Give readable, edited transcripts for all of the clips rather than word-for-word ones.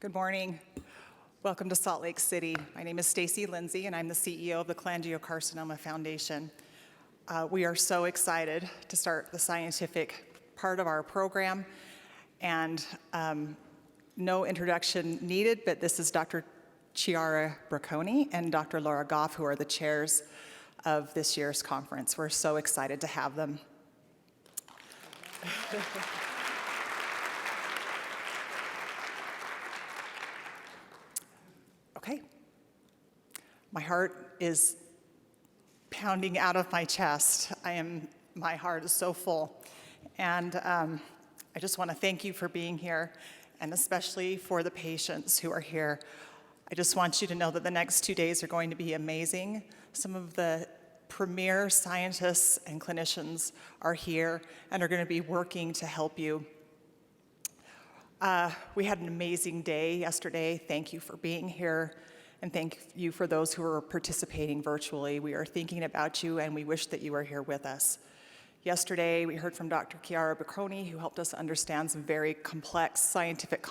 Good morning. Welcome to Salt Lake City. My name is Stacy Lindsay, and I'm the CEO of the Cholangiocarcinoma Foundation. We are so excited to start the scientific part of our program, and no introduction needed, but this is Dr. Chiara Bracconi and Dr. Laura Goff, who are the chairs of this year's conference. We're so excited to have them. Okay. My heart is pounding out of my chest. My heart is so full. And I just want to thank you for being here, and especially for the patients who are here. I just want you to know that the next 2 days are going to be amazing. Some of the premier scientists and clinicians are here and are going to be working to help you. We had an amazing day yesterday. Thank you for being here, and thank you for those who are participating virtually. We are thinking about you, and we wish that you were here with us. Yesterday, we heard from Dr. Chiara Bracconi, who helped us understand some very complex scientific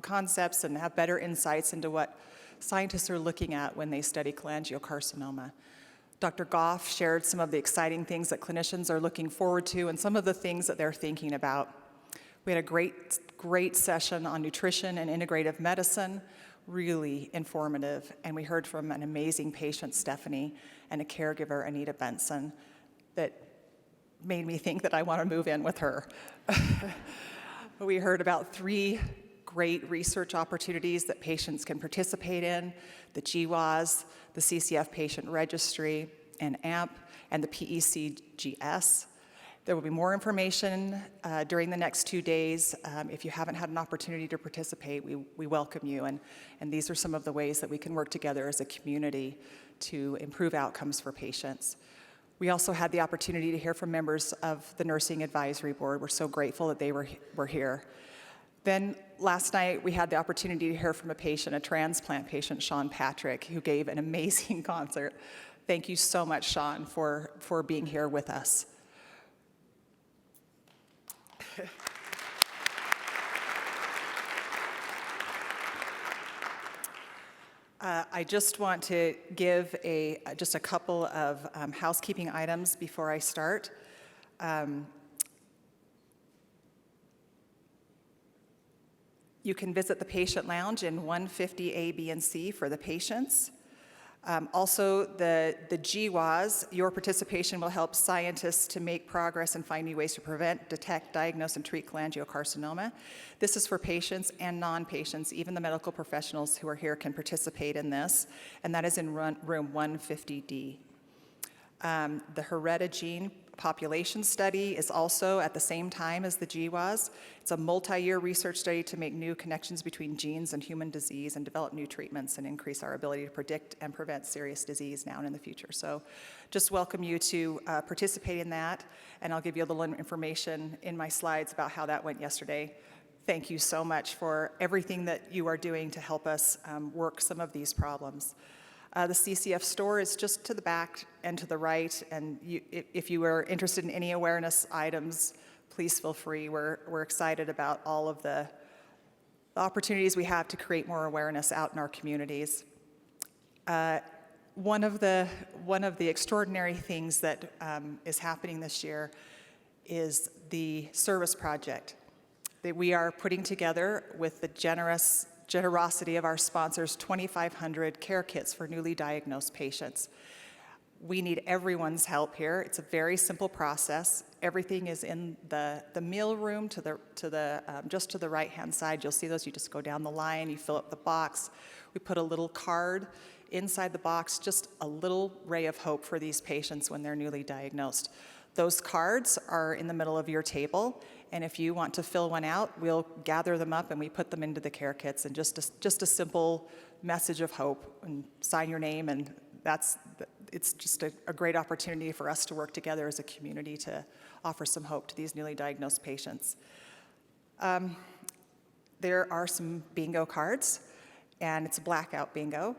concepts and have better insights into what scientists are looking at when they study cholangiocarcinoma. Dr. Goff shared some of the exciting things that clinicians are looking forward to and some of the things that they're thinking about. We had a great session on nutrition and integrative medicine, really informative, and we heard from an amazing patient, Stephanie, and a caregiver, Anita Benson, that made me think that I want to move in with her. We heard about 3 great research opportunities that patients can participate in: the GWAS, the CCF Patient Registry, and AMP, and the PECGS. There will be more information during the next 2 days. If you haven't had an opportunity to participate, we welcome you, and these are some of the ways that we can work together as a community to improve outcomes for patients. We also had the opportunity to hear from members of the Nursing Advisory Board. We're so grateful that they were here. Then last night, we had the opportunity to hear from a patient, a transplant patient, Sean Patrick, who gave an amazing concert. Thank you so much, Sean, for being here with us. I just want to give just a couple of housekeeping items before I start. You can visit the patient lounge in 150A, B, and C for the patients. Also, the GWAS, your participation will help scientists to make progress and find new ways to prevent, detect, diagnose, and treat cholangiocarcinoma. This is for patients and non-patients. Even the medical professionals who are here can participate in this, and that is in room 150D. The heredogene population study is also at the same time as the GWAS. It's a multi-year research study to make new connections between genes and human disease and develop new treatments and increase our ability to predict and prevent serious disease now and in the future. So just welcome you to participate in that, and I'll give you a little information in my slides about how that went yesterday. Thank you so much for everything that you are doing to help us work some of these problems. The CCF store is just to the back and to the right, and if you are interested in any awareness items, please feel free. We're excited about all of the opportunities we have to create more awareness out in our communities. One of the extraordinary things that is happening this year is the service project that we are putting together with the generosity of our sponsors, 2,500 care kits for newly diagnosed patients. We need everyone's help here. It's a very simple process. Everything is in the meal room just to the right-hand side. You'll see those. You just go down the line, you fill up the box. We put a little card inside the box, just a little ray of hope for these patients when they're newly diagnosed. Those cards are in the middle of your table, and if you want to fill one out, we'll gather them up and we put them into the care kits, and just a simple message of hope, and sign your name, and it's just a great opportunity for us to work together as a community to offer some hope to these newly diagnosed patients. There are some bingo cards, and it's a blackout bingo,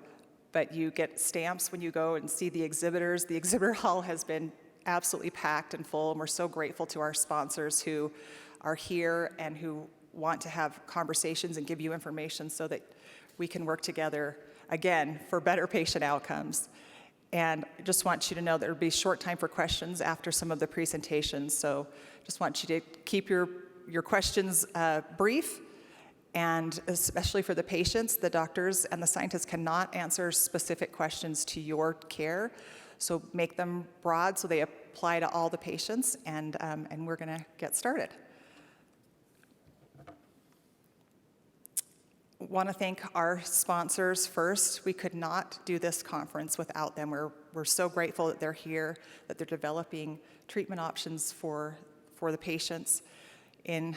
but you get stamps when you go and see the exhibitors. The exhibitor hall has been absolutely packed and full, and we're so grateful to our sponsors who are here and who want to have conversations and give you information so that we can work together, again, for better patient outcomes. And I just want you to know there will be short time for questions after some of the presentations, so just want you to keep your questions brief, and especially for the patients, the doctors and the scientists cannot answer specific questions to your care, so make them broad so they apply to all the patients, and we're going to get started. Want to thank our sponsors first. We could not do this conference without them. We're so grateful that they're here, that they're developing treatment options for the patients in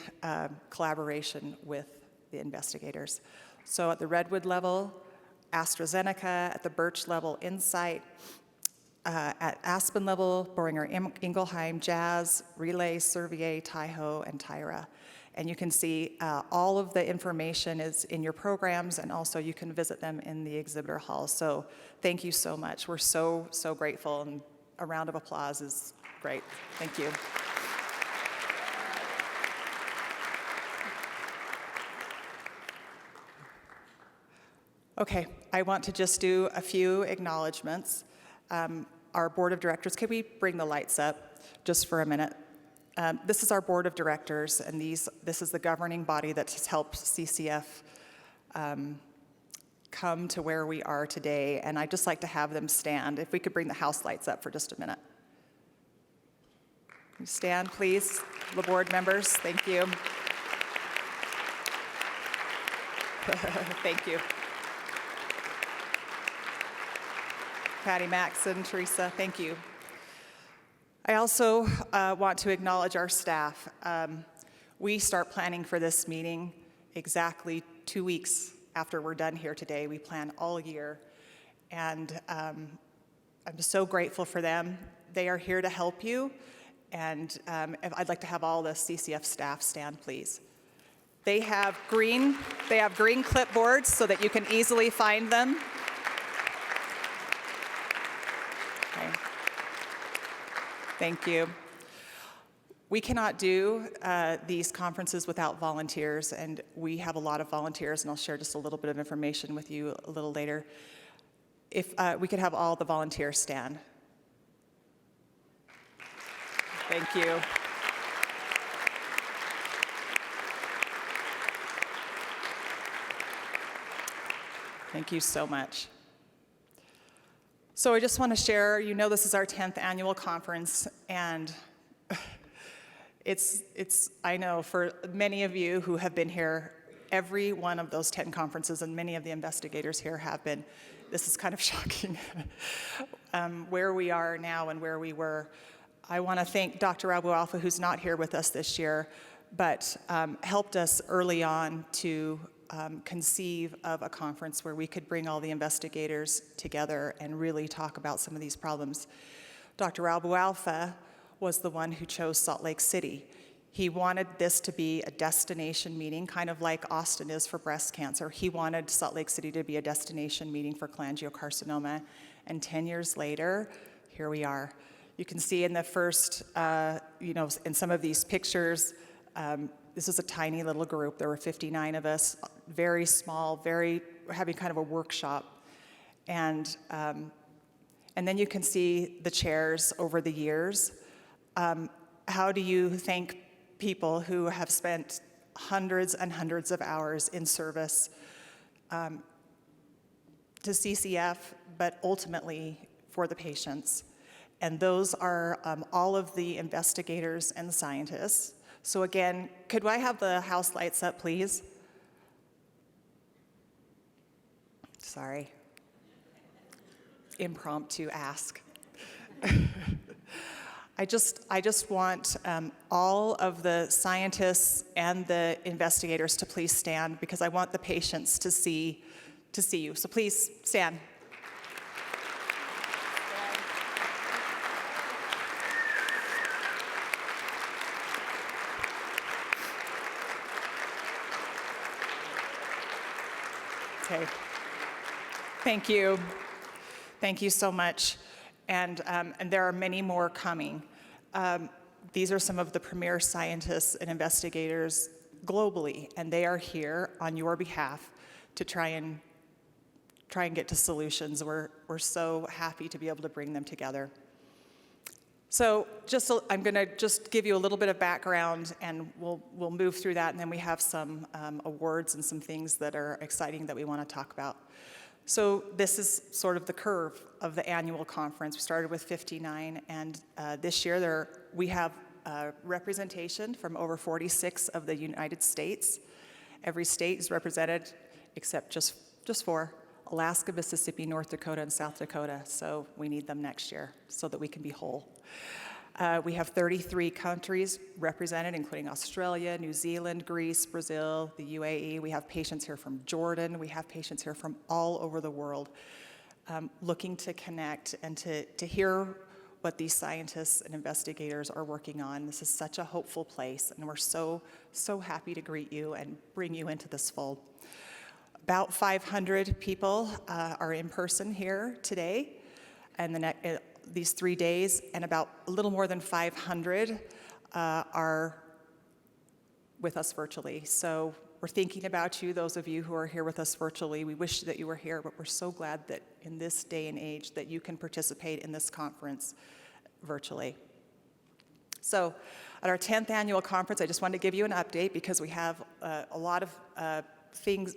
collaboration with the investigators. So at the Redwood level, AstraZeneca; at the Birch level, Insight; at Aspen level, Boehringer Ingelheim, Jazz, Relay, Servier, Taiho, and Tyra. And you can see all of the information is in your programs, and also you can visit them in the exhibitor hall. So thank you so much. We're so, so grateful, and a round of applause is great. Thank you. Okay, I want to just do a few acknowledgements. Our board of directors, could we bring the lights up just for a minute? This is our board of directors, and this is the governing body that has helped CCF come to where we are today, and I'd just like to have them stand. If we could bring the house lights up for just a minute. Can you stand, please, the board members? Thank you. Thank you. Patty Maxon, Teresa, thank you. I also want to acknowledge our staff. We start planning for this meeting exactly 2 weeks after we're done here today. We plan all year, and I'm so grateful for them. They are here to help you, and I'd like to have all the CCF staff stand, please. They have green clipboards so that you can easily find them. Thank you. We cannot do these conferences without volunteers, and we have a lot of volunteers, and I'll share just a little bit of information with you a little later. If we could have all the volunteers stand. Thank you. Thank you so much. So I just want to share, this is our 10th annual conference, and I know for many of you who have been here, every one of those 10 conferences, and many of the investigators here have been, this is kind of shocking, where we are now and where we were. I want to thank Dr. Abu Alfa, who's not here with us this year, but helped us early on to conceive of a conference where we could bring all the investigators together and really talk about some of these problems. Dr. Abu Alfa was the one who chose Salt Lake City. He wanted this to be a destination meeting, kind of like Austin is for breast cancer. He wanted Salt Lake City to be a destination meeting for cholangiocarcinoma, and 10 years later, here we are. You can see in the first, in some of these pictures, this is a tiny little group. There were 59 of us, very small, having kind of a workshop. And then you can see the chairs over the years. How do you thank people who have spent hundreds and hundreds of hours in service to CCF, but ultimately for the patients? And those are all of the investigators and scientists. So again, could I have the house lights up, please? Sorry. Impromptu ask. I just want all of the scientists and the investigators to please stand, because I want the patients to see you. So please stand. Okay. Thank you. Thank you so much. And there are many more coming. These are some of the premier scientists and investigators globally, and they are here on your behalf to try and get to solutions. We're so happy to be able to bring them together. So I'm going to just give you a little bit of background, and we'll move through that, and then we have some awards and some things that are exciting that we want to talk about. So this is sort of the curve of the annual conference. We started with 59, and this year we have representation from over 46 of the United States. Every state is represented except just 4. Alaska, Mississippi, North Dakota, and South Dakota. So we need them next year so that we can be whole. We have 33 countries represented, including Australia, New Zealand, Greece, Brazil, the UAE. We have patients here from Jordan. We have patients here from all over the world looking to connect and to hear what these scientists and investigators are working on. This is such a hopeful place, and we're so happy to greet you and bring you into this fold. About 500 people are in person here today, and these 3 days, and about a little more than 500 are with us virtually. So we're thinking about you, those of you who are here with us virtually. We wish that you were here, but we're so glad that in this day and age that you can participate in this conference virtually. So at our 10th annual conference, I just wanted to give you an update because we have a lot of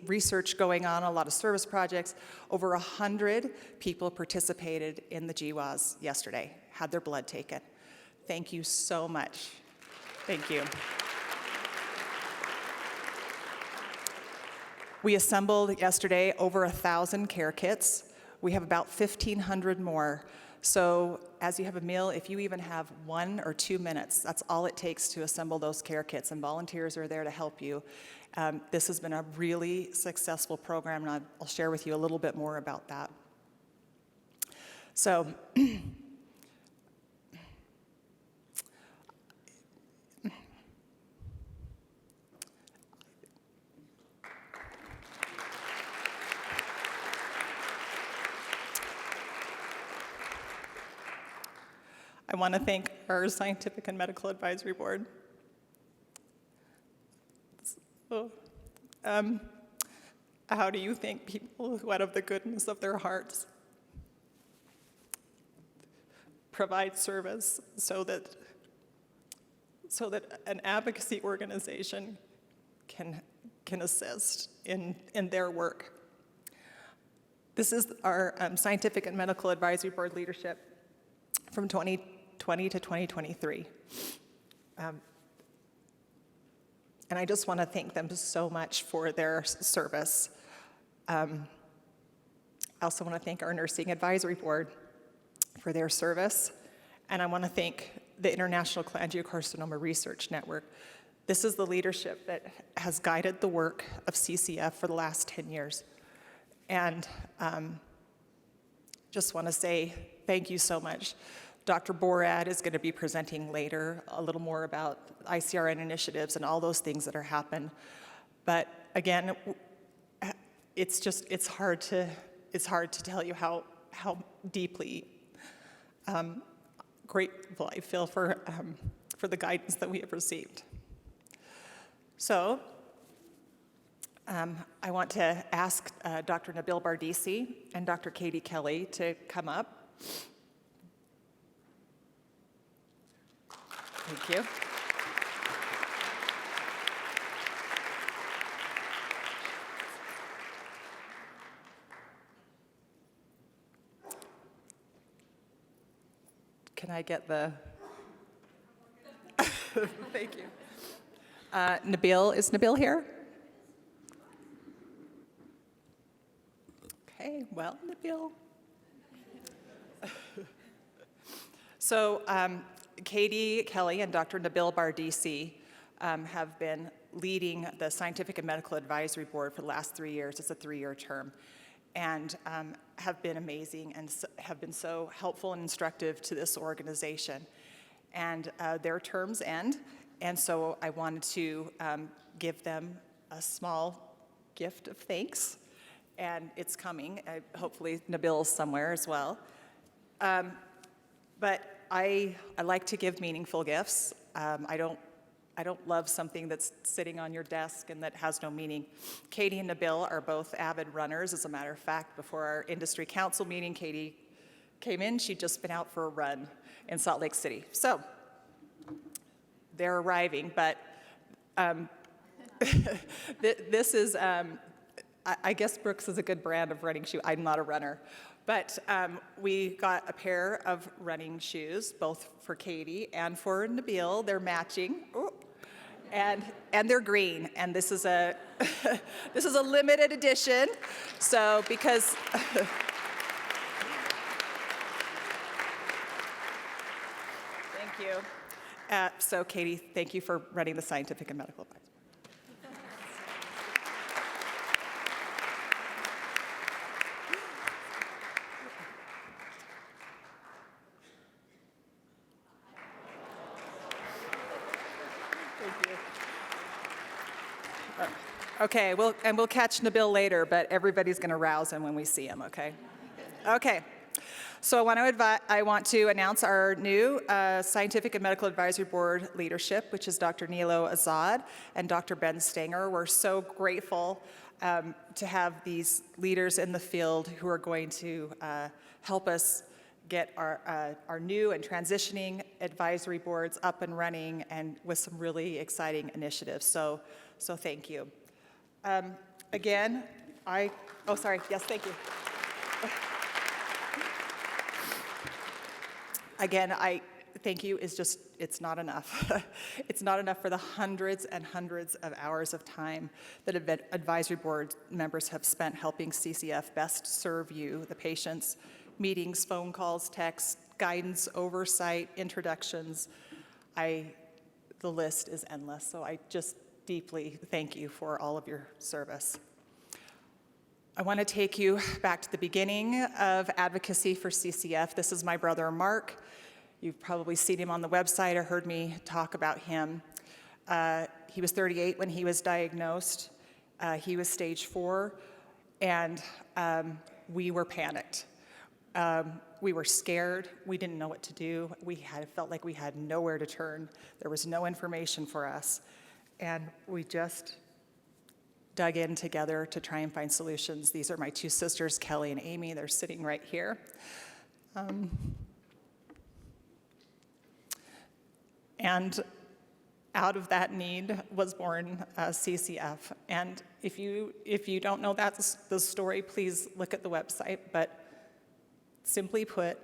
research going on, a lot of service projects. Over 100 people participated in the GWAS yesterday, had their blood taken. Thank you so much. Thank you. We assembled yesterday over 1,000 care kits. We have about 1,500 more. So as you have a meal, if you even have 1 or 2 minutes, that's all it takes to assemble those care kits, and volunteers are there to help you. This has been a really successful program, and I'll share with you a little bit more about that. So, I want to thank our Scientific and Medical Advisory Board. How do you thank people who, out of the goodness of their hearts, provide service so that an advocacy organization can assist in their work? This is our Scientific and Medical Advisory Board leadership from 2020 to 2023. And I just want to thank them so much for their service. I also want to thank our Nursing Advisory Board for their service. And I want to thank the International Cholangiocarcinoma Research Network. This is the leadership that has guided the work of CCF for the last 10 years. And just want to say thank you so much. Dr. Borad is going to be presenting later a little more about ICRN initiatives and all those things that are happening. But again, it's hard to tell you how deeply grateful I feel for the guidance that we have received. So I want to ask Dr. Nabil Bardisi and Dr. Katie Kelly to come up. Thank you. Can I get the... Thank you. Nabil, is Nabil here? Okay, well, Nabil. So, Katie Kelly and Dr. Nabil Bardisi have been leading the Scientific and Medical Advisory Board for the last 3 years. It's a 3-year term, and have been amazing and have been so helpful and instructive to this organization. And their terms end, and so I wanted to give them a small gift of thanks, and it's coming. Hopefully Nabil's somewhere as well. But I like to give meaningful gifts. I I don't love something that's sitting on your desk and that has no meaning. Katie and Nabil are both avid runners. As a matter of fact, before our industry council meeting, Katie came in. She'd just been out for a run in Salt Lake City. So they're arriving, but this is, I guess Brooks is a good brand of running shoe. I'm not a runner. But we got a pair of running shoes, both for Katie and for Nabil. They're matching. Ooh. And they're green, and this is a this is a limited edition. So because thank you. So Katie, thank you for running the scientific and medical advice. Okay, we'll catch Nabil later, but everybody's going to rouse him when we see him, okay? Okay, so I want to announce our new Scientific and Medical Advisory Board leadership, which is Dr. Nilo Azad and Dr. Ben Stanger. We're so grateful to have these leaders in the field who are going to help us get our new and transitioning advisory boards up and running and with some really exciting initiatives. So thank you. Again, sorry, yes, thank you. Again, thank you is just, it's not enough. It's not enough for the hundreds and hundreds of hours of time that advisory board members have spent helping CCF best serve you, the patients, meetings, phone calls, texts, guidance, oversight, introductions. The list is endless, so I just deeply thank you for all of your service. I want to take you back to the beginning of advocacy for CCF. This is my brother, Mark. You've probably seen him on the website or heard me talk about him. He was 38 when he was diagnosed. He was stage 4, and we were panicked. We were scared. We didn't know what to do. Felt like we had nowhere to turn. There was no information for us. And we just dug in together to try and find solutions. These are my two sisters, Kelly and Amy. They're sitting right here. And out of that need was born CCF. And if you don't know that's the story, please look at the website. But simply put,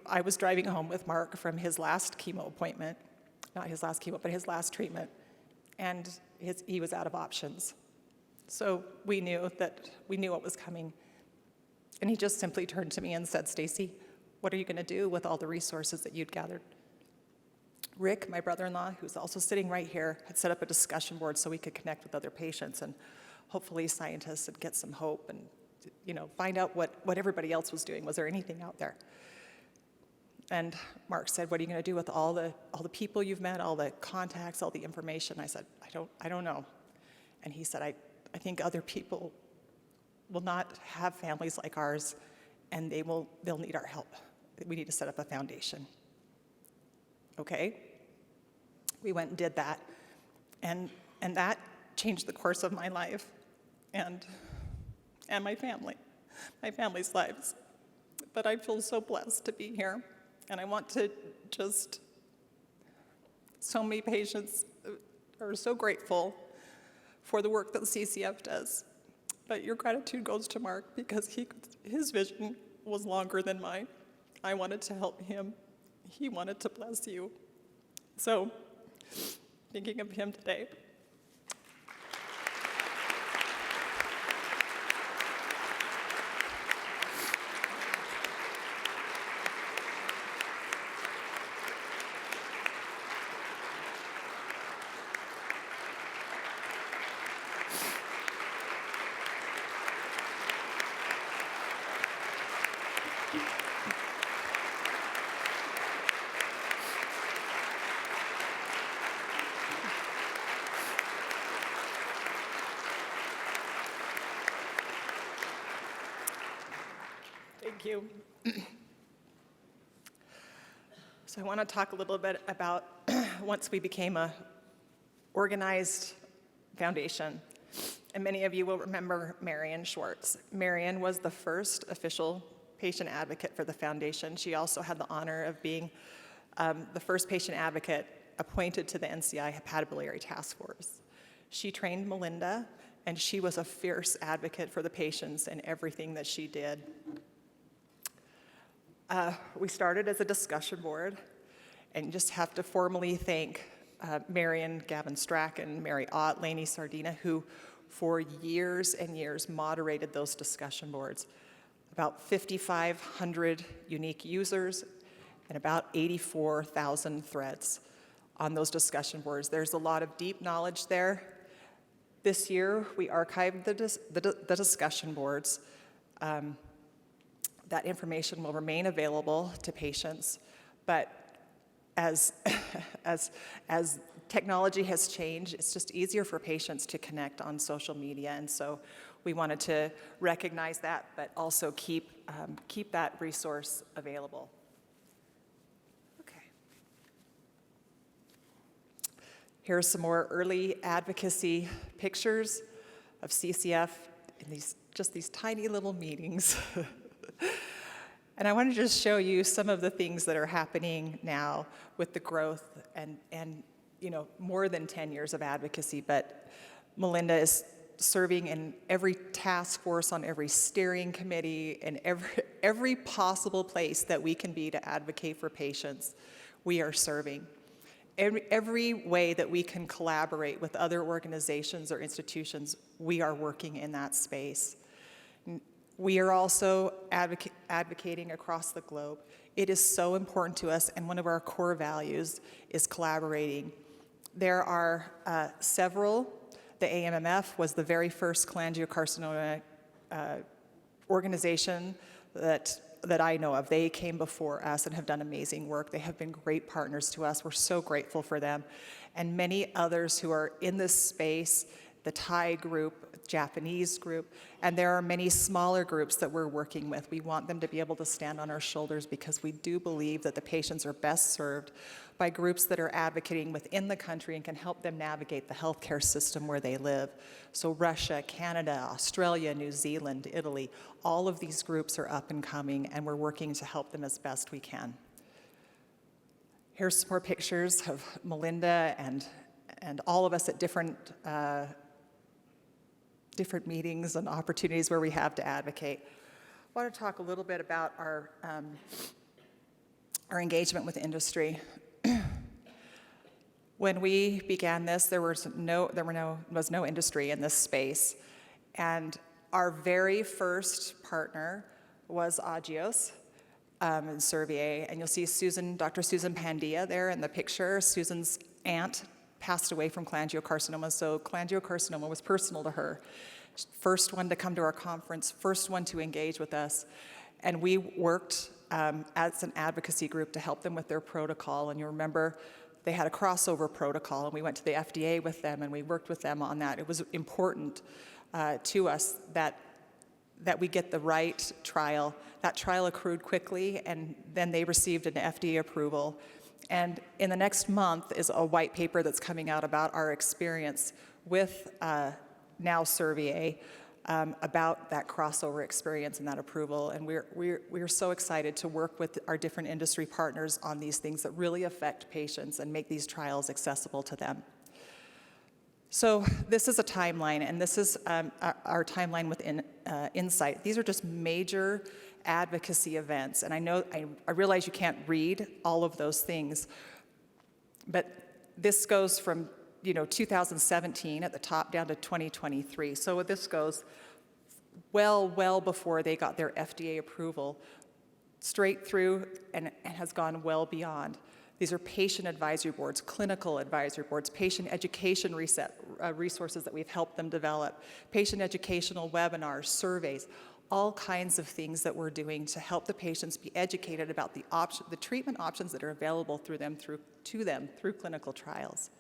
I was driving home with Mark from his last chemo appointment, not his last chemo, but his last treatment. And he was out of options. So we knew what was coming. And he just simply turned to me and said, "Stacy, what are you going to do with all the resources that you'd gathered?" Rick, my brother-in-law, who's also sitting right here, had set up a discussion board so we could connect with other patients and hopefully scientists and get some hope and find out what everybody else was doing. Was there anything out there? And Mark said, "What are you going to do with all the people you've met, all the contacts, all the information?" I said, I don't know. And he said, I think other people will not have families like ours, and they'll need our help. We need to set up a foundation. Okay. We went and did that, and that changed the course of my life and my family's lives. But I feel so blessed to be here. And I want to so many patients are so grateful for the work that CCF does. But your gratitude goes to Mark because his vision was longer than mine. I wanted to help him. He wanted to bless you. So, thinking of him today. Thank you. So I want to talk a little bit about once we became a organized foundation. And many of you will remember Marion Schwartz. Marion was the first official patient advocate for the foundation. She also had the honor of being the first patient advocate appointed to the NCI Hepatobiliary Task Force. She trained Melinda, and she was a fierce advocate for the patients in everything that she did. We started as a discussion board, and just have to formally thank Marion, Gavin Strachan, Mary Ott, Lainey Sardina, who for years and years moderated those discussion boards. About 5,500 unique users and about 84,000 threads on those discussion boards. There's a lot of deep knowledge there. This year, we archived the discussion boards. That information will remain available to patients, but as technology has changed, it's just easier for patients to connect on social media, and so we wanted to recognize that, but also keep that resource available. Okay. Here are some more early advocacy pictures of CCF in these tiny little meetings. And I want to just show you some of the things that are happening now with the growth and more than 10 years of advocacy, but Melinda is serving in every task force, on every steering committee, and every possible place that we can be to advocate for patients, we are serving. Every way that we can collaborate with other organizations or institutions, we are working in that space. We are also advocating across the globe. It is so important to us, and one of our core values is collaborating. There are several. The AMMF was the very first cholangiocarcinoma organization that I know of. They came before us and have done amazing work. They have been great partners to us. We're so grateful for them. And many others who are in this space, the Thai group, Japanese group, and there are many smaller groups that we're working with. We want them to be able to stand on our shoulders because we do believe that the patients are best served by groups that are advocating within the country and can help them navigate the healthcare system where they live. So Russia, Canada, Australia, New Zealand, Italy, all of these groups are up and coming, and we're working to help them as best we can. Here's some more pictures of Melinda and all of us at different meetings and opportunities where we have to advocate. I want to talk a little bit about our engagement with industry. When we began this, there was no industry in this space, and our very first partner was Agios and Servier, and you'll see Dr. Susan Pandia there in the picture. Susan's aunt passed away from cholangiocarcinoma, so cholangiocarcinoma was personal to her. First one to come to our conference, first one to engage with us, and we worked as an advocacy group to help them with their protocol. And you remember they had a crossover protocol, and we went to the FDA with them, and we worked with them on that. It was important to us that we get the right trial. That trial accrued quickly, and then they received an FDA approval. And in the next month is a white paper that's coming out about our experience with now Servier about that crossover experience and that approval. And we're so excited to work with our different industry partners on these things that really affect patients and make these trials accessible to them. So this is a timeline, and this is our timeline within Insight. These are just major advocacy events, and I realize you can't read all of those things, but this goes from 2017 at the top down to 2023. So this goes well before they got their FDA approval, straight through and has gone well beyond. These are patient advisory boards, clinical advisory boards, patient education resources that we've helped them develop, patient educational webinars, surveys, all kinds of things that we're doing to help the patients be educated about the treatment options that are available to them through clinical trials.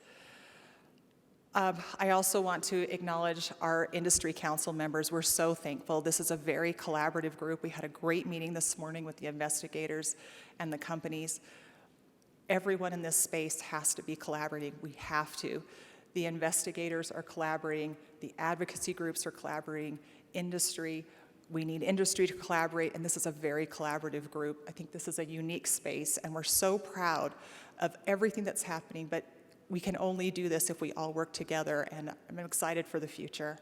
I also want to acknowledge our industry council members. We're so thankful. This is a very collaborative group. We had a great meeting this morning with the investigators and the companies. Everyone in this space has to be collaborating. We have to. The investigators are collaborating, the advocacy groups are collaborating, industry. We need industry to collaborate, and this is a very collaborative group. I think this is a unique space, and we're so proud of everything that's happening, but we can only do this if we all work together, and I'm excited for the future.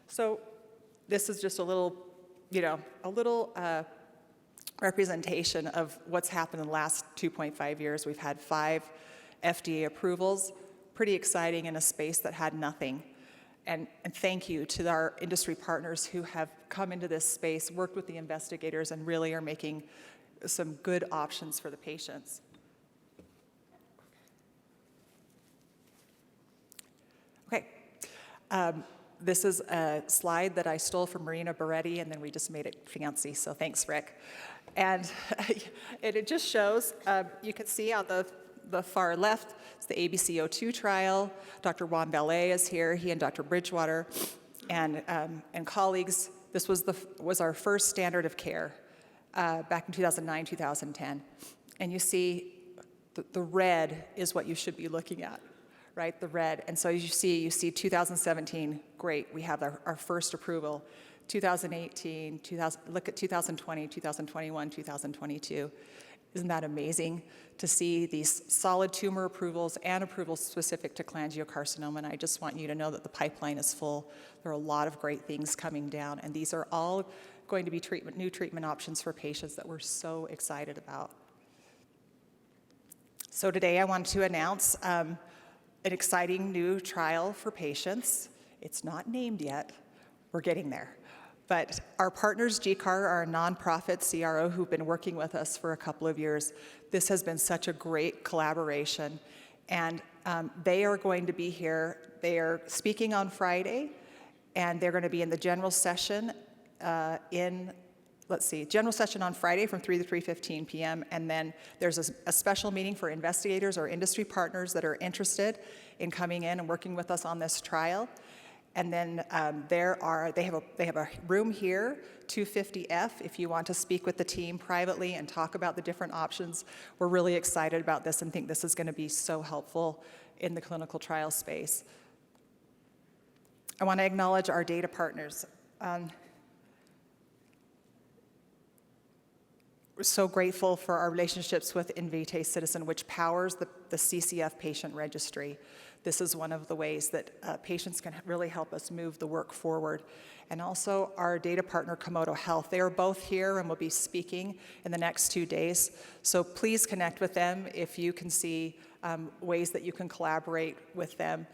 So this is just a little, representation of what's happened in the last 2.5 years. We've had 5 FDA approvals, pretty exciting in a space that had nothing. And thank you to our industry partners who have come into this space, worked with the investigators, and really are making some good options for the patients. Okay. This is a slide that I stole from Marina Beretti, and then we just made it fancy, so thanks, Rick. And it just shows, you can see on the far left, it's the ABC02 trial. Dr. Juan Ballet is here, he and Dr. Bridgewater, and colleagues. This was our first standard of care back in 2009, 2010. And you see the red is what you should be looking at, right? The red. And so you see 2017, great, we have our first approval. 2018, look at 2020, 2021, 2022. Isn't that amazing to see these solid tumor approvals and approvals specific to cholangiocarcinoma? And I just want you to know that the pipeline is full. There are a lot of great things coming down, and these are all going to be new treatment options for patients that we're so excited about. So today I want to announce an exciting new trial for patients. It's not named yet. We're getting there. But our partners, GCAR, are a nonprofit CRO who've been working with us for a couple of years. This has been such a great collaboration. And they are going to be here. They are speaking on Friday, and they're going to be in the general session general session on Friday from 3 to 3:15 p.m. And then there's a special meeting for investigators or industry partners that are interested in coming in and working with us on this trial. And then they have a room here, 250F, if you want to speak with the team privately and talk about the different options. We're really excited about this and think this is going to be so helpful in the clinical trial space. I want to acknowledge our data partners. We're so grateful for our relationships with Invitae Citizen, which powers the CCF patient registry. This is one of the ways that patients can really help us move the work forward. And also our data partner, Komodo Health. They are both here and will be speaking in the next 2 days. So please connect with them if you can see ways that you can collaborate with them.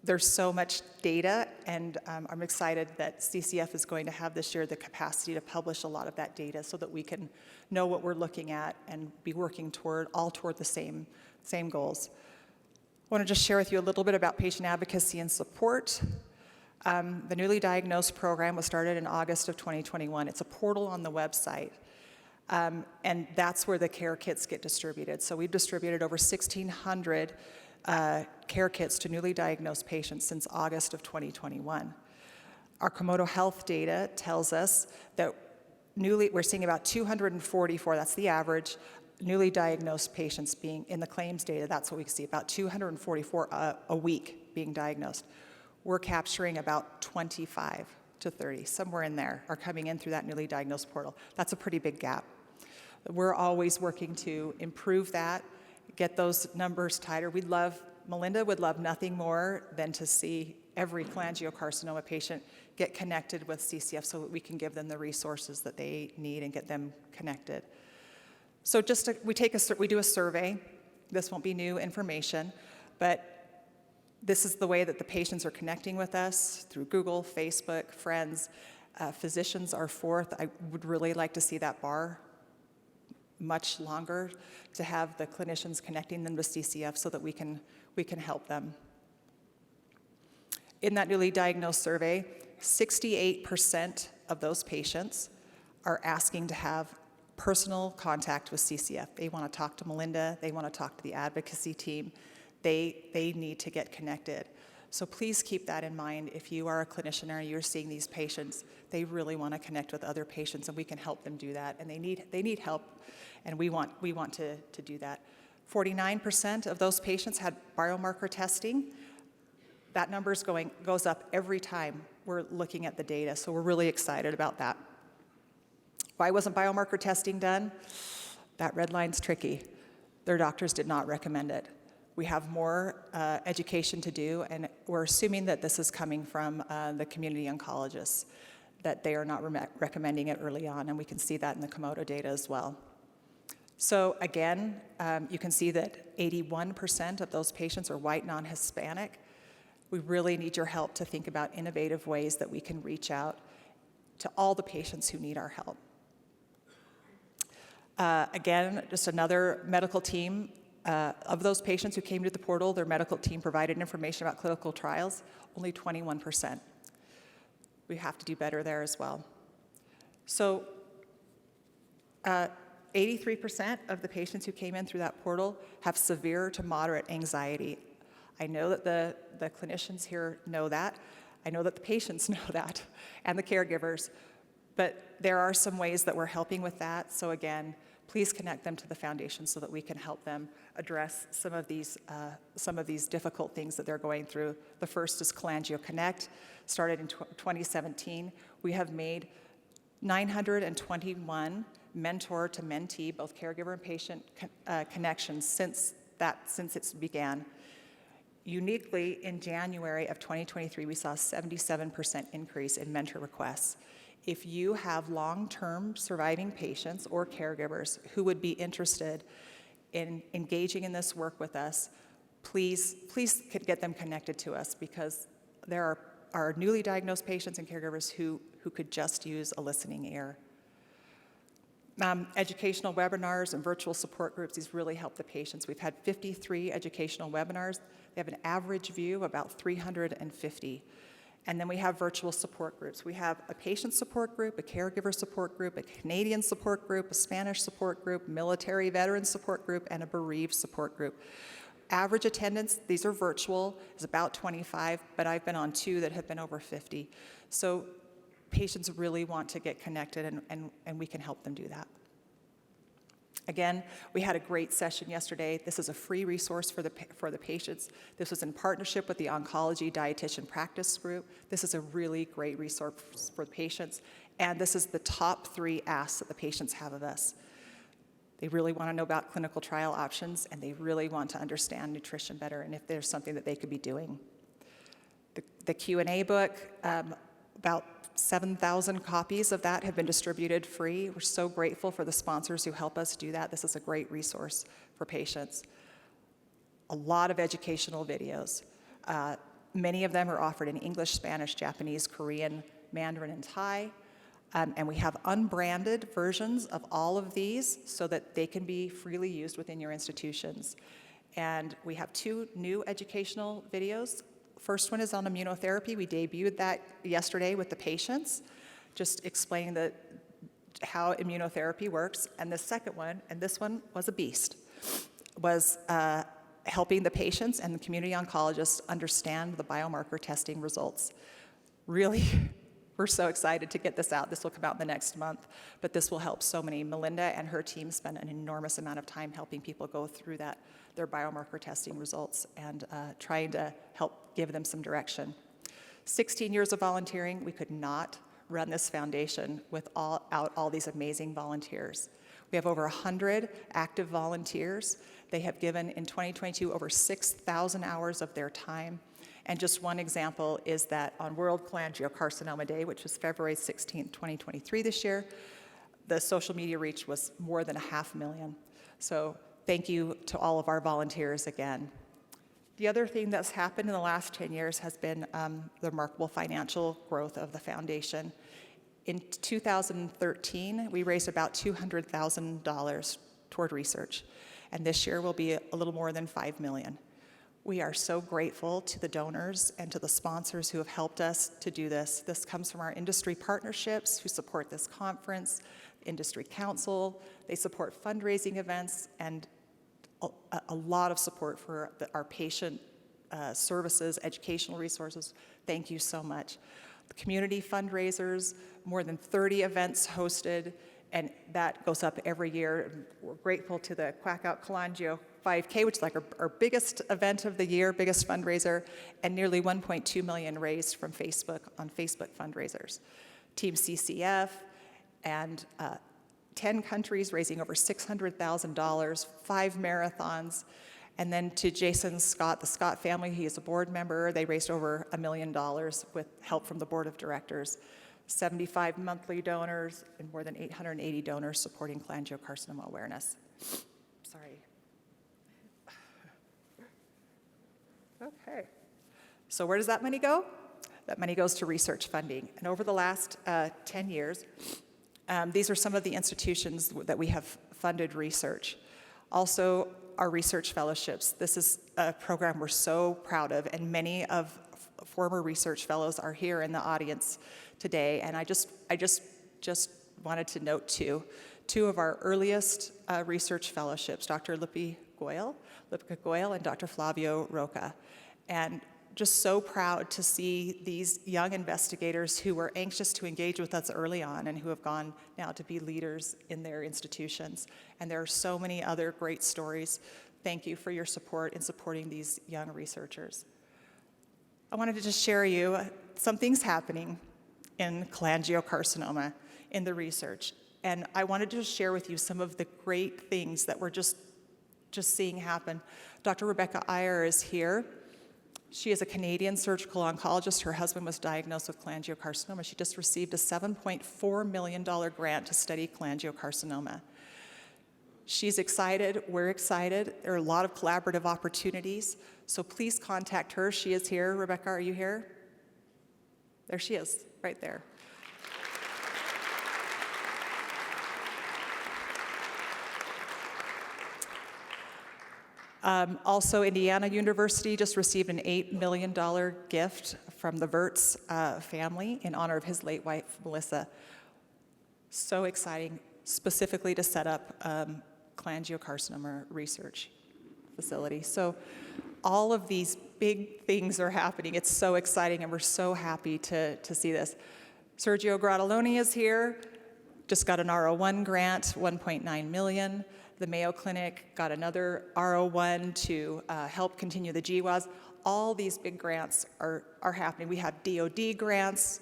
There's so much data, and I'm excited that CCF is going to have this year the capacity to publish a lot of that data so that we can know what we're looking at and be working toward the same goals. I want to just share with you a little bit about patient advocacy and support. The Newly Diagnosed program was started in August of 2021. It's a portal on the website, and that's where the care kits get distributed. So we've distributed over 1,600 care kits to newly diagnosed patients since August of 2021. Our Komodo Health data tells us that we're seeing about 244, that's the average, newly diagnosed patients being in the claims data. That's what we see, about 244 a week being diagnosed. We're capturing about 25 to 30, somewhere in there, are coming in through that newly diagnosed portal. That's a pretty big gap. We're always working to improve that, get those numbers tighter. Melinda would love nothing more than to see every cholangiocarcinoma patient get connected with CCF so that we can give them the resources that they need and get them connected. So we do a survey. This won't be new information, but this is the way that the patients are connecting with us through Google, Facebook, friends. Physicians are fourth. I would really like to see that bar much longer, to have the clinicians connecting them to CCF so that we can help them. In that newly diagnosed survey, 68% of those patients are asking to have personal contact with CCF. They want to talk to Melinda, they want to talk to the advocacy team, they need to get connected. So please keep that in mind. If you are a clinician or you're seeing these patients, they really want to connect with other patients, and we can help them do that. And they need help, and we want to do that. 49% of those patients had biomarker testing. That number goes up every time we're looking at the data, so we're really excited about that. Why wasn't biomarker testing done? That red line's tricky. Their doctors did not recommend it. We have more education to do, and we're assuming that this is coming from the community oncologists, that they are not recommending it early on, and we can see that in the Komodo data as well. So again, you can see that 81% of those patients are white non-Hispanic. We really need your help to think about innovative ways that we can reach out to all the patients who need our help. Again, just another medical team. Of those patients who came to the portal, their medical team provided information about clinical trials, only 21%. We have to do better there as well. So 83% of the patients who came in through that portal have severe to moderate anxiety. I know that the clinicians here know that. I know that the patients know that, and the caregivers. But there are some ways that we're helping with that. So again, please connect them to the foundation so that we can help them address some of these difficult things that they're going through. The first is Cholangiocarcinoma, started in 2017. We have made 921 mentor to mentee, both caregiver and patient connections since it began. Uniquely, in January of 2023, we saw a 77% increase in mentor requests. If you have long-term surviving patients or caregivers who would be interested in engaging in this work with us, please get them connected to us, because there are newly diagnosed patients and caregivers who could just use a listening ear. Educational webinars and virtual support groups, these really help the patients. We've had 53 educational webinars. They have an average view of about 350. And then we have virtual support groups. We have a patient support group, a caregiver support group, a Canadian support group, a Spanish support group, military veteran support group, and a bereaved support group. Average attendance, these are virtual, is about 25, but I've been on 2 that have been over 50. So patients really want to get connected, and we can help them do that. Again, we had a great session yesterday. This is a free resource for the patients. This was in partnership with the Oncology Dietitian Practice Group. This is a really great resource for the patients, and this is the top 3 asks that the patients have of us. They really want to know about clinical trial options, and they really want to understand nutrition better, and if there's something that they could be doing. The Q&A book, about 7,000 copies of that have been distributed free. We're so grateful for the sponsors who help us do that. This is a great resource for patients. A lot of educational videos. Many of them are offered in English, Spanish, Japanese, Korean, Mandarin, and Thai. And we have unbranded versions of all of these so that they can be freely used within your institutions. And we have 2 new educational videos. First one is on immunotherapy. We debuted that yesterday with the patients, just explaining how immunotherapy works. And the second one, and this one was a beast, was helping the patients and the community oncologists understand the biomarker testing results. Really, we're so excited to get this out. This will come out in the next month, but this will help so many. Melinda and her team spend an enormous amount of time helping people go through their biomarker testing results and trying to help give them some direction. 16 years of volunteering, we could not run this foundation without all these amazing volunteers. We have over 100 active volunteers. They have given in 2022 over 6,000 hours of their time. And just one example is that on World Cholangiocarcinoma Day, which was February 16, 2023 this year, the social media reach was more than 500,000. So thank you to all of our volunteers again. The other thing that's happened in the last 10 years has been the remarkable financial growth of the foundation. In 2013, we raised about $200,000 toward research, and this year will be a little more than $5 million. We are so grateful to the donors and to the sponsors who have helped us to do this. This comes from our industry partnerships who support this conference, Industry Council. They support fundraising events and a lot of support for our patient services, educational resources. Thank you so much. The community fundraisers, more than 30 events hosted, and that goes up every year. We're grateful to the Quack Out Cholangio 5K, which is like our biggest event of the year, biggest fundraiser, and nearly 1.2 million raised from Facebook on Facebook fundraisers. Team CCF and 10 countries raising over $600,000, 5 marathons. And then to Jason Scott, the Scott family, he is a board member. They raised over $1 million with help from the board of directors. 75 monthly donors and more than 880 donors supporting cholangiocarcinoma awareness. Sorry. Okay. So where does that money go? That money goes to research funding. And over the last 10 years, these are some of the institutions that we have funded research. Also, our research fellowships. This is a program we're so proud of, and many of former research fellows are here in the audience today. And I just wanted to note two of our earliest research fellowships, Dr. Lipka Goyle and Dr. Flavio Roca. And just so proud to see these young investigators who were anxious to engage with us early on and who have gone now to be leaders in their institutions. And there are so many other great stories. Thank you for your support in supporting these young researchers. I wanted to just share you some things happening in cholangiocarcinoma in the research. And I wanted to share with you some of the great things that we're just seeing happen. Dr. Rebecca Iyer is here. She is a Canadian surgical oncologist. Her husband was diagnosed with cholangiocarcinoma. She just received a $7.4 million grant to study cholangiocarcinoma. She's excited. We're excited. There are a lot of collaborative opportunities. So please contact her. She is here. Rebecca, are you here? There she is, right there. Also, Indiana University just received an $8 million gift from the Wirtz family in honor of his late wife, Melissa. So exciting, specifically to set up cholangiocarcinoma research facility. So all of these big things are happening. It's so exciting, and we're so happy to see this. Sergio Grattaloni is here, just got an R01 grant, $1.9 million. The Mayo Clinic got another R01 to help continue the GWAS. All these big grants are happening. We have DoD grants.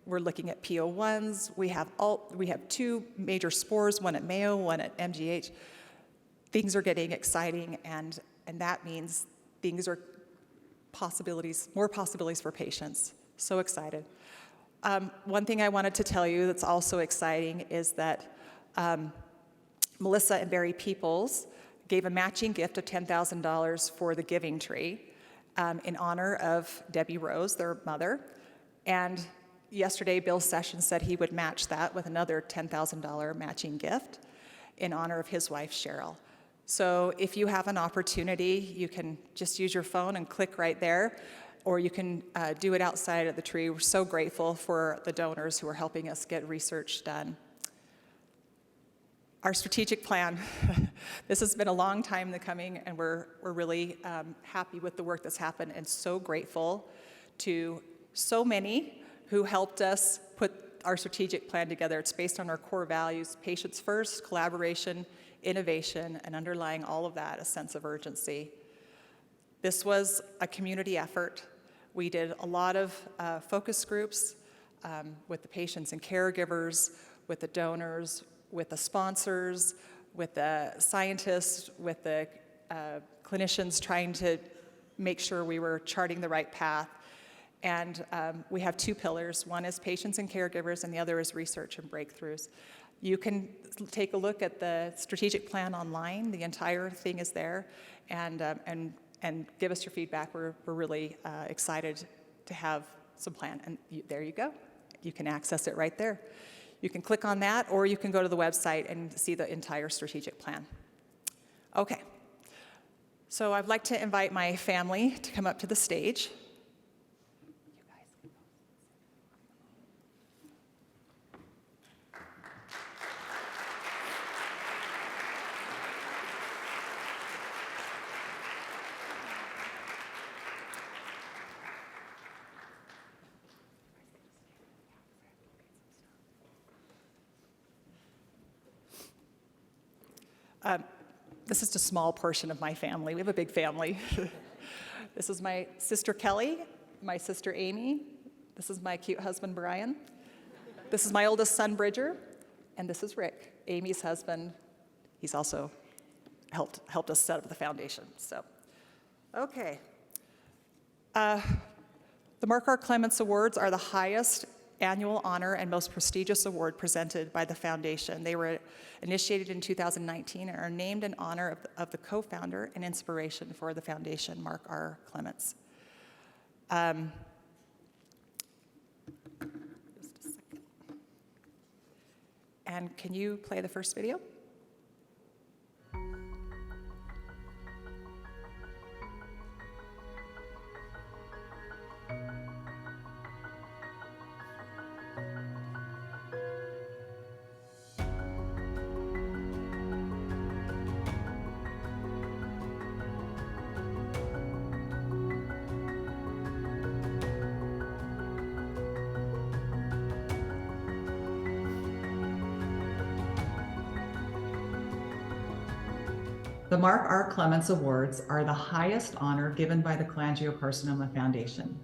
We're looking at PO1s. We have 2 major spores, one at Mayo, one at MGH. Things are getting exciting, and that means things are more possibilities for patients. So excited. One thing I wanted to tell you that's also exciting is that Melissa and Barry Peoples gave a matching gift of $10,000 for the Giving Tree in honor of Debbie Rose, their mother. And yesterday, Bill Sessions said he would match that with another $10,000 matching gift in honor of his wife, Cheryl. So if you have an opportunity, you can just use your phone and click right there, or you can do it outside of the tree. We're so grateful for the donors who are helping us get research done. Our strategic plan, this has been a long time in the coming, and we're really happy with the work that's happened, and so grateful to so many who helped us put our strategic plan together. It's based on our core values: patients first, collaboration, innovation, and underlying all of that, a sense of urgency. This was a community effort. We did a lot of focus groups with the patients and caregivers, with the donors, with the sponsors, with the scientists, with the clinicians, trying to make sure we were charting the right path. And we have 2 pillars. One is patients and caregivers, and the other is research and breakthroughs. You can take a look at the strategic plan online. The entire thing is there, and give us your feedback. We're really excited to have some plan. And there you go. You can access it right there. You can click on that, or you can go to the website and see the entire strategic plan. Okay. So I'd like to invite my family to come up to the stage. this is just a small portion of my family. We have a big family. This is my sister Kelly, my sister Amy. This is my cute husband Brian. This is my oldest son Bridger, and this is Rick, Amy's husband. He's also helped us set up the foundation. So, okay. The Mark R. Clements Awards are the highest annual honor and most prestigious award presented by the foundation. They were initiated in 2019 and are named in honor of the co-founder and inspiration for the foundation, Mark R. Clements. Just a second. And can you play the first video? The Mark R. Clements Awards are the highest honor given by the Cholangiocarcinoma Foundation.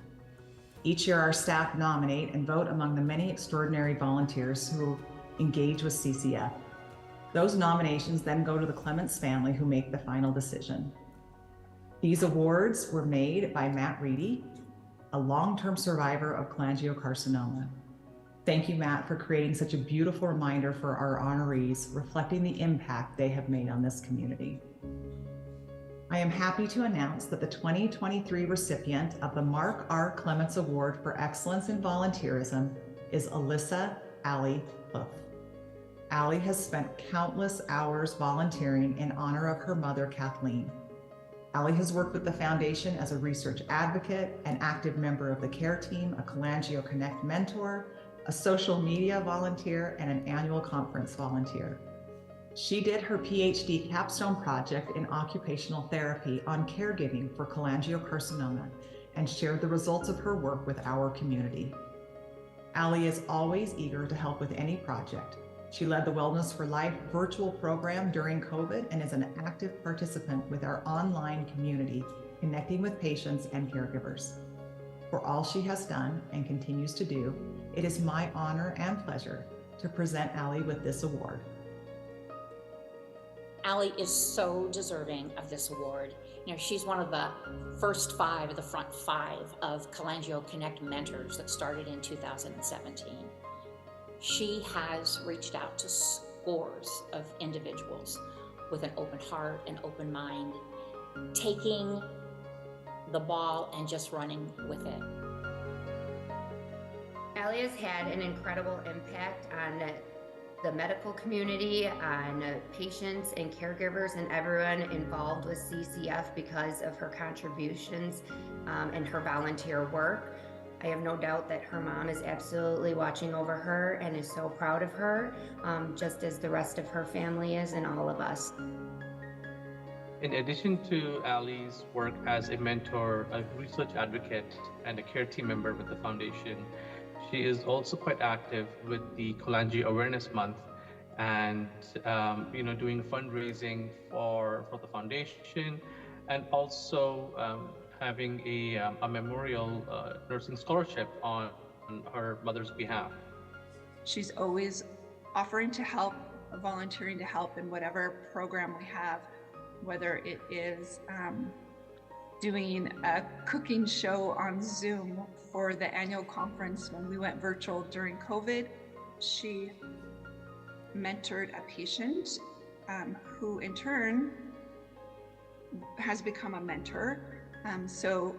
Each year, our staff nominate and vote among the many extraordinary volunteers who engage with CCF. Those nominations then go to the Clements family, who make the final decision. These awards were made by Matt Reedy, a long-term survivor of cholangiocarcinoma. Thank you, Matt, for creating such a beautiful reminder for our honorees, reflecting the impact they have made on this community. I am happy to announce that the 2023 recipient of the Mark R. Clements Award for Excellence in Volunteerism is Alyssa Allie Huff. Allie has spent countless hours volunteering in honor of her mother, Kathleen. Allie has worked with the foundation as a research advocate, an active member of the care team, a Cholangio Connect mentor, a social media volunteer, and an annual conference volunteer. She did her PhD capstone project in occupational therapy on caregiving for cholangiocarcinoma and shared the results of her work with our community. Allie is always eager to help with any project. She led the Wellness for Life virtual program during COVID and is an active participant with our online community, connecting with patients and caregivers. For all she has done and continues to do, it is my honor and pleasure to present Allie with this award. Allie is so deserving of this award. You know, she's one of the first five, the front five of Cholangio Connect mentors that started in 2017. She has reached out to scores of individuals with an open heart and open mind, taking the ball and just running with it. Allie has had an incredible impact on the medical community, on patients and caregivers and everyone involved with CCF because of her contributions and her volunteer work. I have no doubt that her mom is absolutely watching over her and is so proud of her, just as the rest of her family is and all of us. In addition to Allie's work as a mentor, a research advocate, and a care team member with the foundation, she is also quite active with the Cholangio Awareness Month and doing fundraising for the foundation, and also having a memorial nursing scholarship on her mother's behalf. She's always offering to help, volunteering to help in whatever program we have, whether it is doing a cooking show on Zoom for the annual conference when we went virtual during COVID. She mentored a patient who in turn has become a mentor. So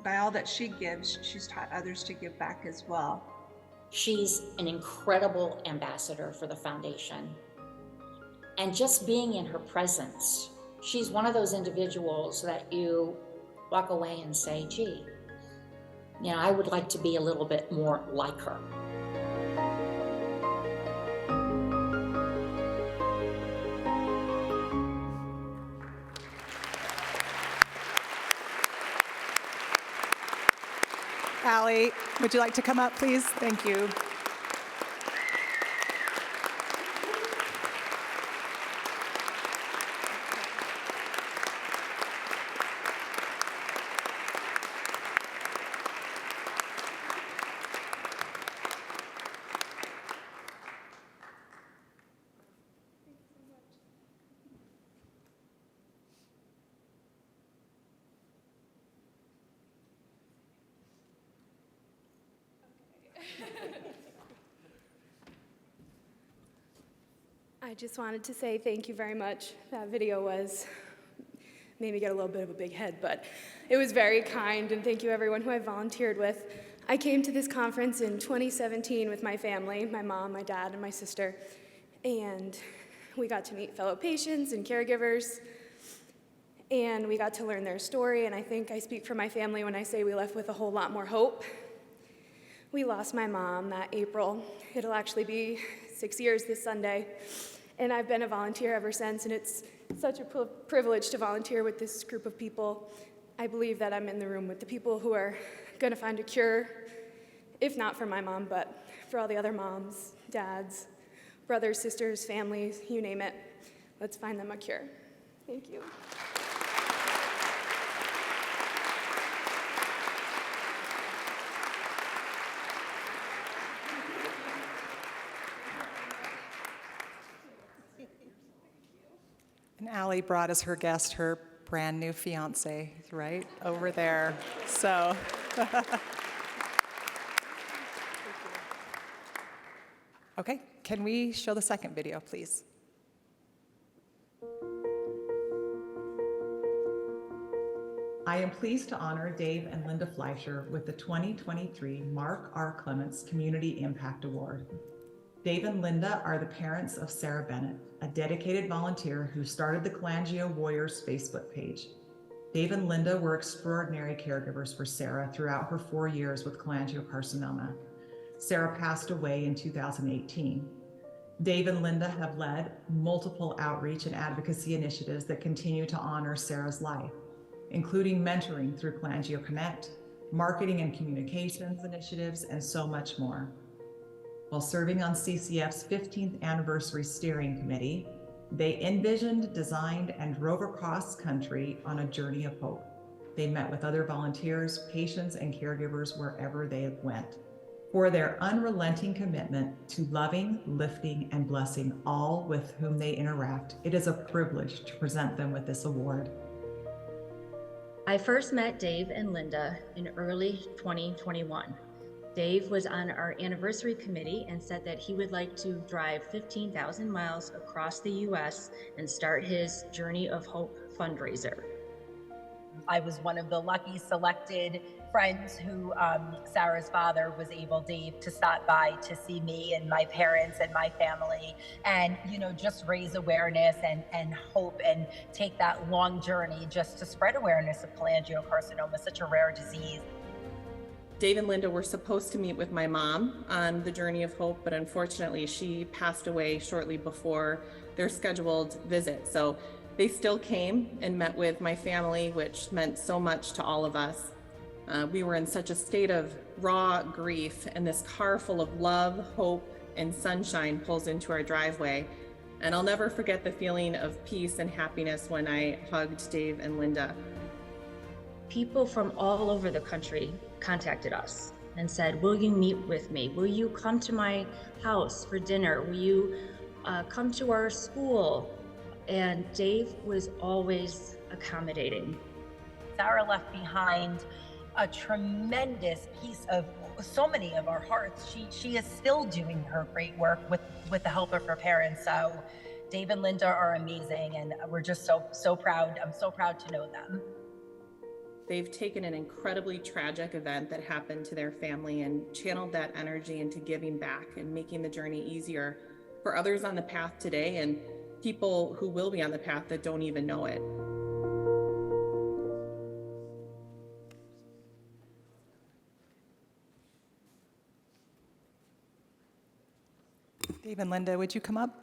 by all that she gives, she's taught others to give back as well. She's an incredible ambassador for the foundation. And just being in her presence, she's one of those individuals that you walk away and say, gee, I would like to be a little bit more like her. Allie, would you like to come up, please? Thank you. I just wanted to say thank you very much. That video made me get a little bit of a big head, but it was very kind, and thank you everyone who I volunteered with. I came to this conference in 2017 with my family, my mom, my dad, and my sister, and we got to meet fellow patients and caregivers, and we got to learn their story, and I think I speak for my family when I say we left with a whole lot more hope. We lost my mom that April. It'll actually be 6 years this Sunday, and I've been a volunteer ever since, and it's such a privilege to volunteer with this group of people. I believe that I'm in the room with the people who are going to find a cure, if not for my mom, but for all the other moms, dads, brothers, sisters, families, you name it. Let's find them a cure. Thank you. And Allie brought as her guest her brand new fiance, right over there. So, okay, can we show the second video, please? I am pleased to honor Dave and Linda Fleischer with the 2023 Mark R. Clements Community Impact Award. Dave and Linda are the parents of Sarah Bennett, a dedicated volunteer who started the Cholangio Warriors Facebook page. Dave and Linda were extraordinary caregivers for Sarah throughout her 4 years with cholangiocarcinoma. Sarah passed away in 2018. Dave and Linda have led multiple outreach and advocacy initiatives that continue to honor Sarah's life, including mentoring through Cholangio Connect, marketing and communications initiatives, and so much more. While serving on CCF's 15th anniversary steering committee, they envisioned, designed, and drove across country on a journey of hope. They met with other volunteers, patients, and caregivers wherever they went. For their unrelenting commitment to loving, lifting, and blessing all with whom they interact, it is a privilege to present them with this award. I first met Dave and Linda in early 2021. Dave was on our anniversary committee and said that he would like to drive 15,000 miles across the US and start his Journey of Hope fundraiser. I was one of the lucky selected friends who Sarah's father was able, Dave, to stop by to see me and my parents and my family and, you know, just raise awareness and hope and take that long journey just to spread awareness of cholangiocarcinoma, such a rare disease. Dave and Linda were supposed to meet with my mom on the Journey of Hope, but unfortunately she passed away shortly before their scheduled visit. So they still came and met with my family, which meant so much to all of us. We were in such a state of raw grief, and this car full of love, hope, and sunshine pulls into our driveway. And I'll never forget the feeling of peace and happiness when I hugged Dave and Linda. People from all over the country contacted us and said, will you meet with me? Will you come to my house for dinner? Will you come to our school? And Dave was always accommodating. Sarah left behind a tremendous piece of so many of our hearts. She is still doing her great work with the help of her parents. So Dave and Linda are amazing, and we're just so proud. I'm so proud to know them. They've taken an incredibly tragic event that happened to their family and channeled that energy into giving back and making the journey easier for others on the path today and people who will be on the path that don't even know it. Dave and Linda, would you come up?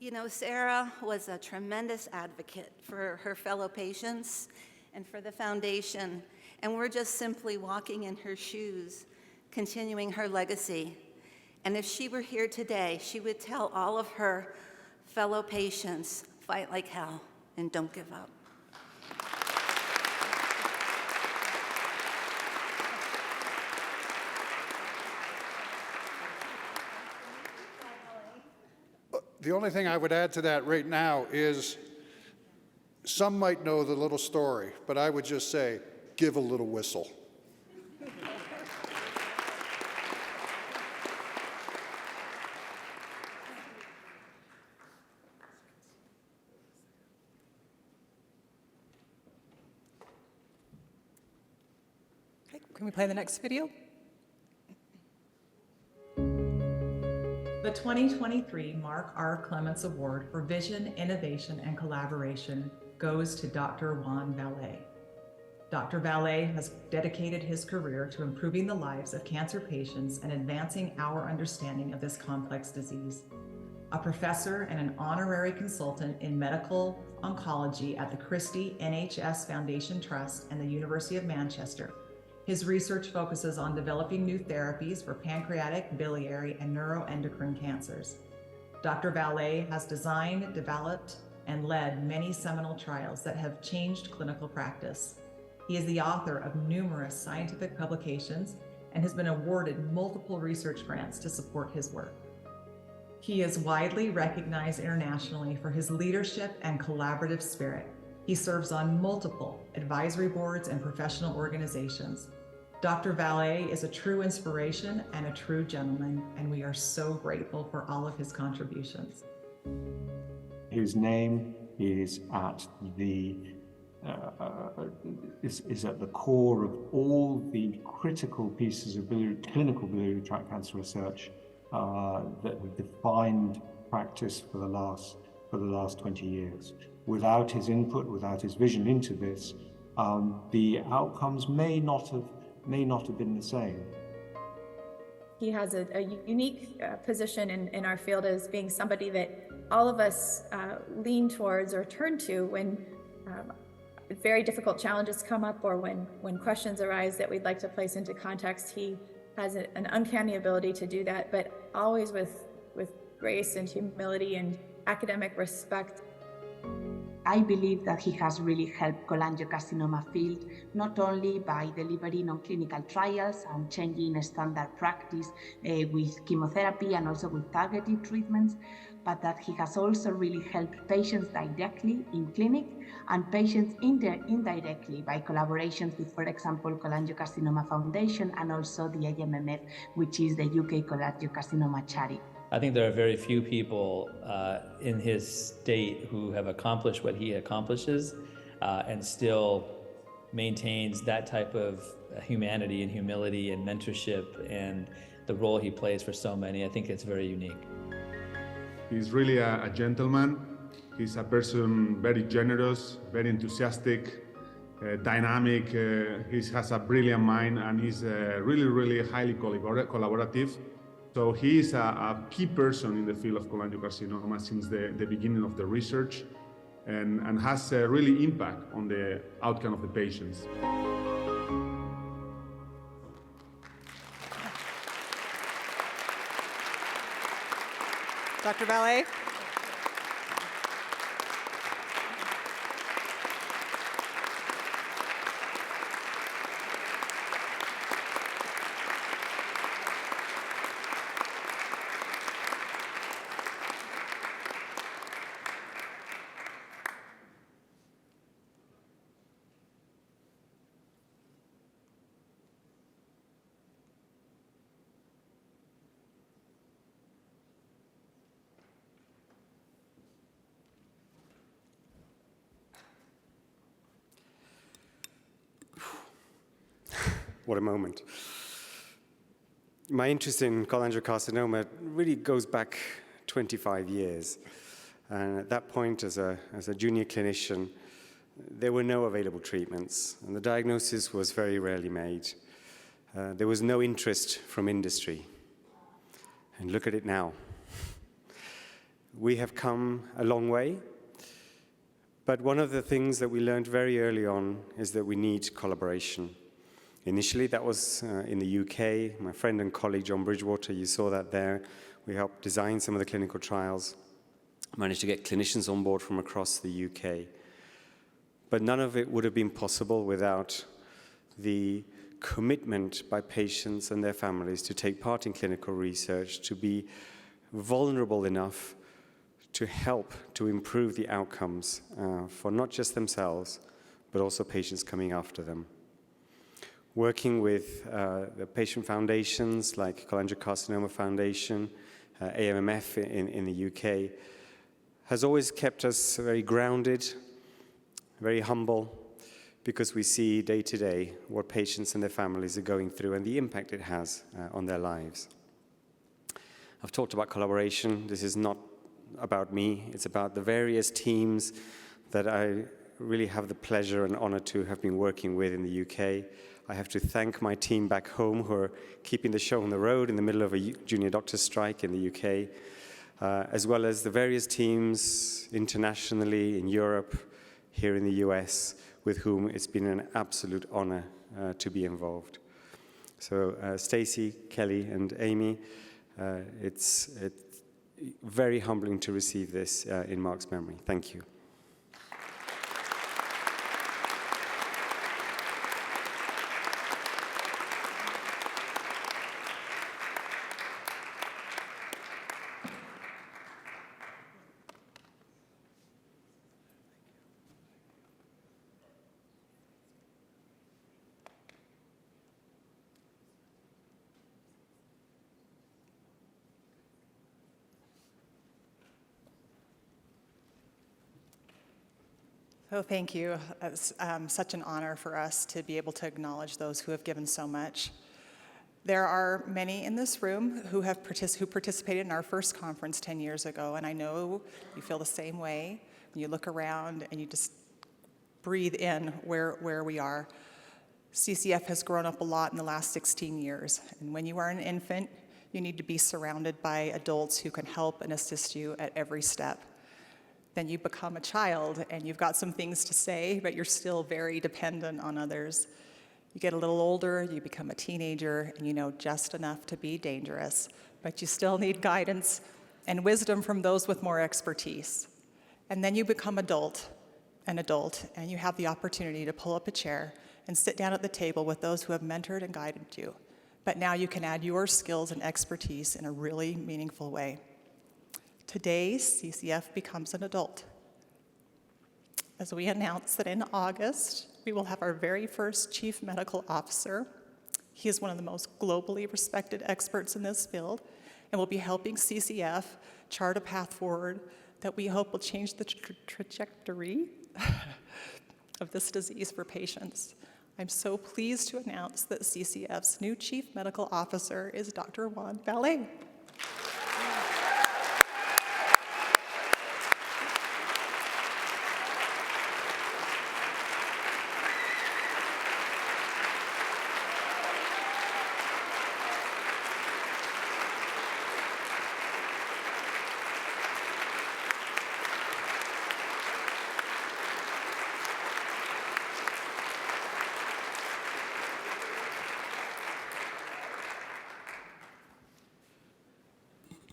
You know, Sarah was a tremendous advocate for her fellow patients and for the foundation, and we're just simply walking in her shoes, continuing her legacy. And if she were here today, she would tell all of her fellow patients, fight like hell and don't give up. The only thing I would add to that right now is some might know the little story, but I would just say, give a little whistle. Okay, can we play the next video? The 2023 Mark R. Clements Award for Vision, Innovation, and Collaboration goes to Dr. Juan Valle. Dr. Valle has dedicated his career to improving the lives of cancer patients and advancing our understanding of this complex disease. A professor and an honorary consultant in medical oncology at the Christie NHS Foundation Trust and the University of Manchester, his research focuses on developing new therapies for pancreatic, biliary, and neuroendocrine cancers. Dr. Valle has designed, developed, and led many seminal trials that have changed clinical practice. He is the author of numerous scientific publications and has been awarded multiple research grants to support his work. He is widely recognized internationally for his leadership and collaborative spirit. He serves on multiple advisory boards and professional organizations. Dr. Valle is a true inspiration and a true gentleman, and we are so grateful for all of his contributions. His name is at the core of all the critical pieces of clinical biliary tract cancer research that have defined practice for the last 20 years. Without his input, without his vision into this, the outcomes may not have been the same. He has a unique position in our field as being somebody that all of us lean towards or turn to when very difficult challenges come up or when questions arise that we'd like to place into context. He has an uncanny ability to do that, but always with grace and humility and academic respect. I believe that he has really helped cholangiocarcinoma field, not only by delivering on clinical trials and changing standard practice with chemotherapy and also with targeted treatments, but that he has also really helped patients directly in clinic and patients indirectly by collaborations with, for example, Cholangiocarcinoma Foundation and also the AMMF, which is the UK cholangiocarcinoma charity. I think there are very few people in his state who have accomplished what he accomplishes and still maintains that type of humanity and humility and mentorship and the role he plays for so many. I think it's very unique. He's really a gentleman. He's a person very generous, very enthusiastic, dynamic. He has a brilliant mind and he's really highly collaborative. So he is a key person in the field of cholangiocarcinoma since the beginning of the research and has a really impact on the outcome of the patients. Dr. Valle? What a moment. My interest in cholangiocarcinoma really goes back 25 years. And at that point, as a junior clinician, there were no available treatments, and the diagnosis was very rarely made. There was no interest from industry. And look at it now. We have come a long way, but one of the things that we learned very early on is that we need collaboration. Initially, that was in the UK. My friend and colleague, John Bridgewater, you saw that there. We helped design some of the clinical trials, managed to get clinicians on board from across the UK. But none of it would have been possible without the commitment by patients and their families to take part in clinical research, to be vulnerable enough to help to improve the outcomes for not just themselves, but also patients coming after them. Working with the patient foundations like Cholangiocarcinoma Foundation, AMMF in the UK, has always kept us very grounded, very humble, because we see day to day what patients and their families are going through and the impact it has on their lives. I've talked about collaboration. This is not about me. It's about the various teams that I really have the pleasure and honor to have been working with in the UK. I have to thank my team back home who are keeping the show on the road in the middle of a junior doctor strike in the UK, as well as the various teams internationally in Europe, here in the US, with whom it's been an absolute honor to be involved. So Stacey, Kelly, and Amy, it's very humbling to receive this in Mark's memory. Thank you. So thank you. It's such an honor for us to be able to acknowledge those who have given so much. There are many in this room who participated in our first conference 10 years ago, and I know you feel the same way when you look around and you just breathe in where we are. CCF has grown up a lot in the last 16 years, and when you are an infant, you need to be surrounded by adults who can help and assist you at every step. Then you become a child and you've got some things to say, but you're still very dependent on others. You get a little older, you become a teenager, and you know just enough to be dangerous, but you still need guidance and wisdom from those with more expertise. And then you become an adult, and you have the opportunity to pull up a chair and sit down at the table with those who have mentored and guided you. But now you can add your skills and expertise in a really meaningful way. Today, CCF becomes an adult. As we announce that in August, we will have our very first chief medical officer. He is one of the most globally respected experts in this field and will be helping CCF chart a path forward that we hope will change the trajectory of this disease for patients. I'm so pleased to announce that CCF's new chief medical officer is Dr. Juan Valle.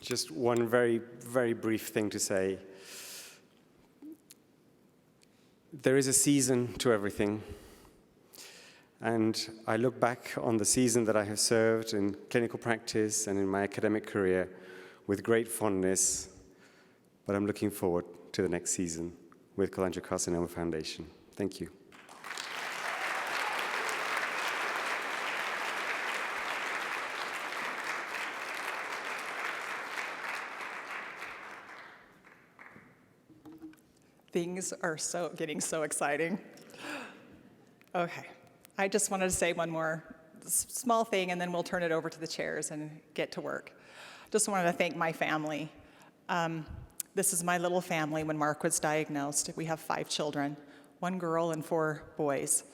Just one very, very brief thing to say. There is a season to everything. And I look back on the season that I have served in clinical practice and in my academic career with great fondness, but I'm looking forward to the next season with Cholangiocarcinoma Foundation. Thank you. Things are getting so exciting. Okay, I just wanted to say one more small thing and then we'll turn it over to the chairs and get to work. Just wanted to thank my family. This is my little family when Mark was diagnosed. We have 5 children, 1 girl and 4 boys.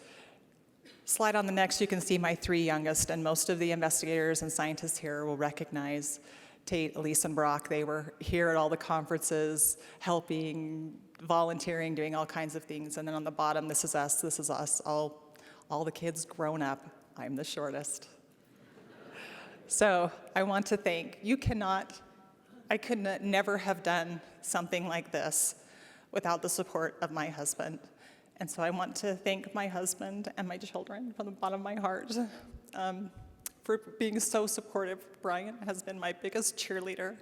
Slide on the next, you can see my 3 youngest, and most of the investigators and scientists here will recognize Tate, Elise, and Brock. They were here at all the conferences, helping, volunteering, doing all kinds of things. And then on the bottom, this is us, all the kids grown up. I'm the shortest. So I want to thank, I could never have done something like this without the support of my husband. And so I want to thank my husband and my children from the bottom of my heart for being so supportive. Brian has been my biggest cheerleader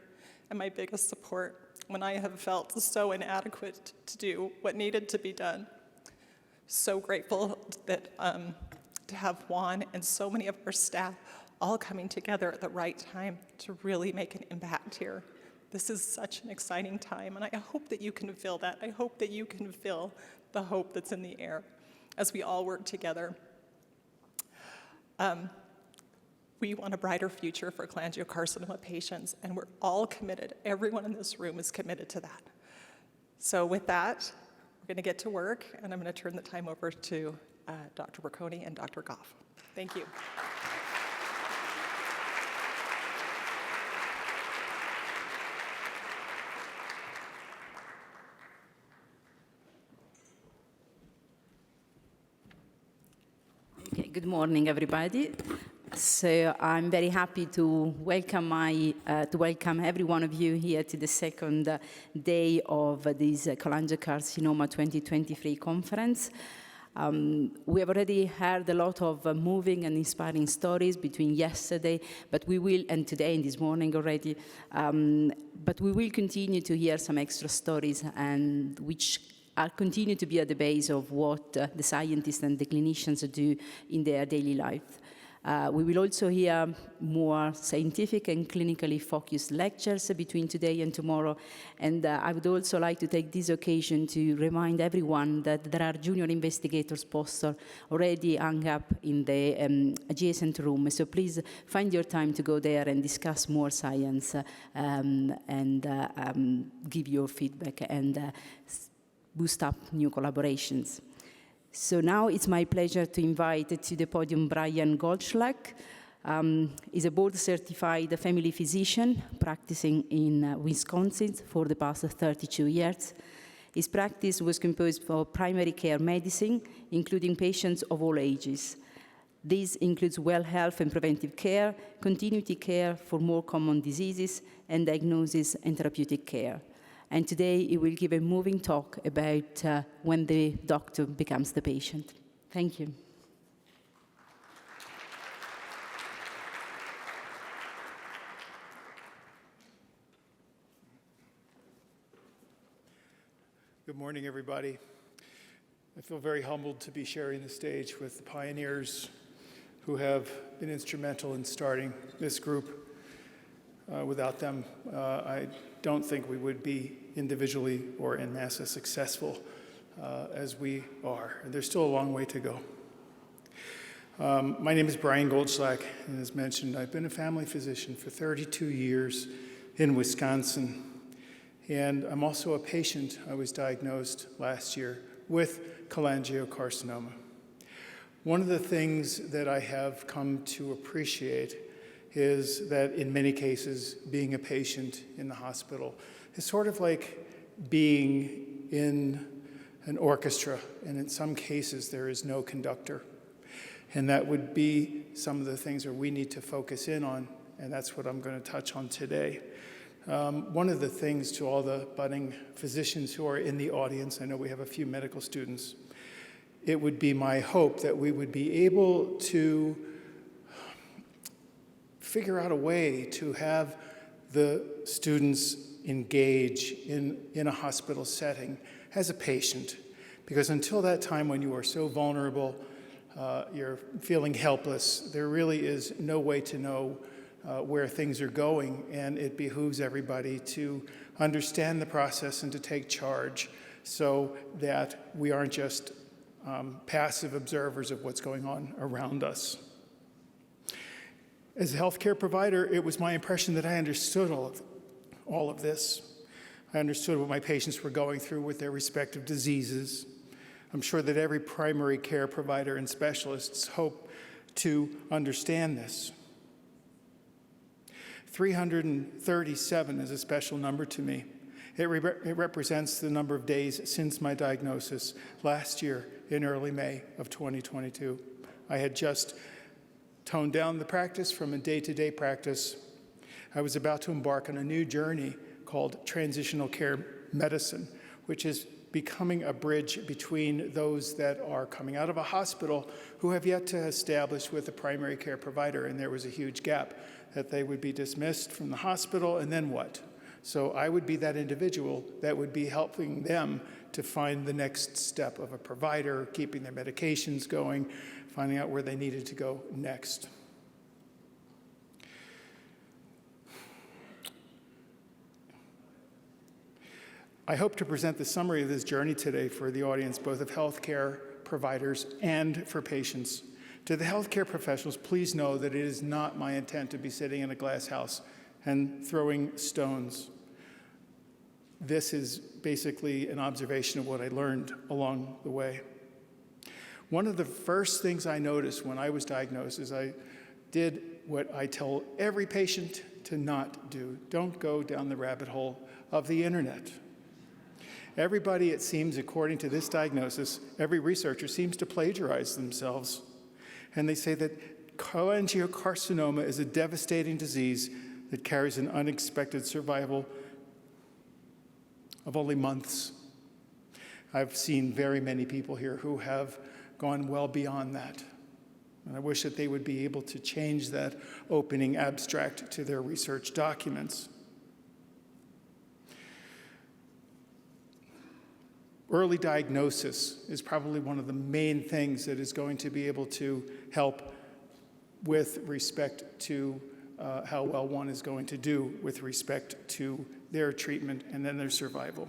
and my biggest support when I have felt so inadequate to do what needed to be done. So grateful that to have Juan and so many of our staff all coming together at the right time to really make an impact here. This is such an exciting time, and I hope that you can feel that. I hope that you can feel the hope that's in the air as we all work together. We want a brighter future for cholangiocarcinoma patients, and we're all committed. Everyone in this room is committed to that. So with that, we're going to get to work, and I'm going to turn the time over to Dr. Bocconi and Dr. Goff. Thank you. Okay, good morning, everybody. So I'm very happy to welcome every one of you here to the second day of this Cholangiocarcinoma 2023 conference. We have already heard a lot of moving and inspiring stories between yesterday, and today and this morning already, but we will continue to hear some extra stories and which continue to be at the base of what the scientists and the clinicians do in their daily life. We will also hear more scientific and clinically focused lectures between today and tomorrow. And I would also like to take this occasion to remind everyone that there are junior investigators posters already hung up in the adjacent room. So please find your time to go there and discuss more science and give your feedback and boost up new collaborations. So now it's my pleasure to invite to the podium Brian Goldschlag. He's a board-certified family physician practicing in Wisconsin for the past 32 years. His practice was composed for primary care medicine, including patients of all ages. This includes well health and preventive care, continuity care for more common diseases, and diagnosis and therapeutic care. And today he will give a moving talk about when the doctor becomes the patient. Thank you. Good morning, everybody. I feel very humbled to be sharing the stage with the pioneers who have been instrumental in starting this group. Without them, I don't think we would be individually or en masse as successful as we are. And there's still a long way to go. My name is Brian Goldschlag, and as mentioned, I've been a family physician for 32 years in Wisconsin. And I'm also a patient. I was diagnosed last year with cholangiocarcinoma. One of the things that I have come to appreciate is that in many cases, being a patient in the hospital is sort of like being in an orchestra, and in some cases there is no conductor. And that would be some of the things that we need to focus in on, and that's what I'm going to touch on today. One of the things to all the budding physicians who are in the audience, I know we have a few medical students, it would be my hope that we would be able to figure out a way to have the students engage in a hospital setting as a patient. Because until that time when you are so vulnerable, you're feeling helpless, there really is no way to know where things are going, and it behooves everybody to understand the process and to take charge so that we aren't just passive observers of what's going on around us. As a healthcare provider, it was my impression that I understood all of this. I understood what my patients were going through with their respective diseases. I'm sure that every primary care provider and specialists hope to understand this. 337 is a special number to me. It represents the number of days since my diagnosis last year in early May of 2022. I had just toned down the practice from a day-to-day practice. I was about to embark on a new journey called transitional care medicine, which is becoming a bridge between those that are coming out of a hospital who have yet to establish with a primary care provider, and there was a huge gap that they would be dismissed from the hospital, and then what? So I would be that individual that would be helping them to find the next step of a provider, keeping their medications going, finding out where they needed to go next. I hope to present the summary of this journey today for the audience, both of healthcare providers and for patients. To the healthcare professionals, please know that it is not my intent to be sitting in a glass house and throwing stones. This is basically an observation of what I learned along the way. One of the first things I noticed when I was diagnosed is I did what I tell every patient to not do. Don't go down the rabbit hole of the internet. Everybody, it seems, according to this diagnosis, every researcher seems to plagiarize themselves. And they say that cholangiocarcinoma is a devastating disease that carries an unexpected survival of only months. I've seen very many people here who have gone well beyond that. And I wish that they would be able to change that opening abstract to their research documents. Early diagnosis is probably one of the main things that is going to be able to help with respect to how well one is going to do with respect to their treatment and then their survival.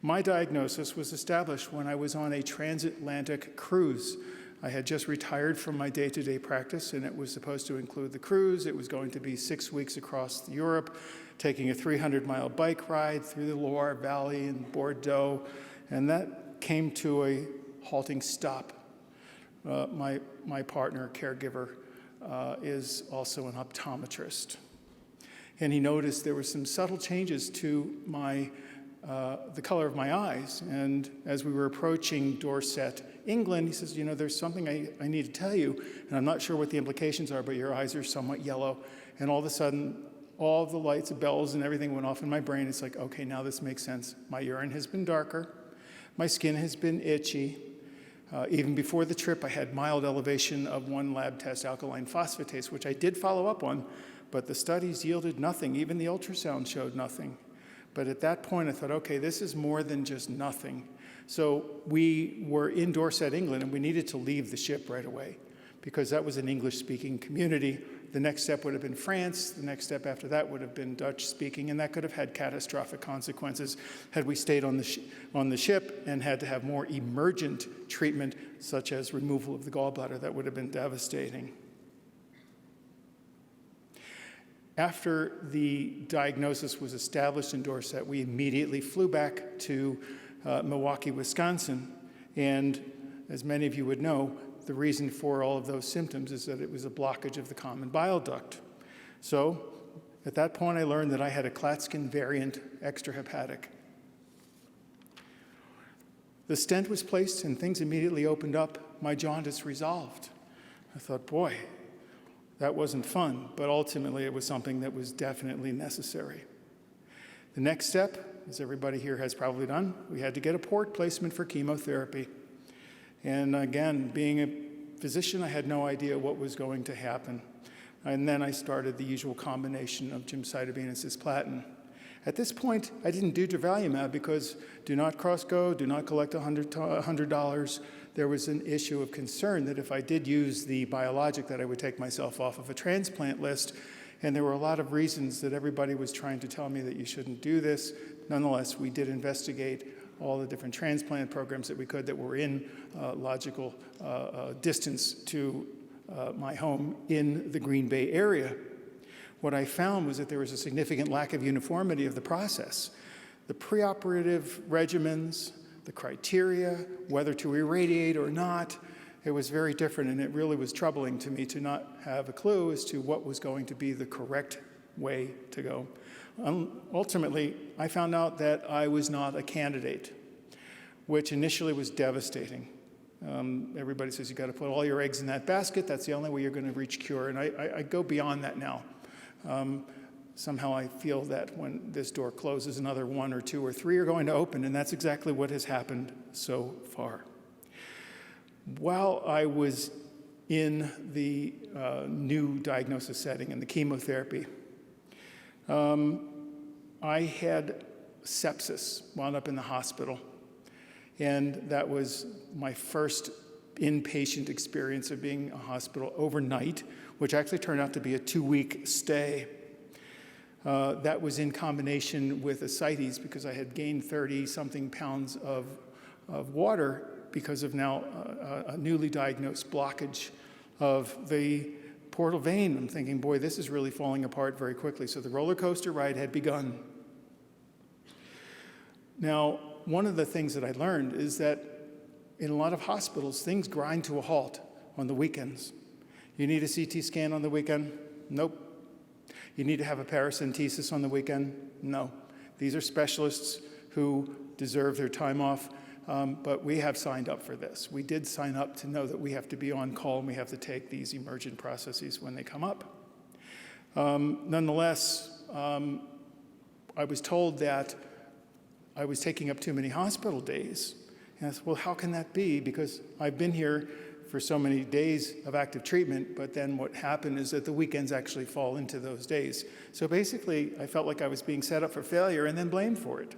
My diagnosis was established when I was on a transatlantic cruise. I had just retired from my day-to-day practice, and it was supposed to include the cruise. It was going to be 6 weeks across Europe, taking a 300-mile bike ride through the Loire Valley in Bordeaux, and that came to a halting stop. My partner, caregiver, is also an optometrist, and he noticed there were some subtle changes to the color of my eyes, and as we were approaching Dorset, England, he says, you know, there's something I need to tell you, and I'm not sure what the implications are, but your eyes are somewhat yellow. And all of a sudden, all the lights, bells, and everything went off in my brain. It's like, okay, now this makes sense. My urine has been darker. My skin has been itchy. Even before the trip, I had mild elevation of one lab test, alkaline phosphatase, which I did follow up on, but the studies yielded nothing. Even the ultrasound showed nothing. But at that point, I thought, okay, this is more than just nothing. So we were in Dorset, England, and we needed to leave the ship right away because that was an English-speaking community. The next step would have been France. The next step after that would have been Dutch-speaking, and that could have had catastrophic consequences had we stayed on the ship and had to have more emergent treatment, such as removal of the gallbladder. That would have been devastating. After the diagnosis was established in Dorset, we immediately flew back to Milwaukee, Wisconsin, and as many of you would know, the reason for all of those symptoms is that it was a blockage of the common bile duct. So at that point, I learned that I had a Klatskin variant extrahepatic. The stent was placed and things immediately opened up. My jaundice resolved. I thought, boy, that wasn't fun, but ultimately it was something that was definitely necessary. The next step, as everybody here has probably done, we had to get a port placement for chemotherapy. And again, being a physician, I had no idea what was going to happen. And then I started the usual combination of gemcitabine and cisplatin. At this point, I didn't do durvalumab because do not cross-go, do not collect $100. There was an issue of concern that if I did use the biologic that I would take myself off of a transplant list, and there were a lot of reasons that everybody was trying to tell me that you shouldn't do this. Nonetheless, we did investigate all the different transplant programs that we could that were in logical distance to my home in the Green Bay area. What I found was that there was a significant lack of uniformity of the process. The preoperative regimens, the criteria, whether to irradiate or not, it was very different, and it really was troubling to me to not have a clue as to what was going to be the correct way to go. Ultimately, I found out that I was not a candidate, which initially was devastating. Everybody says you got to put all your eggs in that basket. That's the only way you're going to reach cure. And I go beyond that now. Somehow I feel that when this door closes, another 1 or 2 or 3 are going to open, and that's exactly what has happened so far. While I was in the new diagnosis setting and the chemotherapy, I had sepsis, wound up in the hospital. And that was my first inpatient experience of being in a hospital overnight, which actually turned out to be a 2-week stay. That was in combination with ascites because I had gained 30-something pounds of water because of now a newly diagnosed blockage of the portal vein. I'm thinking, boy, this is really falling apart very quickly. So the roller coaster ride had begun. Now, one of the things that I learned is that in a lot of hospitals, things grind to a halt on the weekends. You need a CT scan on the weekend? Nope. You need to have a paracentesis on the weekend? No. These are specialists who deserve their time off, but we have signed up for this. We did sign up to know that we have to be on call and we have to take these emergent processes when they come up. Nonetheless, I was told that I was taking up too many hospital days. And I said, well, how can that be? Because I've been here for so many days of active treatment, but then what happened is that the weekends actually fall into those days. So basically, I felt like I was being set up for failure and then blamed for it,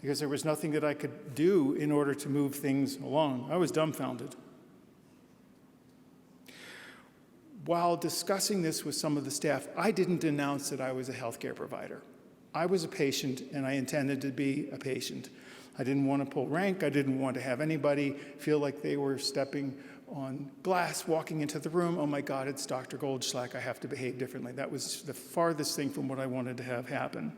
because there was nothing that I could do in order to move things along. I was dumbfounded. While discussing this with some of the staff, I didn't announce that I was a healthcare provider. I was a patient, and I intended to be a patient. I didn't want to pull rank. I didn't want to have anybody feel like they were stepping on glass, walking into the room. Oh my God, it's Dr. Goldschlack. I have to behave differently. That was the farthest thing from what I wanted to have happen.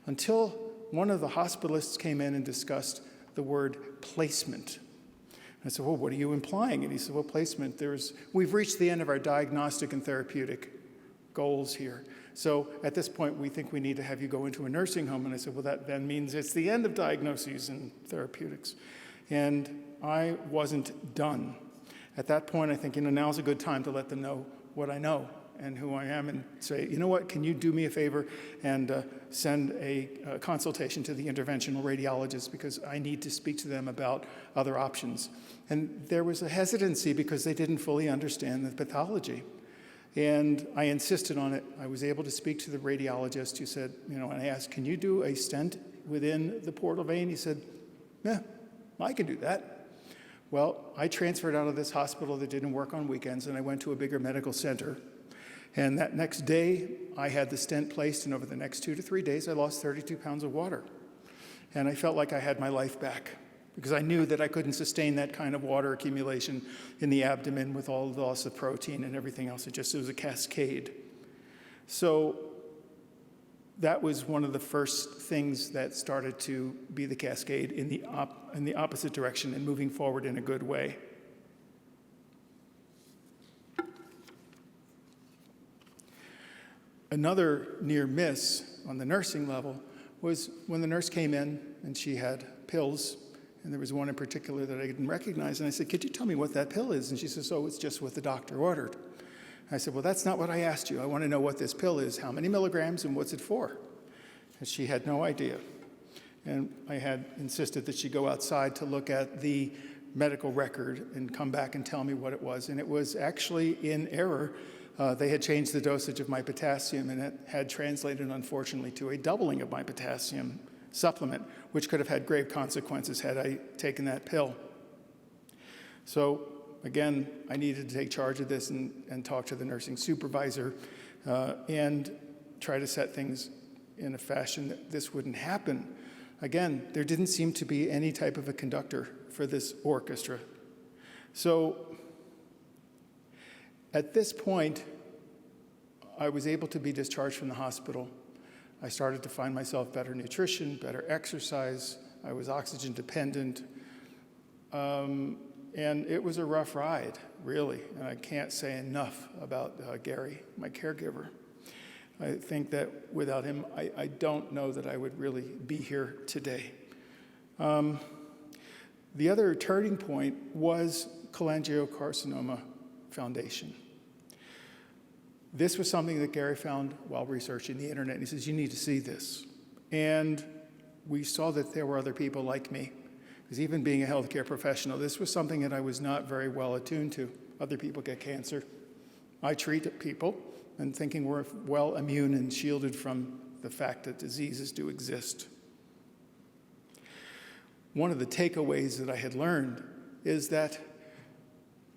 Until one of the hospitalists came in and discussed the word placement. I said, well, what are you implying? And he said, well, placement, we've reached the end of our diagnostic and therapeutic goals here. So at this point, we think we need to have you go into a nursing home. And I said, well, that then means it's the end of diagnoses and therapeutics. And I wasn't done. At that point, I think, now's a good time to let them know what I know and who I am and say, you know what, can you do me a favor and send a consultation to the interventional radiologist, because I need to speak to them about other options. And there was a hesitancy because they didn't fully understand the pathology. And I insisted on it. I was able to speak to the radiologist who said, and I asked, can you do a stent within the portal vein? He said, yeah, I can do that. Well, I transferred out of this hospital that didn't work on weekends, and I went to a bigger medical center. And that next day, I had the stent placed, and over the next 2 to 3 days, I lost 32 pounds of water. And I felt like I had my life back, because I knew that I couldn't sustain that kind of water accumulation in the abdomen with all the loss of protein and everything else. It was a cascade. So that was one of the first things that started to be the cascade in the opposite direction and moving forward in a good way. Another near miss on the nursing level was when the nurse came in and she had pills, and there was one in particular that I didn't recognize, and I said, could you tell me what that pill is? And she says, oh, it's just what the doctor ordered. I said, well, that's not what I asked you. I want to know what this pill is, how many milligrams, and what's it for? And she had no idea. And I had insisted that she go outside to look at the medical record and come back and tell me what it was. And it was actually in error. They had changed the dosage of my potassium, and it had translated, unfortunately, to a doubling of my potassium supplement, which could have had grave consequences had I taken that pill. So again, I needed to take charge of this and talk to the nursing supervisor and try to set things in a fashion that this wouldn't happen. Again, there didn't seem to be any type of a conductor for this orchestra. So at this point, I was able to be discharged from the hospital. I started to find myself better nutrition, better exercise. I was oxygen dependent. And it was a rough ride, really. And I can't say enough about Gary, my caregiver. I think that without him, I don't know that I would really be here today. The other turning point was Cholangiocarcinoma Foundation. This was something that Gary found while researching the internet. He says, you need to see this. And we saw that there were other people like me. Because even being a healthcare professional, this was something that I was not very well attuned to. Other people get cancer. I treat people and thinking we're well immune and shielded from the fact that diseases do exist. One of the takeaways that I had learned is that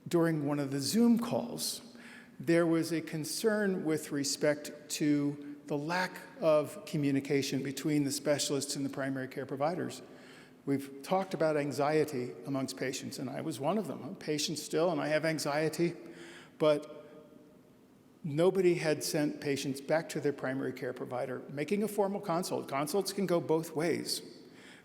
during one of the Zoom calls, there was a concern with respect to the lack of communication between the specialists and the primary care providers. We've talked about anxiety amongst patients, and I was one of them. I'm a patient still, and I have anxiety, but nobody had sent patients back to their primary care provider, making a formal consult. Consults can go both ways.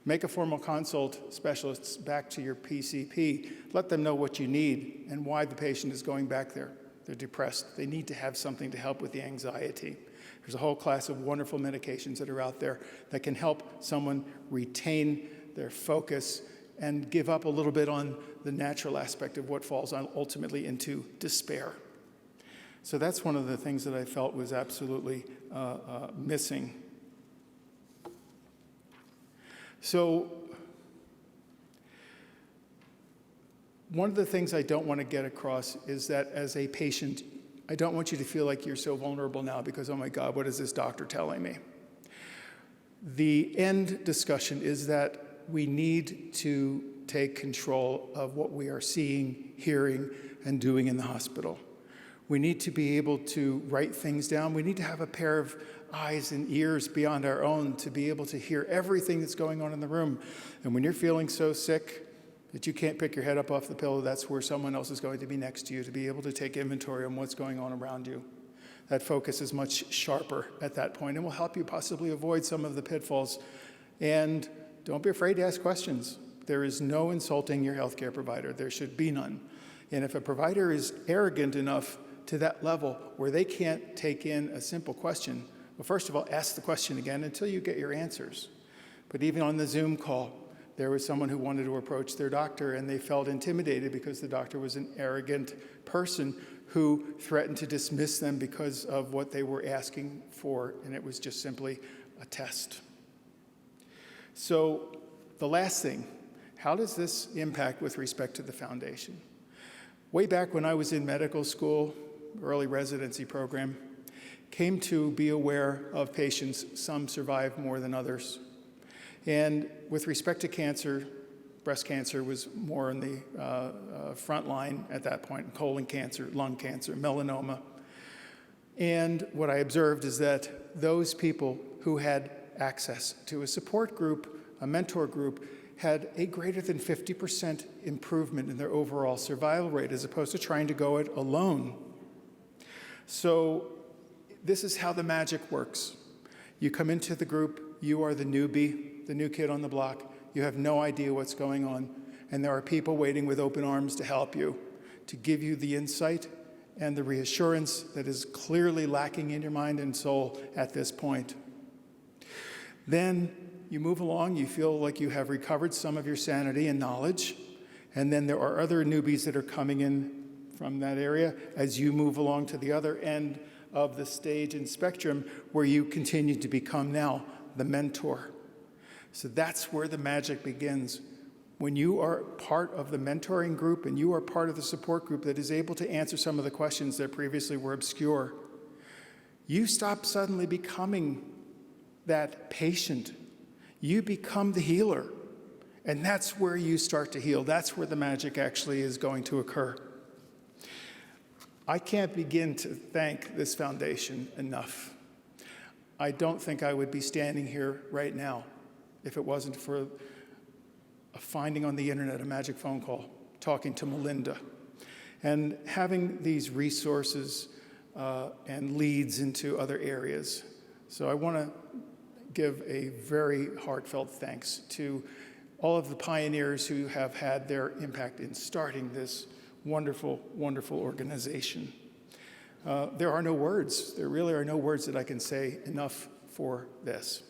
Make a formal consult, specialists, back to your PCP. Let them know what you need and why the patient is going back there. They're depressed. They need to have something to help with the anxiety. There's a whole class of wonderful medications that are out there that can help someone retain their focus and give up a little bit on the natural aspect of what falls ultimately into despair. So that's one of the things that I felt was absolutely missing. So one of the things I don't want to get across is that as a patient, I don't want you to feel like you're so vulnerable now because, oh my God, what is this doctor telling me? The end discussion is that we need to take control of what we are seeing, hearing, and doing in the hospital. We need to be able to write things down. We need to have a pair of eyes and ears beyond our own to be able to hear everything that's going on in the room. And when you're feeling so sick that you can't pick your head up off the pillow, that's where someone else is going to be next to you to be able to take inventory on what's going on around you. That focus is much sharper at that point and will help you possibly avoid some of the pitfalls. And don't be afraid to ask questions. There is no insulting your healthcare provider. There should be none. And if a provider is arrogant enough to that level where they can't take in a simple question, well, first of all, ask the question again until you get your answers. But even on the Zoom call, there was someone who wanted to approach their doctor and they felt intimidated because the doctor was an arrogant person who threatened to dismiss them because of what they were asking for, and it was just simply a test. So the last thing, how does this impact with respect to the foundation? Way back when I was in medical school, early residency program, came to be aware of patients, some survive more than others. And with respect to cancer, breast cancer was more in the front line at that point, colon cancer, lung cancer, melanoma. And what I observed is that those people who had access to a support group, a mentor group, had a greater than 50% improvement in their overall survival rate as opposed to trying to go it alone. So this is how the magic works. You come into the group, you are the newbie, the new kid on the block. You have no idea what's going on, and there are people waiting with open arms to help you, to give you the insight and the reassurance that is clearly lacking in your mind and soul at this point. Then you move along, you feel like you have recovered some of your sanity and knowledge, and then there are other newbies that are coming in from that area as you move along to the other end of the stage and spectrum where you continue to become now the mentor. So that's where the magic begins. When you are part of the mentoring group and you are part of the support group that is able to answer some of the questions that previously were obscure, you stop suddenly becoming that patient. You become the healer. And that's where you start to heal. That's where the magic actually is going to occur. I can't begin to thank this foundation enough. I don't think I would be standing here right now if it wasn't for a finding on the internet, a magic phone call, talking to Melinda, and having these resources and leads into other areas. So I want to give a very heartfelt thanks to all of the pioneers who have had their impact in starting this wonderful, wonderful organization. There are no words. There really are no words that I can say enough for this.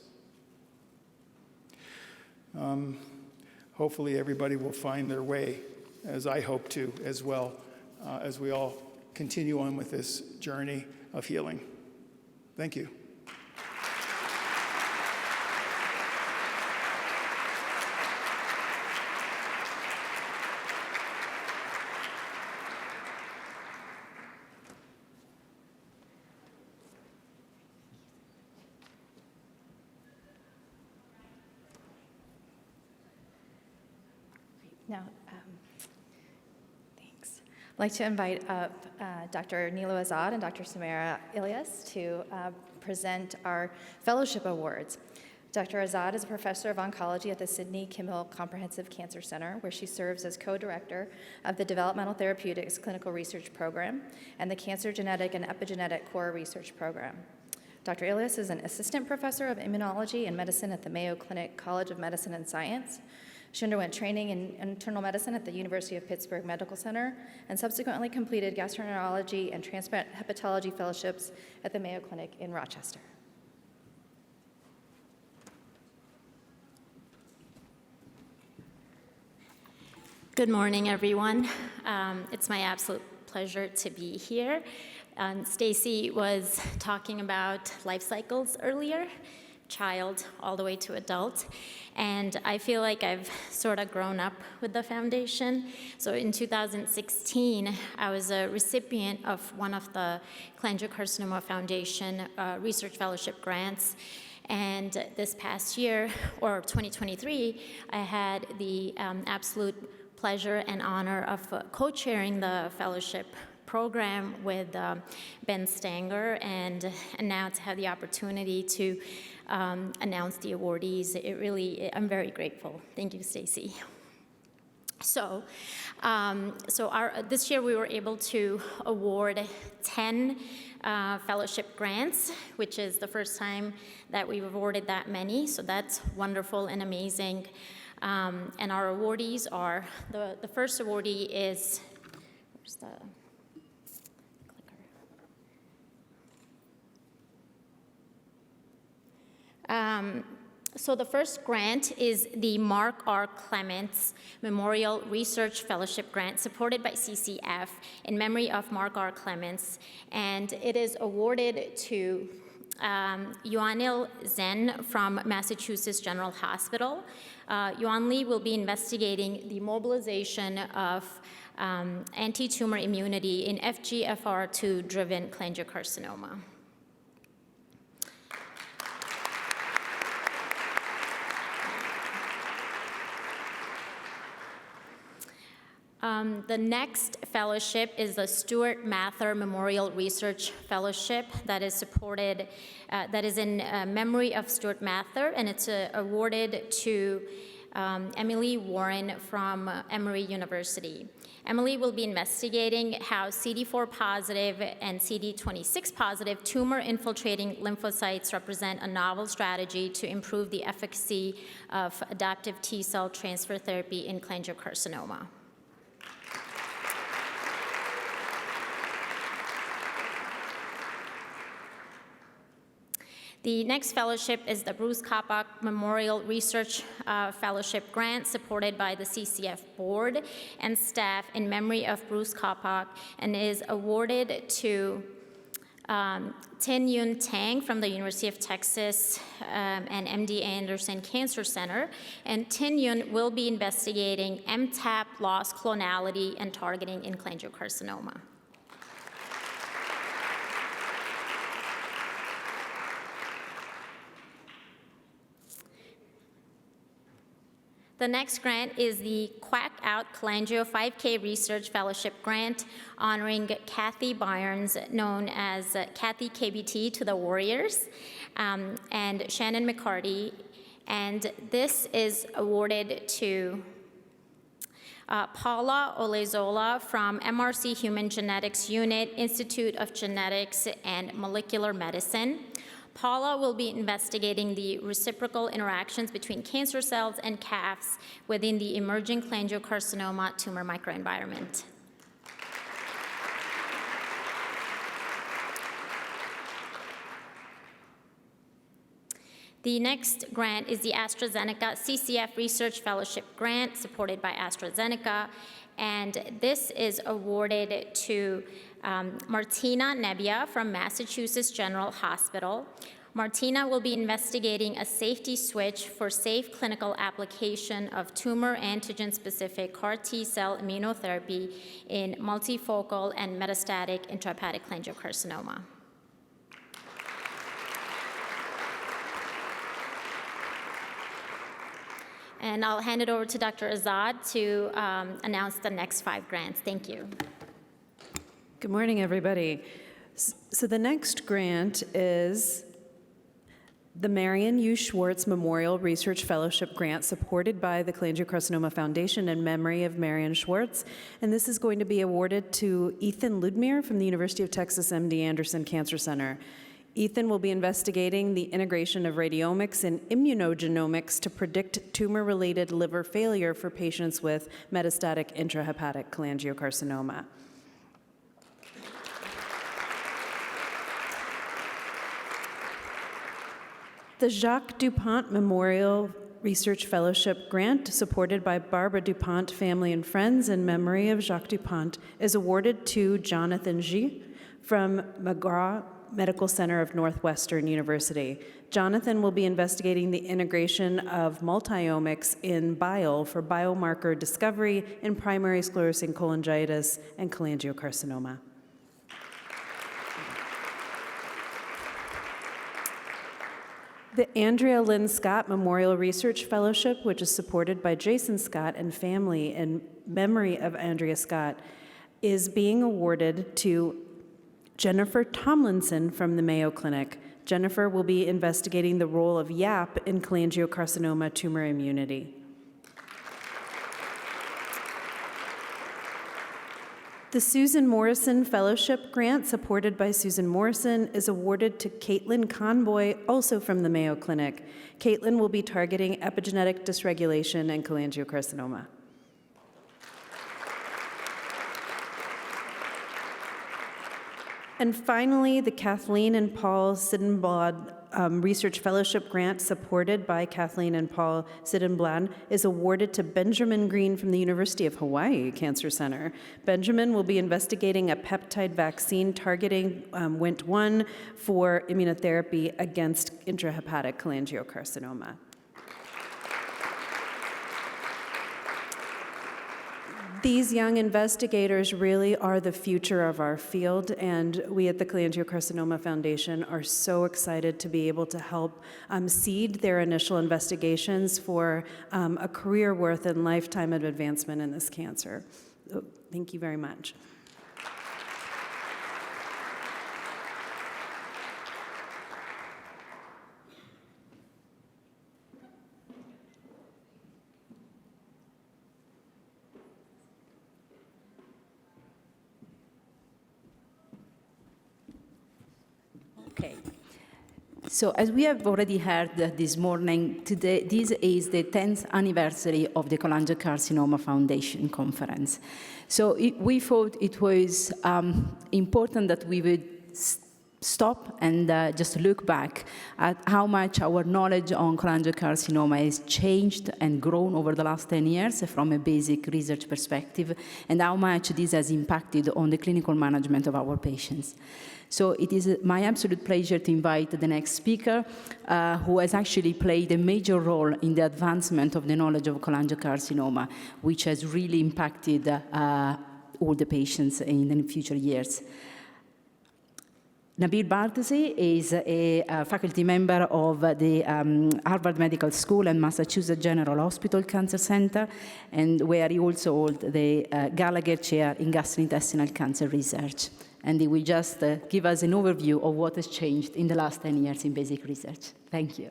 Hopefully everybody will find their way, as I hope to as well, as we all continue on with this journey of healing. Thank you. Now, thanks. I'd like to invite up Dr. Nilo Azad and Dr. Samara Ilyas to present our fellowship awards. Dr. Azad is a professor of oncology at the Sidney Kimmel Comprehensive Cancer Center, where she serves as co-director of the Developmental Therapeutics Clinical Research Program and the Cancer Genetic and Epigenetic Core Research Program. Dr. Ilyas is an assistant professor of immunology and medicine at the Mayo Clinic College of Medicine and Science. She underwent training in internal medicine at the University of Pittsburgh Medical Center and subsequently completed gastroenterology and transplant hepatology fellowships at the Mayo Clinic in Rochester. Good morning, everyone. It's my absolute pleasure to be here. Stacy was talking about life cycles earlier, child all the way to adult. And I feel like I've sort of grown up with the foundation. So in 2016, I was a recipient of one of the Cholangiocarcinoma Foundation research fellowship grants. And this past year, or 2023, I had the absolute pleasure and honor of co-chairing the fellowship program with Ben Stanger, and now to have the opportunity to announce the awardees, I'm very grateful. Thank you, Stacy. So, this year we were able to award 10 fellowship grants, which is the first time that we've awarded that many, so that's wonderful and amazing. And our awardees are, the first awardee is, where's the clicker? So the first grant is the Mark R. Clements Memorial Research Fellowship Grant, supported by CCF in memory of Mark R. Clements, and it is awarded to Yuanil Zen from Massachusetts General Hospital. Yuanli will be investigating the mobilization of anti-tumor immunity in FGFR2-driven cholangiocarcinoma. The next fellowship is the Stuart Mather Memorial Research Fellowship that is supported, that is in memory of Stuart Mather, and it's awarded to Emily Warren from Emory University. Emily will be investigating how CD4 positive and CD26 positive tumor-infiltrating lymphocytes represent a novel strategy to improve the efficacy of adaptive T-cell transfer therapy in cholangiocarcinoma. The next fellowship is the Bruce Kopach Memorial Research Fellowship Grant, supported by the CCF board and staff in memory of Bruce Kopach, and is awarded to Tin Yun Tang from the University of Texas and MD Anderson Cancer Center. And Tin Yun will be investigating MTAP loss clonality and targeting in cholangiocarcinoma. The next grant is the Quack Out Cholangio 5K Research Fellowship Grant, honoring Kathy Byers, known as Kathy KBT to the Warriors, and Shannon McCarty. And this is awarded to Paula Olezola from MRC Human Genetics Unit, Institute of Genetics and Molecular Medicine. Paula will be investigating the reciprocal interactions between cancer cells and CAFs within the emerging cholangiocarcinoma tumor microenvironment. The next grant is the AstraZeneca CCF Research Fellowship Grant supported by AstraZeneca, and this is awarded to Martina Nebbia from Massachusetts General Hospital. Martina will be investigating a safety switch for safe clinical application of tumor antigen-specific CAR T-cell immunotherapy in multifocal and metastatic intrahepatic cholangiocarcinoma. And I'll hand it over to Dr. Azad to announce the next 5 grants. Thank you. Good morning, everybody. So the next grant is the Marion U. Schwartz Memorial Research Fellowship Grant supported by the Cholangiocarcinoma Foundation in memory of Marion Schwartz. And this is going to be awarded to Ethan Ludmir from the University of Texas MD Anderson Cancer Center. Ethan will be investigating the integration of radiomics and immunogenomics to predict tumor-related liver failure for patients with metastatic intrahepatic cholangiocarcinoma. The Jacques Dupont Memorial Research Fellowship Grant, supported by Barbara Dupont Family and Friends in memory of Jacques Dupont, is awarded to Jonathan G. from McGraw Medical Center of Northwestern University. Jonathan will be investigating the integration of multiomics in bile for biomarker discovery in primary sclerosing cholangitis and cholangiocarcinoma. The Andrea Lynn Scott Memorial Research Fellowship, which is supported by Jason Scott and family in memory of Andrea Scott, is being awarded to Jennifer Tomlinson from the Mayo Clinic. Jennifer will be investigating the role of YAP in cholangiocarcinoma tumor immunity. The Susan Morrison Fellowship Grant, supported by Susan Morrison, is awarded to Caitlin Conboy, also from the Mayo Clinic. Caitlin will be targeting epigenetic dysregulation and cholangiocarcinoma. And finally, the Kathleen and Paul Sidenblad Research Fellowship Grant, supported by Kathleen and Paul Sidenblad, is awarded to Benjamin Green from the University of Hawaii Cancer Center. Benjamin will be investigating a peptide vaccine targeting Wnt1 for immunotherapy against intrahepatic cholangiocarcinoma. These young investigators really are the future of our field, and we at the Cholangiocarcinoma Foundation are so excited to be able to help seed their initial investigations for a career worth and lifetime of advancement in this cancer. So, thank you very much. Okay. So as we have already heard this morning, today, this is the 10th anniversary of the Cholangiocarcinoma Foundation Conference. So we thought it was important that we would stop and just look back at how much our knowledge on cholangiocarcinoma has changed and grown over the last 10 years from a basic research perspective, and how much this has impacted on the clinical management of our patients. So it is my absolute pleasure to invite the next speaker, who has actually played a major role in the advancement of the knowledge of cholangiocarcinoma, which has really impacted all the patients in the future years. Nabil Bartesi is a faculty member of the Harvard Medical School and Massachusetts General Hospital Cancer Center, and where he also holds the Gallagher Chair in Gastrointestinal Cancer Research. And he will just give us an overview of what has changed in the last 10 years in basic research. Thank you.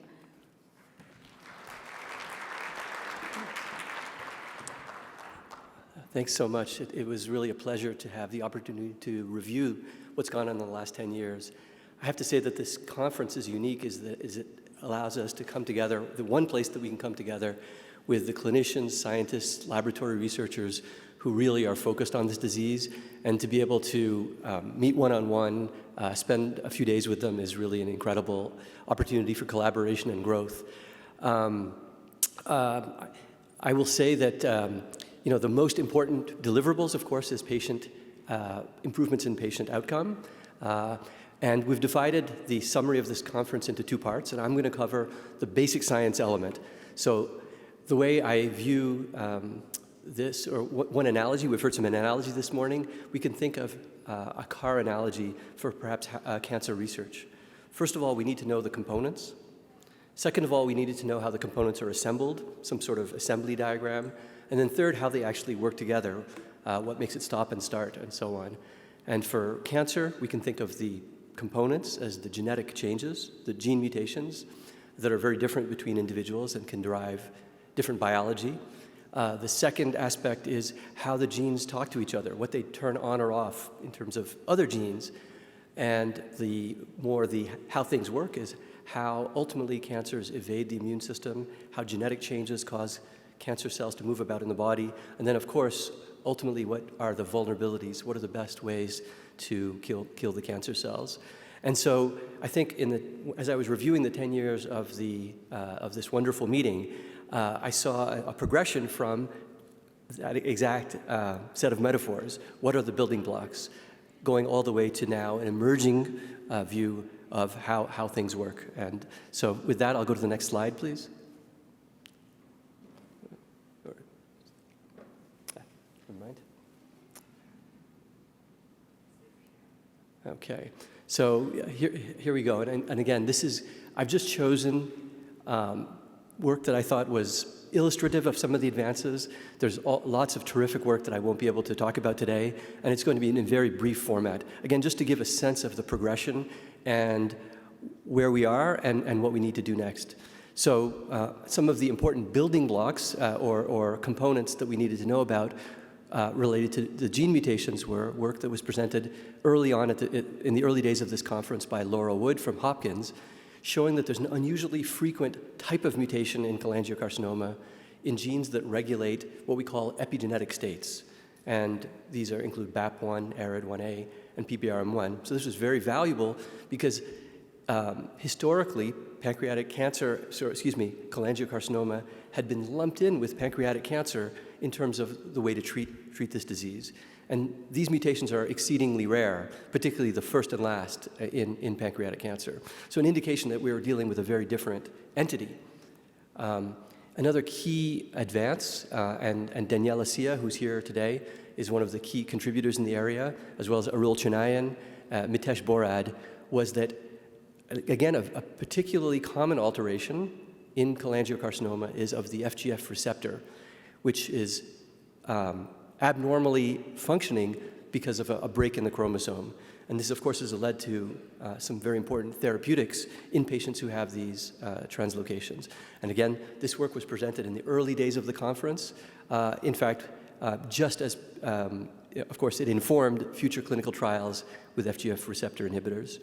Thanks so much. It was really a pleasure to have the opportunity to review what's gone on in the last 10 years. I have to say that this conference is unique is it allows us to come together, the one place that we can come together with the clinicians, scientists, laboratory researchers who really are focused on this disease, and to be able to meet one-on-one, spend a few days with them is really an incredible opportunity for collaboration and growth. I will say that the most important deliverables, of course, is patient improvements in patient outcome. And we've divided the summary of this conference into two parts, and I'm going to cover the basic science element. So the way I view this, or one analogy, we've heard some analogy this morning, we can think of a car analogy for perhaps cancer research. First of all, we need to know the components. Second of all, we needed to know how the components are assembled, some sort of assembly diagram. And then third, how they actually work together, what makes it stop and start, and so on. And for cancer, we can think of the components as the genetic changes, the gene mutations that are very different between individuals and can drive different biology. The second aspect is how the genes talk to each other, what they turn on or off in terms of other genes. And how things work is how ultimately cancers evade the immune system, how genetic changes cause cancer cells to move about in the body, and then, of course, ultimately, what are the vulnerabilities? What are the best ways to kill the cancer cells? And so I think as I was reviewing the 10 years of this wonderful meeting, I saw a progression from that exact set of metaphors. What are the building blocks? Going all the way to now an emerging view of how things work. And so with that, I'll go to the next slide, please. Never mind. Okay, so here we go. And again, I've just chosen work that I thought was illustrative of some of the advances. There's lots of terrific work that I won't be able to talk about today, and it's going to be in a very brief format. Again, just to give a sense of the progression and where we are and what we need to do next. So some of the important building blocks or components that we needed to know about related to the gene mutations were work that was presented early on in the early days of this conference by Laura Wood from Hopkins, showing that there's an unusually frequent type of mutation in cholangiocarcinoma in genes that regulate what we call epigenetic states. And these include BAP1, ARID1A, and PPRM1. So this was very valuable because historically, cholangiocarcinoma had been lumped in with pancreatic cancer in terms of the way to treat this disease. And these mutations are exceedingly rare, particularly the first and last in pancreatic cancer. So an indication that we were dealing with a very different entity. Another key advance, and Daniela Sia, who's here today, is one of the key contributors in the area, as well as Arul Chanayan, Mitesh Borad, was that, again, a particularly common alteration in cholangiocarcinoma is of the FGF receptor, which is abnormally functioning because of a break in the chromosome. And this, of course, has led to some very important therapeutics in patients who have these translocations. And again, this work was presented in the early days of the conference. In fact, just as, of course, it informed future clinical trials with FGF receptor inhibitors.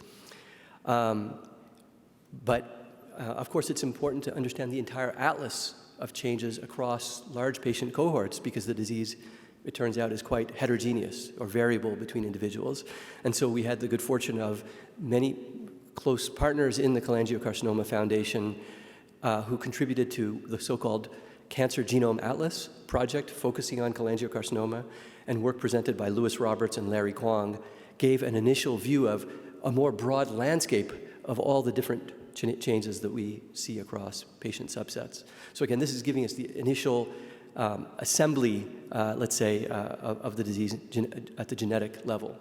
But, of course, it's important to understand the entire atlas of changes across large patient cohorts because the disease, it turns out, is quite heterogeneous or variable between individuals. And so we had the good fortune of many close partners in the Cholangiocarcinoma Foundation who contributed to the so-called Cancer Genome Atlas project focusing on cholangiocarcinoma, and work presented by Lewis Roberts and Larry Kwong gave an initial view of a more broad landscape of all the different changes that we see across patient subsets. So again, this is giving us the initial assembly, let's say, of the disease at the genetic level.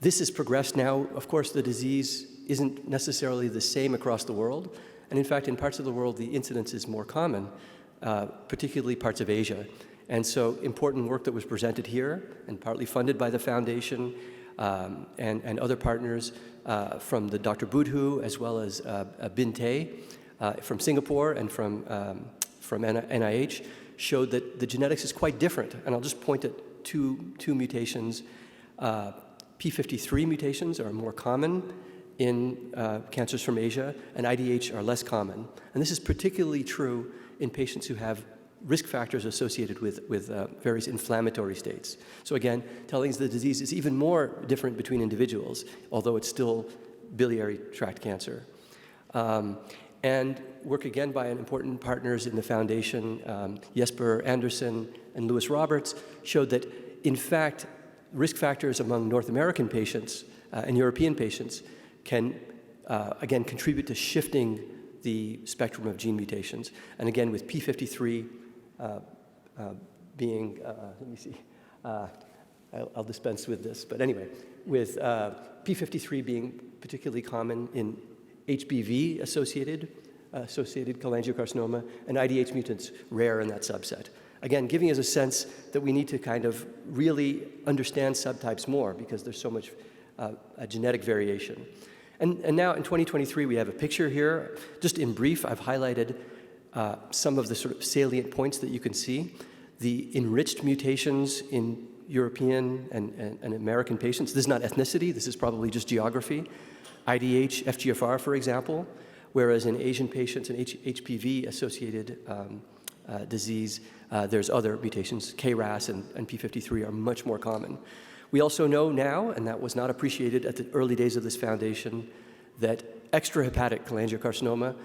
This has progressed now. Of course, the disease isn't necessarily the same across the world. And in fact, in parts of the world, the incidence is more common, particularly parts of Asia. And so important work that was presented here and partly funded by the foundation and other partners from the Dr. Budhu, as well as Bin Tay from Singapore and from NIH, showed that the genetics is quite different. And I'll just point at two mutations. P53 mutations are more common in cancers from Asia, and IDH are less common. And this is particularly true in patients who have risk factors associated with various inflammatory states. So again, telling us the disease is even more different between individuals, although it's still biliary tract cancer. And work again by important partners in the foundation, Jesper Andersen and Lewis Roberts, showed that in fact, risk factors among North American patients and European patients can again contribute to shifting the spectrum of gene mutations. And again, with P53 being, let me see, I'll dispense with this, but anyway, with P53 being particularly common in HBV-associated cholangiocarcinoma, and IDH mutants rare in that subset. Again, giving us a sense that we need to kind of really understand subtypes more because there's so much genetic variation. And now in 2023, we have a picture here. Just in brief, I've highlighted some of the sort of salient points that you can see. The enriched mutations in European and American patients. This is not ethnicity, this is probably just geography. IDH, FGFR, for example, whereas in Asian patients and HPV-associated disease, there's other mutations. KRAS and P53 are much more common. We also know now, and that was not appreciated at the early days of this foundation, that extrahepatic cholangiocarcinoma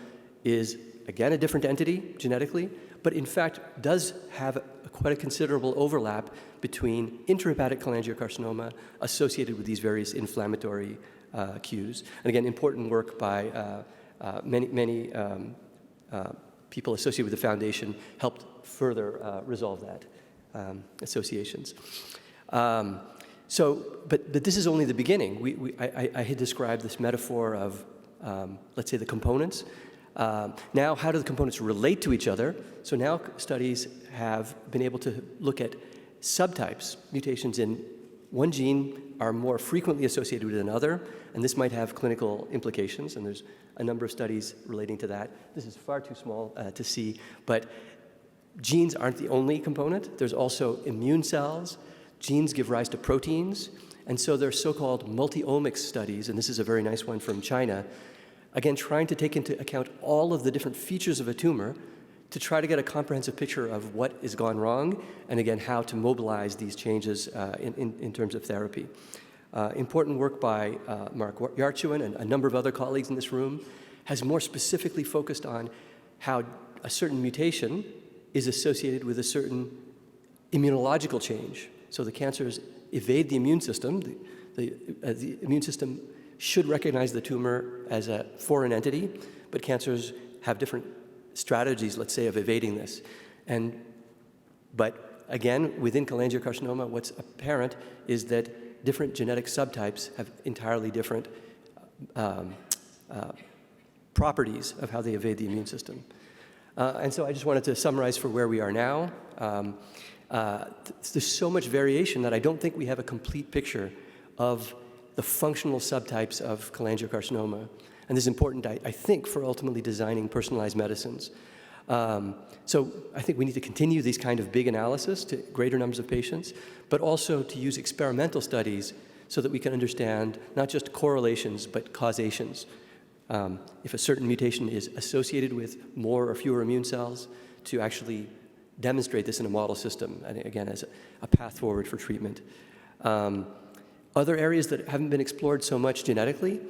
is, again, a different entity genetically, but in fact does have quite a considerable overlap between intrahepatic cholangiocarcinoma associated with these various inflammatory cues. And again, important work by many people associated with the foundation helped further resolve that associations. But this is only the beginning. I had described this metaphor of, let's say, the components. Now, how do the components relate to each other? So now studies have been able to look at subtypes. Mutations in one gene are more frequently associated with another, and this might have clinical implications, and there's a number of studies relating to that. This is far too small to see, but genes aren't the only component. There's also immune cells. Genes give rise to proteins, and so there are so-called multi-omics studies, and this is a very nice one from China, again, trying to take into account all of the different features of a tumor to try to get a comprehensive picture of what has gone wrong, and again, how to mobilize these changes in terms of therapy. Important work by Mark Yarchuan and a number of other colleagues in this room has more specifically focused on how a certain mutation is associated with a certain immunological change. So the cancers evade the immune system. The immune system should recognize the tumor as a foreign entity, but cancers have different strategies, let's say, of evading this. But again, within cholangiocarcinoma, what's apparent is that different genetic subtypes have entirely different properties of how they evade the immune system. And so I just wanted to summarize for where we are now. There's so much variation that I don't think we have a complete picture of the functional subtypes of cholangiocarcinoma. And this is important, I think, for ultimately designing personalized medicines. So I think we need to continue these kind of big analysis to greater numbers of patients, but also to use experimental studies so that we can understand not just correlations, but causations. If a certain mutation is associated with more or fewer immune cells, to actually demonstrate this in a model system, and again, as a path forward for treatment. Other areas that haven't been explored so much genetically,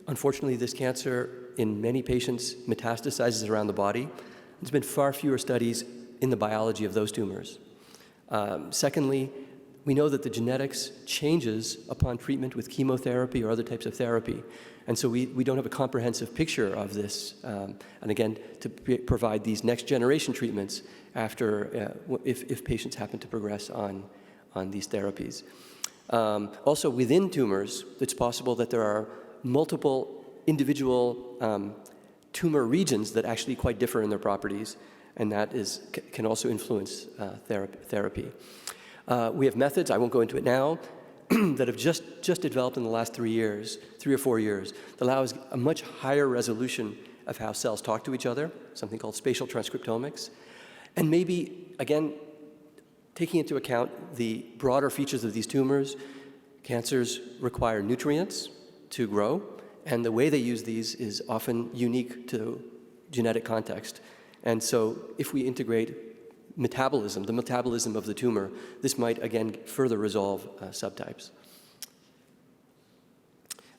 unfortunately, this cancer in many patients metastasizes around the body. There's been far fewer studies in the biology of those tumors. Secondly, we know that the genetics changes upon treatment with chemotherapy or other types of therapy. And so we don't have a comprehensive picture of this. And again, to provide these next generation treatments after, if patients happen to progress on these therapies. Also within tumors, it's possible that there are multiple individual tumor regions that actually quite differ in their properties, and that can also influence therapy. We have methods, I won't go into it now, that have just developed in the last 3 or 4 years, that allows a much higher resolution of how cells talk to each other, something called spatial transcriptomics, and maybe, again, taking into account the broader features of these tumors. Cancers require nutrients to grow, and the way they use these is often unique to genetic context. And so if we integrate metabolism, the metabolism of the tumor, this might, again, further resolve subtypes.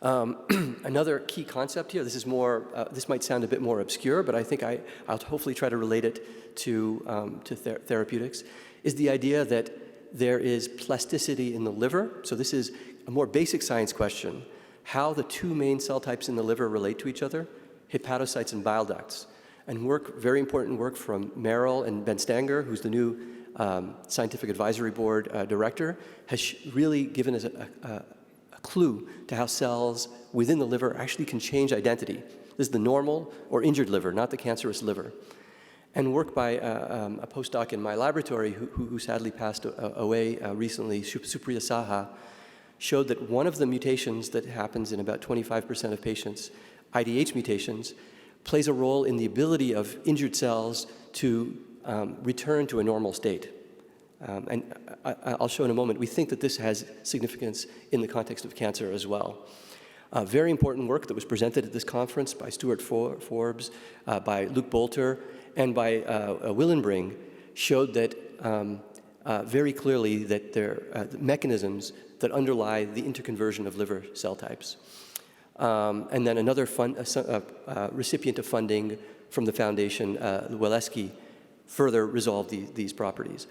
Another key concept here, this is more, this might sound a bit more obscure, but I think I'll hopefully try to relate it to therapeutics, is the idea that there is plasticity in the liver. So this is a more basic science question, how the two main cell types in the liver relate to each other, hepatocytes and bile ducts. And work, very important work from Merrill and Ben Stanger, who's the new Scientific Advisory Board director, has really given us a clue to how cells within the liver actually can change identity. This is the normal or injured liver, not the cancerous liver. And work by a postdoc in my laboratory who sadly passed away recently, Supriya Saha, showed that one of the mutations that happens in about 25% of patients, IDH mutations, plays a role in the ability of injured cells to return to a normal state. And I'll show in a moment, we think that this has significance in the context of cancer as well. Very important work that was presented at this conference by Stuart Forbes, by Luke Bolter, and by Willenbring showed that very clearly that there are mechanisms that underlie the interconversion of liver cell types. And then another recipient of funding from the foundation, Waleski, further resolved these properties.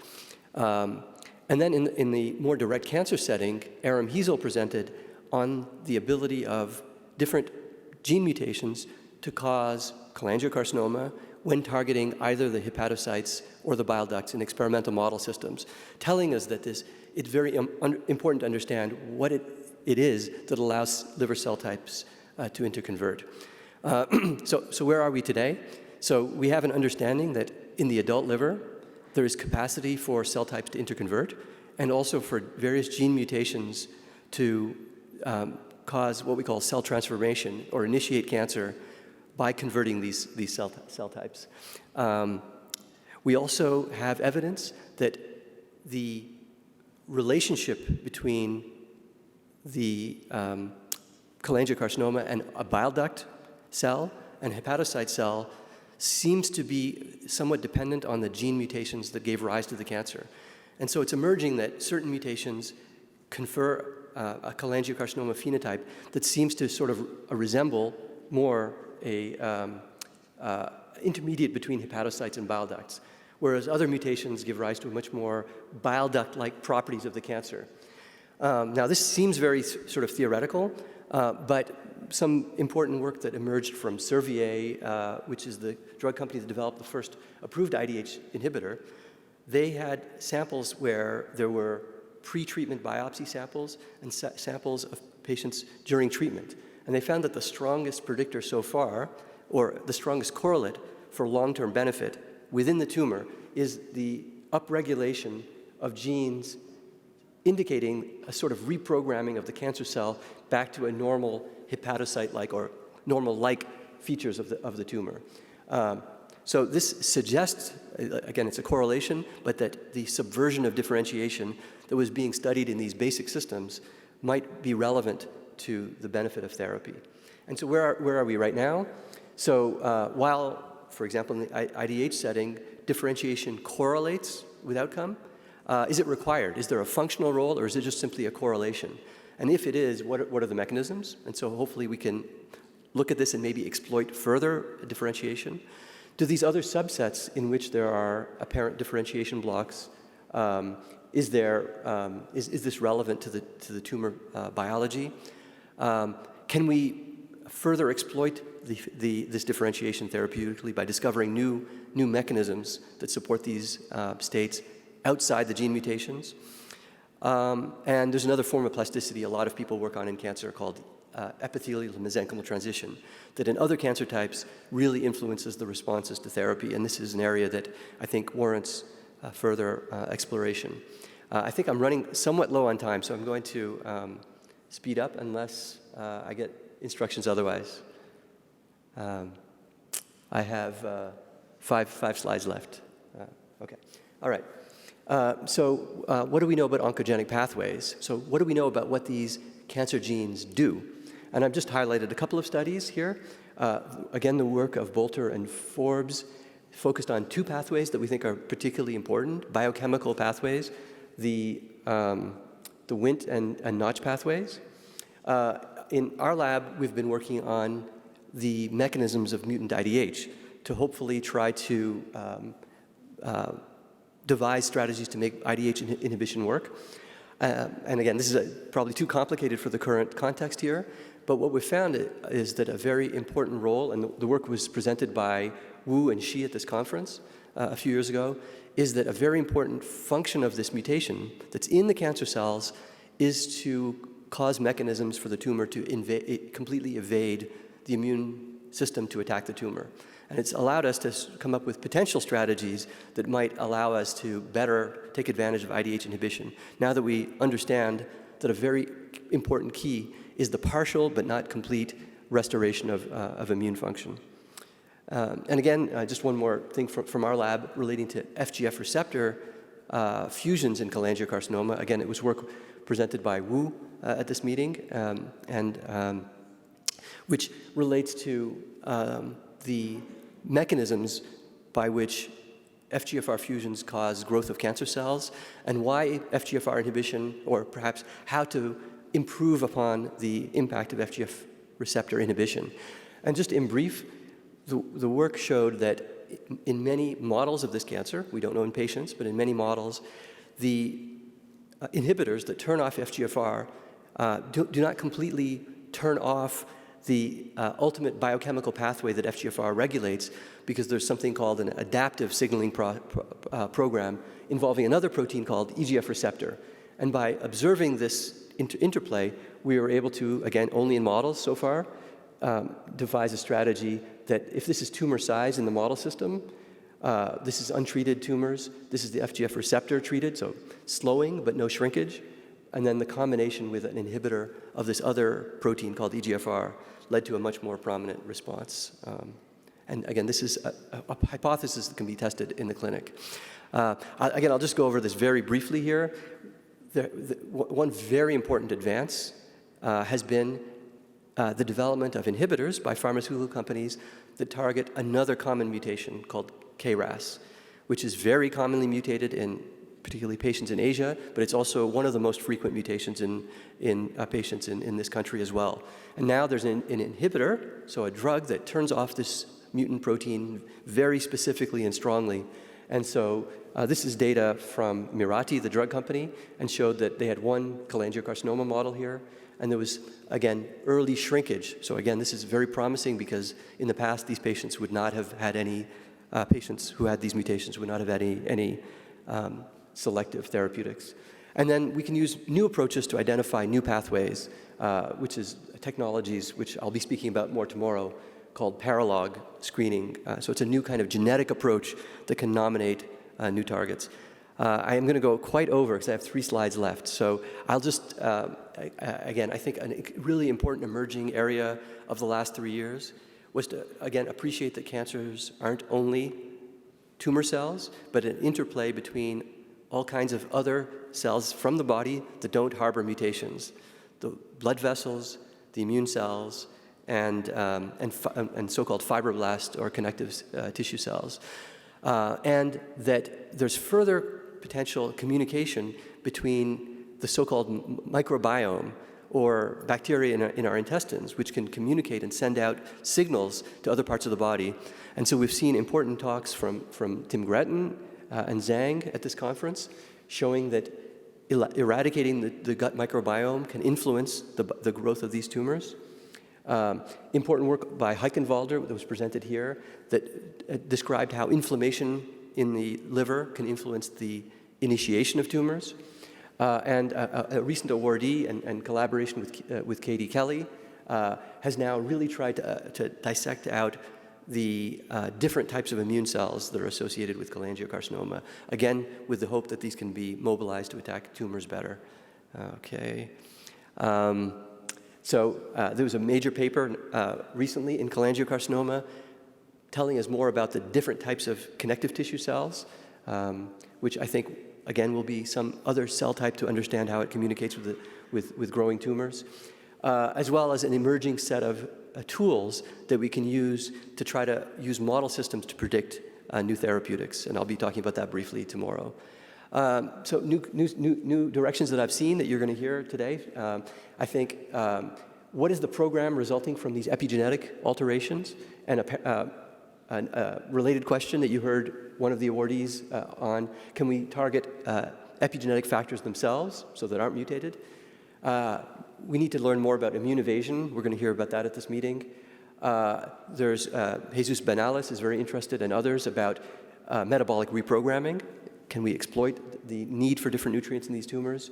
And then in the more direct cancer setting, Aram Hiesel presented on the ability of different gene mutations to cause cholangiocarcinoma when targeting either the hepatocytes or the bile ducts in experimental model systems, telling us that it's very important to understand what it is that allows liver cell types to interconvert. So where are we today? So we have an understanding that in the adult liver, there is capacity for cell types to interconvert and also for various gene mutations to cause what we call cell transformation or initiate cancer by converting these cell types. We also have evidence that the relationship between the cholangiocarcinoma and a bile duct cell and hepatocyte cell seems to be somewhat dependent on the gene mutations that gave rise to the cancer. And so it's emerging that certain mutations confer a cholangiocarcinoma phenotype that seems to sort of resemble more a intermediate between hepatocytes and bile ducts, whereas other mutations give rise to much more bile duct-like properties of the cancer. Now, this seems very sort of theoretical, but some important work that emerged from Servier, which is the drug company that developed the first approved IDH inhibitor, they had samples where there were pre-treatment biopsy samples and samples of patients during treatment. And they found that the strongest predictor so far, or the strongest correlate for long-term benefit within the tumor, is the upregulation of genes indicating a sort of reprogramming of the cancer cell back to a normal hepatocyte-like or normal-like features of the tumor. So this suggests, again, it's a correlation, but that the subversion of differentiation that was being studied in these basic systems might be relevant to the benefit of therapy. And so where are we right now? So while, for example, in the IDH setting, differentiation correlates with outcome, is it required? Is there a functional role, or is it just simply a correlation? And if it is, what are the mechanisms? And so hopefully we can look at this and maybe exploit further differentiation. Do these other subsets in which there are apparent differentiation blocks, is this relevant to the tumor biology? Can we further exploit this differentiation therapeutically by discovering new mechanisms that support these states outside the gene mutations? And there's another form of plasticity a lot of people work on in cancer called epithelial to mesenchymal transition that in other cancer types really influences the responses to therapy. And this is an area that I think warrants further exploration. I think I'm running somewhat low on time, so I'm going to speed up unless I get instructions otherwise. I have five slides left. Okay, all right. So what do we know about oncogenic pathways? So what do we know about what these cancer genes do? And I've just highlighted a couple of studies here. Again, the work of Bolter and Forbes focused on two pathways that we think are particularly important, biochemical pathways, the Wnt and Notch pathways. In our lab, we've been working on the mechanisms of mutant IDH to hopefully try to devise strategies to make IDH inhibition work. And again, this is probably too complicated for the current context here, but what we found is that a very important role, and the work was presented by Wu and Shi at this conference a few years ago, is that a very important function of this mutation that's in the cancer cells is to cause mechanisms for the tumor to completely evade the immune system to attack the tumor. And it's allowed us to come up with potential strategies that might allow us to better take advantage of IDH inhibition, now that we understand that a very important key is the partial but not complete restoration of immune function. And again, just one more thing from our lab relating to FGF receptor fusions in cholangiocarcinoma. Again, it was work presented by Wu at this meeting, which relates to the mechanisms by which FGFR fusions cause growth of cancer cells, and why FGFR inhibition, or perhaps how to improve upon the impact of FGF receptor inhibition. And just in brief, the work showed that in many models of this cancer, we don't know in patients, but in many models, the inhibitors that turn off FGFR do not completely turn off the ultimate biochemical pathway that FGFR regulates, because there's something called an adaptive signaling program involving another protein called EGF receptor. And by observing this interplay, we were able to, again, only in models so far, devise a strategy that if this is tumor size in the model system, this is untreated tumors, this is the FGF receptor treated, so slowing but no shrinkage, and then the combination with an inhibitor of this other protein called EGFR led to a much more prominent response. And again, this is a hypothesis that can be tested in the clinic. Again, I'll just go over this very briefly here. One very important advance has been the development of inhibitors by pharmaceutical companies that target another common mutation called KRAS, which is very commonly mutated in particularly patients in Asia, but it's also one of the most frequent mutations in patients in this country as well. And now there's an inhibitor, so a drug that turns off this mutant protein very specifically and strongly. And so this is data from Mirati, the drug company, and showed that they had one cholangiocarcinoma model here, and there was, again, early shrinkage. So again, this is very promising because in the past, these patients would not have had any, patients who had these mutations would not have had any selective therapeutics. And then we can use new approaches to identify new pathways, which is technologies which I'll be speaking about more tomorrow, called paralog screening. So it's a new kind of genetic approach that can nominate new targets. I am going to go quite over because I have 3 slides left. So I'll just, again, I think a really important emerging area of the last 3 years was to, again, appreciate that cancers aren't only tumor cells, but an interplay between all kinds of other cells from the body that don't harbor mutations. The blood vessels, the immune cells, and so-called fibroblast or connective tissue cells. And that there's further potential communication between the so-called microbiome or bacteria in our intestines, which can communicate and send out signals to other parts of the body. And so we've seen important talks from Tim Gretton and Zhang at this conference, showing that eradicating the gut microbiome can influence the growth of these tumors. Important work by Heichenwalder that was presented here that described how inflammation in the liver can influence the initiation of tumors. And a recent awardee and collaboration with Katie Kelly has now really tried to dissect out the different types of immune cells that are associated with cholangiocarcinoma, again, with the hope that these can be mobilized to attack tumors better. Okay. So there was a major paper recently in cholangiocarcinoma telling us more about the different types of connective tissue cells, which I think, again, will be some other cell type to understand how it communicates with growing tumors, as well as an emerging set of tools that we can use to try to use model systems to predict new therapeutics, and I'll be talking about that briefly tomorrow. So new directions that I've seen that you're going to hear today. I think, what is the program resulting from these epigenetic alterations? And a related question that you heard one of the awardees on, can we target epigenetic factors themselves so that aren't mutated? We need to learn more about immune evasion. We're going to hear about that at this meeting. There's Jesus Benalis is very interested, and others, about metabolic reprogramming. Can we exploit the need for different nutrients in these tumors?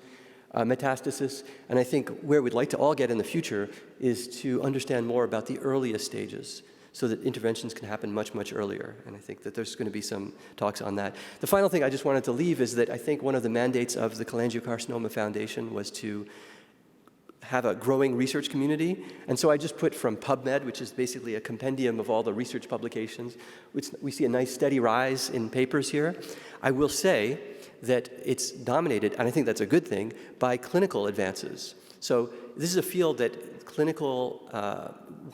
Metastasis, and I think where we'd like to all get in the future is to understand more about the earliest stages so that interventions can happen much, much earlier. And I think that there's going to be some talks on that. The final thing I just wanted to leave is that I think one of the mandates of the Cholangiocarcinoma Foundation was to have a growing research community. And so I just put from PubMed, which is basically a compendium of all the research publications. We see a nice steady rise in papers here. I will say that it's dominated, and I think that's a good thing, by clinical advances. So this is a field that clinical,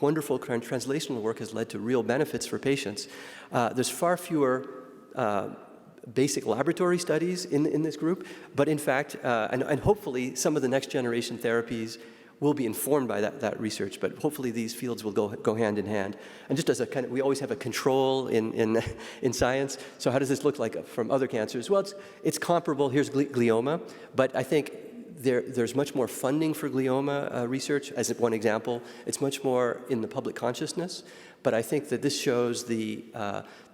wonderful translational work has led to real benefits for patients. There's far fewer basic laboratory studies in this group, but in fact, and hopefully some of the next generation therapies will be informed by that research, but hopefully these fields will go hand in hand. And just as a kind of, we always have a control in science, so how does this look like from other cancers? Well, it's comparable. Here's glioma, but I think there's much more funding for glioma research, as one example. It's much more in the public consciousness, but I think that this shows the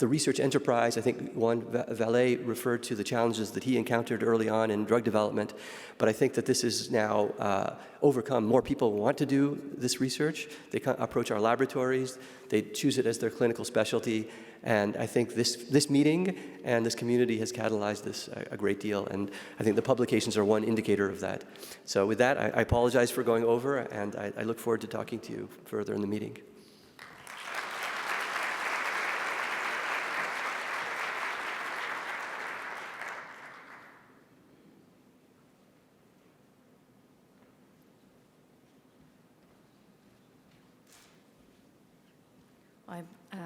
research enterprise. I think Juan Vallée referred to the challenges that he encountered early on in drug development, but I think that this is now overcome. More people want to do this research. They approach our laboratories. They choose it as their clinical specialty, and I think this meeting and this community has catalyzed this a great deal, and I think the publications are one indicator of that. So with that, I apologize for going over, and I look forward to talking to you further in the meeting.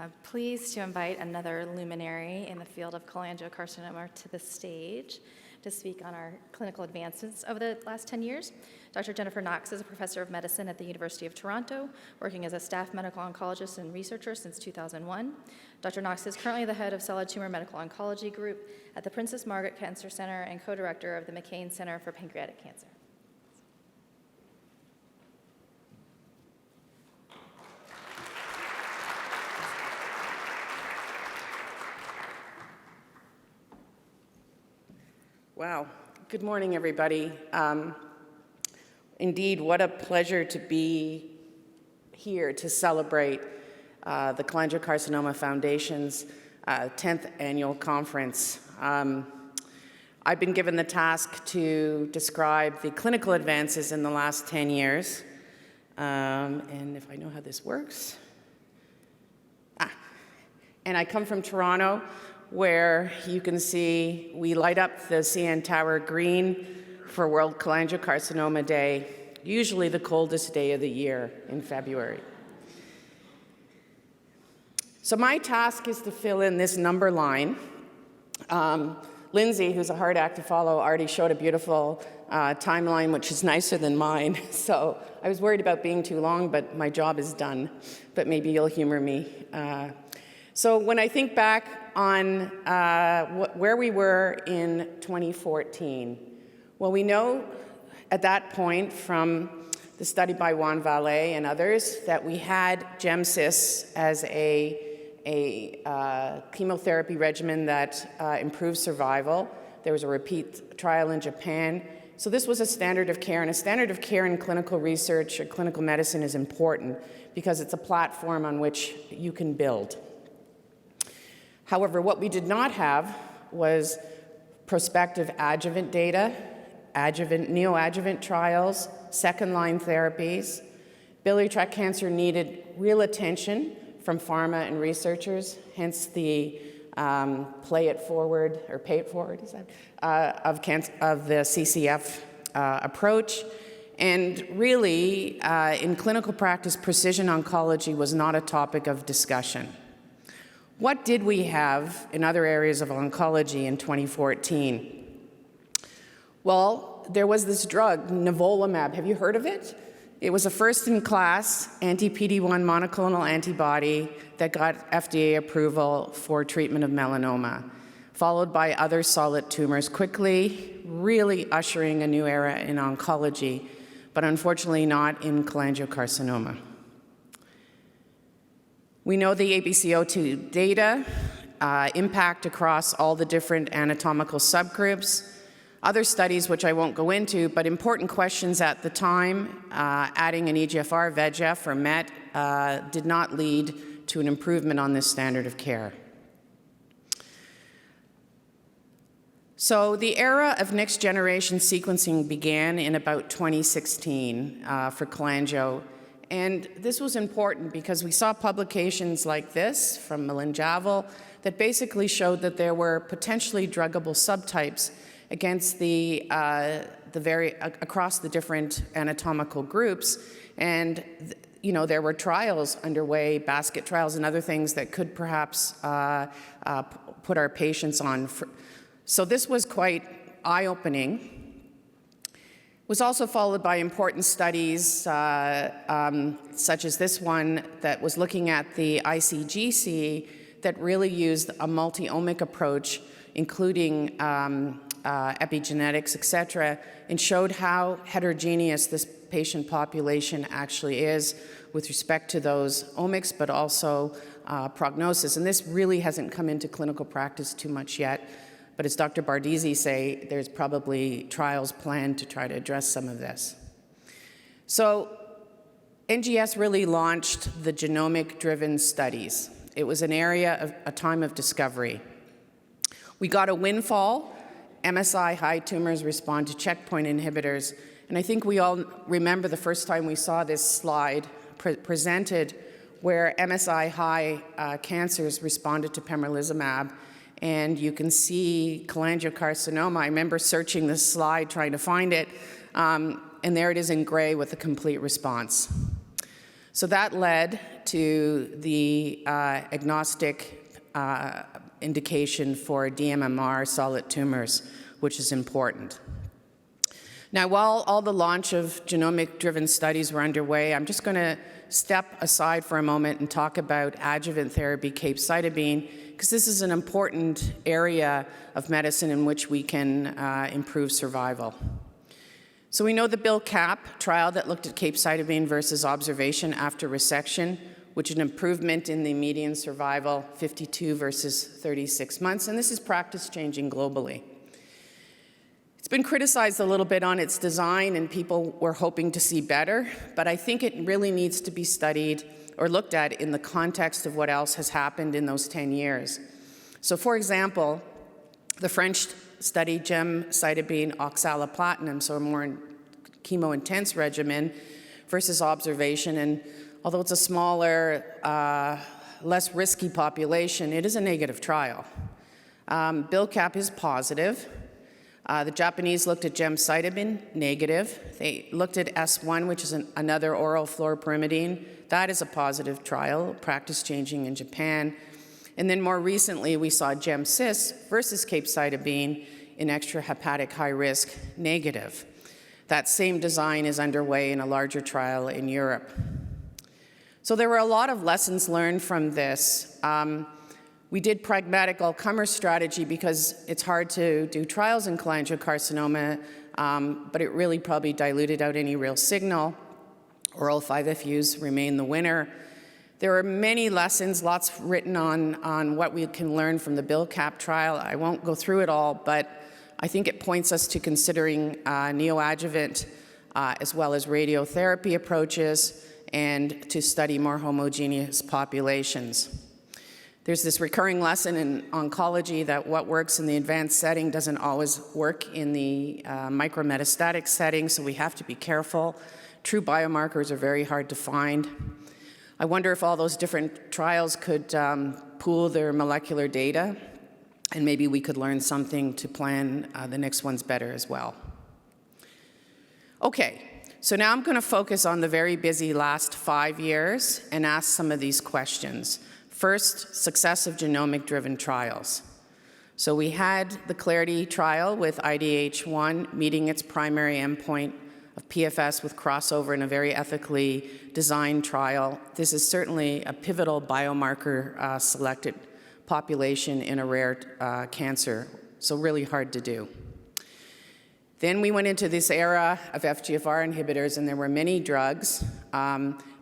I'm pleased to invite another luminary in the field of cholangiocarcinoma to the stage to speak on our clinical advances over the last 10 years. Dr. Jennifer Knox is a professor of medicine at the University of Toronto, working as a staff medical oncologist and researcher since 2001. Dr. Knox is currently the head of solid tumor medical oncology group at the Princess Margaret Cancer Center and co-director of the McCain Center for Pancreatic Cancer. Wow. Good morning, everybody. Indeed, what a pleasure to be here to celebrate the Cholangiocarcinoma Foundation's 10th annual conference. I've been given the task to describe the clinical advances in the last 10 years. And if I know how this works. And I come from Toronto, where you can see we light up the CN Tower green for World Cholangiocarcinoma Day, usually the coldest day of the year in February. So my task is to fill in this number line. Lindsay, who's a hard act to follow, already showed a beautiful timeline, which is nicer than mine. So I was worried about being too long, but my job is done. But maybe you'll humor me. So when I think back on where we were in 2014, well, we know at that point from the study by Juan Vallée and others that we had GemCis as a chemotherapy regimen that improved survival. There was a repeat trial in Japan. So this was a standard of care, and a standard of care in clinical research or clinical medicine is important because it's a platform on which you can build. However, what we did not have was prospective adjuvant data, neoadjuvant trials, second-line therapies. Biliary tract cancer needed real attention from pharma and researchers, hence the pay it forward, is that, of the CCF approach. And really, in clinical practice, precision oncology was not a topic of discussion. What did we have in other areas of oncology in 2014? Well, there was this drug, nivolumab. Have you heard of it? It was a first-in-class anti-PD-1 monoclonal antibody that got FDA approval for treatment of melanoma, followed by other solid tumors quickly, really ushering a new era in oncology, but unfortunately not in cholangiocarcinoma. We know the ABCO2 data impact across all the different anatomical subgroups. Other studies, which I won't go into, but important questions at the time, adding an EGFR, VEGF, or MET did not lead to an improvement on this standard of care. So the era of next-generation sequencing began in about 2016 for cholangio. And this was important because we saw publications like this from Melinjavel that basically showed that there were potentially druggable subtypes against across the different anatomical groups. And there were trials underway, basket trials and other things that could perhaps put our patients on. So this was quite eye-opening. It was also followed by important studies such as this one that was looking at the ICGC that really used a multi-omic approach, including epigenetics, et cetera, and showed how heterogeneous this patient population actually is with respect to those omics, but also prognosis. And this really hasn't come into clinical practice too much yet. But as Dr. Bardisi say, there's probably trials planned to try to address some of this. So NGS really launched the genomic-driven studies. It was an area of a time of discovery. We got a windfall. MSI high tumors respond to checkpoint inhibitors. And I think we all remember the first time we saw this slide presented where MSI high cancers responded to pembrolizumab. And you can see cholangiocarcinoma. I remember searching this slide, trying to find it, and there it is in gray with a complete response. So that led to the agnostic indication for DMMR solid tumors, which is important. Now, while all the launch of genomic-driven studies were underway, I'm just going to step aside for a moment and talk about adjuvant therapy, capecitabine, because this is an important area of medicine in which we can improve survival. So we know the BILL-CAP trial that looked at capecitabine versus observation after resection, which is an improvement in the median survival, 52 versus 36 months, and this is practice-changing globally. It's been criticized a little bit on its design, and people were hoping to see better, but I think it really needs to be studied or looked at in the context of what else has happened in those 10 years. So for example, the French study gemcitabine oxaliplatin, so a more chemo-intense regimen versus observation, and although it's a smaller, less risky population, it is a negative trial. BILL-CAP is positive. The Japanese looked at gemcitabine, negative. They looked at S1, which is another oral fluoropyrimidine. That is a positive trial, practice-changing in Japan. And then more recently, we saw GemCis versus capecitabine in extrahepatic high risk, negative. That same design is underway in a larger trial in Europe. So there were a lot of lessons learned from this. We did pragmatic all-comer strategy because it's hard to do trials in cholangiocarcinoma, but it really probably diluted out any real signal. Oral 5-FUs remain the winner. There are many lessons, lots written on what we can learn from the BILL-CAP trial. I won't go through it all, but I think it points us to considering neoadjuvant as well as radiotherapy approaches and to study more homogeneous populations. There's this recurring lesson in oncology that what works in the advanced setting doesn't always work in the micrometastatic setting, so we have to be careful. True biomarkers are very hard to find. I wonder if all those different trials could pool their molecular data, and maybe we could learn something to plan the next ones better as well. Okay, so now I'm going to focus on the very busy last 5 years and ask some of these questions. First, successive genomic-driven trials. So we had the Clarity trial with IDH1 meeting its primary endpoint of PFS with crossover in a very ethically designed trial. This is certainly a pivotal biomarker selected population in a rare cancer, so really hard to do. Then we went into this era of FGFR inhibitors, and there were many drugs.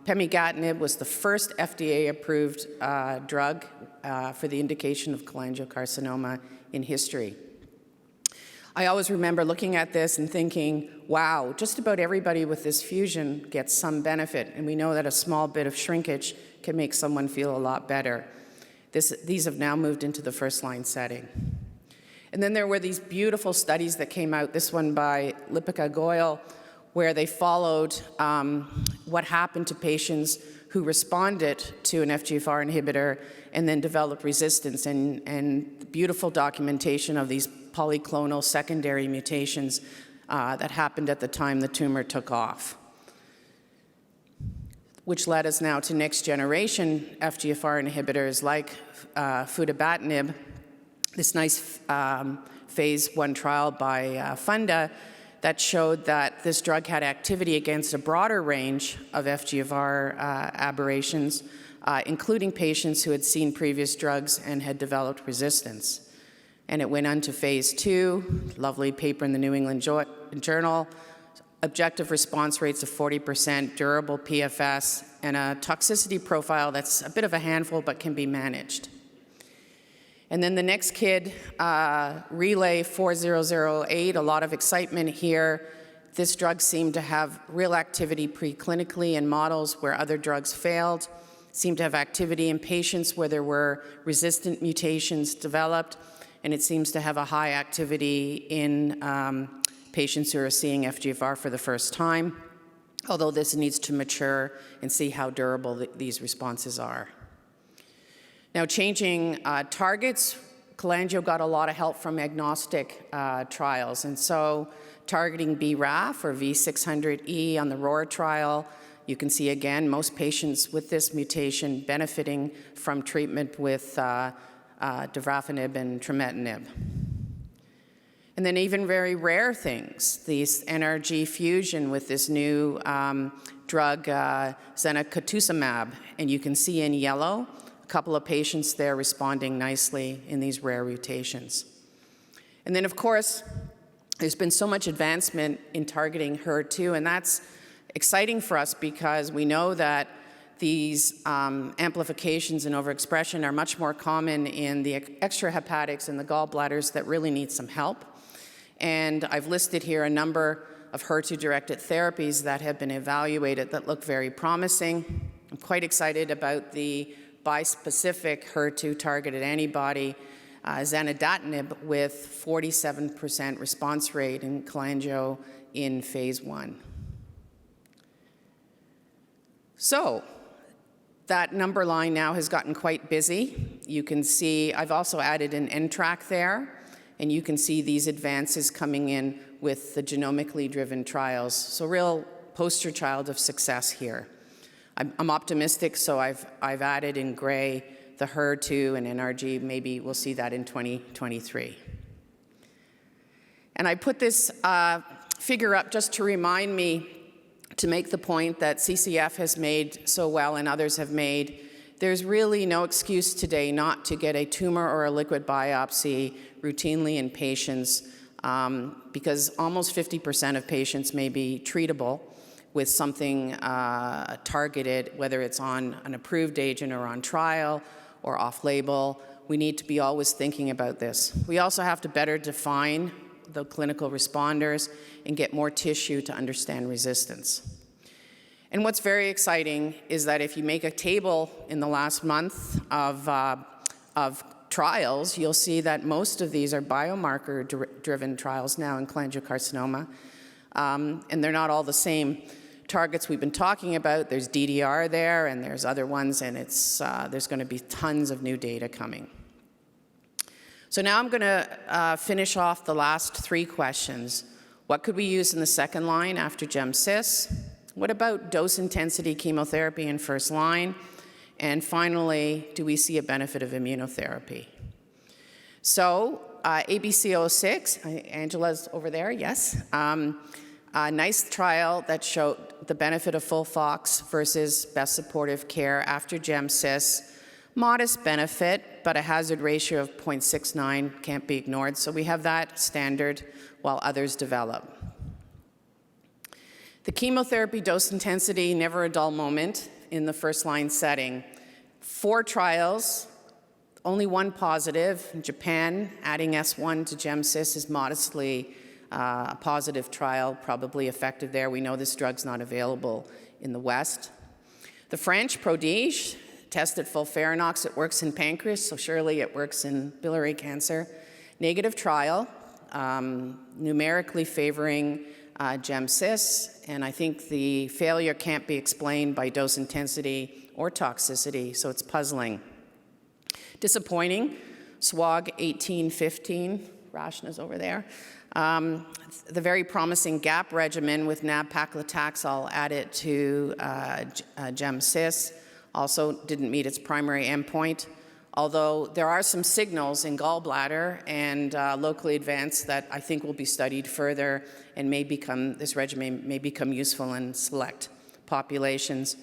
Pemigatinib was the first FDA-approved drug for the indication of cholangiocarcinoma in history. I always remember looking at this and thinking, wow, just about everybody with this fusion gets some benefit, and we know that a small bit of shrinkage can make someone feel a lot better. These have now moved into the first-line setting. And then there were these beautiful studies that came out, this one by Lipika Goyal, where they followed what happened to patients who responded to an FGFR inhibitor and then developed resistance, and beautiful documentation of these polyclonal secondary mutations that happened at the time the tumor took off, which led us now to next generation FGFR inhibitors like futibatinib, this nice phase 1 trial by Funda that showed that this drug had activity against a broader range of FGFR aberrations, including patients who had seen previous drugs and had developed resistance. And it went on to phase 2, lovely paper in the New England Journal, objective response rates of 40%, durable PFS, and a toxicity profile that's a bit of a handful but can be managed. And then the next kid, Relay 4008, a lot of excitement here. This drug seemed to have real activity preclinically in models where other drugs failed, seemed to have activity in patients where there were resistant mutations developed, and it seems to have a high activity in patients who are seeing FGFR for the first time, although this needs to mature and see how durable these responses are. Now, changing targets, cholangio got a lot of help from agnostic trials, and so targeting BRAF or V600E on the ROAR trial, you can see again most patients with this mutation benefiting from treatment with davrafenib and trametinib. And then even very rare things, these NRG fusion with this new drug zenocutuzumab, and you can see in yellow a couple of patients there responding nicely in these rare mutations. And then, of course, there's been so much advancement in targeting HER2, and that's exciting for us because we know that these amplifications and overexpression are much more common in the extrahepatics and the gallbladders that really need some help. And I've listed here a number of HER2-directed therapies that have been evaluated that look very promising. I'm quite excited about the bispecific HER2-targeted antibody, zanidatamab, with 47% response rate in cholangio in phase 1. So that number line now has gotten quite busy. You can see I've also added an NTRK there, and you can see these advances coming in with the genomically driven trials. So real poster child of success here. I'm optimistic, so I've added in gray the HER2 and NRG. Maybe we'll see that in 2023. And I put this figure up just to remind me to make the point that CCF has made so well and others have made. There's really no excuse today not to get a tumor or a liquid biopsy routinely in patients because almost 50% of patients may be treatable with something targeted, whether it's on an approved agent or on trial or off-label. We need to be always thinking about this. We also have to better define the clinical responders and get more tissue to understand resistance. And what's very exciting is that if you make a table in the last month of trials, you'll see that most of these are biomarker-driven trials now in cholangiocarcinoma, and they're not all the same targets we've been talking about. There's DDR there, and there's other ones, and there's going to be tons of new data coming. So now I'm going to finish off the last 3 questions. What could we use in the second line after GEM-CIS? What about dose intensity chemotherapy in first line? And finally, do we see a benefit of immunotherapy? So ABC06, Angela's over there, yes. A nice trial that showed the benefit of FOLFOX versus best supportive care after GemCis. Modest benefit, but a hazard ratio of 0.69 can't be ignored. So we have that standard while others develop. The chemotherapy dose intensity, never a dull moment in the first-line setting. 4 trials, only 1 positive. In Japan, adding S1 to GemCis is modestly a positive trial, probably effective there. We know this drug's not available in the West. The French, Prodige, tested FOLFIRINOX. It works in pancreas, so surely it works in biliary cancer. Negative trial, numerically favoring GemCis, and I think the failure can't be explained by dose intensity or toxicity, so it's puzzling. Disappointing, SWOG 1815, Rashna's over there. The very promising GAP regimen with nab-paclitaxel added to GemCis also didn't meet its primary endpoint, although there are some signals in gallbladder and locally advanced that I think will be studied further and this regimen may become useful in select populations.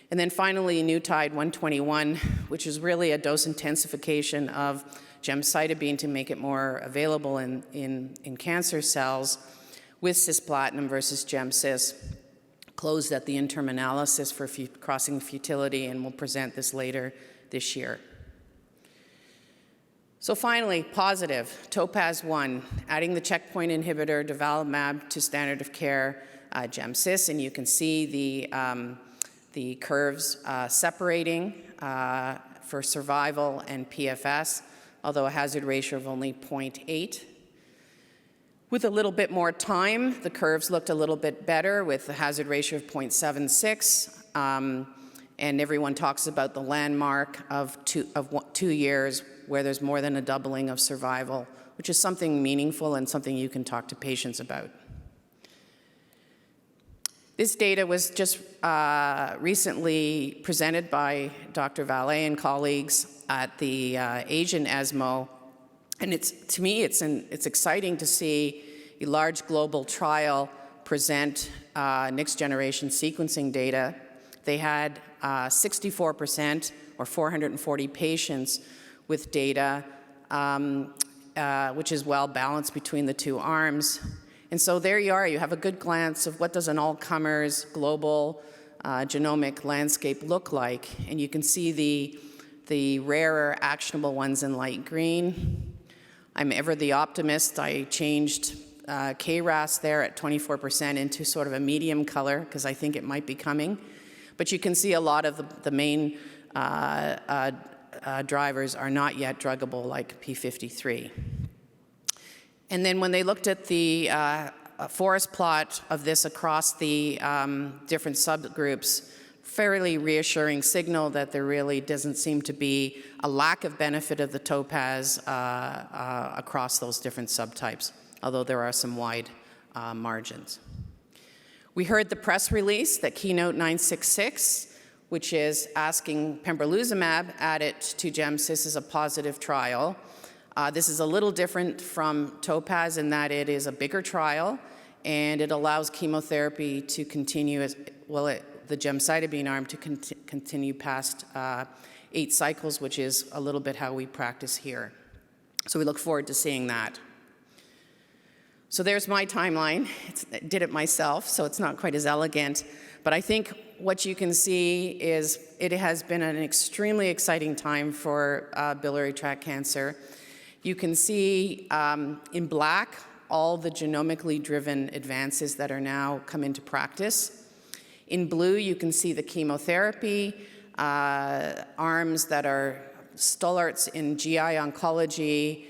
And then finally, Nutide 121, which is really a dose intensification of gemcitabine to make it more available in cancer cells with cisplatin versus GemCis. Closed at the interim analysis for crossing futility, and we'll present this later this year. So finally, positive, TOPAZ-1, adding the checkpoint inhibitor durvalumab to standard of care GemCis, and you can see the curves separating for survival and PFS, although a hazard ratio of only 0.8. With a little bit more time, the curves looked a little bit better with a hazard ratio of 0.76, and everyone talks about the landmark of 2 years where there's more than a doubling of survival, which is something meaningful and something you can talk to patients about. This data was just recently presented by Dr. Vallée and colleagues at the Asian ESMO. And to me, it's exciting to see a large global trial present next generation sequencing data. They had 64% or 440 patients with data, which is well balanced between the 2 arms. And so there you are, you have a good glance of what does an all-comers global genomic landscape look like. And you can see the rarer actionable ones in light green. I'm ever the optimist. I changed KRAS there at 24% into sort of a medium color because I think it might be coming. But you can see a lot of the main drivers are not yet druggable, like P53. And then when they looked at the forest plot of this across the different subgroups, fairly reassuring signal that there really doesn't seem to be a lack of benefit of the TOPAZ across those different subtypes, although there are some wide margins. We heard the press release that Keynote 966, which is asking pembrolizumab added to GemCis as a positive trial. This is a little different from TOPAZ in that it is a bigger trial, and it allows chemotherapy to continue the gemcitabine arm to continue past 8 cycles, which is a little bit how we practice here. So we look forward to seeing that. So there's my timeline. I did it myself, so it's not quite as elegant. But I think what you can see is it has been an extremely exciting time for biliary tract cancer. You can see in black all the genomically driven advances that are now come into practice. In blue, you can see the chemotherapy arms that are stalwarts in GI oncology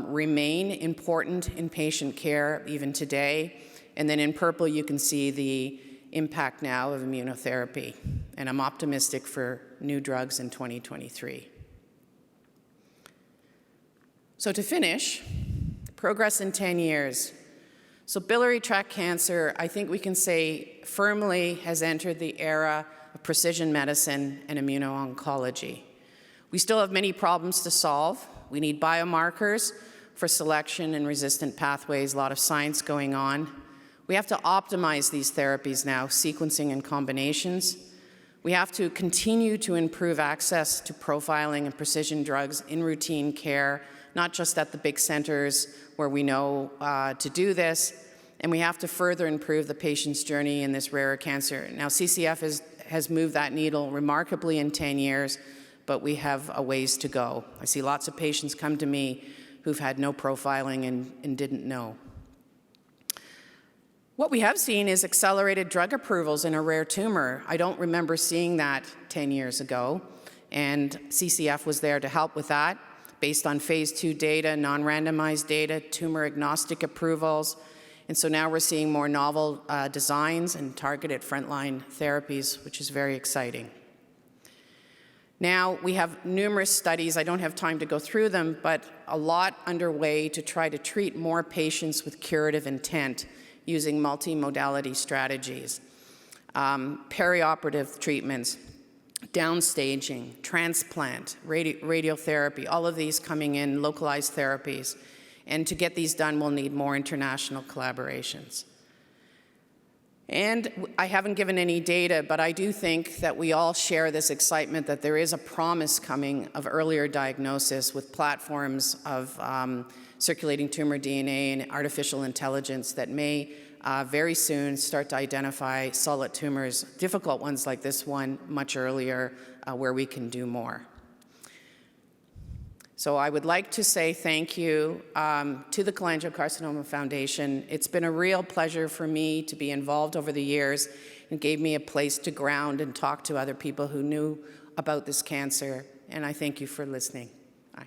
remain important in patient care even today. And then in purple, you can see the impact now of immunotherapy. And I'm optimistic for new drugs in 2023. So to finish, progress in 10 years. So biliary tract cancer, I think we can say firmly has entered the era precision medicine, and immuno-oncology. We still have many problems to solve. We need biomarkers for selection and resistant pathways, a lot of science going on. We have to optimize these therapies now, sequencing and combinations. We have to continue to improve access to profiling and precision drugs in routine care, not just at the big centers where we know to do this. And we have to further improve the patient's journey in this rare cancer. Now, CCF has moved that needle remarkably in 10 years, but we have a ways to go. I see lots of patients come to me who've had no profiling and didn't know. What we have seen is accelerated drug approvals in a rare tumor. I don't remember seeing that 10 years ago, and CCF was there to help with that, based on phase 2 data, non-randomized data, tumor-agnostic approvals. And so now we're seeing more novel designs and targeted frontline therapies, which is very exciting. Now, we have numerous studies. I don't have time to go through them, but a lot underway to try to treat more patients with curative intent using multimodality strategies, perioperative treatments, downstaging, transplant, radiotherapy, all of these coming in, localized therapies. And to get these done, we'll need more international collaborations. And I haven't given any data, but I do think that we all share this excitement that there is a promise coming of earlier diagnosis with platforms of circulating tumor DNA and artificial intelligence that may very soon start to identify solid tumors, difficult ones like this one, much earlier, where we can do more. So I would like to say thank you to the Cholangiocarcinoma Foundation. It's been a real pleasure for me to be involved over the years and gave me a place to ground and talk to other people who knew about this cancer. And I thank you for listening. Bye.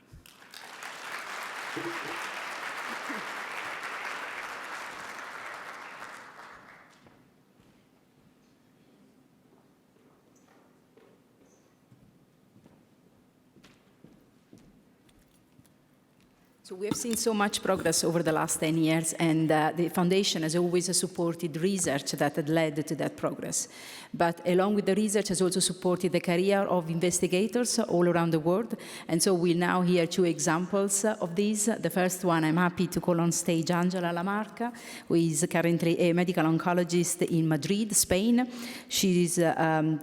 So we have seen so much progress over the last 10 years, and the foundation has always supported research that had led to that progress. But along with the research has also supported the career of investigators all around the world. And so we'll now hear 2 examples of these. The first one, I'm happy to call on stage Angela Lamarca, who is currently a medical oncologist in Madrid, Spain. She is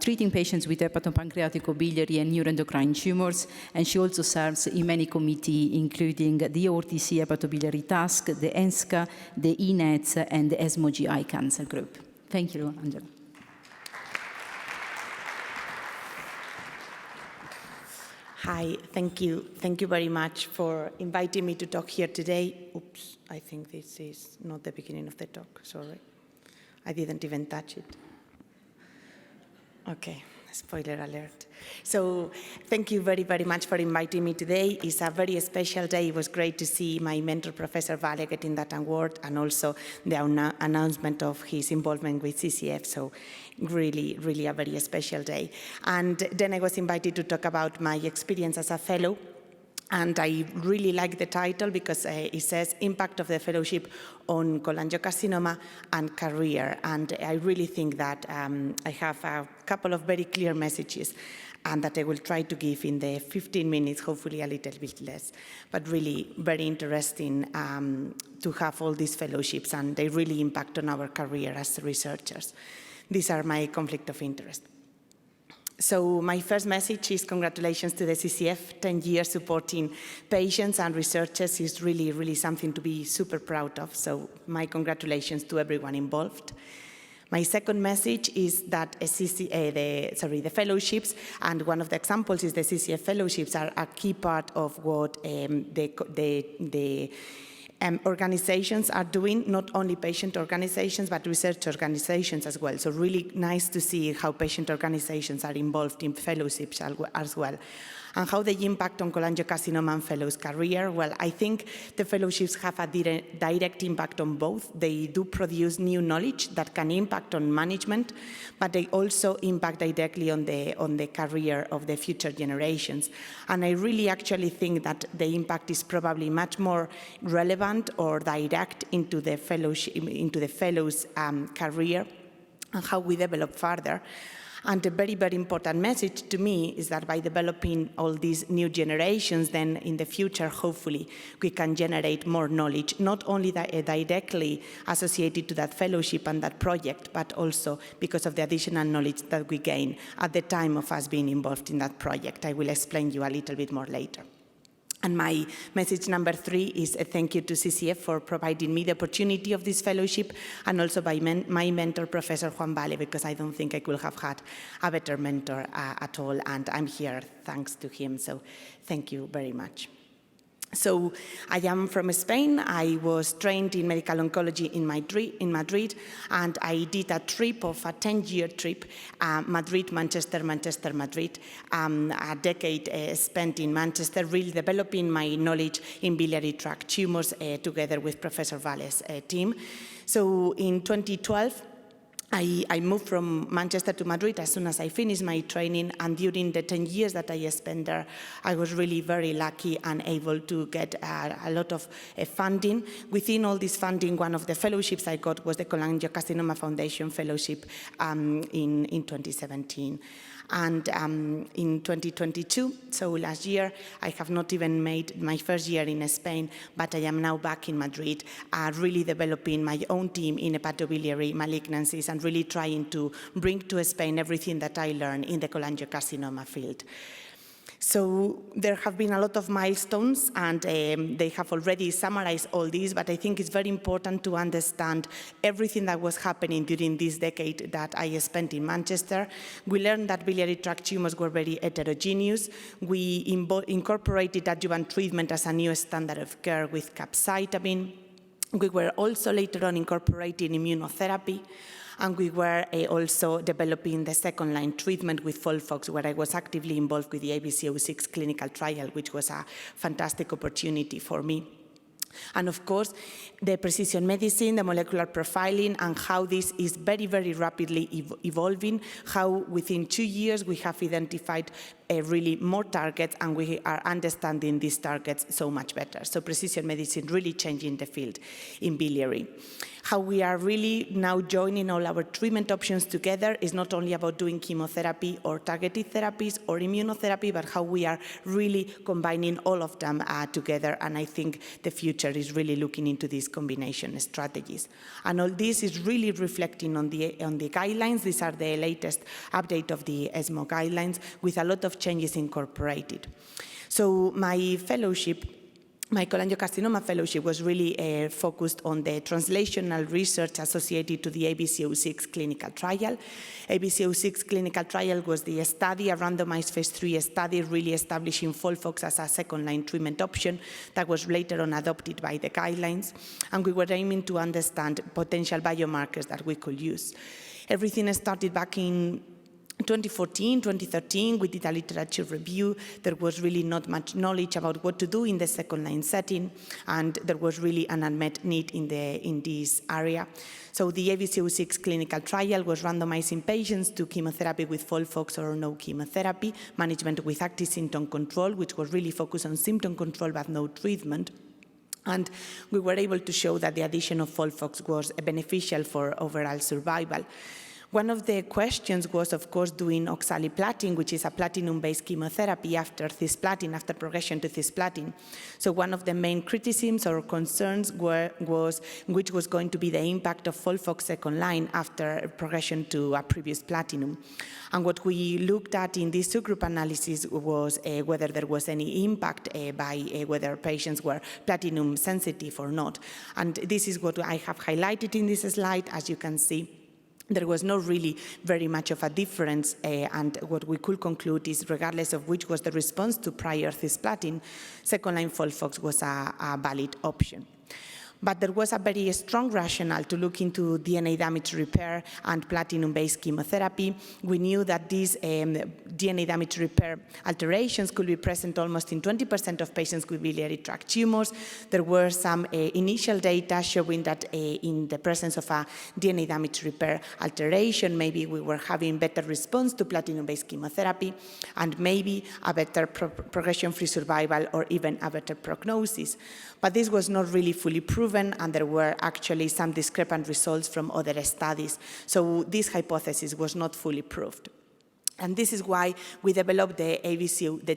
treating patients with hepatopancreatic, biliary, and neuroendocrine tumors, and she also serves in many committees, including the OTC Hepatobiliary Task, the ENSCA, the ENETS, and the ESMO GI Cancer Group. Thank you, Angela. Hi, thank you. Thank you very much for inviting me to talk here today. Oops, I think this is not the beginning of the talk, sorry. I didn't even touch it. Okay, spoiler alert. So thank you very, very much for inviting me today. It's a very special day. It was great to see my mentor, Professor Vale, getting that award, and also the announcement of his involvement with CCF. So really, really a very special day. And then I was invited to talk about my experience as a fellow. And I really like the title because it says Impact of the Fellowship on Cholangiocarcinoma and Career. And I really think that I have a couple of very clear messages and that I will try to give in the 15 minutes, hopefully a little bit less. But really very interesting to have all these fellowships, and they really impact on our career as researchers. These are my conflict of interest. So my first message is congratulations to the CCF. 10 years supporting patients and researchers is really, really something to be super proud of. So my congratulations to everyone involved. My second message is that the fellowships, and one of the examples is the CCF fellowships, are a key part of what the organizations are doing, not only patient organizations, but research organizations as well. So really nice to see how patient organizations are involved in fellowships as well. And how they impact on cholangiocarcinoma and fellows' career. Well, I think the fellowships have a direct impact on both. They do produce new knowledge that can impact on management, but they also impact directly on the career of the future generations. And I really actually think that the impact is probably much more relevant or direct into the fellowship, into the fellows' career and how we develop further. And a very, very important message to me is that by developing all these new generations, then in the future, hopefully, we can generate more knowledge, not only directly associated to that fellowship and that project, but also because of the additional knowledge that we gain at the time of us being involved in that project. I will explain you a little bit more later. And my message number 3 is a thank you to CCF for providing me the opportunity of this fellowship, and also by my mentor, Professor Juan Vale, because I don't think I could have had a better mentor at all, and I'm here thanks to him, so thank you very much. So I am from Spain. I was trained in medical oncology in Madrid, and I did a trip of a 10-year trip, Madrid, Manchester, Manchester, Madrid, a decade spent in Manchester, really developing my knowledge in biliary tract tumors together with Professor Vale's team. So in 2012, I moved from Manchester to Madrid as soon as I finished my training, and during the 10 years that I spent there, I was really very lucky and able to get a lot of funding. Within all this funding, one of the fellowships I got was the Cholangiocarcinoma Foundation Fellowship in 2017. And in 2022, so last year, I have not even made my first year in Spain, but I am now back in Madrid, really developing my own team in hepatobiliary malignancies and really trying to bring to Spain everything that I learned in the cholangiocarcinoma field. So there have been a lot of milestones, and they have already summarized all these, but I think it's very important to understand everything that was happening during this decade that I spent in Manchester. We learned that biliary tract tumors were very heterogeneous. We incorporated adjuvant treatment as a new standard of care with capecitabine. We were also later on incorporating immunotherapy. And we were also developing the second-line treatment with FOLFOX, where I was actively involved with the ABC06 clinical trial, which was a fantastic opportunity for me. And of course, the precision medicine, the molecular profiling, and how this is very, very rapidly evolving, how within 2 years we have identified really more targets, and we are understanding these targets so much better. So precision medicine really changing the field in biliary. How we are really now joining all our treatment options together is not only about doing chemotherapy or targeted therapies or immunotherapy, but how we are really combining all of them together. And I think the future is really looking into these combination strategies. And all this is really reflecting on the guidelines. These are the latest update of the ESMO guidelines with a lot of changes incorporated. So my fellowship, my cholangiocarcinoma fellowship, was really focused on the translational research associated to the ABC06 clinical trial. ABC06 clinical trial was the study, a randomized phase 3 study, really establishing FOLFOX as a second-line treatment option that was later on adopted by the guidelines. And we were aiming to understand potential biomarkers that we could use. Everything started back in 2014, 2013, we did a literature review. There was really not much knowledge about what to do in the second-line setting, and there was really an unmet need in this area. So the ABC06 clinical trial was randomizing patients to chemotherapy with FOLFOX or no chemotherapy, management with active symptom control, which was really focused on symptom control but no treatment. And we were able to show that the addition of FOLFOX was beneficial for overall survival. One of the questions was, of course, doing oxaliplatin, which is a platinum-based chemotherapy after cisplatin, after progression to cisplatin. So one of the main criticisms or concerns was which was going to be the impact of FOLFOX second line after progression to a previous platinum. And what we looked at in this subgroup analysis was whether there was any impact by whether patients were platinum sensitive or not. And this is what I have highlighted in this slide. As you can see, there was not really very much of a difference, and what we could conclude is, regardless of which was the response to prior cisplatin, second-line FOLFOX was a valid option. But there was a very strong rationale to look into DNA damage repair and platinum-based chemotherapy. We knew that these DNA damage repair alterations could be present almost in 20% of patients with biliary tract tumors. There were some initial data showing that in the presence of a DNA damage repair alteration, maybe we were having better response to platinum-based chemotherapy and maybe a better progression-free survival or even a better prognosis. But this was not really fully proven, and there were actually some discrepant results from other studies. So this hypothesis was not fully proved. And this is why we developed the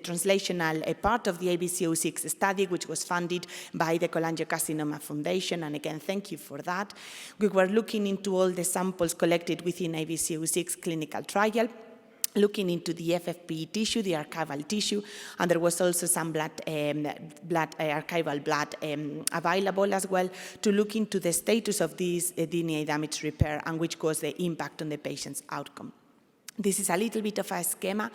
translational part of the ABC06 study, which was funded by the Cholangiocarcinoma Foundation. And again, thank you for that. We were looking into all the samples collected within ABC06 clinical trial, looking into the FFPE tissue, the archival tissue, and there was also some archival blood available as well to look into the status of this DNA damage repair and which was the impact on the patient's outcome. This is a little bit of a schema.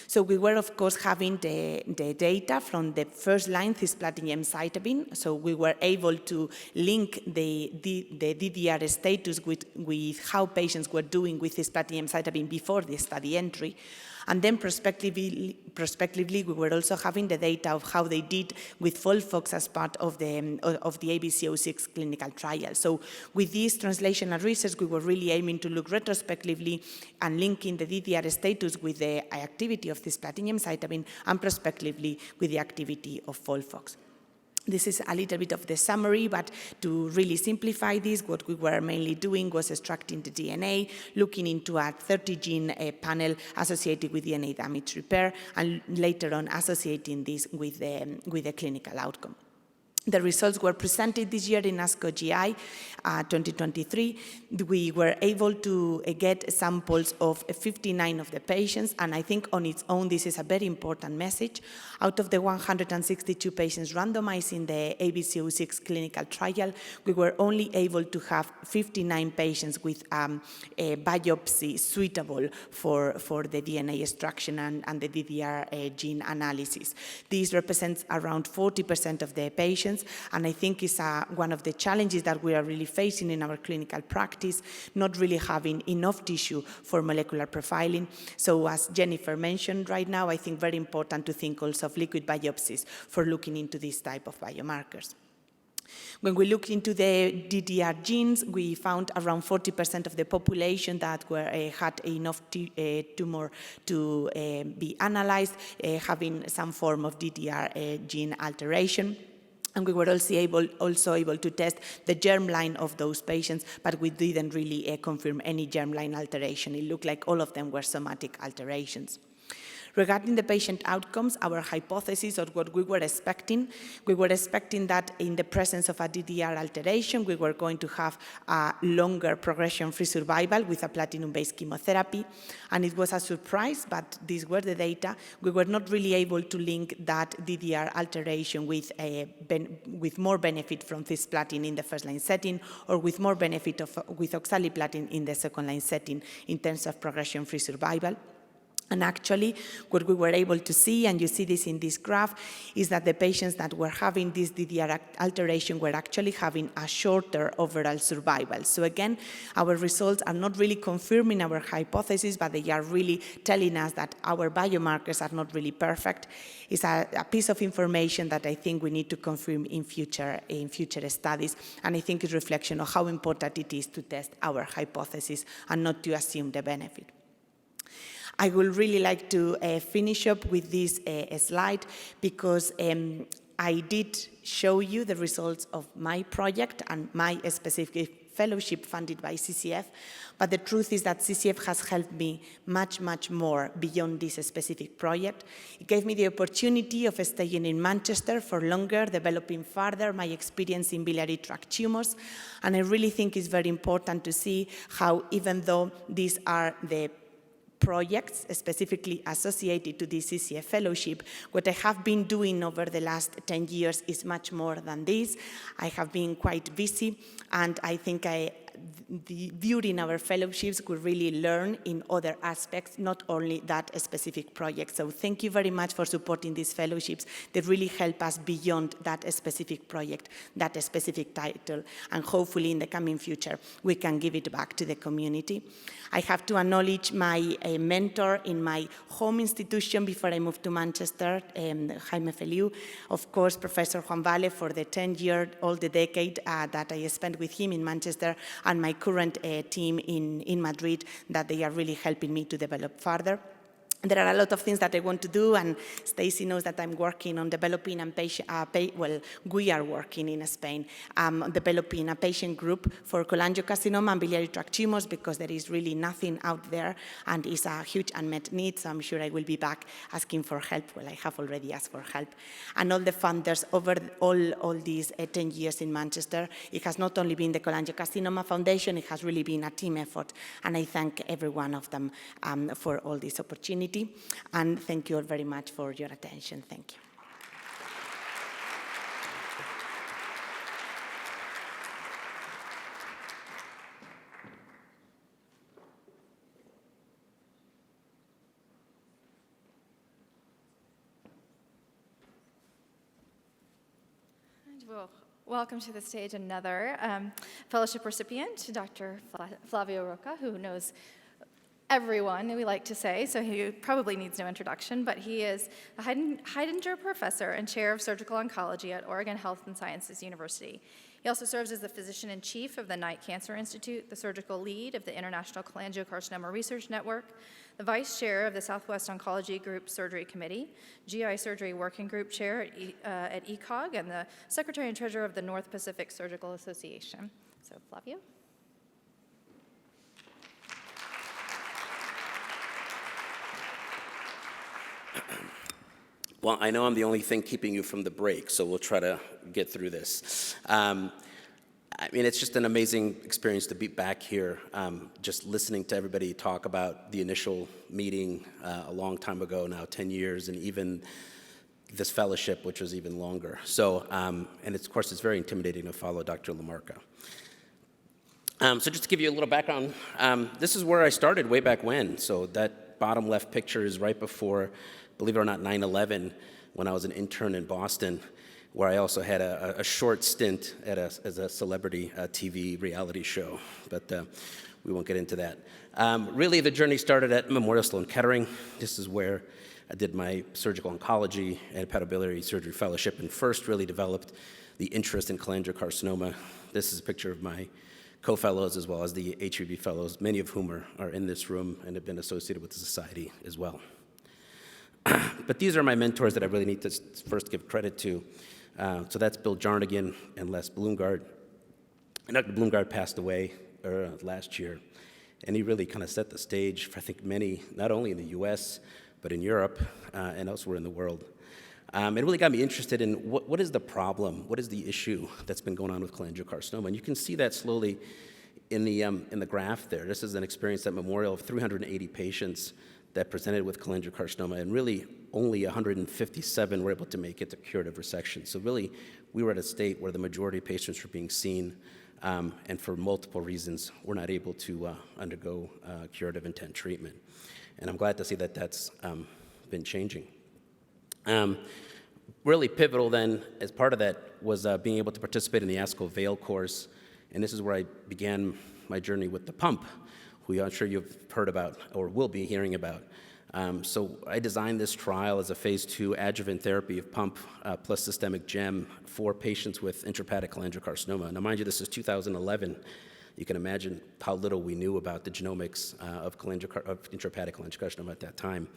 So we were, of course, having the data from the first line cisplatin gemcitabine. So we were able to link the DDR status with how patients were doing with cisplatin gemcitabine before the study entry. And then prospectively, we were also having the data of how they did with FOLFOX as part of the ABC06 clinical trial. So with this translational research, we were really aiming to look retrospectively and linking the DDR status with the activity of cisplatin gemcitabine and prospectively with the activity of FOLFOX. This is a little bit of the summary, but to really simplify this, what we were mainly doing was extracting the DNA, looking into a 30-gene panel associated with DNA damage repair, and later on associating this with the clinical outcome. The results were presented this year in ASCO GI 2023. We were able to get samples of 59 of the patients, and I think on its own this is a very important message. Out of the 162 patients randomized in the ABC06 clinical trial, we were only able to have 59 patients with a biopsy suitable for the DNA extraction and the DDR gene analysis. This represents around 40% of the patients, and I think is one of the challenges that we are really facing in our clinical practice, not really having enough tissue for molecular profiling. So as Jennifer mentioned right now, I think very important to think also of liquid biopsies for looking into this type of biomarkers. When we looked into the DDR genes, we found around 40% of the population that had enough tumor to be analyzed, having some form of DDR gene alteration. And we were also able to test the germline of those patients, but we didn't really confirm any germline alteration. It looked like all of them were somatic alterations. Regarding the patient outcomes, our hypothesis or what we were expecting that in the presence of a DDR alteration, we were going to have a longer progression-free survival with a platinum-based chemotherapy. And it was a surprise, but these were the data. We were not really able to link that DDR alteration with more benefit from cisplatin in the first-line setting or with more benefit with oxaliplatin in the second-line setting in terms of progression-free survival. And actually, what we were able to see, and you see this in this graph, is that the patients that were having this DDR alteration were actually having a shorter overall survival. So again, our results are not really confirming our hypothesis, but they are really telling us that our biomarkers are not really perfect. It's a piece of information that I think we need to confirm in future studies, and I think it's a reflection of how important it is to test our hypothesis and not to assume the benefit. I would really like to finish up with this slide because I did show you the results of my project and my specific fellowship funded by CCF, but the truth is that CCF has helped me much, much more beyond this specific project. It gave me the opportunity of staying in Manchester for longer, developing further my experience in biliary tract tumors, and I really think it's very important to see how, even though these are the projects specifically associated to this CCF fellowship, what I have been doing over the last 10 years is much more than this. I have been quite busy, and I think during our fellowships we really learn in other aspects, not only that specific project. So thank you very much for supporting these fellowships. They really help us beyond that specific project, that specific title, and hopefully in the coming future we can give it back to the community. I have to acknowledge my mentor in my home institution before I moved to Manchester, Jaime Feliu, of course, Professor Juan Vale for the 10-year-old decade that I spent with him in Manchester, and my current team in Madrid, that they are really helping me to develop further. There are a lot of things that I want to do, and Stacy knows that I'm working on developing we are working in Spain, developing a patient group for cholangiocarcinoma and biliary tract tumors, because there is really nothing out there, and it's a huge unmet need, so I'm sure I will be back asking for help. Well, I have already asked for help. And all the funders over all these 10 years in Manchester, it has not only been the Cholangiocarcinoma Foundation, it has really been a team effort, and I thank every one of them for all this opportunity. And thank you all very much for your attention. Thank you. Well, welcome to the stage another fellowship recipient, Dr. Flavio Roca, who knows everyone, we like to say, so he probably needs no introduction, but he is a Heidinger Professor and Chair of Surgical Oncology at Oregon Health and Sciences University. He also serves as the Physician-in-Chief of the Knight Cancer Institute, the Surgical Lead of the International Cholangiocarcinoma Research Network, the Vice Chair of the Southwest Oncology Group Surgery Committee, GI Surgery Working Group Chair at ECOG, and the Secretary and Treasurer of the North Pacific Surgical Association. So, Flavio. Well, I know I'm the only thing keeping you from the break, so we'll try to get through this. I mean, it's just an amazing experience to be back here, just listening to everybody talk about the initial meeting a long time ago now, 10 years, and even this fellowship, which was even longer. So, and of course, it's very intimidating to follow Dr. Lamarca. So just to give you a little background, this is where I started way back when. So that bottom left picture is right before, believe it or not, 9/11, when I was an intern in Boston, where I also had a short stint as a celebrity TV reality show, but we won't get into that. Really, the journey started at Memorial Sloan Kettering. This is where I did my surgical oncology and hepatobiliary surgery fellowship, and first really developed the interest in cholangiocarcinoma. This is a picture of my co-fellows as well as the HVB fellows, many of whom are in this room and have been associated with the society as well. But these are my mentors that I really need to first give credit to. So that's Bill Jarnigan and Les Bloomgard. And Dr. Bloomgard passed away last year, and he really kind of set the stage for, I think, many, not only in the US, but in Europe and elsewhere in the world. It really got me interested in what is the problem, what is the issue that's been going on with cholangiocarcinoma. And you can see that slowly in the graph there. This is an experience at Memorial of 380 patients that presented with cholangiocarcinoma, and really only 157 were able to make it to curative resection. So really, we were at a state where the majority of patients were being seen, and for multiple reasons, were not able to undergo curative intent treatment. And I'm glad to see that that's been changing. Really pivotal then, as part of that, was being able to participate in the ASCO Vail course, and this is where I began my journey with the pump, who I'm sure you've heard about or will be hearing about. So I designed this trial as a phase 2 adjuvant therapy of pump plus systemic gem for patients with intrahepatic cholangiocarcinoma. Now, mind you, this is 2011. You can imagine how little we knew about the genomics of intrahepatic cholangiocarcinoma at that time.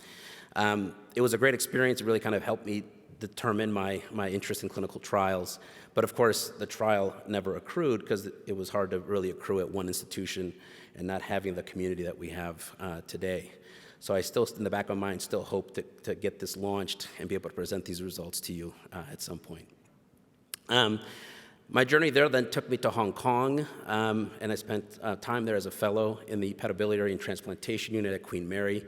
It was a great experience. It really kind of helped me determine my interest in clinical trials. But of course, the trial never accrued because it was hard to really accrue at one institution and not having the community that we have today. So I still, in the back of my mind, still hope to get this launched and be able to present these results to you at some point. My journey there then took me to Hong Kong, and I spent time there as a fellow in the hepatobiliary and transplantation unit at Queen Mary,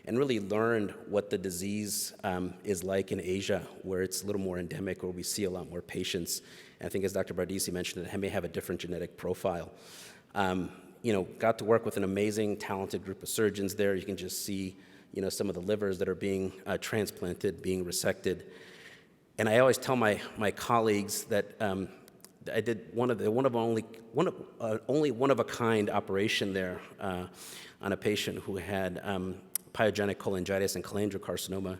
and really learned what the disease is like in Asia, where it's a little more endemic, where we see a lot more patients. And I think, as Dr. Bardisi mentioned, it may have a different genetic profile. Got to work with an amazing, talented group of surgeons there. You can just see, some of the livers that are being transplanted, being resected. And I always tell my colleagues that I did only one of a kind operation there on a patient who had pyogenic cholangitis and cholangiocarcinoma,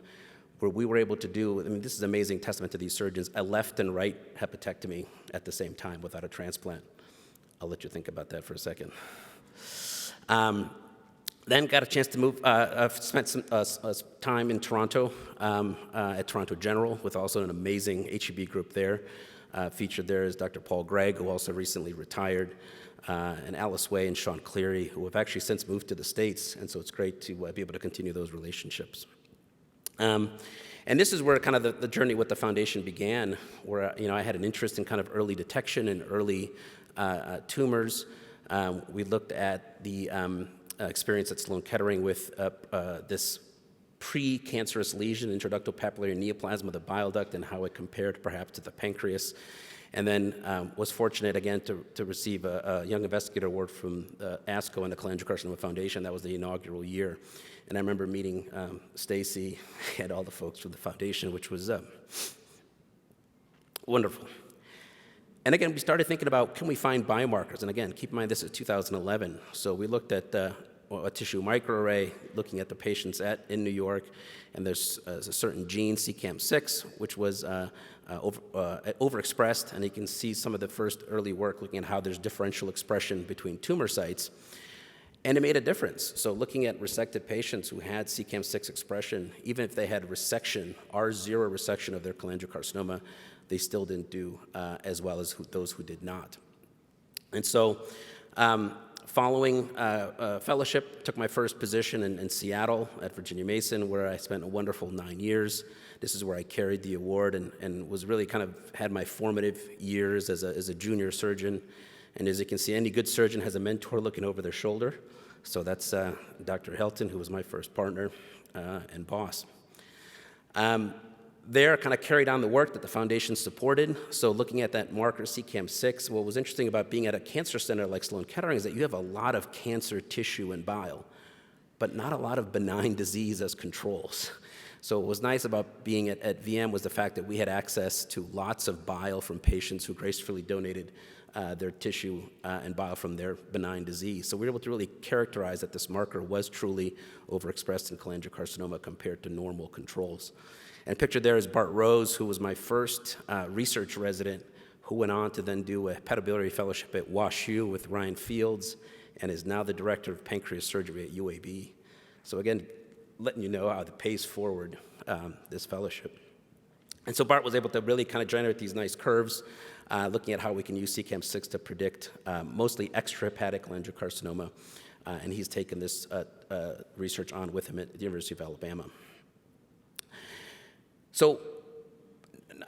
where we were able to do, this is an amazing testament to these surgeons, a left and right hepatectomy at the same time without a transplant. I'll let you think about that for a second. Then got a chance to move, I've spent some time in Toronto, at Toronto General, with also an amazing HEB group there. Featured there is Dr. Paul Gregg, who also recently retired, and Alice Way and Sean Cleary, who have actually since moved to the States, and so it's great to be able to continue those relationships. And this is where kind of the journey with the foundation began, where I had an interest in kind of early detection and early tumors. We looked at the experience at Sloan Kettering with this pre-cancerous lesion, intraductal papillary neoplasm of the bile duct, and how it compared perhaps to the pancreas. And then was fortunate again to receive a Young Investigator Award from ASCO and the Cholangiocarcinoma Foundation. That was the inaugural year. And I remember meeting Stacy and all the folks from the foundation, which was wonderful. And again, we started thinking about, can we find biomarkers? And again, keep in mind this is 2011. So we looked at a tissue microarray, looking at the patients in New York, and there's a certain gene, CCAM6, which was overexpressed, and you can see some of the first early work looking at how there's differential expression between tumor sites. And it made a difference. So looking at resected patients who had CCAM6 expression, even if they had resection, R0 resection of their cholangiocarcinoma, they still didn't do as well as those who did not. And so following fellowship, took my first position in Seattle at Virginia Mason, where I spent a wonderful 9 years. This is where I carried the award and was really kind of had my formative years as a junior surgeon. And as you can see, any good surgeon has a mentor looking over their shoulder. So that's Dr. Helton, who was my first partner and boss. There, kind of carried on the work that the foundation supported. So looking at that marker, CCAM6, what was interesting about being at a cancer center like Sloan Kettering is that you have a lot of cancer tissue and bile, but not a lot of benign disease as controls. So what was nice about being at VM was the fact that we had access to lots of bile from patients who gracefully donated their tissue and bile from their benign disease. So we were able to really characterize that this marker was truly overexpressed in cholangiocarcinoma compared to normal controls. And pictured there is Bart Rose, who was my first research resident, who went on to then do a hepatobiliary fellowship at WashU with Ryan Fields, and is now the director of pancreas surgery at UAB. So again, letting you know how to pace forward this fellowship. And so Bart was able to really kind of generate these nice curves, looking at how we can use CCAM6 to predict mostly extrahepatic cholangiocarcinoma, and he's taken this research on with him at the University of Alabama. So,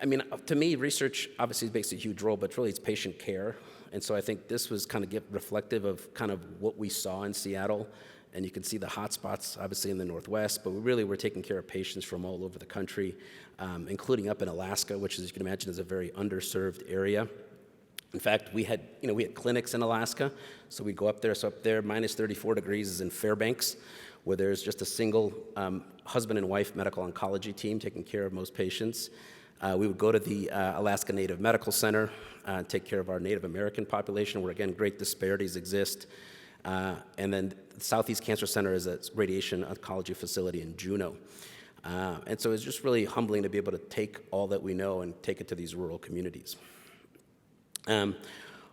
I mean, to me, research obviously makes a huge role, but really it's patient care. And so I think this was kind of reflective of kind of what we saw in Seattle. And you can see the hot spots, obviously, in the Northwest, but we really were taking care of patients from all over the country, including up in Alaska, which, as you can imagine, is a very underserved area. In fact, we had clinics in Alaska, so we'd go up there. So up there, minus 34 degrees is in Fairbanks, where there's just a single husband and wife medical oncology team taking care of most patients. We would go to the Alaska Native Medical Center, take care of our Native American population, where, again, great disparities exist. And then the Southeast Cancer Center is a radiation oncology facility in Juneau. And so it's just really humbling to be able to take all that we know and take it to these rural communities.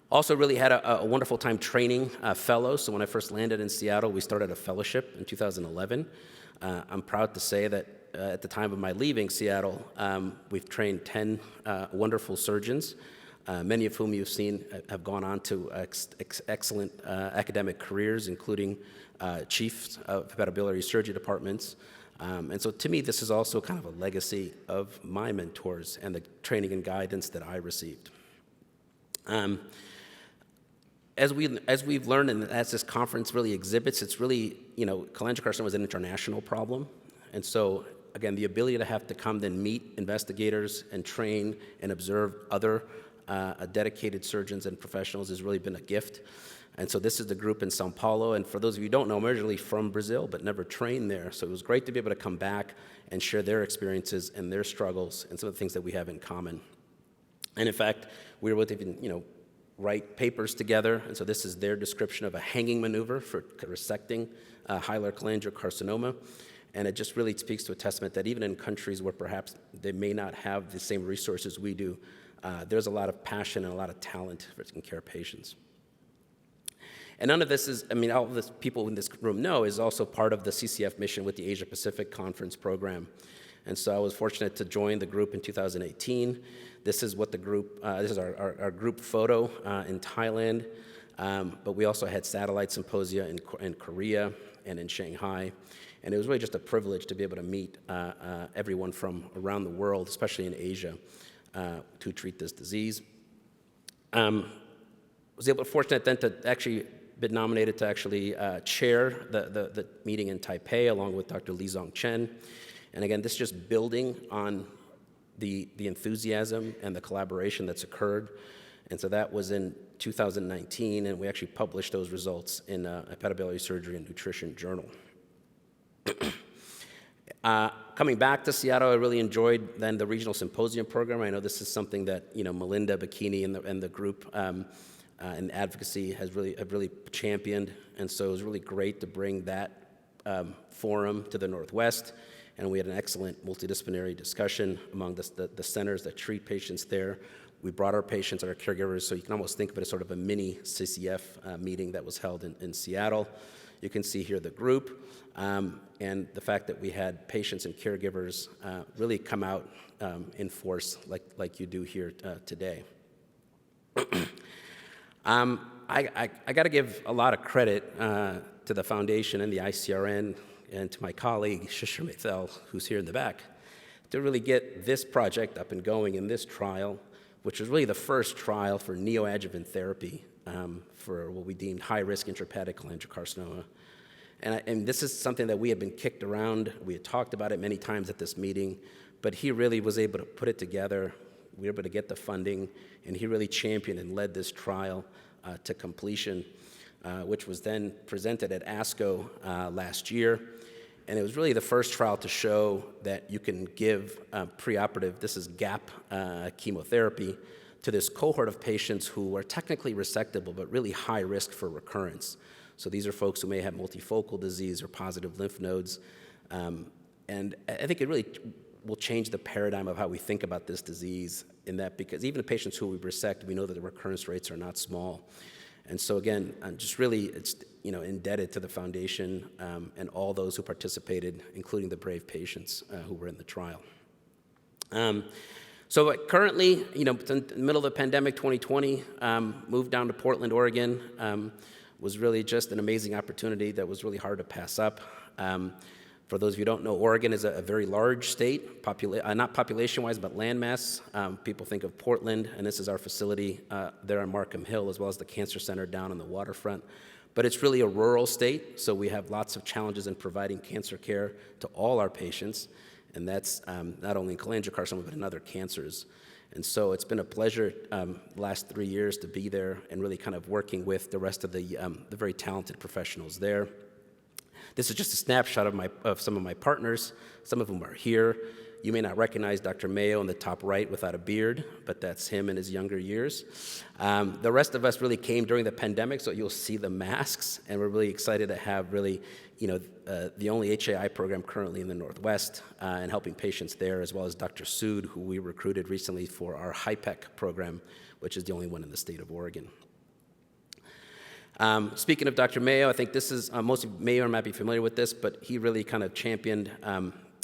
Also really had a wonderful time training fellows. So when I first landed in Seattle, we started a fellowship in 2011. I'm proud to say that at the time of my leaving Seattle, we've trained 10 wonderful surgeons, many of whom you've seen have gone on to excellent academic careers, including chiefs of hepatobiliary surgery departments. And so to me, this is also kind of a legacy of my mentors and the training and guidance that I received. As we've learned, and as this conference really exhibits, it's really, cholangiocarcinoma is an international problem. And so, again, the ability to have to come then meet investigators and train and observe other dedicated surgeons and professionals has really been a gift. And so this is the group in Sao Paulo. And for those of you who don't know, I'm originally from Brazil, but never trained there. So it was great to be able to come back and share their experiences and their struggles and some of the things that we have in common. And in fact, we were able to even, write papers together. And so this is their description of a hanging maneuver for resecting hilar cholangiocarcinoma. And it just really speaks to a testament that even in countries where perhaps they may not have the same resources we do, there's a lot of passion and a lot of talent for taking care of patients. And none of this is, I mean, all of the people in this room know is also part of the CCF mission with the Asia Pacific Conference program. And so I was fortunate to join the group in 2018. This is what the group, this is our group photo in Thailand. But we also had satellite symposia in Korea and in Shanghai. And it was really just a privilege to be able to meet everyone from around the world, especially in Asia, to treat this disease. Was fortunate then to actually been nominated to actually chair the meeting in Taipei along with Dr. Li Zong Chen. And again, this is just building on the enthusiasm and the collaboration that's occurred. And so that was in 2019, and we actually published those results in Hepatobiliary Surgery and Nutrition Journal. Coming back to Seattle, I really enjoyed then the regional symposium program. I know this is something that Melinda Bikini and the group and advocacy have really championed, and so it was really great to bring that forum to the Northwest, and we had an excellent multidisciplinary discussion among the centers that treat patients there. We brought our patients and our caregivers, so you can almost think of it as sort of a mini CCF meeting that was held in Seattle. You can see here the group, and the fact that we had patients and caregivers really come out in force like you do here today. I got to give a lot of credit to the foundation and the ICRN and to my colleague, Shishir Mithel, who's here in the back, to really get this project up and going in this trial, which was really the first trial for neoadjuvant therapy for what we deemed high-risk intrahepatic cholangiocarcinoma. And this is something that we had been kicked around. We had talked about it many times at this meeting, but he really was able to put it together. We were able to get the funding, and he really championed and led this trial to completion, which was then presented at ASCO last year. And it was really the first trial to show that you can give preoperative, this is GAP chemotherapy, to this cohort of patients who are technically resectable, but really high risk for recurrence. So these are folks who may have multifocal disease or positive lymph nodes. And I think it really will change the paradigm of how we think about this disease in that, because even the patients who we resect, we know that the recurrence rates are not small. And so again, I'm just really indebted to the foundation and all those who participated, including the brave patients who were in the trial. So currently, in the middle of the pandemic, 2020, moved down to Portland, Oregon, was really just an amazing opportunity that was really hard to pass up. For those of you who don't know, Oregon is a very large state, not population-wise, but landmass. People think of Portland, and this is our facility there on Markham Hill, as well as the Cancer Center down on the waterfront. But it's really a rural state, so we have lots of challenges in providing cancer care to all our patients, and that's not only in cholangiocarcinoma, but in other cancers. And so it's been a pleasure the last 3 years to be there and really kind of working with the rest of the very talented professionals there. This is just a snapshot of some of my partners. Some of them are here. You may not recognize Dr. Mayo in the top right without a beard, but that's him in his younger years. The rest of us really came during the pandemic, so you'll see the masks, and we're really excited to have really, the only HAI program currently in the Northwest and helping patients there, as well as Dr. Sood, who we recruited recently for our HIPEC program, which is the only one in the state of Oregon. Speaking of Dr. Mayo, I think this is, most of you may or might be familiar with this, but he really kind of championed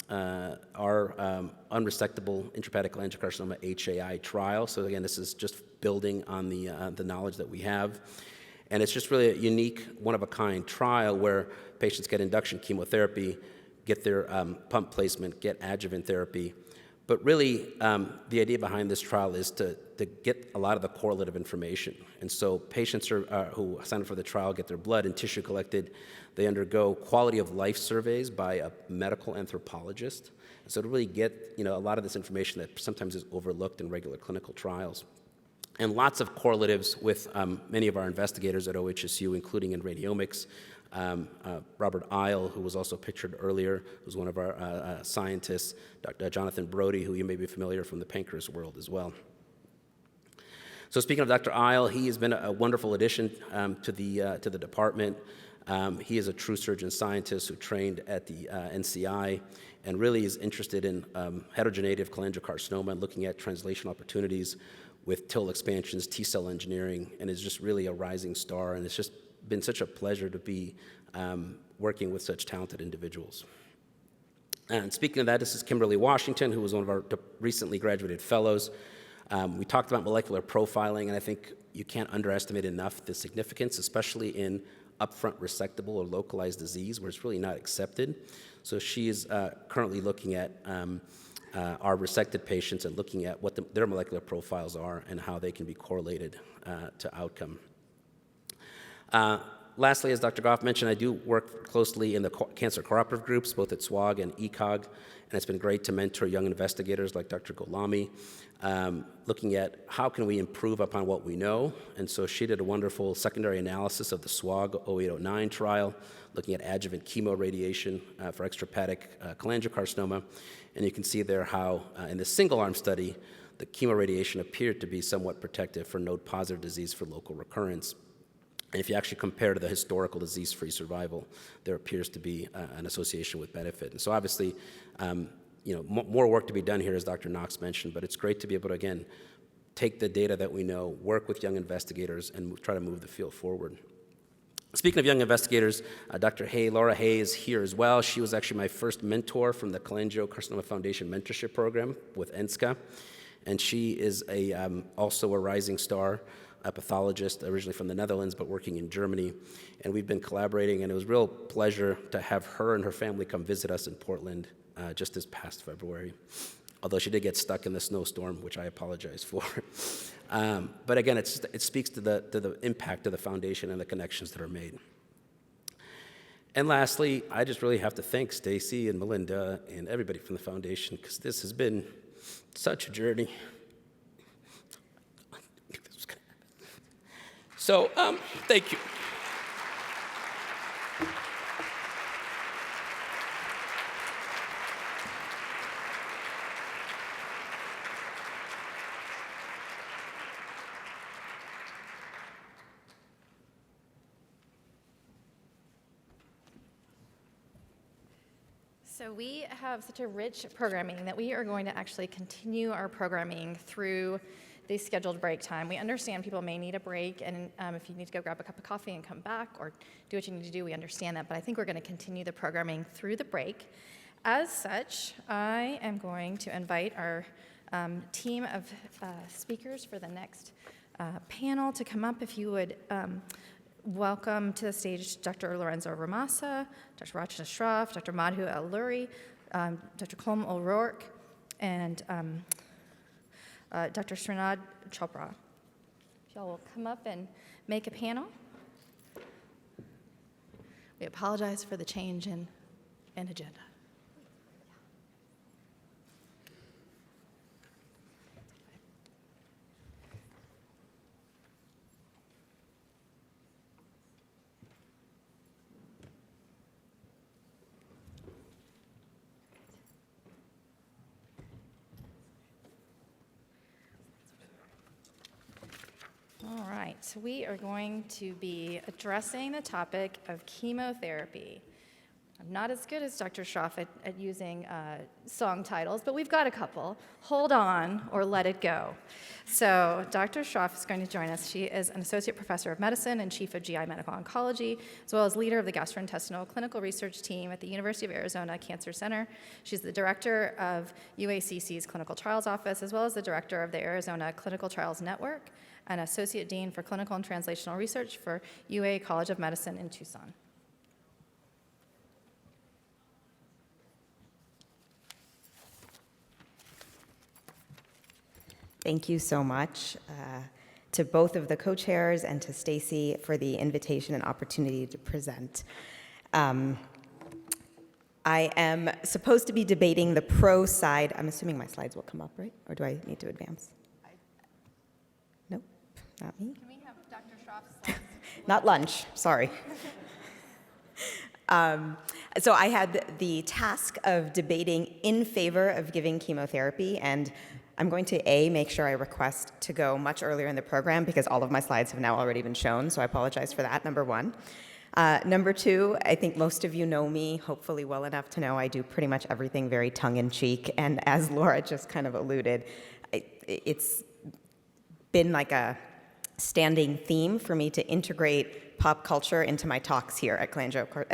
our unresectable intrahepatic cholangiocarcinoma HAI trial. So again, this is just building on the knowledge that we have. And it's just really a unique, one-of-a-kind trial where patients get induction chemotherapy, get their pump placement, get adjuvant therapy. But really, the idea behind this trial is to get a lot of the correlative information. And so patients who sign up for the trial get their blood and tissue collected. They undergo quality of life surveys by a medical anthropologist. So to really get a lot of this information that sometimes is overlooked in regular clinical trials. And lots of correlatives with many of our investigators at OHSU, including in radiomics. Robert Isle, who was also pictured earlier, who's one of our scientists, Dr. Jonathan Brody, who you may be familiar from the pancreas world as well. So speaking of Dr. Isle, he has been a wonderful addition to the department. He is a true surgeon scientist who trained at the NCI and really is interested in heterogeneity of cholangiocarcinoma and looking at translational opportunities with TIL expansions, T-cell engineering, and is just really a rising star, and it's just been such a pleasure to be working with such talented individuals. And speaking of that, this is Kimberly Washington, who was one of our recently graduated fellows. We talked about molecular profiling, and I think you can't underestimate enough the significance, especially in upfront resectable or localized disease, where it's really not accepted. So she is currently looking at our resected patients and looking at what their molecular profiles are and how they can be correlated to outcome. Lastly, as Dr. Goff mentioned, I do work closely in the cancer cooperative groups, both at SWOG and ECOG, and it's been great to mentor young investigators like Dr. Golami, looking at how can we improve upon what we know. And so she did a wonderful secondary analysis of the SWOG 0809 trial, looking at adjuvant chemoradiation for extrahepatic cholangiocarcinoma. And you can see there how, in the single-arm study, the chemoradiation appeared to be somewhat protective for node-positive disease for local recurrence. And if you actually compare to the historical disease-free survival, there appears to be an association with benefit. And so obviously, more work to be done here, as Dr. Knox mentioned, but it's great to be able to, again, take the data that we know, work with young investigators, and try to move the field forward. Speaking of young investigators, Dr. Laura Hay is here as well. She was actually my first mentor from the Cholangiocarcinoma Foundation Mentorship Program with ENSCA, and she is also a rising star, a pathologist originally from the Netherlands, but working in Germany. And we've been collaborating, and it was a real pleasure to have her and her family come visit us in Portland just this past February. Although she did get stuck in the snowstorm, which I apologize for. But again, it speaks to the impact of the foundation and the connections that are made. And lastly, I just really have to thank Stacy and Melinda and everybody from the foundation, because this has been such a journey. So, thank you. So we have such a rich programming that we are going to actually continue our programming through the scheduled break time. We understand people may need a break, and if you need to go grab a cup of coffee and come back or do what you need to do, we understand that, but I think we're going to continue the programming through the break. As such, I am going to invite our team of speakers for the next panel to come up. If you would welcome to the stage Dr. Lorenzo Ramasa, Dr. Rachna Shroff, Dr. Madhu El-Luri, Dr. Colm O'Rourke, and Dr. Srinad Chopra. If y'all will come up and make a panel. We apologize for the change in agenda. All right, so we are going to be addressing the topic of chemotherapy. I'm not as good as Dr. Schroff at using song titles, but we've got a couple. Hold On or Let It Go. So Dr. Schroff is going to join us. She is an associate professor of medicine and chief of GI medical oncology, as well as leader of the gastrointestinal clinical research team at the University of Arizona Cancer Center. She's the director of UACC's clinical trials office, as well as the director of the Arizona Clinical Trials Network, and Associate Dean for Clinical and Translational Research for UA College of Medicine in Tucson. Thank you so much to both of the co-chairs and to Stacy for the invitation and opportunity to present. I am supposed to be debating the pro side. I'm assuming my slides will come up, right? Or do I need to advance? Nope, not me. Can we have Dr. Schroff's slides? Not lunch, sorry. So I had the task of debating in favor of giving chemotherapy, and I'm going to make sure I request to go much earlier in the program because all of my slides have now already been shown, so I apologize for that, number one. Number two, I think most of you know me, hopefully well enough to know I do pretty much everything very tongue-in-cheek, and as Laura just kind of alluded, it's been like a standing theme for me to integrate pop culture into my talks here at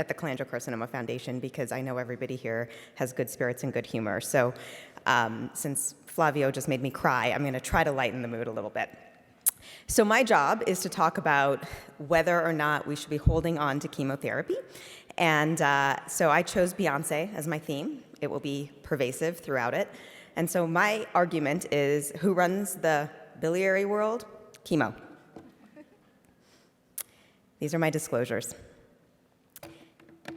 the Cholangiocarcinoma Foundation, because I know everybody here has good spirits and good humor. So since Flavio just made me cry, I'm going to try to lighten the mood a little bit. So my job is to talk about whether or not we should be holding on to chemotherapy. And so I chose Beyonce as my theme. It will be pervasive throughout it. And so my argument is, who runs the biliary world? Chemo. These are my disclosures.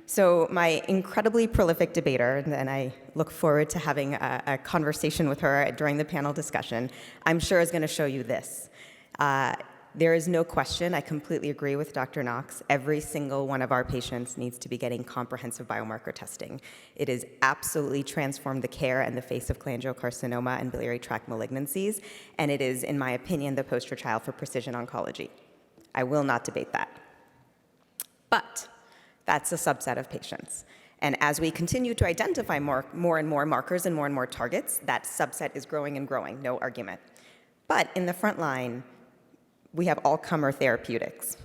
So my incredibly prolific debater, and I look forward to having a conversation with her during the panel discussion, I'm sure is going to show you this. There is no question, I completely agree with Dr. Knox, every single one of our patients needs to be getting comprehensive biomarker testing. It has absolutely transformed the care and the face of cholangiocarcinoma and biliary tract malignancies, and it is, in my opinion, the poster child for precision oncology. I will not debate that. But that's a subset of patients. And as we continue to identify more and more markers and more targets, that subset is growing and growing, no argument. But in the front line, we have all-comer therapeutics.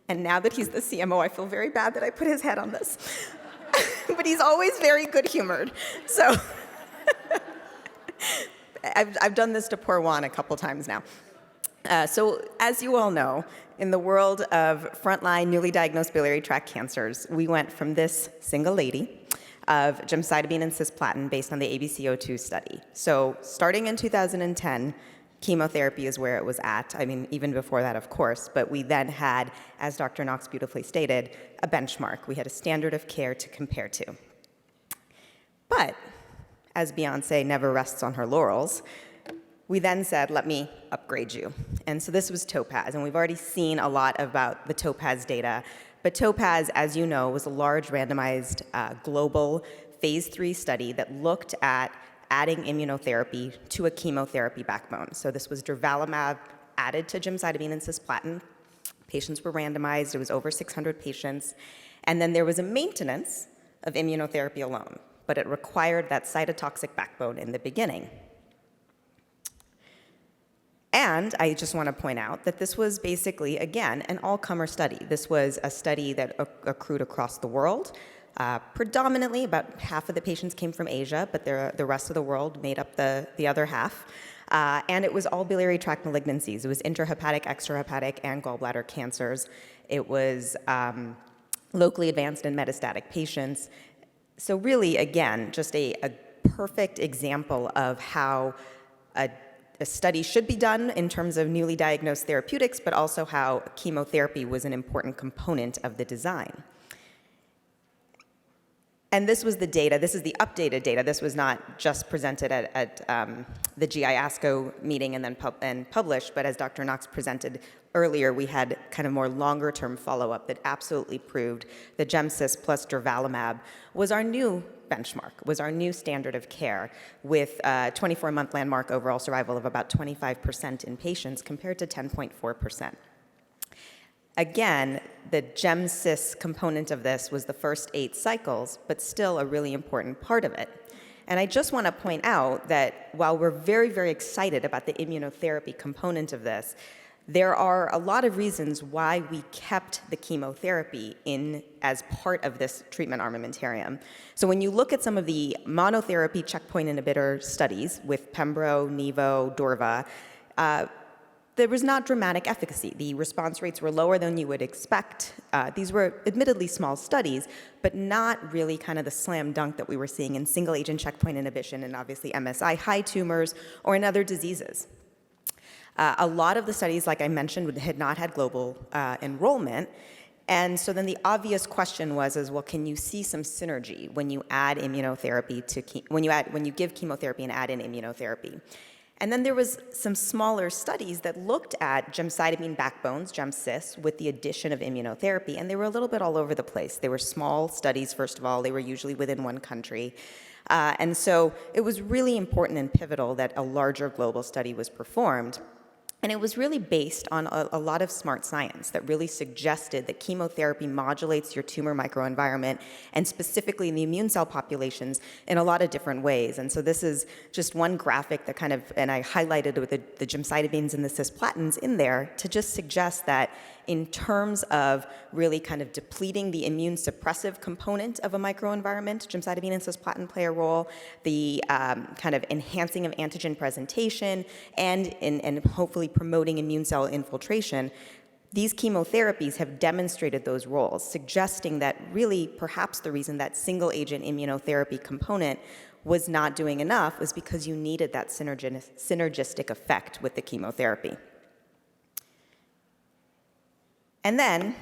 And now that he's the CMO, I feel very bad that I put his head on this. But he's always very good-humored. So I've done this to poor Juan a couple times now. So as you all know, in the world of frontline newly diagnosed biliary tract cancers, we went from this single lady of gemcitabine and cisplatin based on the ABC02 study. So starting in 2010, chemotherapy is where it was at. I mean, even before that, of course, but we then had, as Dr. Knox beautifully stated, a benchmark. We had a standard of care to compare to. But, as Beyonce never rests on her laurels, we then said, let me upgrade you. And so this was TOPAZ, and we've already seen a lot about the TOPAZ data. But TOPAZ, as you know, was a large randomized global phase 3 study that looked at adding immunotherapy to a chemotherapy backbone. So this was durvalumab added to gemcitabine and cisplatin. Patients were randomized. It was over 600 patients. And then there was a maintenance of immunotherapy alone, but it required that cytotoxic backbone in the beginning. And I just want to point out that this was basically, again, an all-comer study. This was a study that accrued across the world. Predominantly, about half of the patients came from Asia, but the rest of the world made up the other half. And it was all biliary tract malignancies. It was intrahepatic, extrahepatic, and gallbladder cancers. It was locally advanced and metastatic patients. So really, again, just a perfect example of how a study should be done in terms of newly diagnosed therapeutics, but also how chemotherapy was an important component of the design. And this was the data. This is the updated data. This was not just presented at the GI ASCO meeting and then published, but as Dr. Knox presented earlier, we had kind of more longer-term follow-up that absolutely proved that GemCis plus durvalumab was our new benchmark, was our new standard of care, with a 24-month landmark overall survival of about 25% in patients compared to 10.4%. Again, the GemCis component of this was the first 8 cycles, but still a really important part of it. And I just want to point out that while we're very, very excited about the immunotherapy component of this, there are a lot of reasons why we kept the chemotherapy in as part of this treatment armamentarium. So when you look at some of the monotherapy checkpoint inhibitor studies with Pembro, Nivo, Durva, there was not dramatic efficacy. The response rates were lower than you would expect. These were admittedly small studies, but not really kind of the slam dunk that we were seeing in single agent checkpoint inhibition and obviously MSI high tumors or in other diseases. A lot of the studies, like I mentioned, had not had global enrollment. And so then the obvious question was, well, can you see some synergy when you add immunotherapy to, when you give chemotherapy and add in immunotherapy? And then there was some smaller studies that looked at gemcitabine backbones, GemCis, with the addition of immunotherapy, and they were a little bit all over the place. They were small studies, first of all. They were usually within one country. And so it was really important and pivotal that a larger global study was performed. And it was really based on a lot of smart science that really suggested that chemotherapy modulates your tumor microenvironment, and specifically in the immune cell populations, in a lot of different ways. And so this is just one graphic that kind of, and I highlighted with the gemcitabines and the cisplatins in there to just suggest that in terms of really kind of depleting the immune suppressive component of a microenvironment, gemcitabine and cisplatin play a role, the kind of enhancing of antigen presentation, and hopefully promoting immune cell infiltration. These chemotherapies have demonstrated those roles, suggesting that really perhaps the reason that single agent immunotherapy component was not doing enough was because you needed that synergistic effect with the chemotherapy. And then,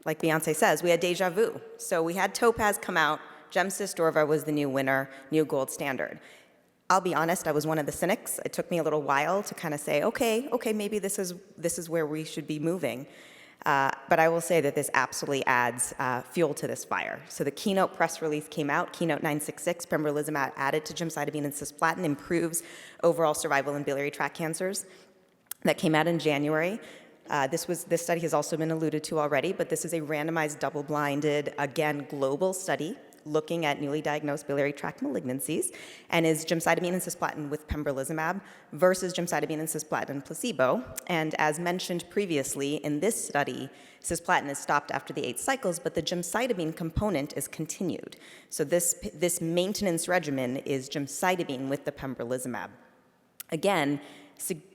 like Beyonce says, we had deja vu. So we had Topaz come out, Gemcis Durva was the new winner, new gold standard. I'll be honest, I was one of the cynics. It took me a little while to kind of say, okay, maybe this is where we should be moving. But I will say that this absolutely adds fuel to this fire. So the Keynote press release came out, Keynote 966, pembrolizumab added to gemcitabine and cisplatin improves overall survival in biliary tract cancers. That came out in January. This study has also been alluded to already, but this is a randomized, double-blinded, again, global study looking at newly diagnosed biliary tract malignancies, and is gemcitabine and cisplatin with pembrolizumab versus gemcitabine and cisplatin and placebo. And as mentioned previously, in this study, cisplatin is stopped after the 8 cycles, but the gemcitabine component is continued. So this maintenance regimen is gemcitabine with the pembrolizumab. Again,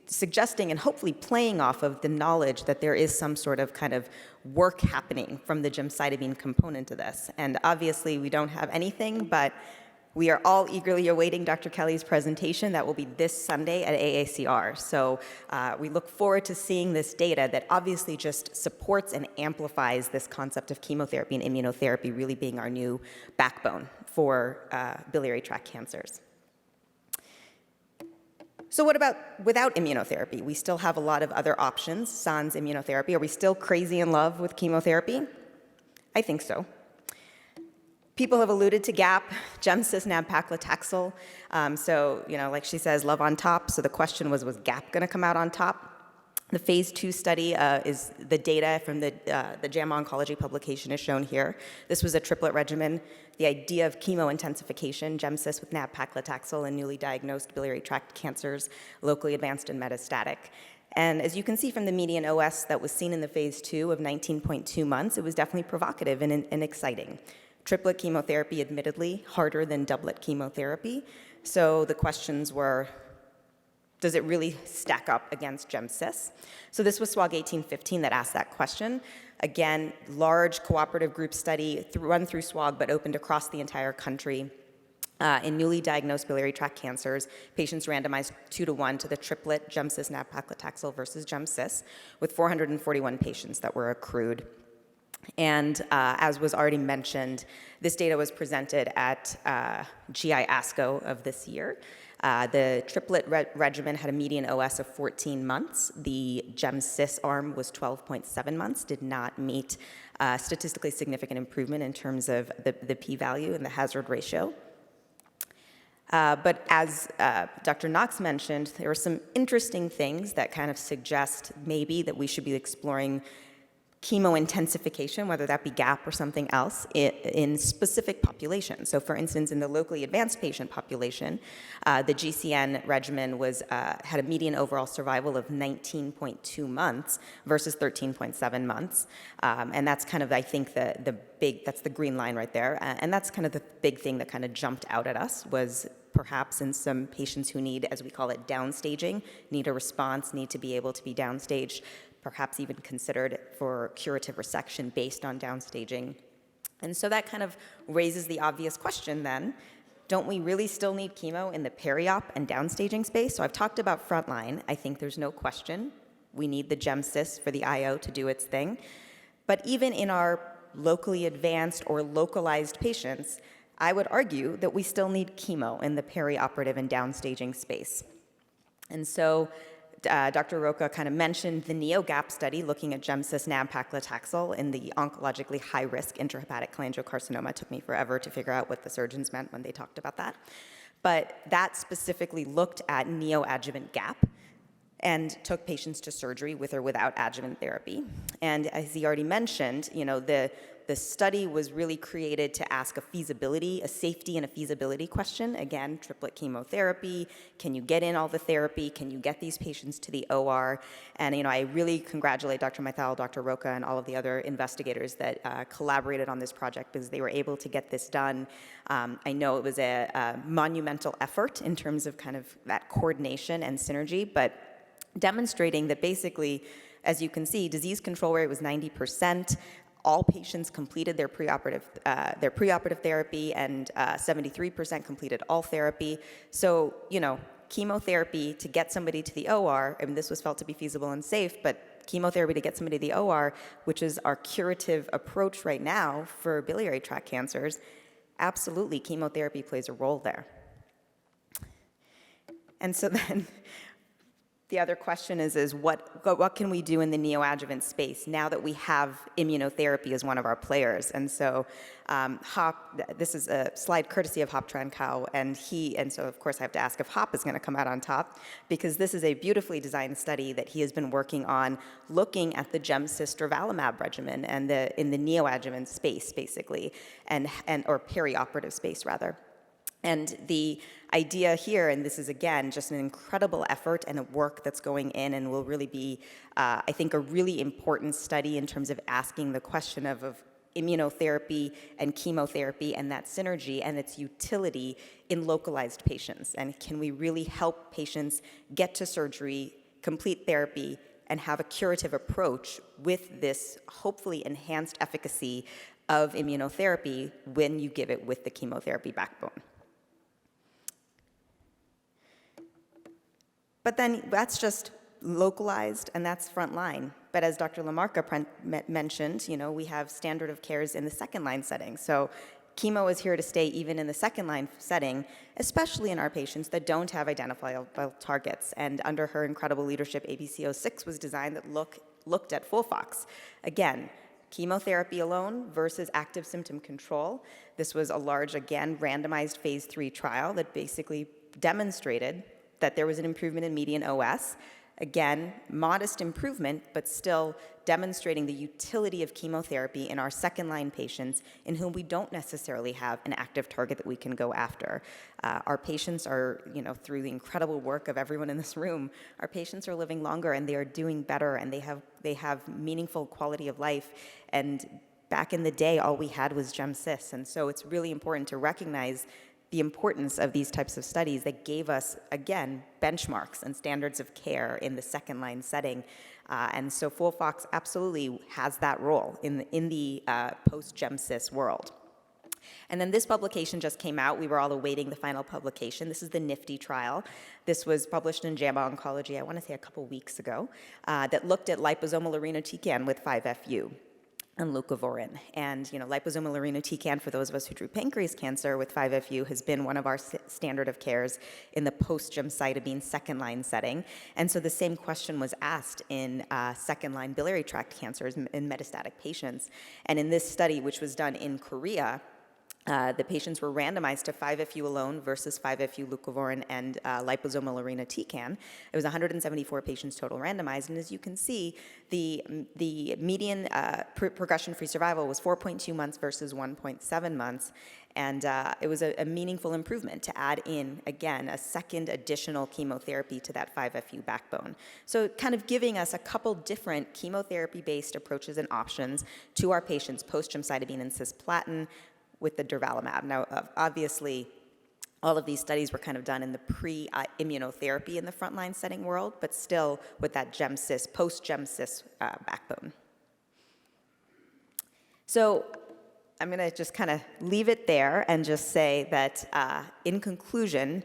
suggesting and hopefully playing off of the knowledge that there is some sort of kind of work happening from the gemcitabine component to this. And obviously we don't have anything, but we are all eagerly awaiting Dr. Kelly's presentation. That will be this Sunday at AACR. So we look forward to seeing this data that obviously just supports and amplifies this concept of chemotherapy and immunotherapy really being our new backbone for biliary tract cancers. So what about without immunotherapy? We still have a lot of other options, sans immunotherapy. Are we still crazy in love with chemotherapy? I think so. People have alluded to GAP, Gemcis, nab-paclitaxel. So, like she says, love on top. So the question was GAP going to come out on top? The phase 2 study is the data from the JAMA Oncology publication is shown here. This was a triplet regimen. The idea of chemointensification, Gemcis with nab-paclitaxel in newly diagnosed biliary tract cancers, locally advanced and metastatic. And as you can see from the median OS that was seen in the phase 2 of 19.2 months, it was definitely provocative and exciting. Triplet chemotherapy, admittedly, harder than doublet chemotherapy. So the questions were, does it really stack up against Gemcis? So this was SWOG 1815 that asked that question. Again, large cooperative group study run through SWOG but opened across the entire country. In newly diagnosed biliary tract cancers, patients randomized 2-to-1 to the triplet Gemcis, nab-paclitaxel versus Gemcis, with 441 patients that were accrued. And as was already mentioned, this data was presented at GI ASCO of this year. The triplet regimen had a median OS of 14 months. The Gemcis arm was 12.7 months, did not meet statistically significant improvement in terms of the p-value and the hazard ratio. But as Dr. Knox mentioned, there were some interesting things that kind of suggest maybe that we should be exploring chemointensification, whether that be GAP or something else, in specific populations. So for instance, in the locally advanced patient population, the GCN regimen had a median overall survival of 19.2 months versus 13.7 months. And that's kind of, I think, that's the green line right there. And that's kind of the big thing that kind of jumped out at us was perhaps in some patients who need, as we call it, downstaging, need a response, need to be able to be downstaged, perhaps even considered for curative resection based on downstaging. And so that kind of raises the obvious question then, don't we really still need chemo in the peri-op and downstaging space? So I've talked about frontline. I think there's no question. We need the Gemcis for the IO to do its thing. But even in our locally advanced or localized patients, I would argue that we still need chemo in the perioperative and downstaging space. And so Dr. Roca kind of mentioned the NEO-GAP study looking at Gemcis, nab-paclitaxel in the oncologically high-risk intrahepatic cholangiocarcinoma. It took me forever to figure out what the surgeons meant when they talked about that. But that specifically looked at neoadjuvant GAP. and took patients to surgery with or without adjuvant therapy. And as he already mentioned, the study was really created to ask a safety and a feasibility question. Again, triplet chemotherapy, can you get in all the therapy? Can you get these patients to the OR? And I really congratulate Dr. Maithal, Dr. Roca, and all of the other investigators that collaborated on this project because they were able to get this done. I know it was a monumental effort in terms of kind of that coordination and synergy, but demonstrating that basically, as you can see, disease control rate was 90%. All patients completed their preoperative therapy, and 73% completed all therapy. So, chemotherapy to get somebody to the OR, this was felt to be feasible and safe, but chemotherapy to get somebody to the OR, which is our curative approach right now for biliary tract cancers, absolutely chemotherapy plays a role there. And so then, the other question is what can we do in the neoadjuvant space now that we have immunotherapy as one of our players? And so this is a slide courtesy of Hop Tran Kao, and so of course I have to ask if Hop is going to come out on top, because this is a beautifully designed study that he has been working on, looking at the gemcis durvalumab regimen and in the neoadjuvant space basically, or perioperative space rather. And the idea here, and this is again just an incredible effort and a work that's going in and will really be, I think, a really important study in terms of asking the question of immunotherapy and chemotherapy and that synergy and its utility in localized patients. And can we really help patients get to surgery, complete therapy, and have a curative approach with this hopefully enhanced efficacy of immunotherapy when you give it with the chemotherapy backbone? But then that's just localized, and that's frontline. But as Dr. Lamarca mentioned, we have standard of cares in the second-line setting. So chemo is here to stay even in the second-line setting, especially in our patients that don't have identifiable targets. And under her incredible leadership, ABC06 was designed that looked at FOLFOX. Again, chemotherapy alone versus active symptom control. This was a large, again, randomized phase 3 trial that basically demonstrated that there was an improvement in median OS. Again, modest improvement, but still demonstrating the utility of chemotherapy in our second-line patients in whom we don't necessarily have an active target that we can go after. Our patients are, through the incredible work of everyone in this room, our patients are living longer and they are doing better and they have meaningful quality of life. And back in the day, all we had was gemcis. And so it's really important to recognize the importance of these types of studies that gave us, again, benchmarks and standards of care in the second-line setting. And so FOLFOX absolutely has that role in the post-gemcis world. And then this publication just came out. We were all awaiting the final publication. This is the NIFTY trial. This was published in JAMA Oncology, I want to say a couple weeks ago, that looked at liposomal irinotecan with 5-FU. And leucovorin. And liposomal irinotecan, for those of us who drew pancreas cancer with 5-FU, has been one of our standard of cares in the post-gemcitabine second-line setting. And so the same question was asked in second-line biliary tract cancers in metastatic patients. And in this study, which was done in Korea, the patients were randomized to 5-FU alone versus 5-FU leucovorin and liposomal irinotecan. It was 174 patients total randomized, and as you can see, the median progression-free survival was 4.2 months versus 1.7 months, and it was a meaningful improvement to add in, again, a second additional chemotherapy to that 5-FU backbone. So kind of giving us a couple different chemotherapy-based approaches and options to our patients post-gemcitabine and cisplatin, with the durvalumab. Now, obviously, all of these studies were kind of done in the pre-immunotherapy in the frontline setting world, but still with that gemcis, post-gemcis backbone. So I'm going to just kind of leave it there and just say that in conclusion,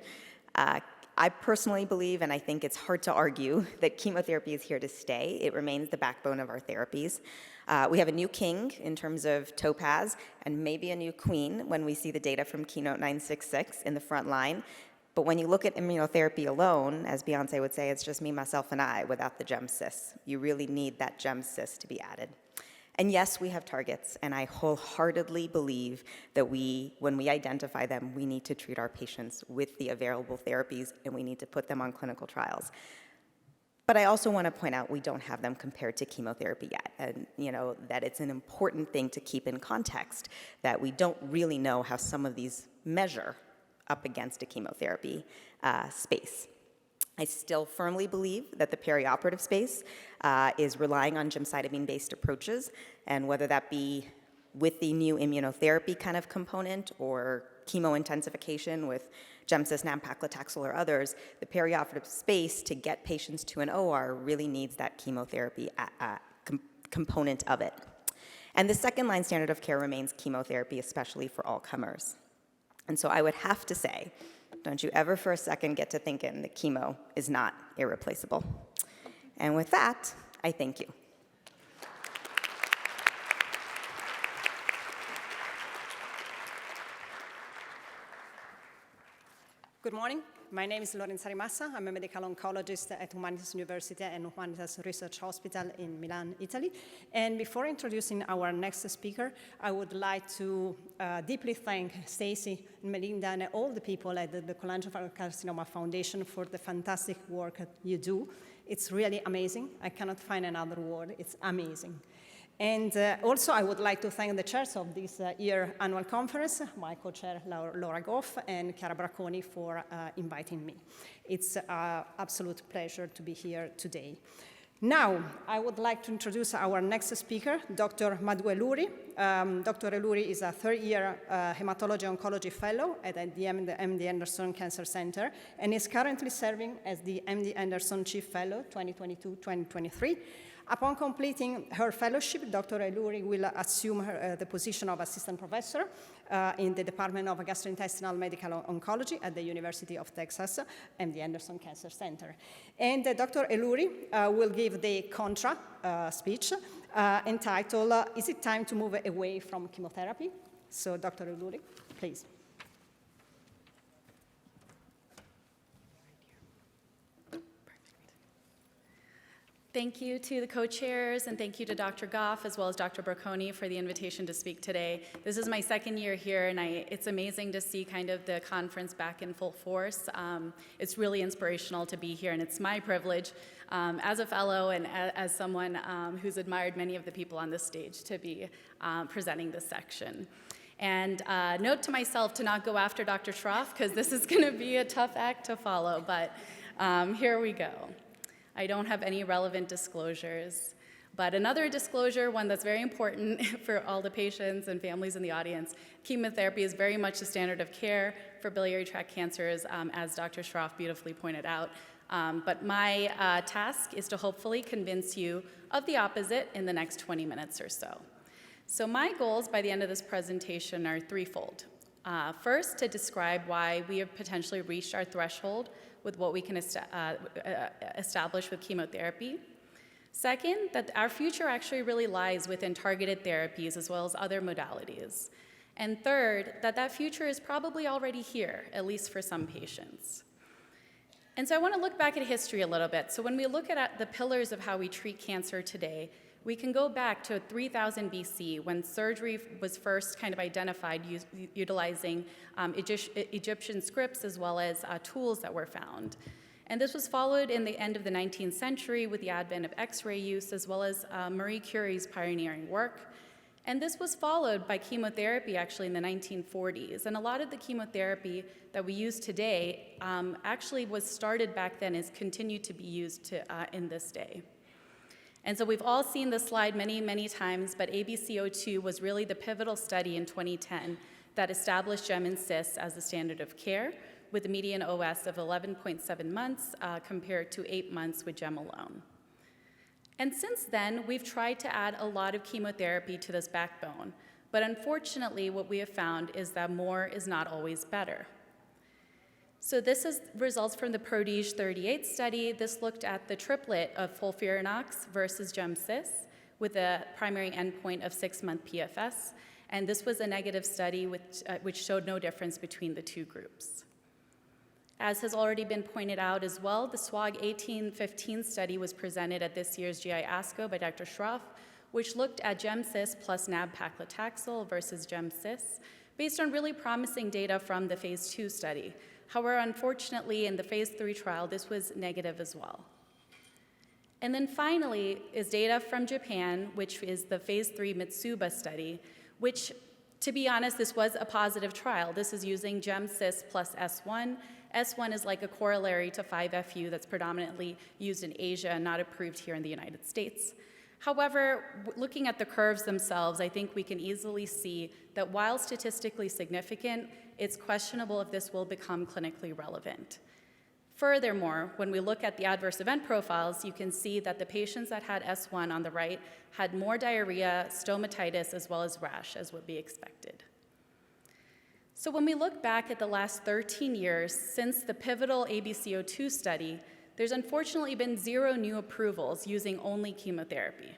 I personally believe, and I think it's hard to argue, that chemotherapy is here to stay. It remains the backbone of our therapies. We have a new king in terms of TOPAZ, and maybe a new queen when we see the data from Keynote 966 in the front line. But when you look at immunotherapy alone, as Beyonce would say, it's just me, myself, and I without the gemcis. You really need that gemcis to be added. And yes, we have targets, and I wholeheartedly believe that when we identify them, we need to treat our patients with the available therapies, and we need to put them on clinical trials. But I also want to point out we don't have them compared to chemotherapy yet, and that it's an important thing to keep in context, that we don't really know how some of these measure up against a chemotherapy space. I still firmly believe that the perioperative space is relying on gemcitabine-based approaches, and whether that be with the new immunotherapy kind of component or chemointensification with Gemcis, nab-paclitaxel, or others, the perioperative space to get patients to an OR really needs that chemotherapy component of it. And the second-line standard of care remains chemotherapy, especially for all comers. And so I would have to say, don't you ever for a second get to thinking that chemo is not irreplaceable. And with that, I thank you. Good morning. My name is Lorenza Rimassa. I'm a medical oncologist at Humanitas University and Humanitas Research Hospital in Milan, Italy. And before introducing our next speaker, I would like to deeply thank Stacy, Melinda, and all the people at the Cholangiocarcinoma Foundation for the fantastic work you do. It's really amazing. I cannot find another word. It's amazing. And also, I would like to thank the chairs of this year annual conference, my co-chair Laura Goff and Chiara Bracconi, for inviting me. It's an absolute pleasure to be here today. Now, I would like to introduce our next speaker, Dr. Madhu Eluri. Dr. Eluri is a third-year hematology-oncology fellow at the MD Anderson Cancer Center and is currently serving as the MD Anderson Chief Fellow 2022-2023. Upon completing her fellowship, Dr. Eluri will assume the position of assistant professor in the Department of Gastrointestinal Medical Oncology at the University of Texas, MD Anderson Cancer Center. And Dr. Eluri will give the contra speech entitled, Is it time to move away from chemotherapy? So Dr. Eluri, please. Thank you to the co-chairs, and thank you to Dr. Goff as well as Dr. Bracconi for the invitation to speak today. This is my second year here, and it's amazing to see kind of the conference back in full force. It's really inspirational to be here, and it's my privilege as a fellow and as someone who's admired many of the people on this stage to be presenting this section. And note to myself to not go after Dr. Schroff, because this is going to be a tough act to follow, but here we go. I don't have any relevant disclosures, but another disclosure, one that's very important for all the patients and families in the audience, chemotherapy is very much the standard of care for biliary tract cancers, as Dr. Schroff beautifully pointed out. But my task is to hopefully convince you of the opposite in the next 20 minutes or so. So my goals by the end of this presentation are threefold. First, to describe why we have potentially reached our threshold with what we can establish with chemotherapy. Second, that our future actually really lies within targeted therapies as well as other modalities. And third, that future is probably already here, at least for some patients. And so I want to look back at history a little bit. So when we look at the pillars of how we treat cancer today, we can go back to 3000 BC when surgery was first kind of identified utilizing Egyptian scripts as well as tools that were found. And this was followed in the end of the 19th century with the advent of X-ray use as well as Marie Curie's pioneering work. And this was followed by chemotherapy actually in the 1940s. And a lot of the chemotherapy that we use today actually was started back then and continued to be used in this day. And so we've all seen this slide many, many times, but ABC02 was really the pivotal study in 2010 that established GEM and CIS as the standard of care with a median OS of 11.7 months compared to 8 months with GEM alone. And since then, we've tried to add a lot of chemotherapy to this backbone, but unfortunately, what we have found is that more is not always better. So this is results from the PRODIGE 38 study. This looked at the triplet of FOLFIRINOX versus GEM-CIS with a primary endpoint of 6-month PFS. And this was a negative study which showed no difference between the two groups. As has already been pointed out as well, the SWOG 1815 study was presented at this year's GI ASCO by Dr. Schroff, which looked at GEM-CIS plus nab-paclitaxel versus GEM-CIS based on really promising data from the phase 2 study. However, unfortunately, in the phase 3 trial, this was negative as well. And then finally is data from Japan, which is the phase 3 Mitsuba study, which, to be honest, this was a positive trial. This is using GEM-CIS plus S1. S1 is like a corollary to 5-FU that's predominantly used in Asia and not approved here in the United States. However, looking at the curves themselves, I think we can easily see that while statistically significant, it's questionable if this will become clinically relevant. Furthermore, when we look at the adverse event profiles, you can see that the patients that had S1 on the right had more diarrhea, stomatitis, as well as rash, as would be expected. So when we look back at the last 13 years since the pivotal ABCO2 study, there's unfortunately been 0 new approvals using only chemotherapy.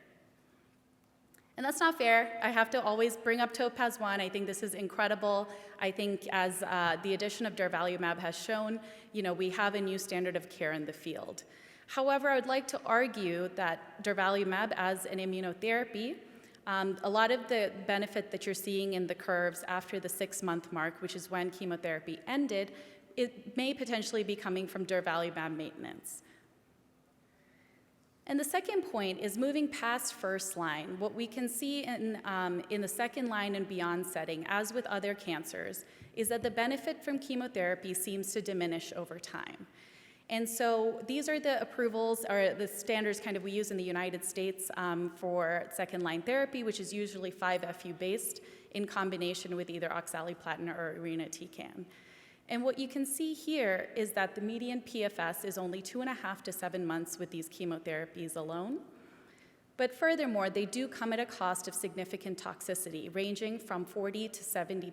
And that's not fair. I have to always bring up TOPAZ-1. I think this is incredible. I think as the addition of durvalumab has shown, we have a new standard of care in the field. However, I would like to argue that durvalumab as an immunotherapy, a lot of the benefit that you're seeing in the curves after the 6-month mark, which is when chemotherapy ended, it may potentially be coming from durvalumab maintenance. And the second point is moving past first line. What we can see in the second line and beyond setting, as with other cancers, is that the benefit from chemotherapy seems to diminish over time. And so these are the approvals, or the standards kind of we use in the United States for second line therapy, which is usually 5-FU based in combination with either oxaliplatin or irinotecan. And what you can see here is that the median PFS is only 2.5 to 7 months with these chemotherapies alone. But furthermore, they do come at a cost of significant toxicity, ranging from 40 to 70%.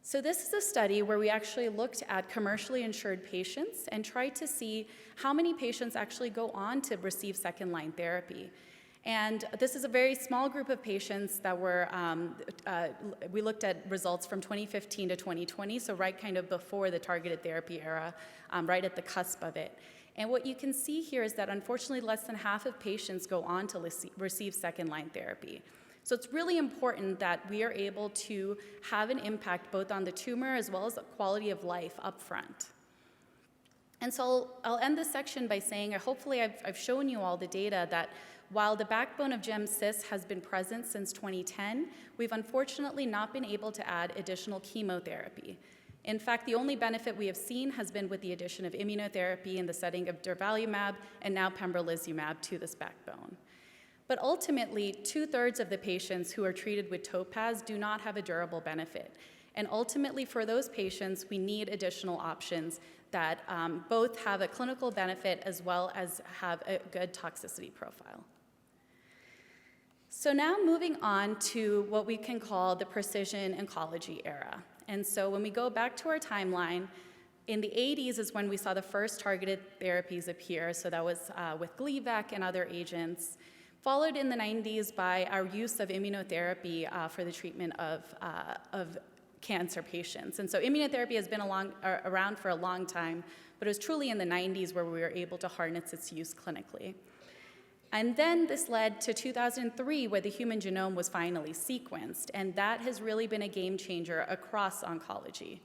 So this is a study where we actually looked at commercially insured patients and tried to see how many patients actually go on to receive second-line therapy. And this is a very small group of patients that were, we looked at results from 2015 to 2020, so right kind of before the targeted therapy era, right at the cusp of it. And what you can see here is that unfortunately less than half of patients go on to receive second-line therapy. So it's really important that we are able to have an impact both on the tumor as well as the quality of life up front. And so I'll end this section by saying, hopefully I've shown you all the data that while the backbone of GEM-CIS has been present since 2010, we've unfortunately not been able to add additional chemotherapy. In fact, the only benefit we have seen has been with the addition of immunotherapy in the setting of durvalumab and now pembrolizumab to this backbone. But ultimately, 2/3 of the patients who are treated with TOPAZ do not have a durable benefit. And ultimately, for those patients, we need additional options that both have a clinical benefit as well as have a good toxicity profile. So now moving on to what we can call the precision oncology era. And so when we go back to our timeline, in the 80s is when we saw the first targeted therapies appear. So that was with Gleevec and other agents, followed in the 90s by our use of immunotherapy for the treatment of cancer patients. And so immunotherapy has been around for a long time, but it was truly in the 90s where we were able to harness its use clinically. And then this led to 2003, where the human genome was finally sequenced, and that has really been a game changer across oncology.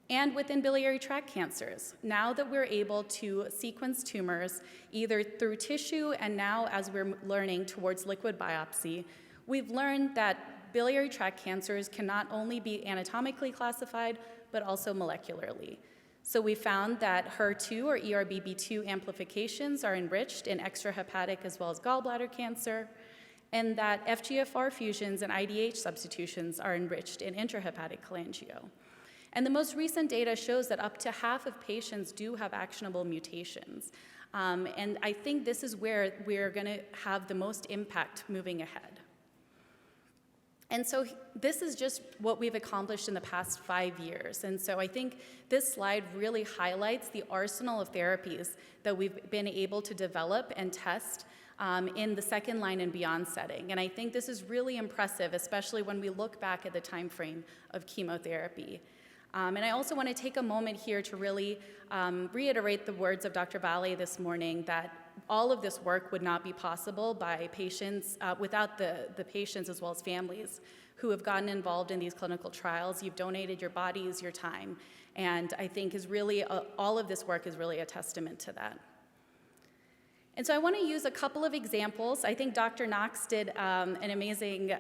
And within biliary tract cancers, now that we're able to sequence tumors either through tissue and now as we're learning towards liquid biopsy, we've learned that biliary tract cancers can not only be anatomically classified, but also molecularly. So we found that HER2 or ERBB2 amplifications are enriched in extrahepatic as well as gallbladder cancer, and that FGFR fusions and IDH substitutions are enriched in intrahepatic cholangio. And the most recent data shows that up to half of patients do have actionable mutations. And I think this is where we're going to have the most impact moving ahead. And so this is just what we've accomplished in the past 5 years. And so I think this slide really highlights the arsenal of therapies that we've been able to develop and test in the second line and beyond setting. And I think this is really impressive, especially when we look back at the time frame of chemotherapy. And I also want to take a moment here to really reiterate the words of Dr. Vale this morning, that all of this work would not be possible by patients, without the patients as well as families who have gotten involved in these clinical trials. You've donated your bodies, your time, and I think is really, all of this work is really a testament to that. And so I want to use a couple of examples. I think Dr. Knox did an amazing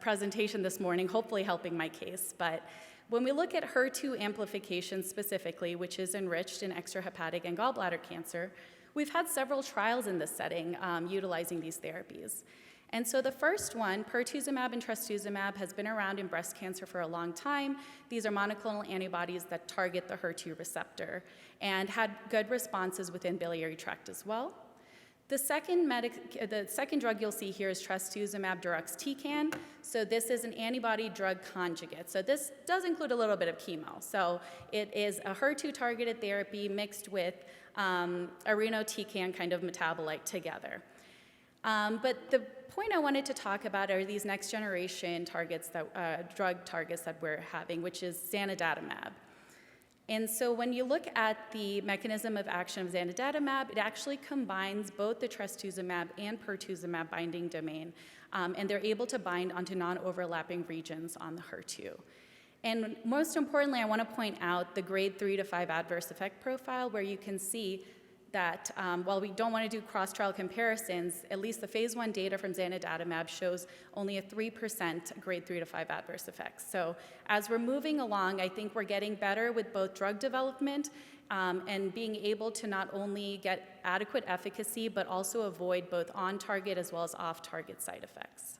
presentation this morning, hopefully helping my case. But when we look at HER2 amplification specifically, which is enriched in extrahepatic and gallbladder cancer, we've had several trials in this setting utilizing these therapies. And so the first one, pertuzumab and trastuzumab, has been around in breast cancer for a long time. These are monoclonal antibodies that target the HER2 receptor and had good responses within biliary tract as well. The second drug you'll see here is trastuzumab deruxtecan. So this is an antibody-drug conjugate. So this does include a little bit of chemo. So it is a HER2-targeted therapy mixed with irinotecan kind of metabolite together. But the point I wanted to talk about are these next-generation targets, drug targets that we're having, which is zanidatamab. And so when you look at the mechanism of action of zanidatamab, it actually combines both the trastuzumab and pertuzumab binding domain, and they're able to bind onto non-overlapping regions on the HER2. And most importantly, I want to point out the grade 3 to 5 adverse effect profile, where you can see that while we don't want to do cross-trial comparisons, at least the phase 1 data from zanidatamab shows only a 3% grade 3 to 5 adverse effects. So as we're moving along, I think we're getting better with both drug development and being able to not only get adequate efficacy, but also avoid both on-target as well as off-target side effects.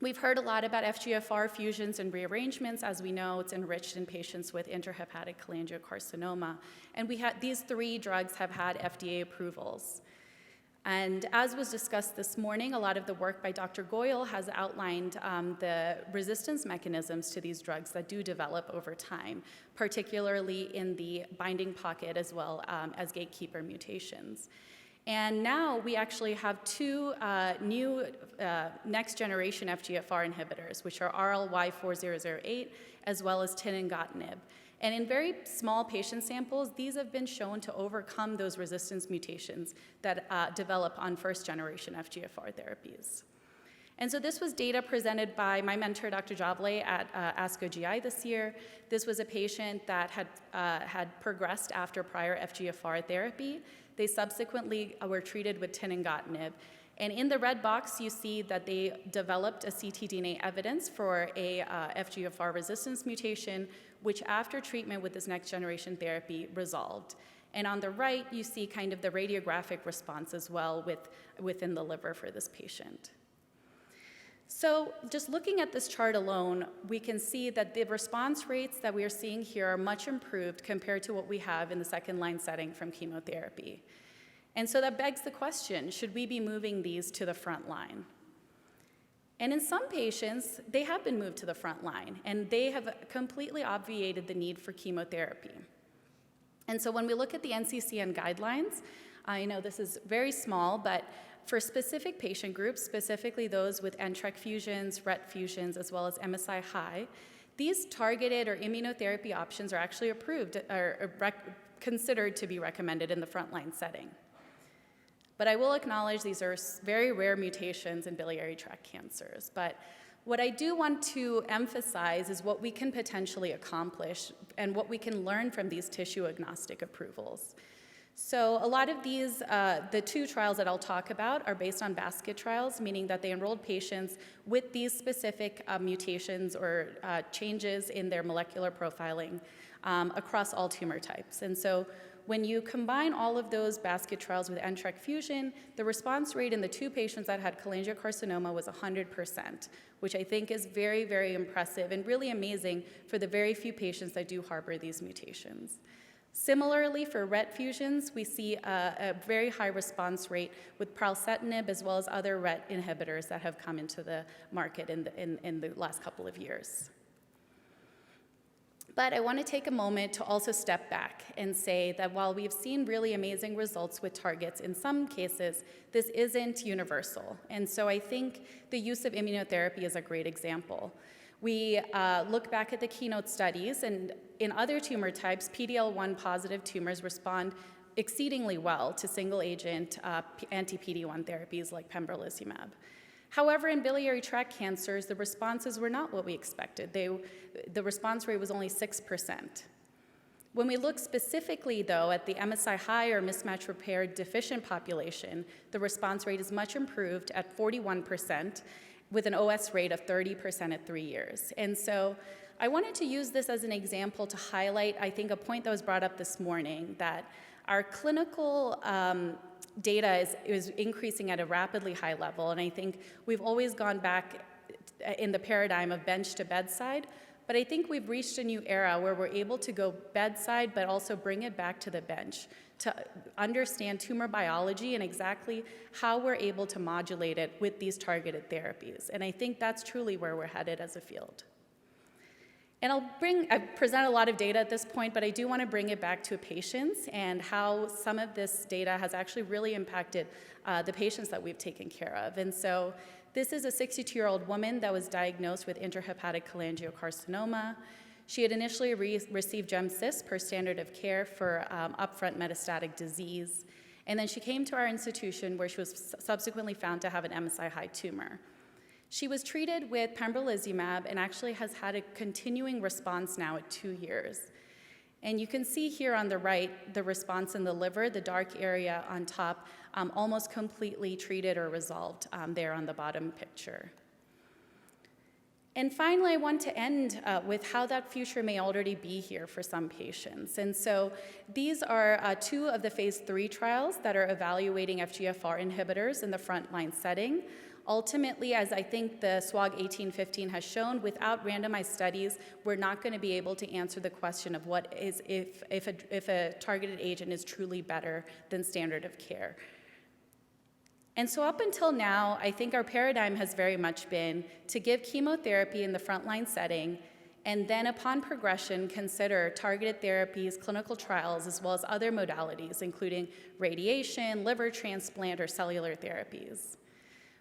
We've heard a lot about FGFR fusions and rearrangements. As we know, it's enriched in patients with intrahepatic cholangiocarcinoma. And these 3 drugs have had FDA approvals. And as was discussed this morning, a lot of the work by Dr. Goyle has outlined the resistance mechanisms to these drugs that do develop over time, particularly in the binding pocket as well as gatekeeper mutations. And now we actually have 2 new next-generation FGFR inhibitors, which are RLY4008 as well as tinangotinib. And in very small patient samples, these have been shown to overcome those resistance mutations that develop on first-generation FGFR therapies. And so this was data presented by my mentor, Dr. Javle, at ASCO GI this year. This was a patient that had progressed after prior FGFR therapy. They subsequently were treated with tinangotinib. And in the red box, you see that they developed a ctDNA evidence for a FGFR resistance mutation, which after treatment with this next generation therapy resolved. And on the right, you see kind of the radiographic response as well within the liver for this patient. So just looking at this chart alone, we can see that the response rates that we are seeing here are much improved compared to what we have in the second-line setting from chemotherapy. And so that begs the question, should we be moving these to the front line? And in some patients, they have been moved to the front line, and they have completely obviated the need for chemotherapy. And so when we look at the NCCN guidelines, I know this is very small, but for specific patient groups, specifically those with NTRK fusions, RET fusions, as well as MSI high, these targeted or immunotherapy options are actually approved or considered to be recommended in the frontline setting. But I will acknowledge these are very rare mutations in biliary tract cancers. But what I do want to emphasize is what we can potentially accomplish and what we can learn from these tissue-agnostic approvals. So a lot of these, the 2 trials that I'll talk about are based on basket trials, meaning that they enrolled patients with these specific mutations or changes in their molecular profiling across all tumor types. And so when you combine all of those basket trials with NTRK fusion, the response rate in the 2 patients that had cholangiocarcinoma was 100%, which I think is very, very impressive and really amazing for the very few patients that do harbor these mutations. Similarly, for RET fusions, we see a very high response rate with pralsetinib as well as other RET inhibitors that have come into the market in the last couple of years. But I want to take a moment to also step back and say that while we've seen really amazing results with targets, in some cases, this isn't universal. And so I think the use of immunotherapy is a great example. We look back at the KEYNOTE studies, and in other tumor types, PD-L1 positive tumors respond exceedingly well to single-agent anti-PD-1 therapies like pembrolizumab. However, in biliary tract cancers, the responses were not what we expected. The response rate was only 6%. When we look specifically, though, at the MSI high or mismatch repair deficient population, the response rate is much improved at 41%, with an OS rate of 30% at 3 years. And so I wanted to use this as an example to highlight, I think, a point that was brought up this morning, that our clinical data is increasing at a rapidly high level. And I think we've always gone back in the paradigm of bench to bedside. But I think we've reached a new era where we're able to go bedside, but also bring it back to the bench to understand tumor biology and exactly how we're able to modulate it with these targeted therapies. And I think that's truly where we're headed as a field. And I've presented a lot of data at this point, but I do want to bring it back to patients and how some of this data has actually really impacted the patients that we've taken care of. And so this is a 62-year-old woman that was diagnosed with intrahepatic cholangiocarcinoma. She had initially received Gem-Cis per standard of care for upfront metastatic disease. And then she came to our institution where she was subsequently found to have an MSI-high tumor. She was treated with pembrolizumab and actually has had a continuing response now at 2 years. And you can see here on the right the response in the liver, the dark area on top, almost completely treated or resolved there on the bottom picture. And finally, I want to end with how that future may already be here for some patients. And so these are 2 of the phase 3 trials that are evaluating FGFR inhibitors in the frontline setting. Ultimately, as I think the SWOG 1815 has shown, without randomized studies, we're not going to be able to answer the question of what is if a targeted agent is truly better than standard of care. And so up until now, I think our paradigm has very much been to give chemotherapy in the frontline setting, and then upon progression, consider targeted therapies, clinical trials, as well as other modalities, including radiation, liver transplant, or cellular therapies.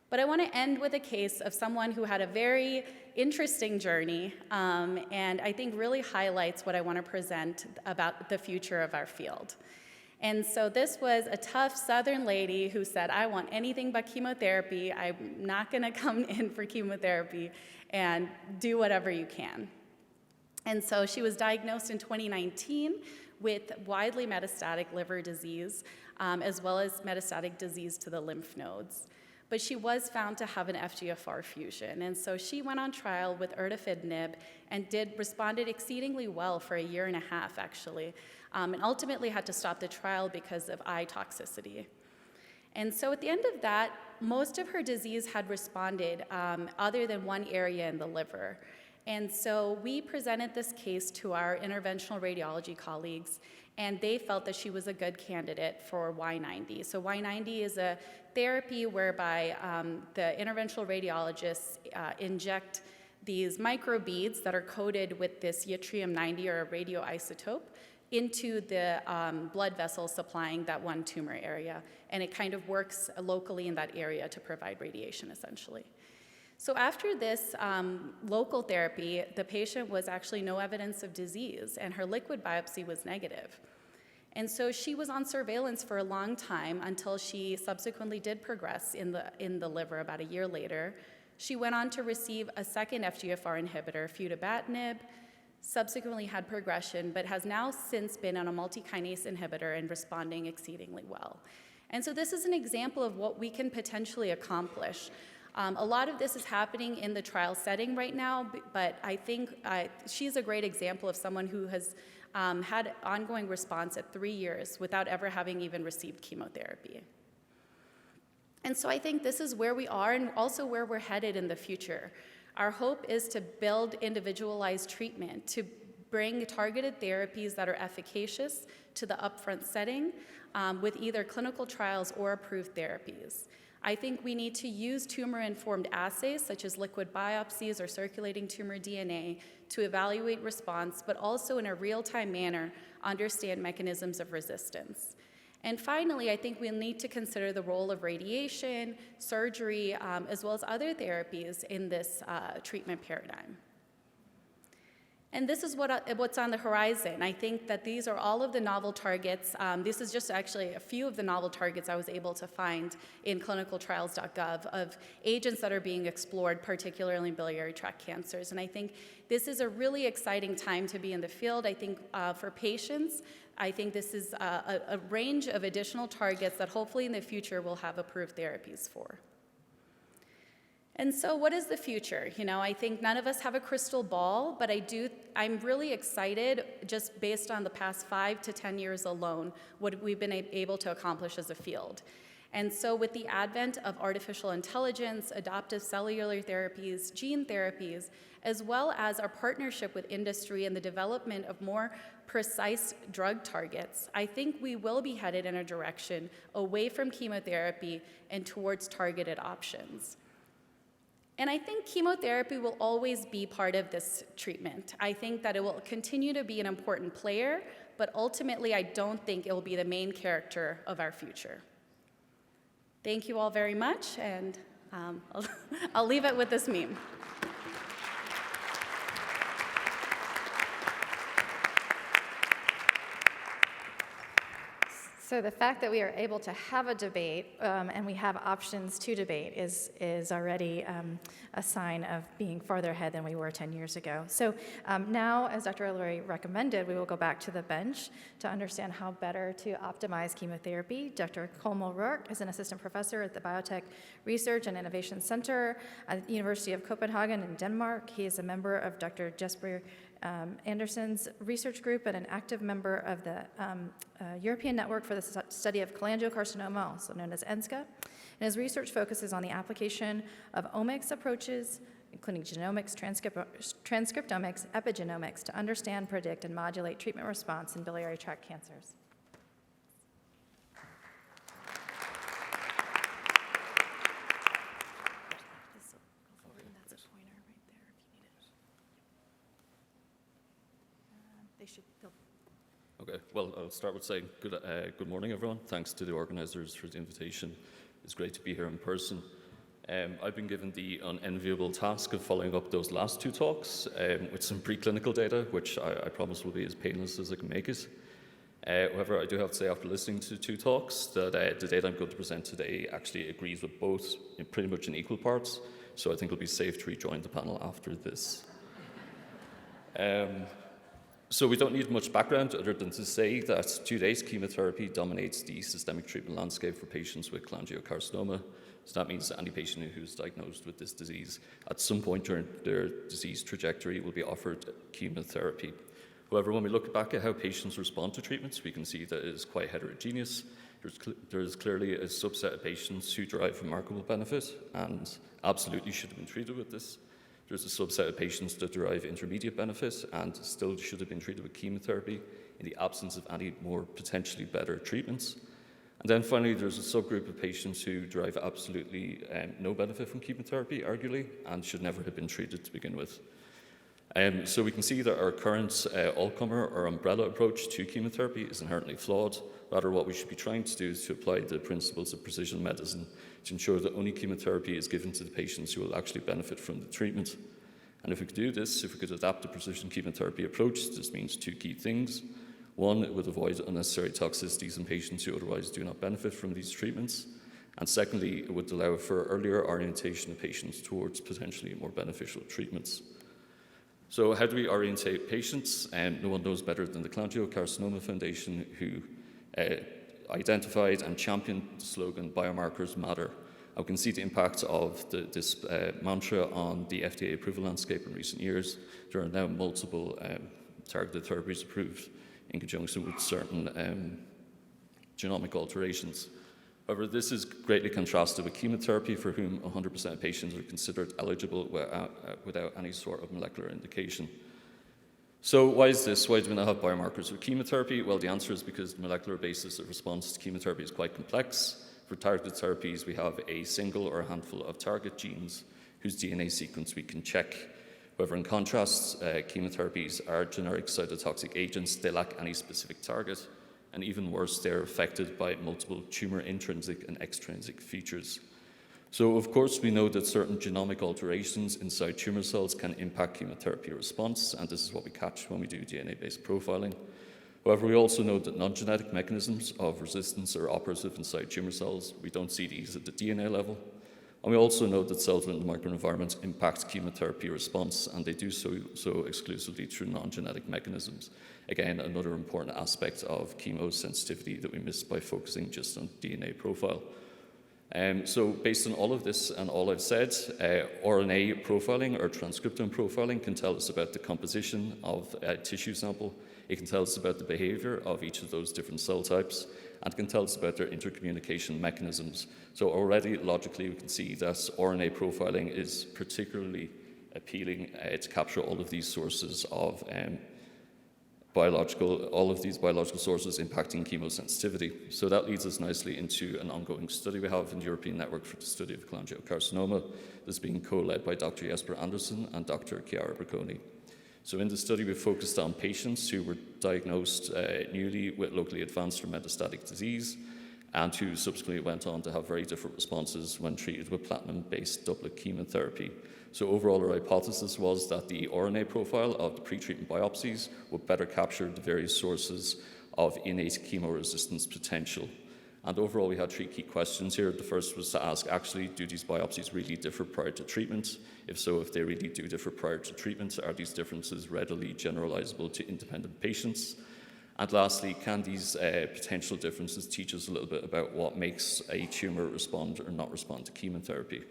But I want to end with a case of someone who had a very interesting journey, and I think really highlights what I want to present about the future of our field. And so this was a tough Southern lady who said, I want anything but chemotherapy. I'm not going to come in for chemotherapy, and do whatever you can. And so she was diagnosed in 2019 with widely metastatic liver disease, as well as metastatic disease to the lymph nodes. But she was found to have an FGFR fusion. And so she went on trial with erdafitinib and responded exceedingly well for 1.5 years, actually, and ultimately had to stop the trial because of eye toxicity. And so at the end of that, most of her disease had responded other than one area in the liver. And so we presented this case to our interventional radiology colleagues, and they felt that she was a good candidate for Y90. So Y90 is a therapy whereby the interventional radiologists inject these microbeads that are coated with this yttrium-90 or a radioisotope into the blood vessels supplying that one tumor area. And it kind of works locally in that area to provide radiation, essentially. So after this local therapy, the patient was actually no evidence of disease, and her liquid biopsy was negative. And so she was on surveillance for a long time until she subsequently did progress in the liver about 1 year later. She went on to receive a second FGFR inhibitor, futibatinib, subsequently had progression, but has now since been on a multi-kinase inhibitor and responding exceedingly well. And so this is an example of what we can potentially accomplish. A lot of this is happening in the trial setting right now, but I think she's a great example of someone who has had ongoing response at 3 years without ever having even received chemotherapy. And so I think this is where we are and also where we're headed in the future. Our hope is to build individualized treatment, to bring targeted therapies that are efficacious to the upfront setting with either clinical trials or approved therapies. I think we need to use tumor-informed assays, such as liquid biopsies or circulating tumor DNA, to evaluate response, but also in a real-time manner, understand mechanisms of resistance. And finally, I think we'll need to consider the role of radiation, surgery, as well as other therapies in this treatment paradigm. And this is what's on the horizon. I think that these are all of the novel targets. This is just actually a few of the novel targets I was able to find in clinicaltrials.gov of agents that are being explored, particularly in biliary tract cancers. And I think this is a really exciting time to be in the field. I think for patients, I think this is a range of additional targets that hopefully in the future we'll have approved therapies for. And so what is the future? You know, I think none of us have a crystal ball, but I'm really excited just based on the past 5 to 10 years alone, what we've been able to accomplish as a field. And so with the advent of artificial intelligence, adaptive cellular therapies, gene therapies, as well as our partnership with industry and the development of more precise drug targets, I think we will be headed in a direction away from chemotherapy and towards targeted options. And I think chemotherapy will always be part of this treatment. I think that it will continue to be an important player, but ultimately I don't think it will be the main character of our future. Thank you all very much, and I'll leave it with this meme. So the fact that we are able to have a debate and we have options to debate is already a sign of being farther ahead than we were 10 years ago. So now, as Dr. Ellery recommended, we will go back to the bench to understand how better to optimize chemotherapy. Dr. Colm O'Rourke is an assistant professor at the Biotech Research and Innovation Center at the University of Copenhagen in Denmark. He is a member of Dr. Jesper Anderson's research group and an active member of the European Network for the Study of Cholangiocarcinoma, also known as ENSCA. And his research focuses on the application of omics approaches, including genomics, transcriptomics, epigenomics, to understand, predict, and modulate treatment response in biliary tract cancers. Okay, well, I'll start with saying good morning, everyone. Thanks to the organizers for the invitation. It's great to be here in person. I've been given the unenviable task of following up those last two talks with some preclinical data, which I promise will be as painless as I can make it. However, I do have to say, after listening to two talks, that the data I'm going to present today actually agrees with both pretty much in equal parts, so I think it'll be safe to rejoin the panel after this. So we don't need much background other than to say that to date, chemotherapy dominates the systemic treatment landscape for patients with cholangiocarcinoma. So that means that any patient who's diagnosed with this disease at some point during their disease trajectory will be offered chemotherapy. However, when we look back at how patients respond to treatments, we can see that it is quite heterogeneous. There's clearly a subset of patients who derive remarkable benefit and absolutely should have been treated with this. There's a subset of patients that derive intermediate benefit and still should have been treated with chemotherapy in the absence of any more potentially better treatments. And then finally, there's a subgroup of patients who derive absolutely no benefit from chemotherapy, arguably, and should never have been treated to begin with. So we can see that our current all-comer or umbrella approach to chemotherapy is inherently flawed. Rather, what we should be trying to do is to apply the principles of precision medicine to ensure that only chemotherapy is given to the patients who will actually benefit from the treatment. And if we could do this, if we could adapt the precision chemotherapy approach, this means two key things. One, it would avoid unnecessary toxicities in patients who otherwise do not benefit from these treatments. And secondly, it would allow for earlier orientation of patients towards potentially more beneficial treatments. So how do we orientate patients? No one knows better than the Cholangiocarcinoma Foundation, who identified and championed the slogan, "Biomarkers Matter." I can see the impact of this mantra on the FDA approval landscape in recent years. There are now multiple targeted therapies approved in conjunction with certain genomic alterations. However, this is greatly contrasted with chemotherapy, for whom 100% of patients are considered eligible without any sort of molecular indication. So why is this? Why do we not have biomarkers with chemotherapy? Well, the answer is because the molecular basis of response to chemotherapy is quite complex. For targeted therapies, we have a single or a handful of target genes whose DNA sequence we can check. However, in contrast, chemotherapies are generic cytotoxic agents. They lack any specific target. And even worse, they're affected by multiple tumor intrinsic and extrinsic features. So, of course, we know that certain genomic alterations inside tumor cells can impact chemotherapy response, and this is what we catch when we do DNA-based profiling. However, we also know that non-genetic mechanisms of resistance are operative inside tumor cells. We don't see these at the DNA level. And we also know that cells within the microenvironment impact chemotherapy response, and they do so exclusively through non-genetic mechanisms. Again, another important aspect of chemosensitivity that we miss by focusing just on DNA profile. So based on all of this and all I've said, RNA profiling or transcriptome profiling can tell us about the composition of a tissue sample. It can tell us about the behavior of each of those different cell types, and can tell us about their intercommunication mechanisms. So already, logically, we can see that RNA profiling is particularly appealing to capture all of these sources of biological sources impacting chemosensitivity. So that leads us nicely into an ongoing study we have in the European Network for the Study of Cholangiocarcinoma that's being co-led by Dr. Jesper Andersson and Dr. Chiara Bracconi. So in the study, we focused on patients who were diagnosed newly with locally advanced or metastatic disease, and who subsequently went on to have very different responses when treated with platinum-based doublet chemotherapy. So overall, our hypothesis was that the RNA profile of the pre-treatment biopsies would better capture the various sources of innate chemoresistance potential. And overall, we had 3 key questions here. The first was to ask, actually, do these biopsies really differ prior to treatment? If so, if they really do differ prior to treatment, are these differences readily generalizable to independent patients? And lastly, can these potential differences teach us a little bit about what makes a tumor respond or not respond to chemotherapy?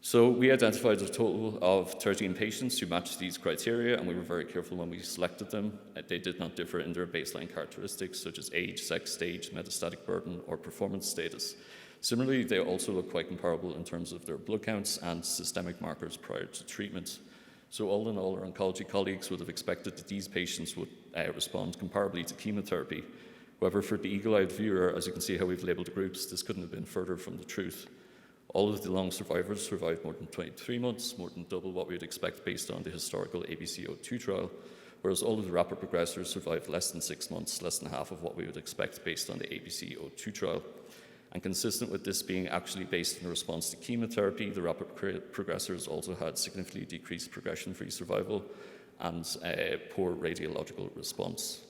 So we identified a total of 13 patients who matched these criteria, and we were very careful when we selected them. They did not differ in their baseline characteristics, such as age, sex, stage, metastatic burden, or performance status. Similarly, they also look quite comparable in terms of their blood counts and systemic markers prior to treatment. So all in all, our oncology colleagues would have expected that these patients would respond comparably to chemotherapy. However, for the eagle-eyed viewer, as you can see how we've labeled the groups, this couldn't have been further from the truth. All of the long survivors survived more than 23 months, more than double what we would expect based on the historical ABC02 trial, whereas all of the rapid progressors survived less than 6 months, less than half of what we would expect based on the ABC02 trial. And consistent with this being actually based in response to chemotherapy, the rapid progressors also had significantly decreased progression-free survival and poor radiological response.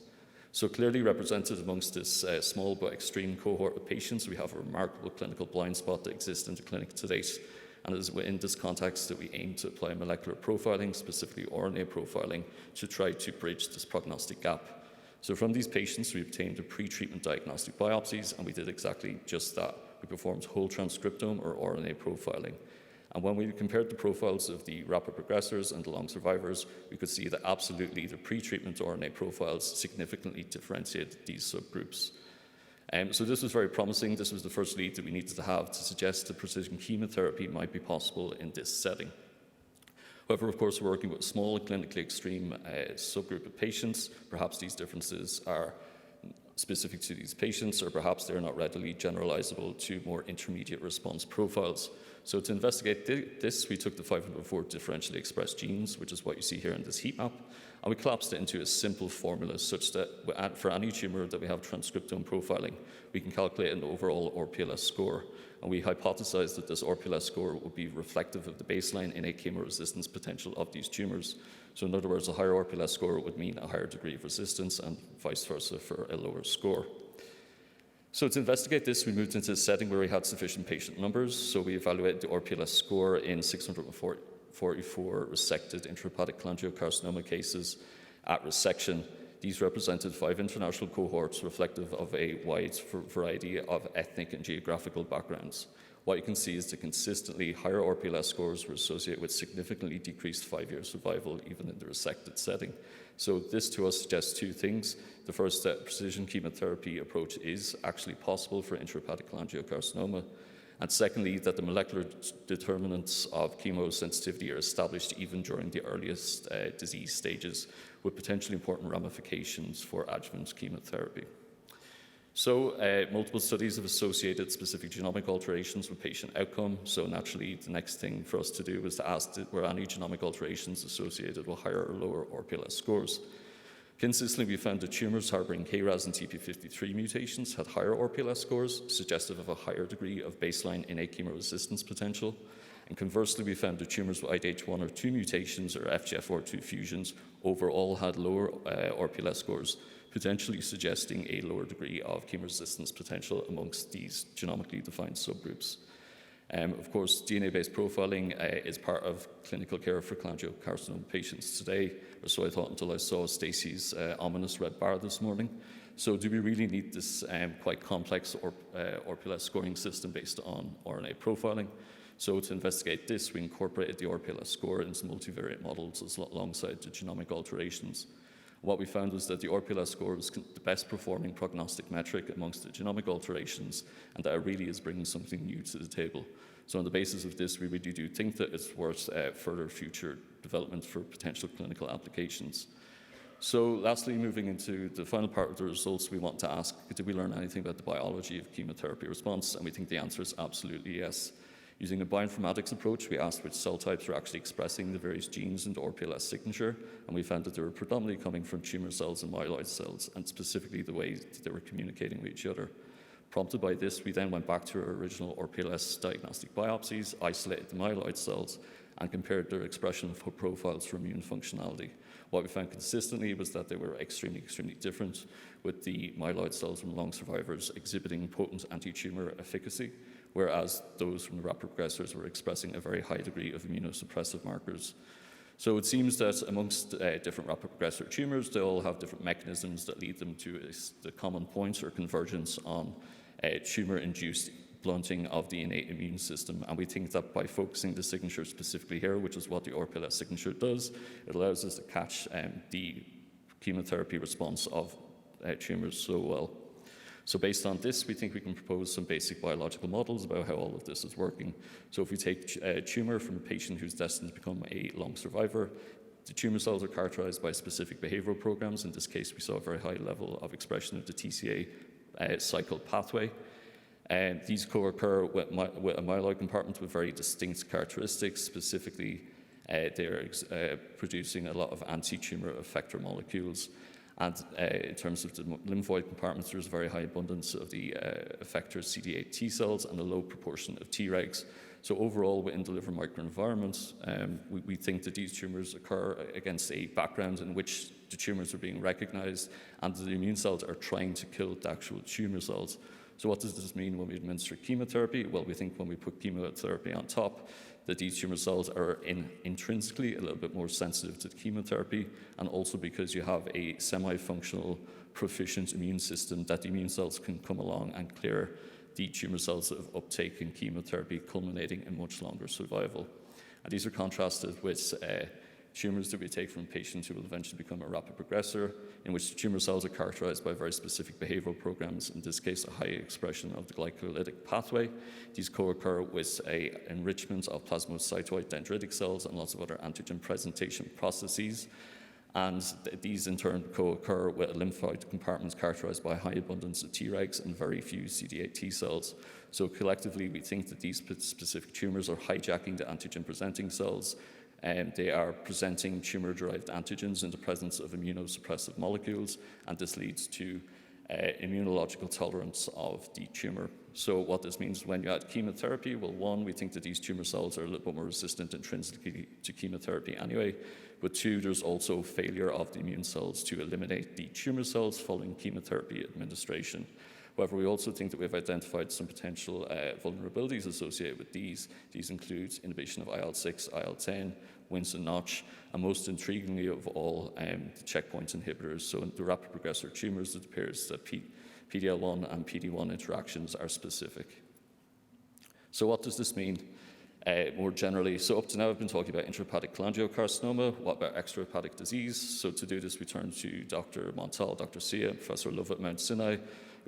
So clearly represented amongst this small but extreme cohort of patients, we have a remarkable clinical blind spot that exists in the clinic to date. And it is within this context that we aim to apply molecular profiling, specifically RNA profiling, to try to bridge this prognostic gap. So from these patients, we obtained the pre-treatment diagnostic biopsies, and we did exactly just that. We performed whole transcriptome or RNA profiling. And when we compared the profiles of the rapid progressors and the long survivors, we could see that absolutely the pre-treatment RNA profiles significantly differentiated these subgroups. So this was very promising. This was the first lead that we needed to have to suggest that precision chemotherapy might be possible in this setting. However, of course, we're working with a small and clinically extreme subgroup of patients. Perhaps these differences are specific to these patients, or perhaps they're not readily generalizable to more intermediate response profiles. So to investigate this, we took the 504 differentially expressed genes, which is what you see here in this heat map, and we collapsed it into a simple formula such that for any tumor that we have transcriptome profiling, we can calculate an overall RPLS score. And we hypothesized that this RPLS score would be reflective of the baseline innate chemoresistance potential of these tumors. So in other words, a higher RPLS score would mean a higher degree of resistance, and vice versa for a lower score. So to investigate this, we moved into a setting where we had sufficient patient numbers. So we evaluated the RPLS score in 644 resected intrahepatic cholangiocarcinoma cases at resection. These represented 5 international cohorts reflective of a wide variety of ethnic and geographical backgrounds. What you can see is that consistently higher RPLS scores were associated with significantly decreased 5-year survival, even in the resected setting. So this to us suggests 2 things. The first, that precision chemotherapy approach is actually possible for intrahepatic cholangiocarcinoma. And secondly, that the molecular determinants of chemosensitivity are established even during the earliest disease stages, with potentially important ramifications for adjuvant chemotherapy. So multiple studies have associated specific genomic alterations with patient outcome. So naturally, the next thing for us to do was to ask, were any genomic alterations associated with higher or lower RPLS scores? Consistently, we found that tumours harbouring KRAS and TP53 mutations had higher RPLS scores, suggestive of a higher degree of baseline innate chemoresistance potential. And conversely, we found that tumours with IDH1 or 2 mutations or FGFR2 fusions overall had lower RPLS scores, potentially suggesting a lower degree of chemoresistance potential amongst these genomically defined subgroups. Of course, DNA-based profiling is part of clinical care for cholangiocarcinoma patients today, or so I thought until I saw Stacey's ominous red bar this morning. So do we really need this quite complex RPLS scoring system based on RNA profiling? So to investigate this, we incorporated the RPLS score into multivariate models alongside the genomic alterations. What we found was that the RPLS score was the best performing prognostic metric amongst the genomic alterations, and that it really is bringing something new to the table. So on the basis of this, we really do think that it's worth further future development for potential clinical applications. So lastly, moving into the final part of the results, we want to ask, did we learn anything about the biology of chemotherapy response? And we think the answer is absolutely yes. Using a bioinformatics approach, we asked which cell types were actually expressing the various genes in the RPLS signature, and we found that they were predominantly coming from tumor cells and myeloid cells, and specifically the way that they were communicating with each other. Prompted by this, we then went back to our original RPLS diagnostic biopsies, isolated the myeloid cells, and compared their expression profiles for immune functionality. What we found consistently was that they were extremely different, with the myeloid cells from long survivors exhibiting potent anti-tumor efficacy, whereas those from the rapid progressors were expressing a very high degree of immunosuppressive markers. So it seems that amongst different rapid progressor tumors, they all have different mechanisms that lead them to the common points or convergence on tumor-induced blunting of the innate immune system. And we think that by focusing the signature specifically here, which is what the RPLS signature does, it allows us to catch the chemotherapy response of tumors so well. So based on this, we think we can propose some basic biological models about how all of this is working. So if we take a tumor from a patient who's destined to become a long survivor, the tumor cells are characterized by specific behavioral programs. In this case, we saw a very high level of expression of the TCA cycle pathway. And these co-occur with a myeloid compartment with very distinct characteristics. Specifically, they're producing a lot of anti-tumor effector molecules. And in terms of the lymphoid compartments, there's a very high abundance of the effector CD8 T cells and a low proportion of Tregs. So overall, within the liver microenvironment, we think that these tumors occur against a background in which the tumors are being recognized and the immune cells are trying to kill the actual tumor cells. So what does this mean when we administer chemotherapy? Well, we think when we put chemotherapy on top, that these tumor cells are intrinsically a little bit more sensitive to the chemotherapy, and also because you have a semi-functional, proficient immune system, that the immune cells can come along and clear the tumor cells that have uptaken chemotherapy, culminating in much longer survival. And these are contrasted with tumors that we take from patients who will eventually become a rapid progressor, in which the tumor cells are characterized by very specific behavioral programs, in this case, a high expression of the glycolytic pathway. These co-occur with an enrichment of plasmacytoid dendritic cells and lots of other antigen presentation processes. And these in turn co-occur with lymphoid compartments characterized by high abundance of Tregs and very few CD8 T cells. So collectively, we think that these specific tumors are hijacking the antigen-presenting cells, and they are presenting tumor-derived antigens in the presence of immunosuppressive molecules, and this leads to immunological tolerance of the tumor. So what this means when you add chemotherapy, well, one, we think that these tumor cells are a little bit more resistant intrinsically to chemotherapy anyway, but two, there's also failure of the immune cells to eliminate the tumor cells following chemotherapy administration. However, we also think that we've identified some potential vulnerabilities associated with these. These include inhibition of IL-6, IL-10, Wnt and Notch, and most intriguingly of all, the checkpoint inhibitors. So in the rapid progressor tumors, it appears that PD-L1 and PD-1 interactions are specific. So what does this mean more generally? So up to now, I've been talking about intrahepatic cholangiocarcinoma. What about extrahepatic disease? So to do this, we turn to Dr. Montal, Dr. Sia, and Professor Love at Mount Sinai,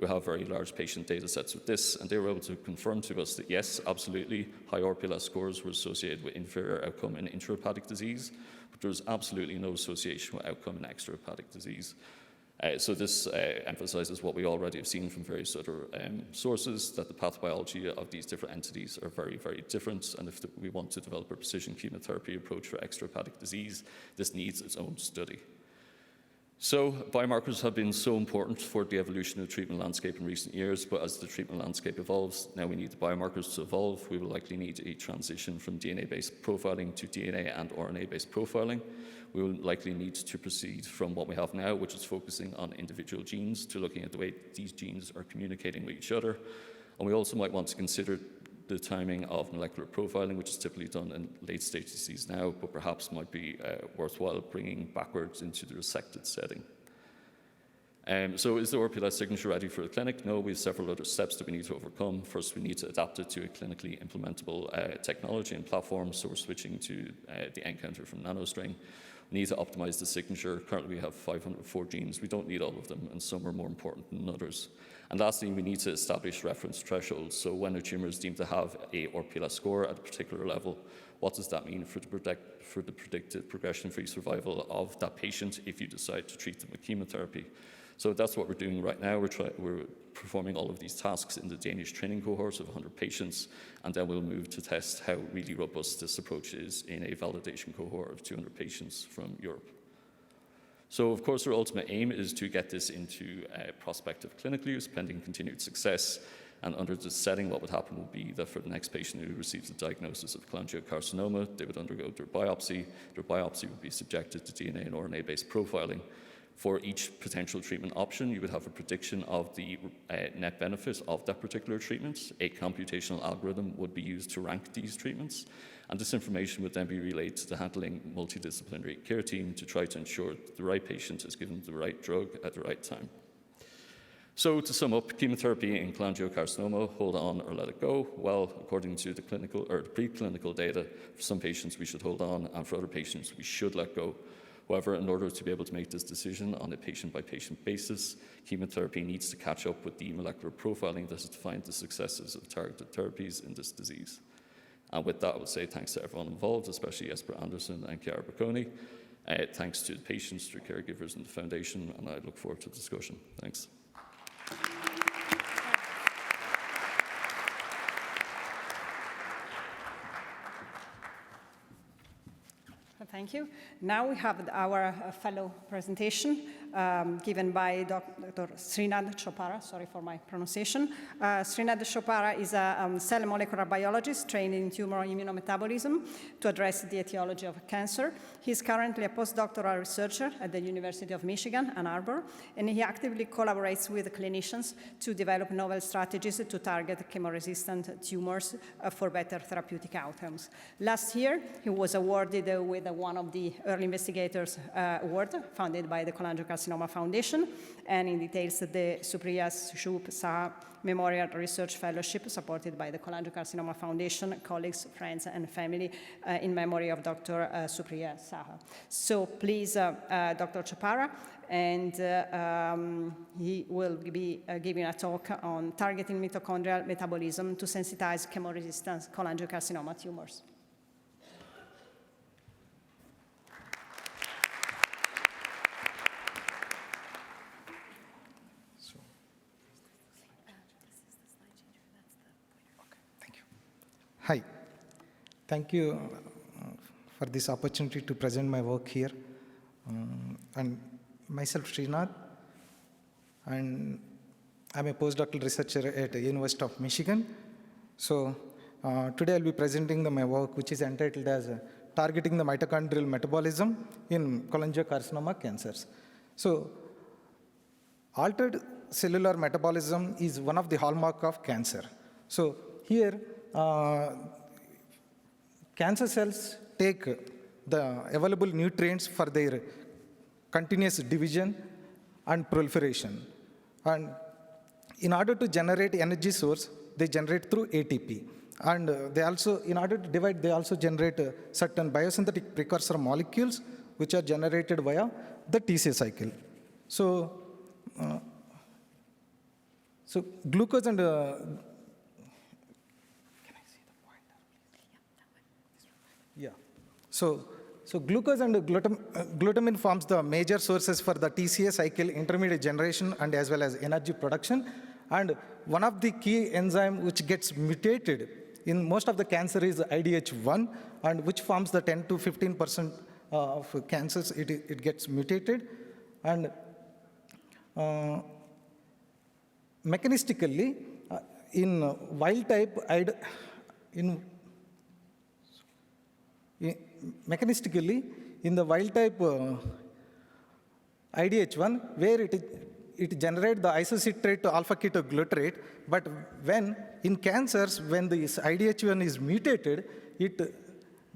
who have very large patient data sets with this, and they were able to confirm to us that yes, absolutely, high RPLS scores were associated with inferior outcome in intrahepatic disease, but there was absolutely no association with outcome in extrahepatic disease. So this emphasizes what we already have seen from various other sources, that the pathobiology of these different entities are very, very different, and if we want to develop a precision chemotherapy approach for extrahepatic disease, this needs its own study. So biomarkers have been so important for the evolution of the treatment landscape in recent years, but as the treatment landscape evolves, now we need the biomarkers to evolve. We will likely need a transition from DNA-based profiling to DNA and RNA-based profiling. We will likely need to proceed from what we have now, which is focusing on individual genes, to looking at the way these genes are communicating with each other. And we also might want to consider the timing of molecular profiling, which is typically done in late-stage disease now, but perhaps might be worthwhile bringing backwards into the resected setting. So is the RPLS signature ready for the clinic? No, we have several other steps that we need to overcome. First, we need to adapt it to a clinically implementable technology and platform, so we're switching to the encounter from NanoString. We need to optimize the signature. Currently, we have 504 genes. We don't need all of them, and some are more important than others. And lastly, we need to establish reference thresholds. So when a tumor is deemed to have a RPLS score at a particular level, what does that mean for the predicted progression-free survival of that patient if you decide to treat them with chemotherapy? So that's what we're doing right now. We're performing all of these tasks in the Danish training cohorts of 100 patients, and then we'll move to test how really robust this approach is in a validation cohort of 200 patients from Europe. So, of course, our ultimate aim is to get this into prospective clinical use, pending continued success. And under this setting, what would happen would be that for the next patient who receives a diagnosis of cholangiocarcinoma, they would undergo their biopsy. Their biopsy would be subjected to DNA and RNA-based profiling. For each potential treatment option, you would have a prediction of the net benefit of that particular treatment. A computational algorithm would be used to rank these treatments, and this information would then be relayed to the handling multidisciplinary care team to try to ensure that the right patient is given the right drug at the right time. So to sum up, chemotherapy in cholangiocarcinoma, hold on or let it go? Well, according to the clinical or the preclinical data, for some patients we should hold on, and for other patients we should let go. However, in order to be able to make this decision on a patient-by-patient basis, chemotherapy needs to catch up with the molecular profiling that has defined the successes of targeted therapies in this disease. And with that, I would say thanks to everyone involved, especially Jesper Andersen and Chiara Bocconi. Thanks to the patients, their caregivers, and the foundation, and I look forward to the discussion. Thanks. Thank you. Now we have our fellow presentation given by Dr. Srinath Chopra, sorry for my pronunciation. Srinath Chopra is a cell molecular biologist trained in tumor immunometabolism to address the etiology of cancer. He's currently a postdoctoral researcher at the University of Michigan, Ann Arbor, and he actively collaborates with clinicians to develop novel strategies to target chemo-resistant tumors for better therapeutic outcomes. Last year, he was awarded with one of the Early Investigators Award founded by the Cholangiocarcinoma Foundation, and in details the Supriya Saha Memorial Research Fellowship supported by the Cholangiocarcinoma Foundation, colleagues, friends, and family in memory of Dr. Supriya Saha. So please, Dr. Chopra, and he will be giving a talk on targeting mitochondrial metabolism to sensitize chemo-resistant cholangiocarcinoma tumors. Hi, thank you for this opportunity to present my work here. And myself, Srinath, and I'm a postdoctoral researcher at the University of Michigan. So today I'll be presenting my work, which is entitled as Targeting the Mitochondrial Metabolism in Cholangiocarcinoma Cancers. So altered cellular metabolism is one of the hallmarks of cancer. So here, cancer cells take the available nutrients for their continuous division and proliferation. And in order to generate energy source, they generate through ATP. And they also, in order to divide, they also generate certain biosynthetic precursor molecules, which are generated via the TCA cycle. So glucose and So glucose and glutamine forms the major sources for the TCA cycle intermediate generation and as well as energy production. And one of the key enzyme which gets mutated in most of the cancer is IDH1, and which forms the 10 to 15% of cancers, it gets mutated. And mechanistically, in wild type, mechanistically, in the wild type IDH1, where it generates the isocitrate to alpha ketoglutarate, but when in cancers, when this IDH1 is mutated, it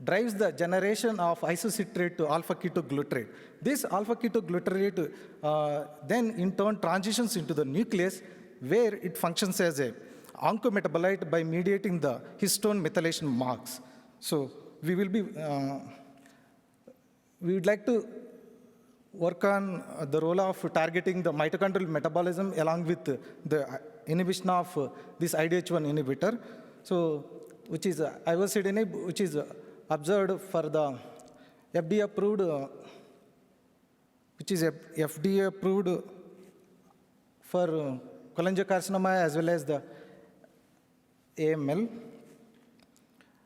drives the generation of isocitrate to alpha ketoglutarate. This alpha ketoglutarate then in turn transitions into the nucleus, where it functions as a oncometabolite by mediating the histone methylation marks. So we would like to work on the role of targeting the mitochondrial metabolism along with the inhibition of this IDH1 inhibitor. So, which is ivosidenib, which is observed for the FDA approved, which is FDA approved for cholangiocarcinoma as well as the AML.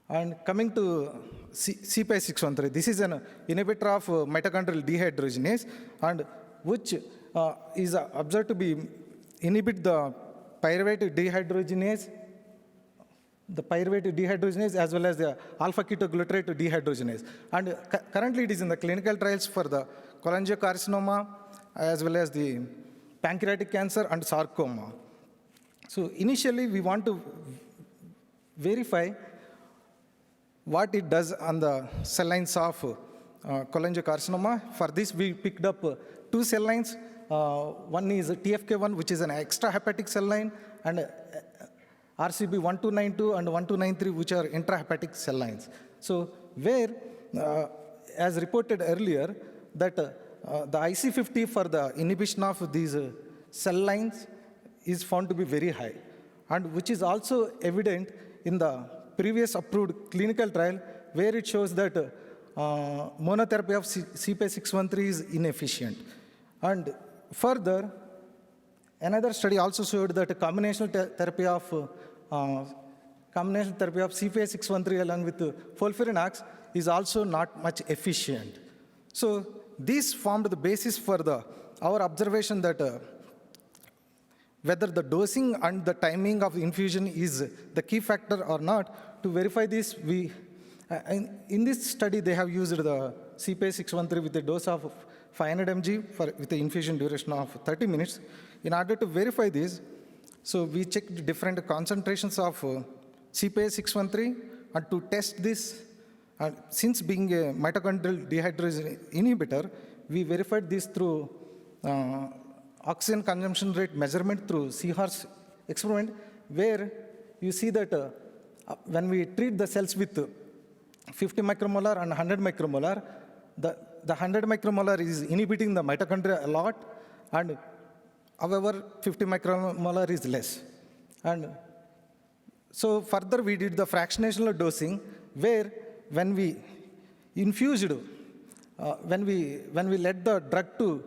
And coming to CPI613, this is an inhibitor of mitochondrial dehydrogenase, and which is observed to be inhibit the pyruvate dehydrogenase, as well as the alpha ketoglutarate dehydrogenase. And currently it is in the clinical trials for the cholangiocarcinoma as well as the pancreatic cancer and sarcoma. So initially we want to verify what it does on the cell lines of cholangiocarcinoma. For this, we picked up 2 cell lines. One is TFK1, which is an extrahepatic cell line, and RCB1292 and 1293, which are intrahepatic cell lines. So where, as reported earlier, that the IC50 for the inhibition of these cell lines is found to be very high, and which is also evident in the previous approved clinical trial, where it shows that monotherapy of CPI613 is inefficient. And further, another study also showed that combination therapy of CPI613 along with FOLFIRINOX is also not much efficient. So this formed the basis for our observation that whether the dosing and the timing of infusion is the key factor or not. To verify this, in this study, they have used the CPI613 with a dose of 500 mg with the infusion duration of 30 minutes. In order to verify this, so we checked different concentrations of CPI613, and to test this, and since being a mitochondrial dehydrogenase inhibitor, we verified this through oxygen consumption rate measurement through Seahorse experiment, where you see that when we treat the cells with 50 micromolar and 100 micromolar, the 100 micromolar is inhibiting the mitochondria a lot, and however 50 micromolar is less. And so further we did the fractionational dosing, where when we infused, when we let the drug to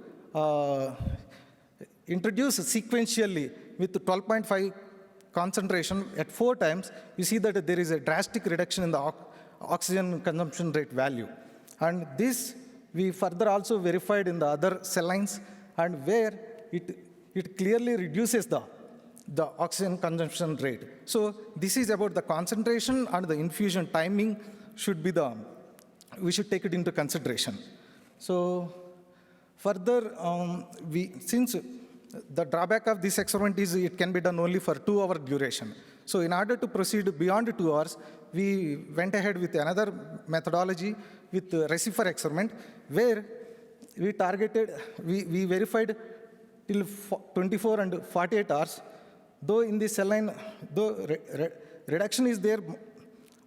introduce sequentially with 12.5 concentration at 4 times, you see that there is a drastic reduction in the oxygen consumption rate value. And this we further also verified in the other cell lines, and where it clearly reduces the oxygen consumption rate. So this is about the concentration, and the infusion timing should be we should take it into consideration. So further, since the drawback of this experiment is it can be done only for 2-hour duration. So in order to proceed beyond 2 hours, we went ahead with another methodology with the Recifer experiment, where we verified till 24 and 48 hours. Though in this cell line, reduction is there,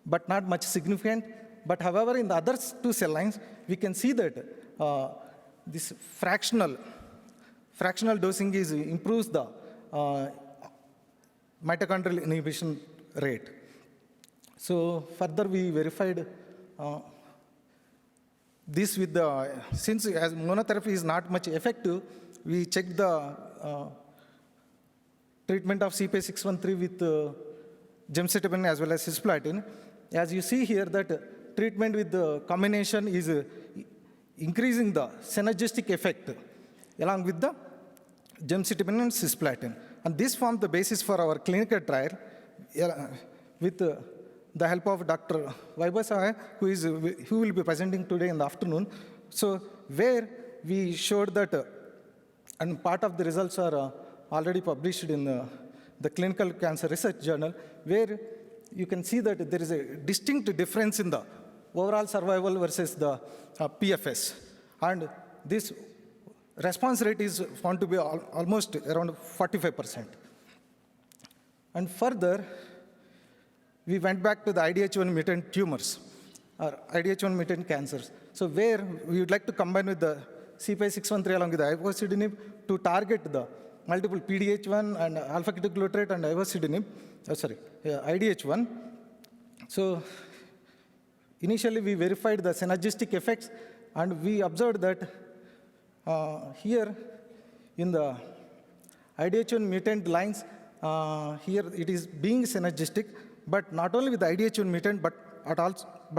but not much significant. But however, in the other 2 cell lines, we can see that this fractional dosing improves the mitochondrial inhibition rate. So further, we verified this with since as monotherapy is not much effective, we checked the treatment of CPI613 with gemcitabine as well as cisplatin. As you see here, that treatment with the combination is increasing the synergistic effect along with the gemcitabine and cisplatin. And this formed the basis for our clinical trial with the help of Dr. Vaibhav, who will be presenting today in the afternoon. So where we showed that, and part of the results are already published in the Clinical Cancer Research Journal, where you can see that there is a distinct difference in the overall survival versus the PFS. And this response rate is found to be almost around 45%. And further, we went back to the IDH1 mutant tumors, or IDH1 mutant cancers. So where we would like to combine with the CPI-613 along with the ivosidenib to target the multiple PDH1 and alpha-ketoglutarate and ivosidenib, IDH1. So initially we verified the synergistic effects, and we observed that here in the IDH1 mutant lines, here it is being synergistic, but not only with the IDH1 mutant, but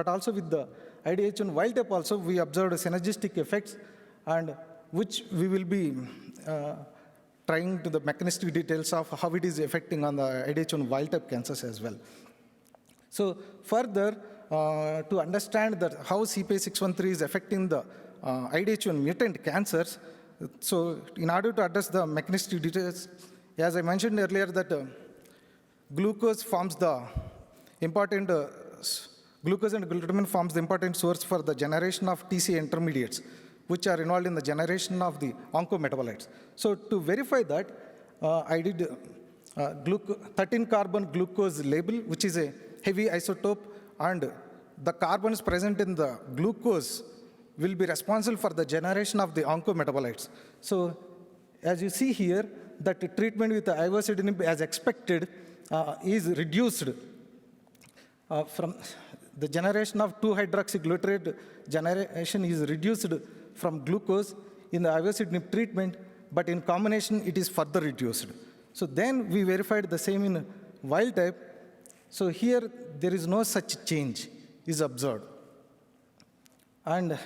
also with the IDH1 wild type also, we observed synergistic effects, and which we will be trying to the mechanistic details of how it is affecting on the IDH1 wild type cancers as well. So further, to understand that how CPI-613 is affecting the IDH1 mutant cancers, so in order to address the mechanistic details, as I mentioned earlier, that glucose forms the important, glucose and glutamine forms the important source for the generation of TCA intermediates, which are involved in the generation of the oncometabolites. So to verify that, I did 13-carbon glucose label, which is a heavy isotope, and the carbons present in the glucose will be responsible for the generation of the oncometabolites. So as you see here, that the treatment with the ivosidenib, as expected, is reduced from the generation of 2-hydroxyglutarate generation is reduced from glucose in the ivosidenib treatment, but in combination it is further reduced. So then we verified the same in wild type. So here there is no such change is observed. And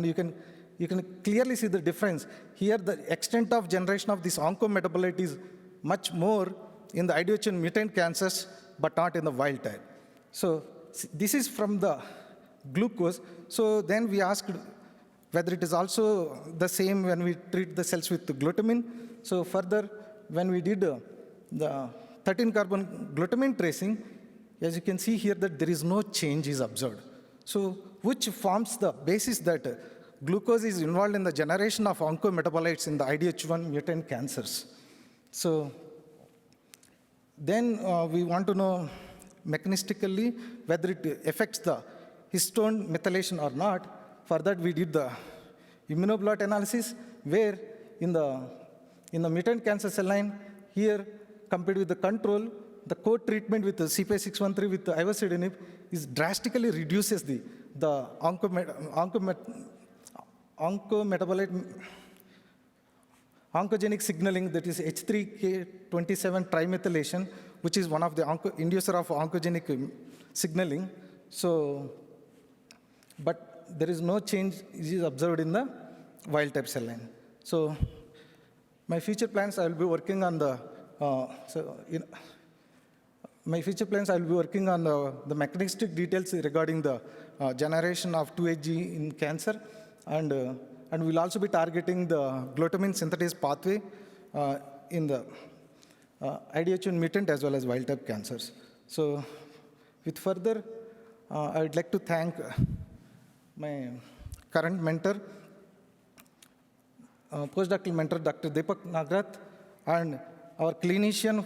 you can clearly see the difference. Here the extent of generation of this oncometabolite is much more in the IDH1 mutant cancers, but not in the wild type. So this is from the glucose. So then we asked whether it is also the same when we treat the cells with the glutamine. So further, when we did the 13-carbon glutamine tracing, as you can see here that there is no change is observed. So which forms the basis that glucose is involved in the generation of oncometabolites in the IDH1 mutant cancers. So then we want to know mechanistically whether it affects the histone methylation or not. For that, we did the immunoblot analysis, where in the mutant cancer cell line, here compared with the control, the co-treatment with the CPI-613 with the ivosidenib is drastically reduces the oncometabolic oncogenic signaling, that is H3K27 trimethylation, which is one of the inducer of oncogenic signaling. So, but there is no change is observed in the wild type cell line. So my future plans, I will be working on the the mechanistic details regarding the generation of 2-HG in cancer, and we'll also be targeting the glutamine synthetase pathway in the IDH1 mutant as well as wild type cancers. So with further, I would like to thank my current mentor, postdoctoral mentor, Dr. Deepak Nagarath, and our clinician,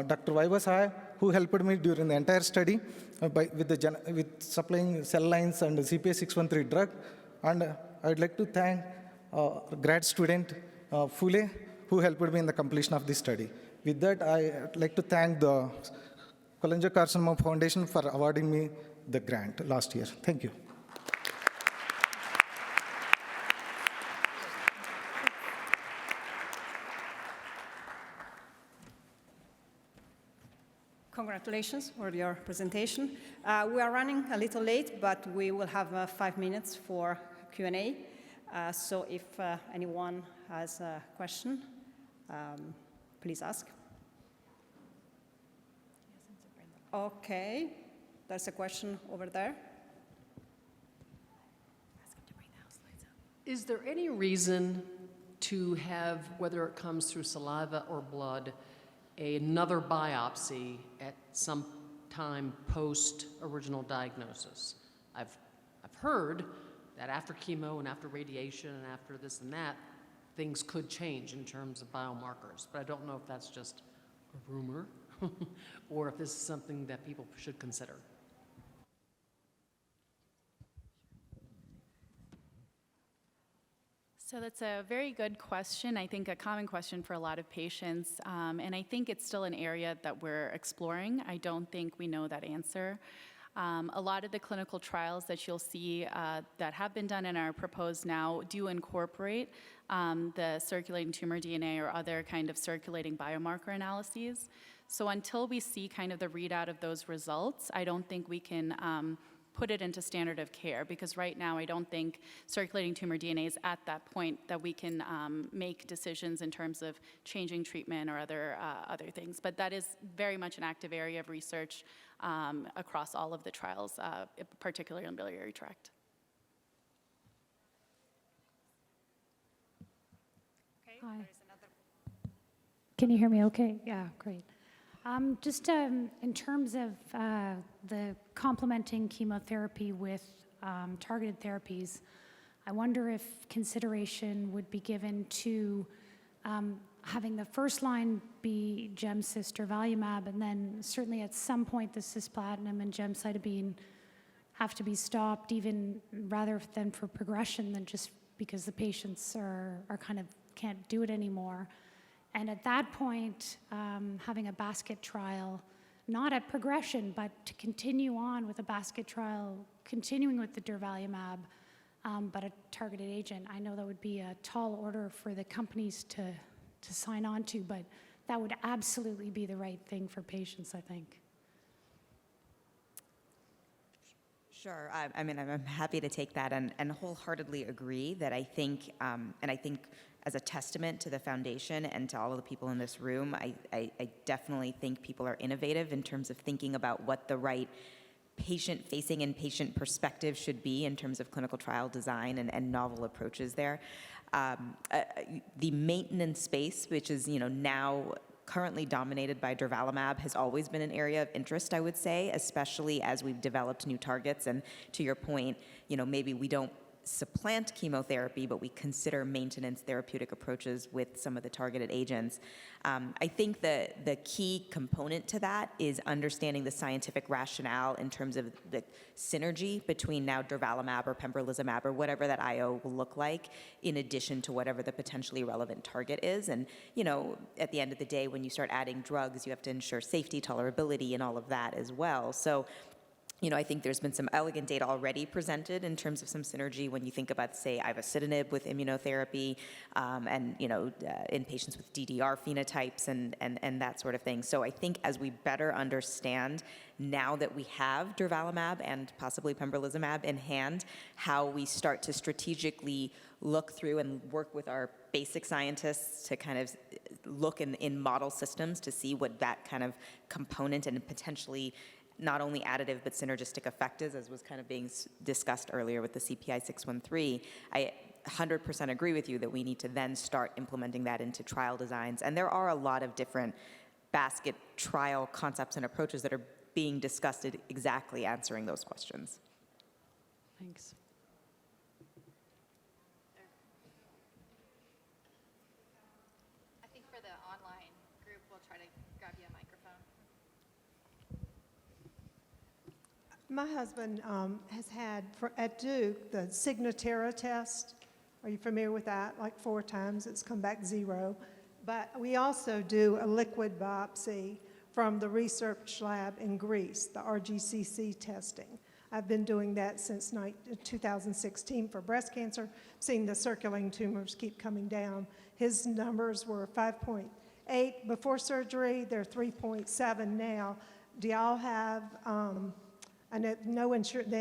Dr. Vaibhav, who helped me during the entire study with supplying cell lines and the CPI-613 drug. And I would like to thank grad student, Phule, who helped me in the completion of this study. With that, I would like to thank the Cholangiocarcinoma Foundation for awarding me the grant last year. Thank you. Congratulations for your presentation. We are running a little late, but we will have 5 minutes for Q&A. So if anyone has a question, please ask. Okay, there's a question over there. Is there any reason to have, whether it comes through saliva or blood, another biopsy at some time post original diagnosis? I've heard that after chemo and after radiation and after this and that, things could change in terms of biomarkers, but I don't know if that's just a rumor or if this is something that people should consider. So that's a very good question. I think a common question for a lot of patients. And I think it's still an area that we're exploring. I don't think we know that answer. A lot of the clinical trials that you'll see that have been done and are proposed now do incorporate the circulating tumor DNA or other kind of circulating biomarker analyses. So until we see kind of the readout of those results, I don't think we can put it into standard of care, because right now I don't think circulating tumor DNA is at that point that we can make decisions in terms of changing treatment or other things. But that is very much an active area of research across all of the trials, particularly in biliary tract. Okay, Hi. there's another. Can you hear me okay? Yeah, great. Just in terms of the complementing chemotherapy with targeted therapies, I wonder if consideration would be given to having the first line be gemcis durvalumab, and then certainly at some point the cisplatin and gemcitabine have to be stopped, even rather than for progression than just because the patients are kind of can't do it anymore. And at that point, having a basket trial, not at progression, but to continue on with a basket trial, continuing with the durvalumab, but a targeted agent. I know that would be a tall order for the companies to sign on to, but that would absolutely be the right thing for patients, I think. Sure. I mean, I'm happy to take that and wholeheartedly agree that I think, and I think as a testament to the foundation and to all of the people in this room, I definitely think people are innovative in terms of thinking about what the right patient-facing and patient perspective should be in terms of clinical trial design and novel approaches there. The maintenance space, which is now currently dominated by durvalumab, has always been an area of interest, I would say, especially as we've developed new targets. And to your point, maybe we don't supplant chemotherapy, but we consider maintenance therapeutic approaches with some of the targeted agents. I think the key component to that is understanding the scientific rationale in terms of the synergy between now durvalumab or pembrolizumab or whatever that IO will look like, in addition to whatever the potentially relevant target is. And, at the end of the day, when you start adding drugs, you have to ensure safety, tolerability, and all of that as well. So, I think there's been some elegant data already presented in terms of some synergy when you think about, say, ivosidenib with immunotherapy, and in patients with DDR phenotypes and that sort of thing. So I think as we better understand, now that we have durvalumab and possibly pembrolizumab in hand, how we start to strategically look through and work with our basic scientists to kind of look in model systems to see what that kind of component and potentially not only additive but synergistic effect is, as was kind of being discussed earlier with the CPI 613. I 100% agree with you that we need to then start implementing that into trial designs. And there are a lot of different basket trial concepts and approaches that are being discussed at exactly answering those questions. Thanks. I think for the online group, we'll try to grab you a microphone. My husband has had, at Duke, the Signatera test. Are you familiar with that? Like 4 times, it's come back 0. But we also do a liquid biopsy from the research lab in Greece, the RGCC testing. I've been doing that since 2016 for breast cancer, seeing the circulating tumors keep coming down. His numbers were 5.8 before surgery. They're 3.7 now. Do y'all have... I know no insurance,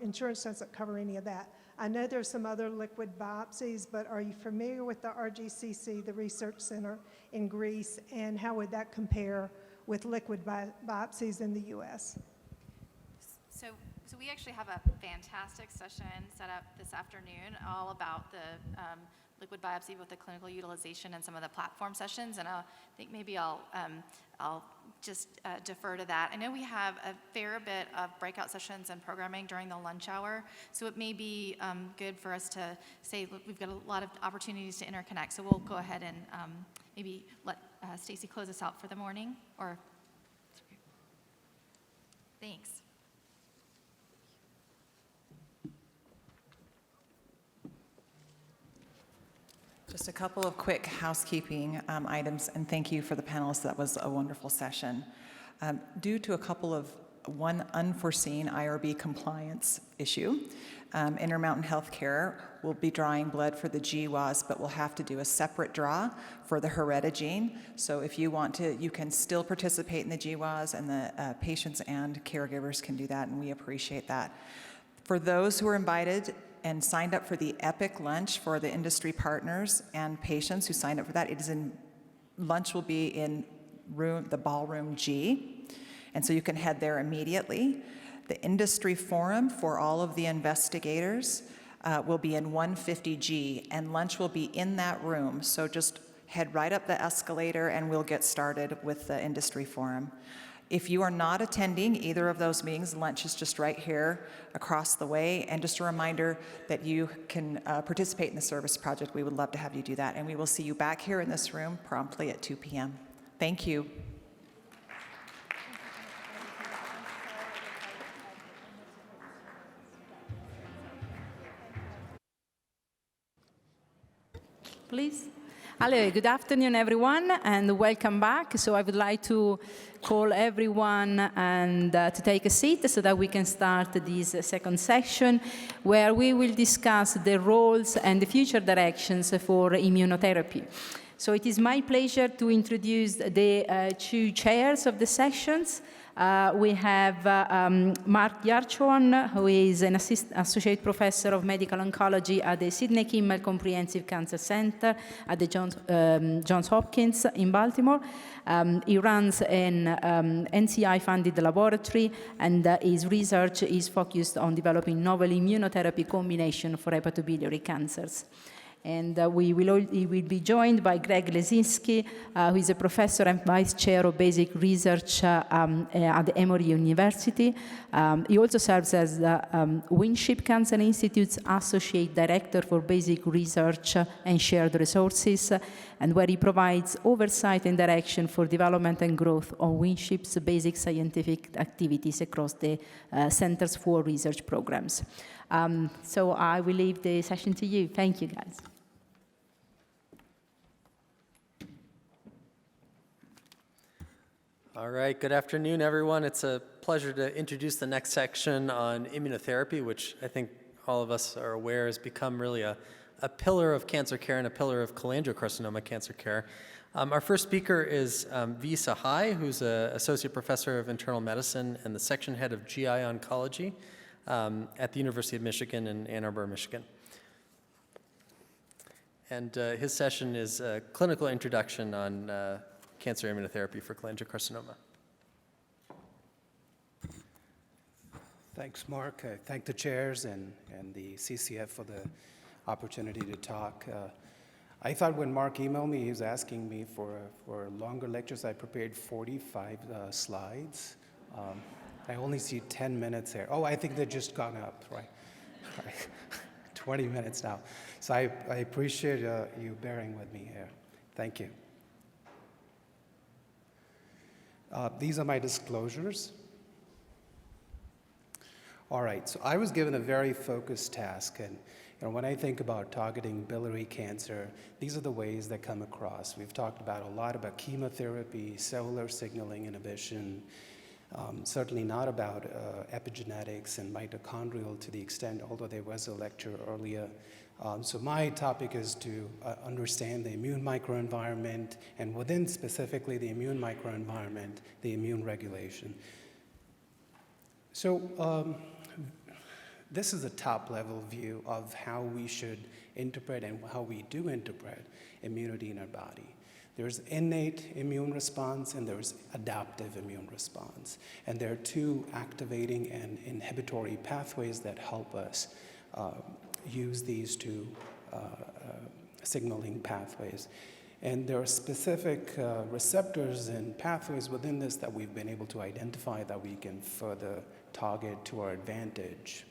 insurance doesn't cover any of that. I know there's some other liquid biopsies, but are you familiar with the RGCC, the research center in Greece, and how would that compare with liquid biopsies in the U.S.? So we actually have a fantastic session set up this afternoon all about the liquid biopsy with the clinical utilization and some of the platform sessions, and I think maybe I'll just defer to that. I know we have a fair bit of breakout sessions and programming during the lunch hour, so it may be good for us to say, look, we've got a lot of opportunities to interconnect, so we'll go ahead and maybe let Stacy close us out for the morning, or thanks. Just a couple of quick housekeeping items, and thank you for the panelists. That was a wonderful session. Due to one unforeseen IRB compliance issue, Intermountain Healthcare will be drawing blood for the GWAS, but we'll have to do a separate draw for the heredogene. So if you want to, you can still participate in the GWAS, and the patients and caregivers can do that, and we appreciate that. For those who are invited and signed up for the EPIC lunch for the industry partners and patients who signed up for that, lunch will be in the ballroom G, and so you can head there immediately. The industry forum for all of the investigators will be in 150G, and lunch will be in that room, so just head right up the escalator and we'll get started with the industry forum. If you are not attending either of those meetings, lunch is just right here across the way. And just a reminder that you can participate in the service project. We would love to have you do that. And we will see you back here in this room promptly at 2 p.m. Thank you. Please. Hello, good afternoon, everyone, and welcome back. So I would like to call everyone and to take a seat so that we can start this second section, where we will discuss the roles and the future directions for immunotherapy. So it is my pleasure to introduce the two chairs of the sessions. We have Mark Yarchon, who is an associate professor of medical oncology at the Sidney Kimmel Comprehensive Cancer Center at the Johns Hopkins in Baltimore. He runs an NCI-funded laboratory, and his research is focused on developing novel immunotherapy combination for hepatobiliary cancers. And he will be joined by Greg Lesinski, who is a professor and vice chair of basic research at the Emory University. He also serves as the Winship Cancer Institute's associate director for basic research and shared resources, and where he provides oversight and direction for development and growth of Winship's basic scientific activities across the Centers for Research programs. So I will leave the session to you. Thank you, guys. All right, good afternoon, everyone. It's a pleasure to introduce the next section on immunotherapy, which I think all of us are aware has become really a pillar of cancer care and a pillar of cholangiocarcinoma cancer care. Our first speaker is V. Sahai, who's an associate professor of internal medicine and the section head of GI oncology at the University of Michigan in Ann Arbor, Michigan. And his session is a clinical introduction on cancer immunotherapy for cholangiocarcinoma. Thanks, Mark. I thank the chairs and the CCF for the opportunity to talk. I thought when Mark emailed me, he was asking me for longer lectures. I prepared 45 slides. I only see 10 minutes here. Oh, I think they've just gone up, right? 20 minutes now. So I appreciate you bearing with me here. Thank you. These are my disclosures. All right, so I was given a very focused task, and when I think about targeting biliary cancer, these are the ways that come across. We've talked about a lot about chemotherapy, cellular signaling inhibition, certainly not about epigenetics and mitochondrial to the extent, although there was a lecture earlier. So my topic is to understand the immune microenvironment, and within specifically the immune microenvironment, the immune regulation. So This is a top-level view of how we should interpret and how we do interpret immunity in our body. There's innate immune response and there's adaptive immune response. And there are two activating and inhibitory pathways that help us use these two signaling pathways. And there are specific receptors and pathways within this that we've been able to identify that we can further target to our advantage.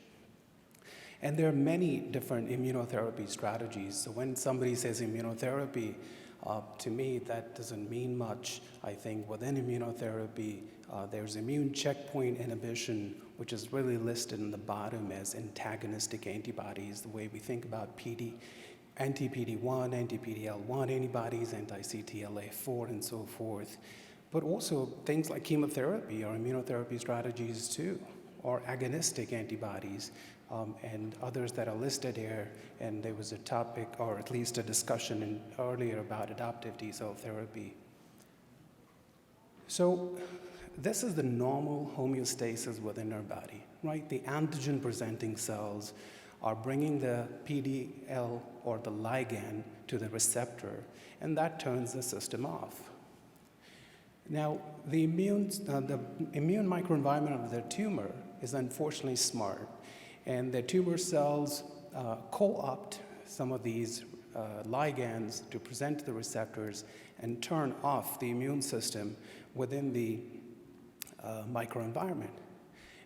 And there are many different immunotherapy strategies. So when somebody says immunotherapy, to me, that doesn't mean much. I think within immunotherapy, there's immune checkpoint inhibition, which is really listed in the bottom as antagonistic antibodies, the way we think about anti-PD-1, anti-PD-L1 antibodies, anti-CTLA-4, and so forth. But also things like chemotherapy or immunotherapy strategies too, or agonistic antibodies, and others that are listed here. And there was a topic, or at least a discussion earlier about adaptive T-cell therapy. So this is the normal homeostasis within our body, right? The antigen-presenting cells are bringing the PDL or the ligand to the receptor, and that turns the system off. Now, the immune microenvironment of the tumor is unfortunately smart, and the tumor cells co-opt some of these ligands to present to the receptors and turn off the immune system within the microenvironment.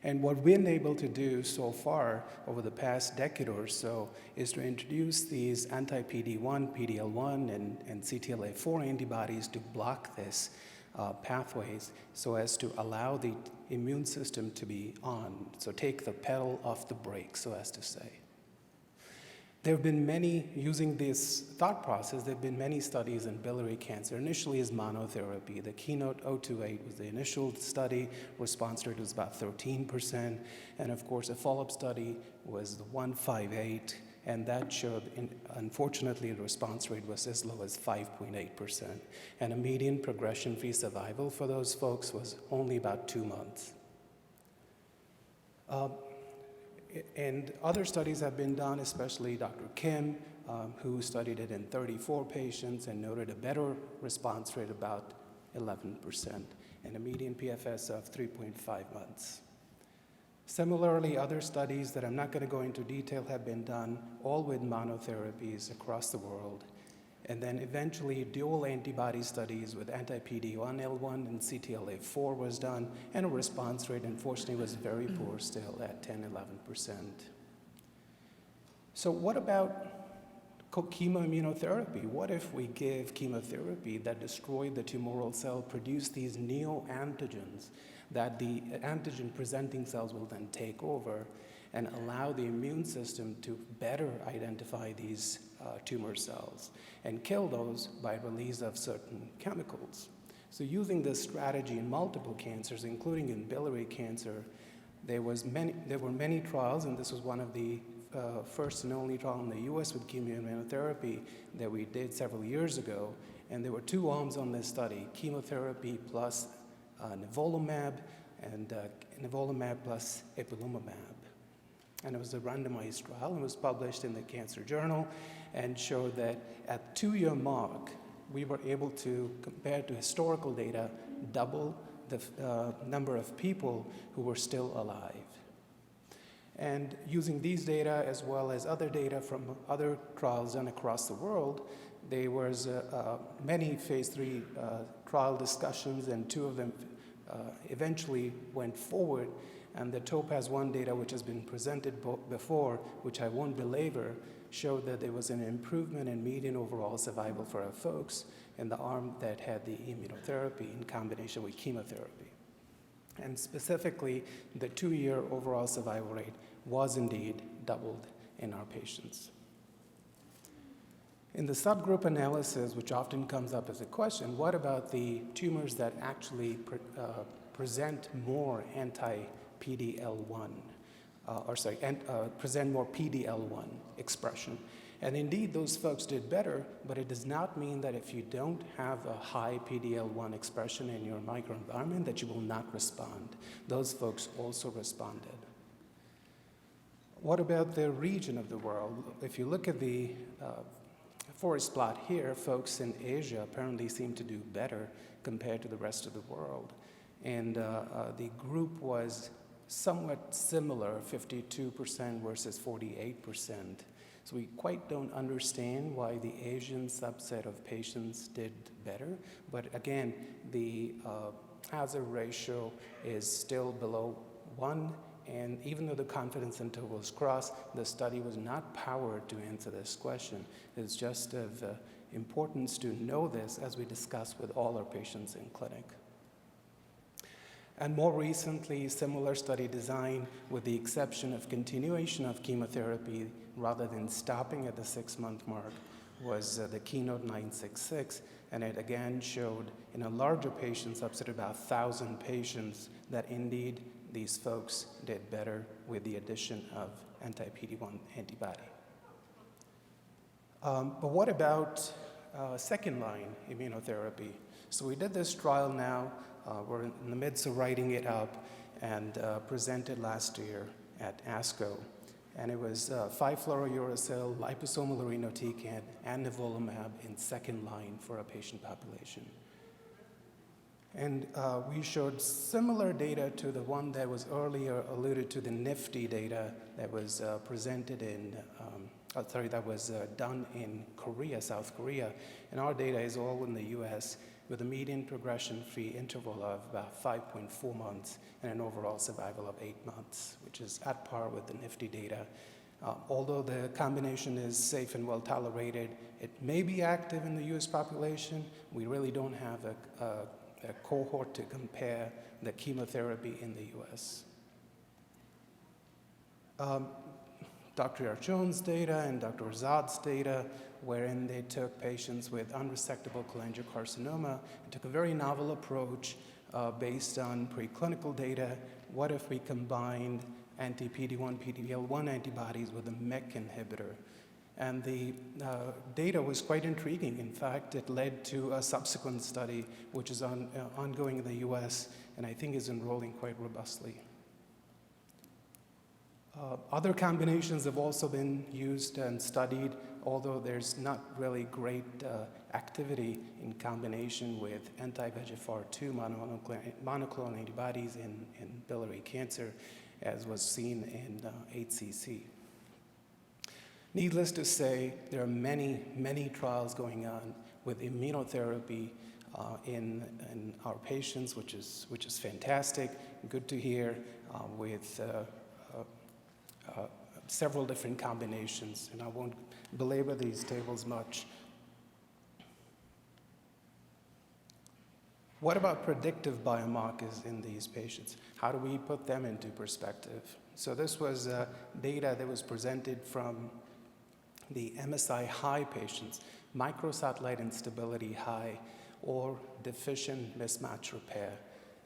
And what we've been able to do so far over the past decade or so is to introduce these anti-PD-1, PD-L1, and CTLA-4 antibodies to block this pathways so as to allow the immune system to be on. So take the pedal off the brake, so as to say. There have been many, using this thought process, there have been many studies in biliary cancer, initially as monotherapy. The Keynote 028 was the initial study. Response rate was about 13%. And of course, a follow-up study was the 158, and that showed, unfortunately, the response rate was as low as 5.8%. And a median progression-free survival for those folks was only about 2 months. And other studies have been done, especially Dr. Kim, who studied it in 34 patients and noted a better response rate, about 11%, and a median PFS of 3.5 months. Similarly, other studies that I'm not going to go into detail have been done, all with monotherapies across the world. And then eventually dual antibody studies with anti-PD-1L1 and CTLA-4 was done, and a response rate, unfortunately, was very poor still at 10-11%. So what about chemoimmunotherapy? What if we give chemotherapy that destroyed the tumoral cell, produce these neoantigens that the antigen-presenting cells will then take over and allow the immune system to better identify these tumor cells and kill those by release of certain chemicals? So using this strategy in multiple cancers, including in biliary cancer, there were many trials, and this was one of the first and only trial in the US with chemoimmunotherapy that we did several years ago. And there were 2 arms on this study, chemotherapy plus nivolumab, and nivolumab plus ipilimumab. And it was a randomized trial, and was published in the Cancer Journal, and showed that at 2-year mark, we were able to, compared to historical data, double the number of people who were still alive. And using these data, as well as other data from other trials done across the world, there was many phase 3 trial discussions, and 2 of them eventually went forward. And the TOPAZ-1 data, which has been presented before, which I won't belabor, showed that there was an improvement in median overall survival for our folks in the arm that had the immunotherapy in combination with chemotherapy. And specifically, the 2-year overall survival rate was indeed doubled in our patients. In the subgroup analysis, which often comes up as a question, what about the tumors that actually present more anti-PD-L1, present more PD-L1 expression? And indeed, those folks did better, but it does not mean that if you don't have a high PD-L1 expression in your microenvironment that you will not respond. Those folks also responded. What about the region of the world? If you look at the forest plot here, folks in Asia apparently seem to do better compared to the rest of the world. And the group was somewhat similar, 52% versus 48%. So we quite don't understand why the Asian subset of patients did better. But again, the hazard ratio is still below 1. And even though the confidence intervals cross, the study was not powered to answer this question. It's just of importance to know this as we discuss with all our patients in clinic. And more recently, similar study design with the exception of continuation of chemotherapy rather than stopping at the 6-month mark was the Keynote 966. And it again showed in a larger patient subset, about 1,000 patients, that indeed these folks did better with the addition of anti-PD-1 antibody. But what about second-line immunotherapy? So we did this trial now. We're in the midst of writing it up and presented last year at ASCO. And it was 5-fluorouracil, liposomal irinotecan, and nivolumab in second line for a patient population. And we showed similar data to the one that was earlier alluded to, the NIFTY data that was presented in, that was done in Korea, South Korea. And our data is all in the US with a median progression-free interval of about 5.4 months and an overall survival of 8 months, which is at par with the NIFTY data. Although the combination is safe and well tolerated, it may be active in the US population. We really don't have a cohort to compare the chemotherapy in the US. Dr. Archon's data and Dr. Azad's data, wherein they took patients with unresectable cholangiocarcinoma and took a very novel approach based on preclinical data. What if we combined anti-PD-1, PD-L1 antibodies with a MEK inhibitor? And the data was quite intriguing. In fact, it led to a subsequent study, which is ongoing in the US, and I think is enrolling quite robustly. Other combinations have also been used and studied, although there's not really great activity in combination with anti-VEGFR2 monoclonal antibodies in biliary cancer, as was seen in HCC. Needless to say, there are many, many trials going on with immunotherapy in our patients, which is fantastic, good to hear, with several different combinations, and I won't belabor these tables much. What about predictive biomarkers in these patients? How do we put them into perspective? So this was data that was presented from the MSI high patients, microsatellite instability high, or deficient mismatch repair.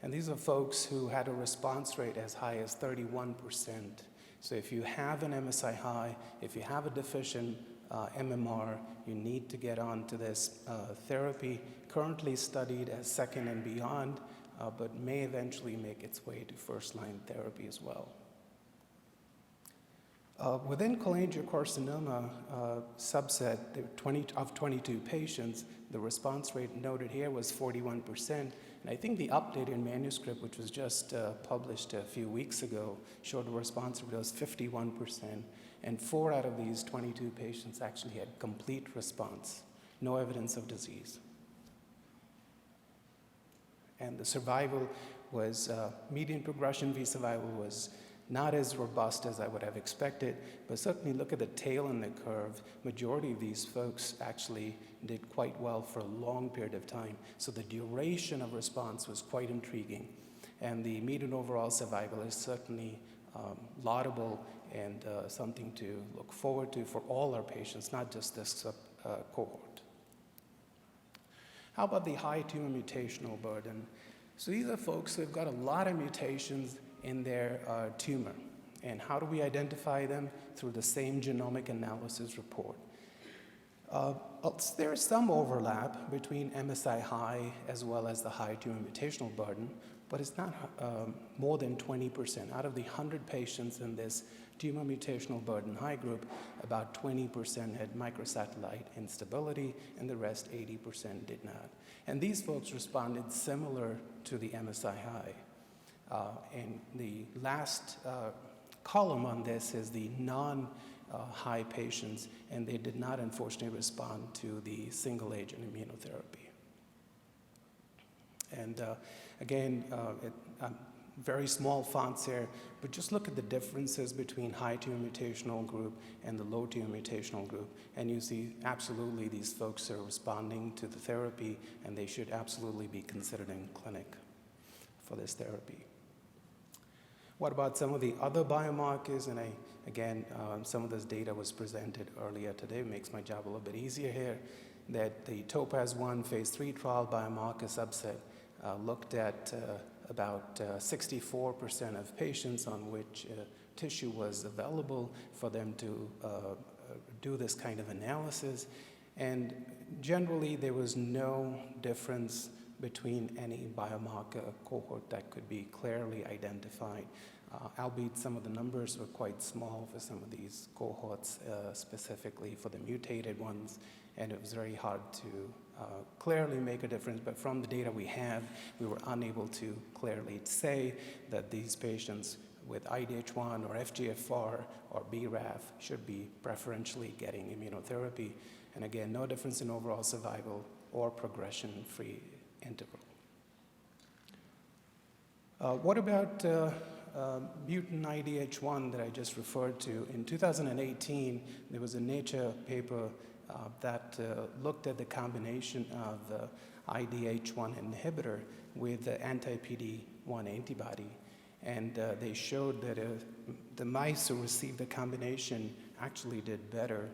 And these are folks who had a response rate as high as 31%. So if you have an MSI high, if you have a deficient MMR, you need to get onto this therapy, currently studied as second and beyond, but may eventually make its way to first-line therapy as well. Within cholangiocarcinoma subset, there were of 22 patients, the response rate noted here was 41%. And I think the updated manuscript, which was just published a few weeks ago, showed a response rate was 51%. And 4 out of these 22 patients actually had complete response, no evidence of disease. And the survival was, median progression-free survival was not as robust as I would have expected, but certainly look at the tail in the curve. Majority of these folks actually did quite well for a long period of time. So the duration of response was quite intriguing. And the median overall survival is certainly laudable and something to look forward to for all our patients, not just this cohort. How about the high tumor mutational burden? So these are folks who have got a lot of mutations in their tumor. And how do we identify them? Through the same genomic analysis report. There is some overlap between MSI high as well as the high tumor mutational burden, but it's not more than 20%. Out of the 100 patients in this tumor mutational burden high group, about 20% had microsatellite instability, and the rest, 80%, did not. And these folks responded similar to the MSI high. And the last column on this is the non-high patients, and they did not, unfortunately, respond to the single-agent immunotherapy. And again, very small fonts here, but just look at the differences between high tumor mutational group and the low tumor mutational group, and you see absolutely these folks are responding to the therapy, and they should absolutely be considered in clinic for this therapy. What about some of the other biomarkers? And again, some of this data was presented earlier today. It makes my job a little bit easier here, that the TOPAZ-1 phase 3 trial biomarker subset looked at about 64% of patients on which tissue was available for them to do this kind of analysis. And generally, there was no difference between any biomarker cohort that could be clearly identified, albeit some of the numbers were quite small for some of these cohorts, specifically for the mutated ones, and it was very hard to clearly make a difference. But from the data we have, we were unable to clearly say that these patients with IDH1 or FGFR or BRAF should be preferentially getting immunotherapy. And again, no difference in overall survival or progression-free interval. What about mutant IDH1 that I just referred to? In 2018, there was a Nature paper that looked at the combination of IDH1 inhibitor with the anti-PD-1 antibody. And they showed that the mice who received the combination actually did better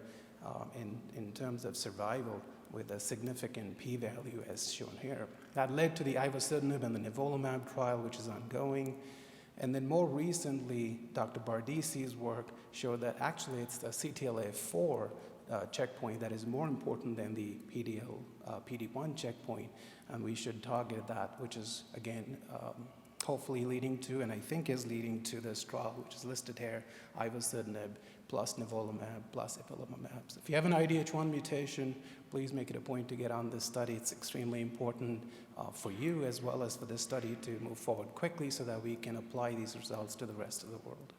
in terms of survival, with a significant p-value as shown here. That led to the ivosidenib and the nivolumab trial, which is ongoing. And then more recently, Dr. Bardisi's work showed that actually it's the CTLA-4 checkpoint that is more important than the PD-1 checkpoint, and we should target that, which is, again, hopefully leading to, and I think is leading to this trial, which is listed here, ivosidenib plus nivolumab plus ipilimumab. So if you have an IDH1 mutation, please make it a point to get on this study. It's extremely important for you as well as for this study to move forward quickly so that we can apply these results to the rest of the world.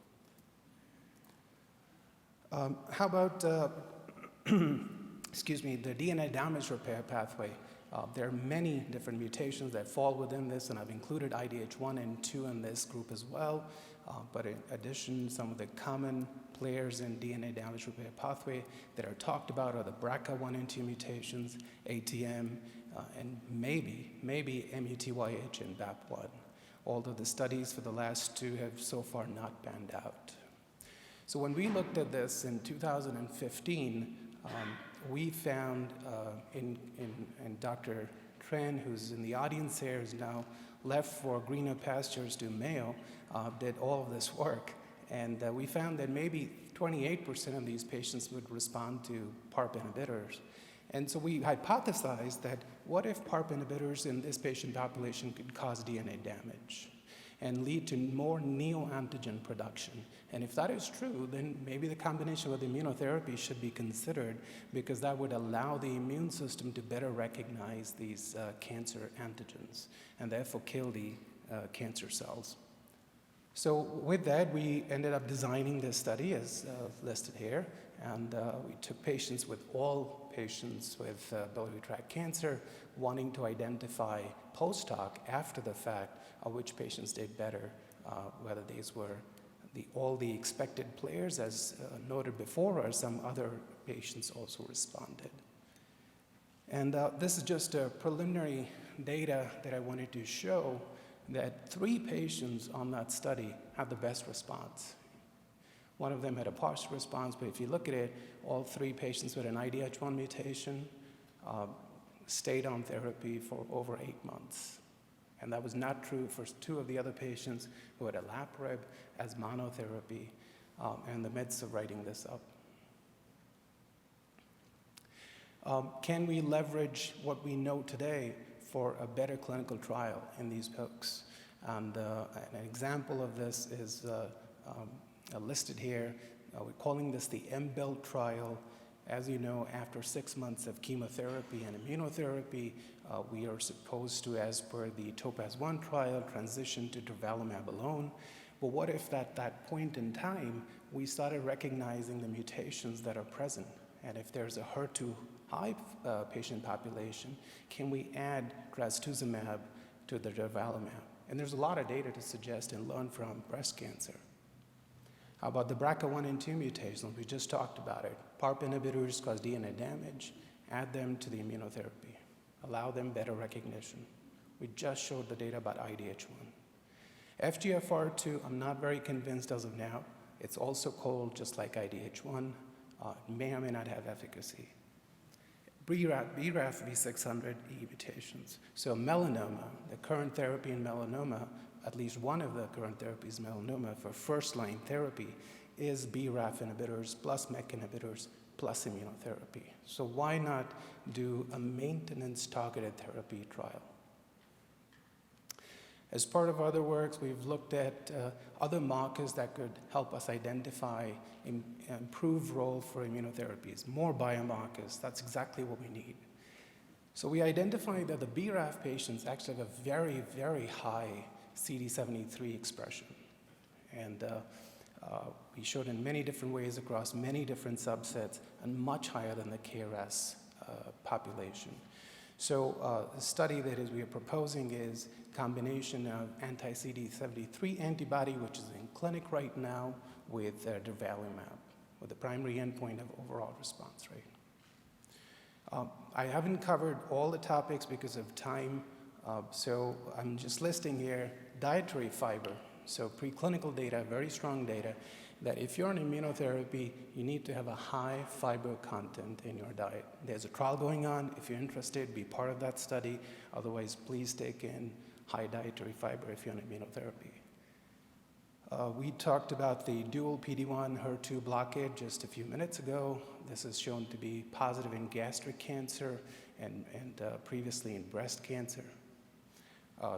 How about, excuse me, the DNA damage repair pathway? There are many different mutations that fall within this, and I've included IDH1 and 2 in this group as well. But in addition, some of the common players in DNA damage repair pathway that are talked about are the BRCA1 and 2 mutations, ATM, and maybe MUTYH and BAP1, although the studies for the last 2 have so far not panned out. So when we looked at this in 2015, we found, and Dr. Tran, who's in the audience here, is now left for greener pastures to Mayo, did all of this work. And we found that maybe 28% of these patients would respond to PARP inhibitors. And so we hypothesized that what if PARP inhibitors in this patient population could cause DNA damage and lead to more neoantigen production? And if that is true, then maybe the combination with immunotherapy should be considered, because that would allow the immune system to better recognize these cancer antigens and therefore kill the cancer cells. So with that, we ended up designing this study as listed here, and we took patients with biliary tract cancer, wanting to identify post-hoc after the fact of which patients did better, whether these were all the expected players as noted before, or some other patients also responded. And this is just a preliminary data that I wanted to show, that 3 patients on that study had the best response. One of them had a partial response, but if you look at it, all 3 patients with an IDH1 mutation stayed on therapy for over 8 months. And that was not true for 2 of the other patients who had olaparib as monotherapy, and in the midst of writing this up. Can we leverage what we know today for a better clinical trial in these folks? And an example of this is listed here. We're calling this the MBuild trial. As you know, after 6 months of chemotherapy and immunotherapy, we are supposed to, as per the TOPAZ-1 trial, transition to durvalumab alone. But what if at that point in time, we started recognizing the mutations that are present? And if there's a HER2 high patient population, can we add trastuzumab to the durvalumab? And there's a lot of data to suggest and learn from breast cancer. How about the BRCA1 and 2 mutations? We just talked about it. PARP inhibitors cause DNA damage. Add them to the immunotherapy. Allow them better recognition. We just showed the data about IDH1. FGFR2, I'm not very convinced as of now. It's also cold, just like IDH1. It may or may not have efficacy. BRAF V600E mutations. So melanoma, the current therapy in melanoma, at least one of the current therapies in melanoma for first-line therapy is BRAF inhibitors plus MEK inhibitors plus immunotherapy. So why not do a maintenance targeted therapy trial? As part of other works, we've looked at other markers that could help us identify improved role for immunotherapies, more biomarkers. That's exactly what we need. So we identified that the BRAF patients actually have a very, very high CD73 expression. And we showed in many different ways across many different subsets and much higher than the KRAS population. So the study that we are proposing is combination of anti-CD73 antibody, which is in clinic right now, with durvalumab, with the primary endpoint of overall response rate. I haven't covered all the topics because of time, so I'm just listing here dietary fiber. So preclinical data, very strong data, that if you're on immunotherapy, you need to have a high fiber content in your diet. There's a trial going on. If you're interested, be part of that study. Otherwise, please take in high dietary fiber if you're on immunotherapy. We talked about the dual PD-1 HER2 blockade just a few minutes ago. This is shown to be positive in gastric cancer and previously in breast cancer.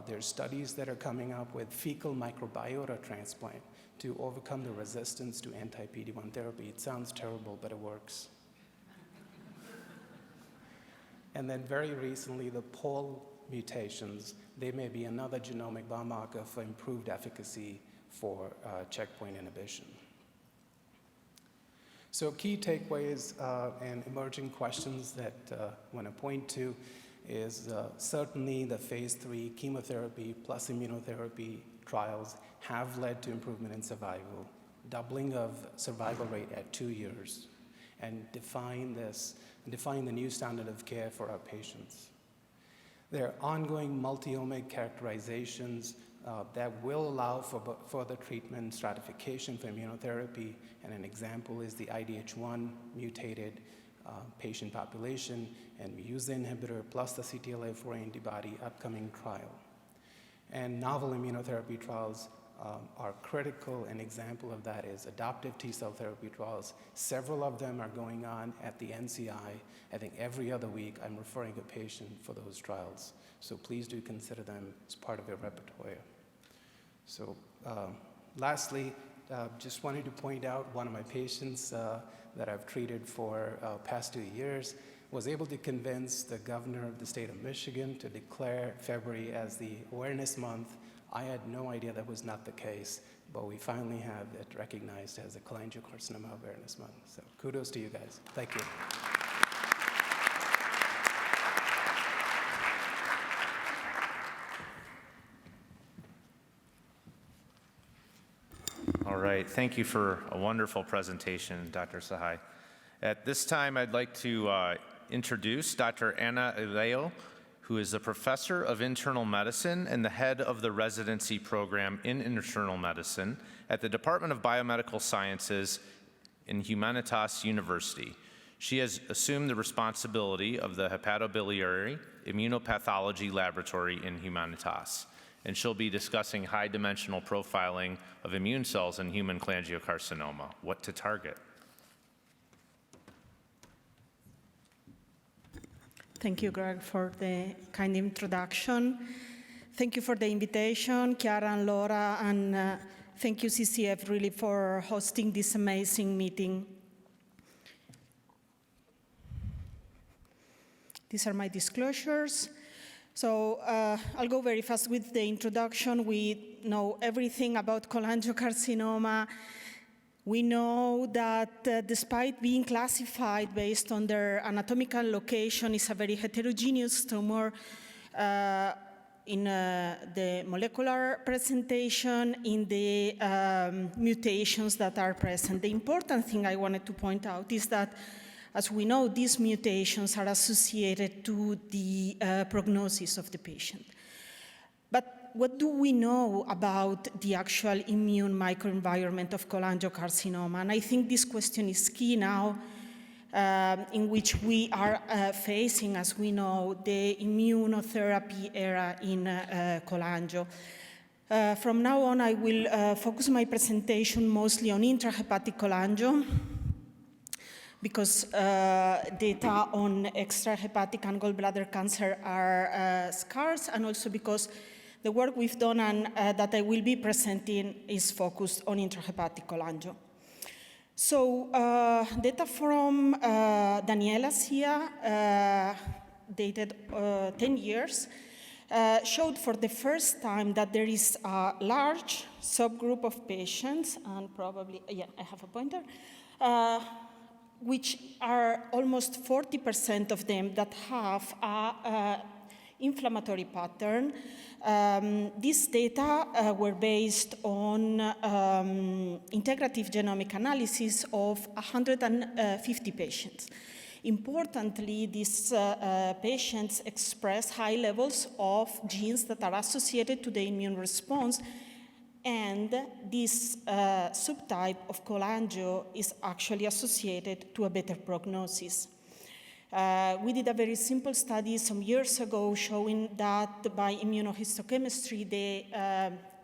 There's studies that are coming up with fecal microbiota transplant to overcome the resistance to anti-PD-1 therapy. It sounds terrible, but it works. And then very recently, the POL mutations, they may be another genomic biomarker for improved efficacy for checkpoint inhibition. So key takeaways and emerging questions that I want to point to is certainly the phase 3 chemotherapy plus immunotherapy trials have led to improvement in survival, doubling of survival rate at 2 years, and define the new standard of care for our patients. There are ongoing multi-omic characterizations that will allow for further treatment stratification for immunotherapy, and an example is the IDH1 mutated patient population, and we use the inhibitor plus the CTLA-4 antibody upcoming trial. And novel immunotherapy trials are critical. An example of that is adoptive T-cell therapy trials. Several of them are going on at the NCI. I think every other week I'm referring a patient for those trials. So please do consider them as part of your repertoire. So lastly, just wanted to point out one of my patients that I've treated for past 2 years was able to convince the governor of the state of Michigan to declare February as the awareness month. I had no idea that was not the case, but we finally have it recognized as a Cholangiocarcinoma awareness month. So kudos to you guys. Thank you. All right, thank you for a wonderful presentation, Dr. Sahai. At this time, I'd like to introduce Dr. Anna Ileo, who is a professor of internal medicine and the head of the residency program in internal medicine at the Department of Biomedical Sciences in Humanitas University. She has assumed the responsibility of the hepatobiliary immunopathology laboratory in Humanitas, and she'll be discussing high-dimensional profiling of immune cells in human cholangiocarcinoma, what to target. Thank you, Greg, for the kind introduction. Thank you for the invitation, Chiara and Laura, and thank you, CCF, really, for hosting this amazing meeting. These are my disclosures. So I'll go very fast with the introduction. We know everything about cholangiocarcinoma. We know that despite being classified based on their anatomical location, it's a very heterogeneous tumor in the molecular presentation, in the mutations that are present. The important thing I wanted to point out is that, as we know, these mutations are associated to the prognosis of the patient. But what do we know about the actual immune microenvironment of cholangiocarcinoma? And I think this question is key now, in which we are facing, as we know, the immunotherapy era in cholangio. From now on, I will focus my presentation mostly on intrahepatic cholangio, because data on extrahepatic and gallbladder cancer are scarce, and also because the work we've done and that I will be presenting is focused on intrahepatic cholangio. So data from Daniela Sia, dated 10 years, showed for the first time that there is a large subgroup of patients, and probably, yeah, I have a pointer, which are almost 40% of them that have a inflammatory pattern. These data were based on integrative genomic analysis of 150 patients. Importantly, these patients express high levels of genes that are associated to the immune response, and this subtype of cholangio is actually associated to a better prognosis. We did a very simple study some years ago showing that by immunohistochemistry, the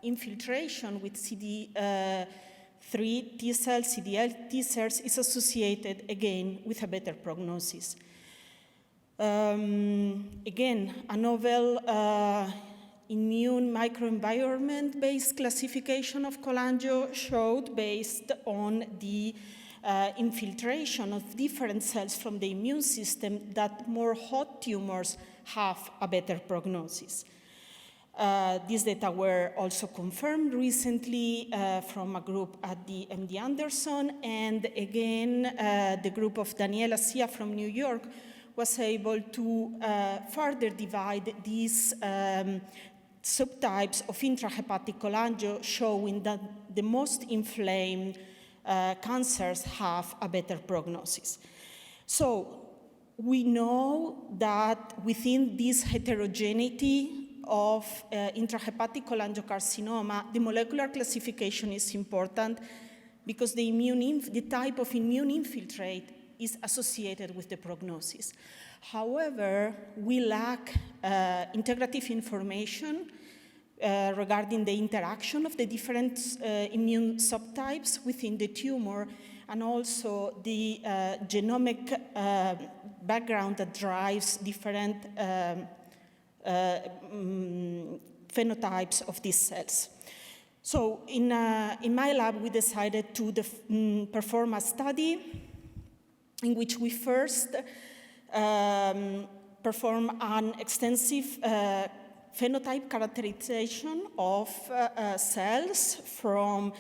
infiltration with CD3 T cells, CD8 T cells, is associated again with a better prognosis. Again, a novel immune microenvironment-based classification of cholangio showed, based on the infiltration of different cells from the immune system, that more hot tumors have a better prognosis. These data were also confirmed recently from a group at the MD Anderson, and again, the group of Daniela Sia from New York was able to further divide these subtypes of intrahepatic cholangio, showing that the most inflamed cancers have a better prognosis. So we know that within this heterogeneity of intrahepatic cholangiocarcinoma, the molecular classification is important because the type of immune infiltrate is associated with the prognosis. However, we lack integrative information regarding the interaction of the different immune subtypes within the tumor, and also the genomic background that drives different phenotypes of these cells. So in my lab, we decided to perform a study in which we first perform an extensive phenotype characterization of cells from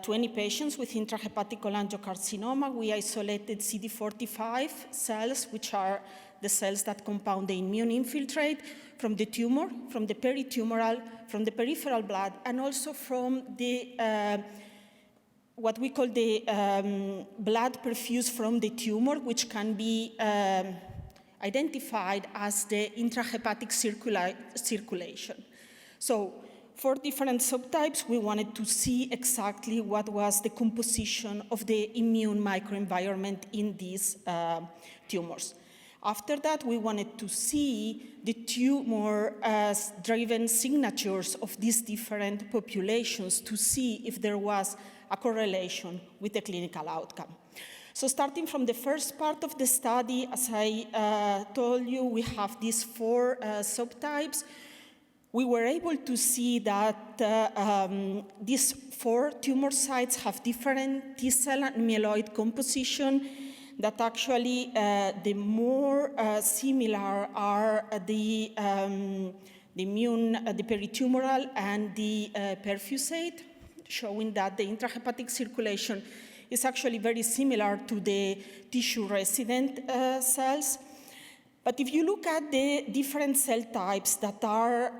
20 patients with intrahepatic cholangiocarcinoma. We isolated CD45 cells, which are the cells that compound the immune infiltrate, from the tumor, from the peritumoral, from the peripheral blood, and also from the what we call the blood perfused from the tumor, which can be identified as the intrahepatic circulation. So 4 different subtypes, we wanted to see exactly what was the composition of the immune microenvironment in these tumors. After that, we wanted to see the tumor-driven signatures of these different populations to see if there was a correlation with the clinical outcome. So starting from the first part of the study, as I told you, we have these 4 subtypes. we were able to see that these 4 tumor sites have different T cell and myeloid composition, that actually the more similar are the peritumoral and the perfusate, showing that the intrahepatic circulation is actually very similar to the tissue-resident cells. But if you look at the different cell types that are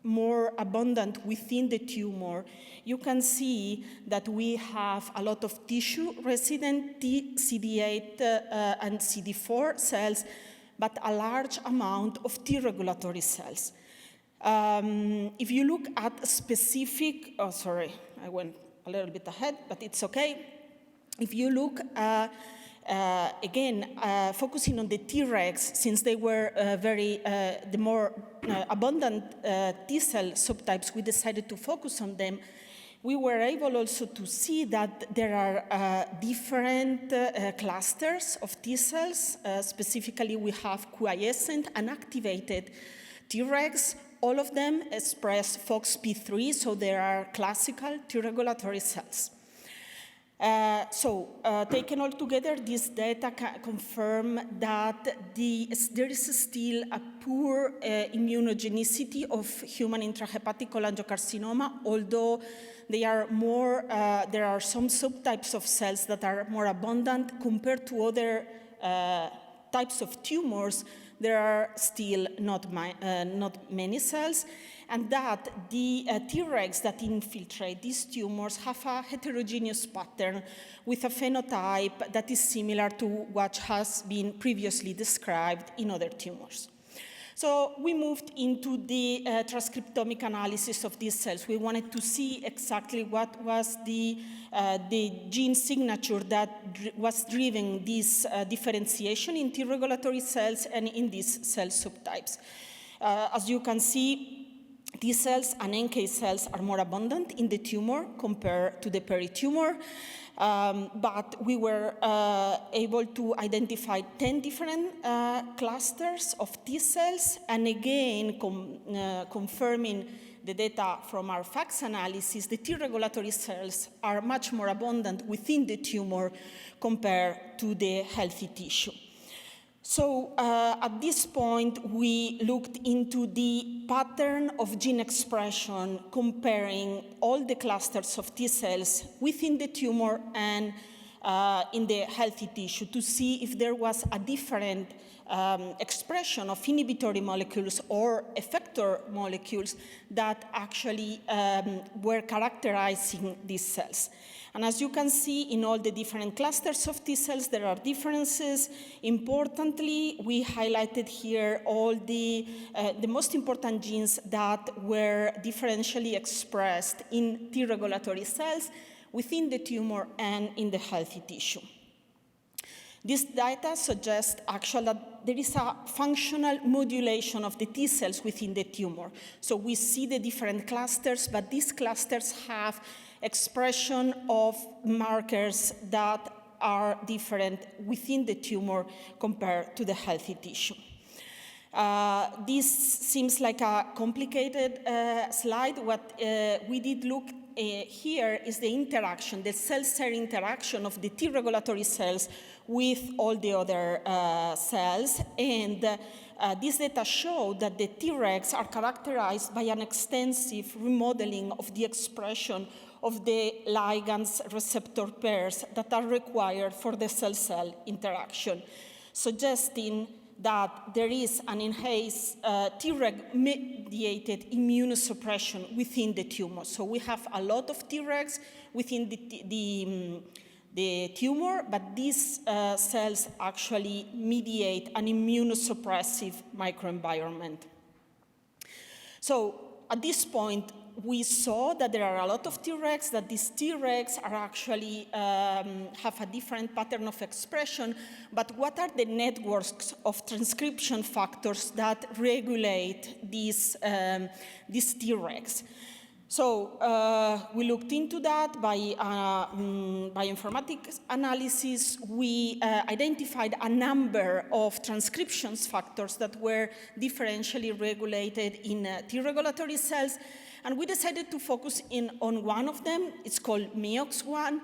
more abundant within the tumor, you can see that we have a lot of tissue-resident CD8 and CD4 cells, but a large amount of T-regulatory cells. If you look at specific, oh, sorry, I went a little bit ahead, but it's okay. If you look, again, focusing on the Tregs, since they were the more abundant T cell subtypes, we decided to focus on them. We were able also to see that there are different clusters of T cells. Specifically, we have quiescent and activated Tregs. All of them express FOXP3, so there are classical T-regulatory cells. Taken all together, this data confirm that there is still a poor immunogenicity of human intrahepatic cholangiocarcinoma, although there are some subtypes of cells that are more abundant compared to other types of tumors. There are still not many cells, and that the Tregs that infiltrate these tumors have a heterogeneous pattern with a phenotype that is similar to what has been previously described in other tumors. So we moved into the transcriptomic analysis of these cells. We wanted to see exactly what was the gene signature that was driving this differentiation in T-regulatory cells and in these cell subtypes. As you can see, T cells and NK cells are more abundant in the tumor compared to the peritumor. But we were able to identify 10 different clusters of T cells, and again, confirming the data from our FACS analysis, the T-regulatory cells are much more abundant within the tumor compared to the healthy tissue. So at this point, we looked into the pattern of gene expression, comparing all the clusters of T cells within the tumor and in the healthy tissue to see if there was a different expression of inhibitory molecules or effector molecules that actually were characterizing these cells. And as you can see, in all the different clusters of T cells, there are differences. Importantly, we highlighted here all the most important genes that were differentially expressed in T-regulatory cells within the tumor and in the healthy tissue. This data suggests actually that there is a functional modulation of the T cells within the tumor. So we see the different clusters, but these clusters have expression of markers that are different within the tumor compared to the healthy tissue. This seems like a complicated slide. What we did look here is the interaction, the cell-cell interaction of the T-regulatory cells with all the other cells. And this data show that the Tregs are characterized by an extensive remodeling of the expression of the ligands receptor pairs that are required for the cell-cell interaction, suggesting that there is an enhanced Treg-mediated immunosuppression within the tumor. So we have a lot of Tregs within the tumor, but these cells actually mediate an immunosuppressive microenvironment. So at this point, we saw that there are a lot of Tregs, that these Tregs are actually have a different pattern of expression, but what are the networks of transcription factors that regulate these Tregs? So we looked into that by bioinformatics analysis. We identified a number of transcription factors that were differentially regulated in T regulatory cells, and we decided to focus on one of them. It's called MEOX1.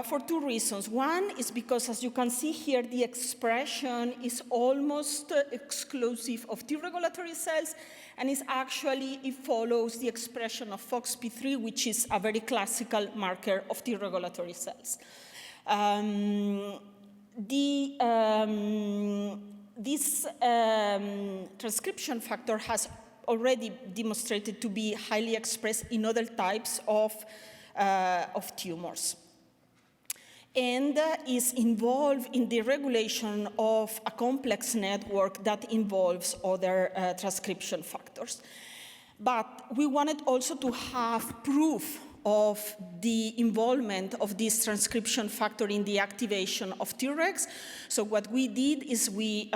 For two reasons. One is because, as you can see here, the expression is almost exclusive of T regulatory cells, and it follows the expression of FOXP3, which is a very classical marker of T regulatory cells. This transcription factor has already demonstrated to be highly expressed in other types of tumors, and is involved in the regulation of a complex network that involves other transcription factors. But we wanted also to have proof of the involvement of this transcription factor in the activation of Tregs. So what we did is we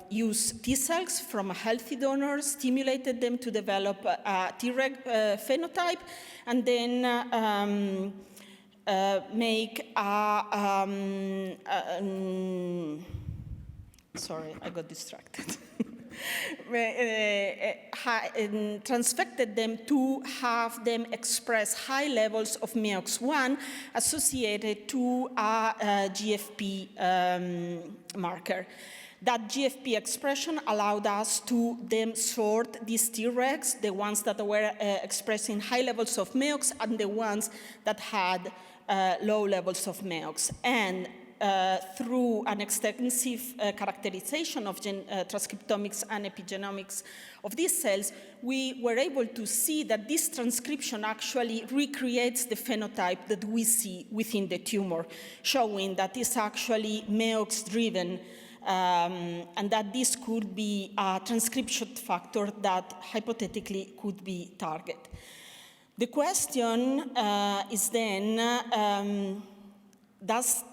used T cells from a healthy donor, stimulated them to develop a Treg phenotype, and then make sorry, I got distracted. Transfected them to have them express high levels of MEOX1 associated to a GFP marker. That GFP expression allowed us to then sort these Tregs, the ones that were expressing high levels of MEOX and the ones that had low levels of MEOX. And through an extensive characterization of transcriptomics and epigenomics of these cells, we were able to see that this transcription actually recreates the phenotype that we see within the tumor, showing that it's actually MEOX-driven, and that this could be a transcription factor that hypothetically could be target. The question is then, does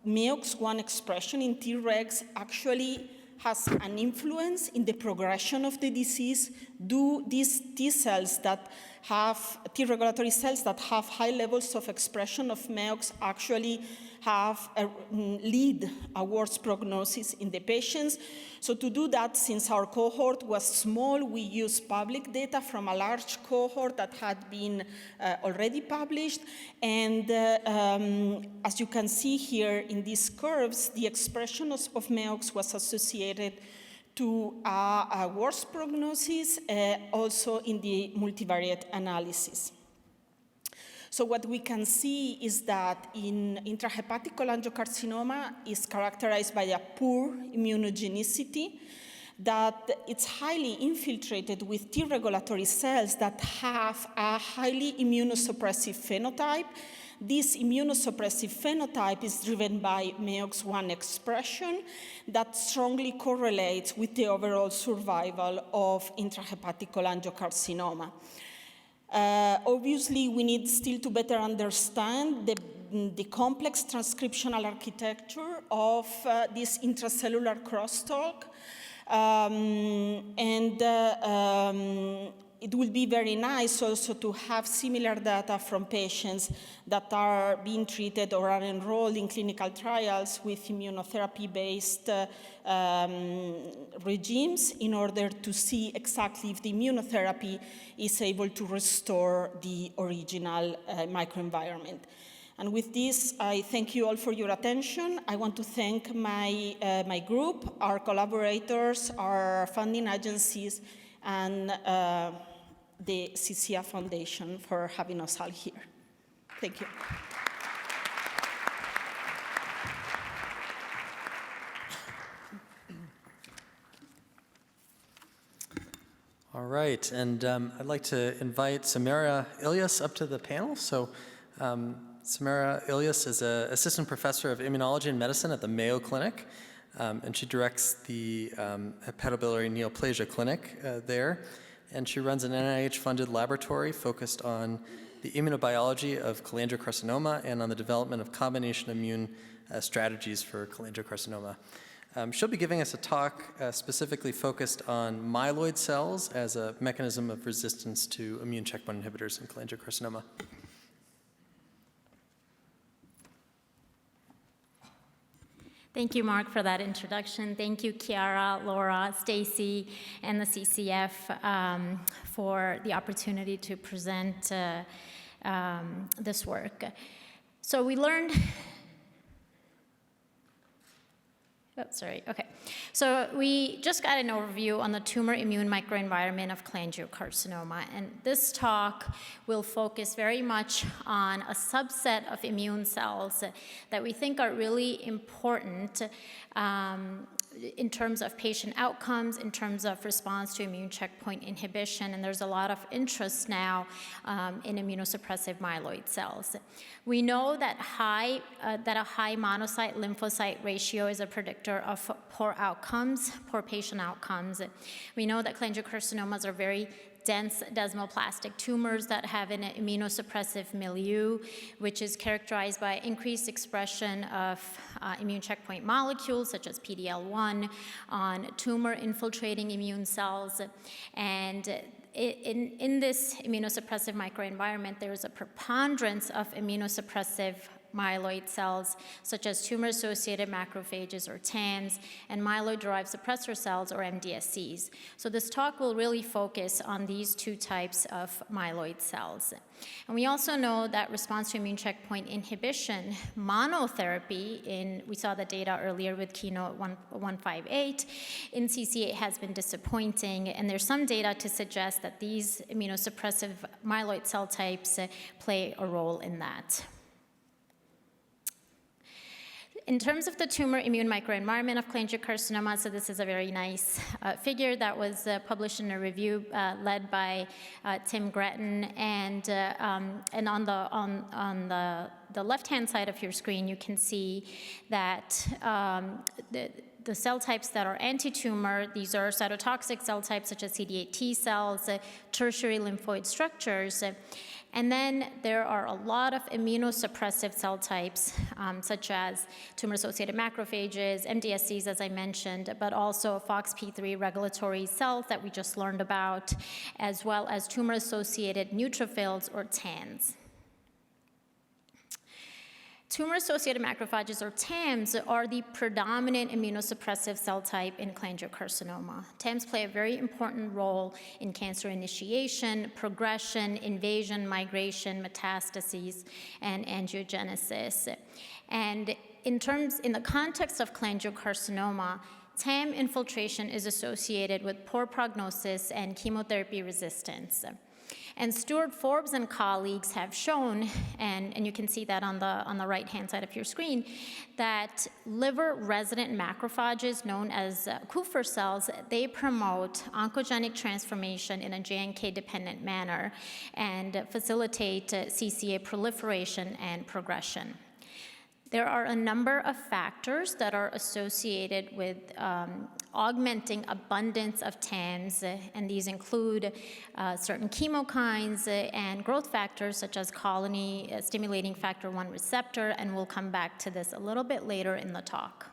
MEOX1 expression in Tregs actually has an influence in the progression of the disease? Do these T cells that have, T regulatory cells that have high levels of expression of MEOX actually lead a worse prognosis in the patients? So to do that, since our cohort was small, we used public data from a large cohort that had been already published. And as you can see here in these curves, the expression of MEOX was associated to a worse prognosis, also in the multivariate analysis. So what we can see is that in intrahepatic cholangiocarcinoma is characterized by a poor immunogenicity, that it's highly infiltrated with T regulatory cells that have a highly immunosuppressive phenotype. This immunosuppressive phenotype is driven by MEOX1 expression that strongly correlates with the overall survival of intrahepatic cholangiocarcinoma. Obviously, we need still to better understand the complex transcriptional architecture of this intracellular crosstalk. It would be very nice also to have similar data from patients that are being treated or are enrolled in clinical trials with immunotherapy-based regimes in order to see exactly if the immunotherapy is able to restore the original microenvironment. And with this, I thank you all for your attention. I want to thank my group, our collaborators, our funding agencies, and the CCA Foundation for having us all here. Thank you. All right, and I'd like to invite Samara Ilyas up to the panel. So Samara Ilyas is an assistant professor of immunology and medicine at the Mayo Clinic, and she directs the hepatobiliary neoplasia clinic there. And she runs an NIH-funded laboratory focused on the immunobiology of cholangiocarcinoma and on the development of combination immune strategies for cholangiocarcinoma. She'll be giving us a talk specifically focused on myeloid cells as a mechanism of resistance to immune checkpoint inhibitors in cholangiocarcinoma. Thank you, Mark, for that introduction. Thank you, Chiara, Laura, Stacy, and the CCF for the opportunity to present this work. So we learned, So we just got an overview on the tumor immune microenvironment of cholangiocarcinoma, and this talk will focus very much on a subset of immune cells that we think are really important in terms of patient outcomes, in terms of response to immune checkpoint inhibition, and there's a lot of interest now in immunosuppressive myeloid cells. We know that a high monocyte lymphocyte ratio is a predictor of poor outcomes, poor patient outcomes. We know that cholangiocarcinomas are very dense desmoplastic tumors that have an immunosuppressive milieu, which is characterized by increased expression of immune checkpoint molecules such as PD-L1 on tumor-infiltrating immune cells. And in this immunosuppressive microenvironment, there is a preponderance of immunosuppressive myeloid cells, such as tumor-associated macrophages, or TAMs, and myeloid-derived suppressor cells, or MDSCs. So this talk will really focus on these two types of myeloid cells. And we also know that response to immune checkpoint inhibition monotherapy, we saw the data earlier with Keynote 158, in CCA has been disappointing, and there's some data to suggest that these immunosuppressive myeloid cell types play a role in that. In terms of the tumor immune microenvironment of cholangiocarcinoma, so this is a very nice figure that was published in a review led by Tim Gretton, and on the left-hand side of your screen, you can see that the cell types that are anti-tumor, these are cytotoxic cell types such as CD8 T cells, tertiary lymphoid structures. And then there are a lot of immunosuppressive cell types, such as tumor-associated macrophages, MDSCs, as I mentioned, but also FOXP3 regulatory cells that we just learned about, as well as tumor-associated neutrophils, or TANs. Tumor-associated macrophages, or TAMs, are the predominant immunosuppressive cell type in cholangiocarcinoma. TAMs play a very important role in cancer initiation, progression, invasion, migration, metastases, and angiogenesis. And in the context of cholangiocarcinoma, TAM infiltration is associated with poor prognosis and chemotherapy resistance. And Stuart Forbes and colleagues have shown, and you can see that on the right-hand side of your screen, that liver-resident macrophages, known as Kupffer cells, they promote oncogenic transformation in a JNK-dependent manner and facilitate CCA proliferation and progression. There are a number of factors that are associated with augmenting abundance of TAMs, and these include certain chemokines and growth factors such as colony-stimulating factor 1 receptor, and we'll come back to this a little bit later in the talk.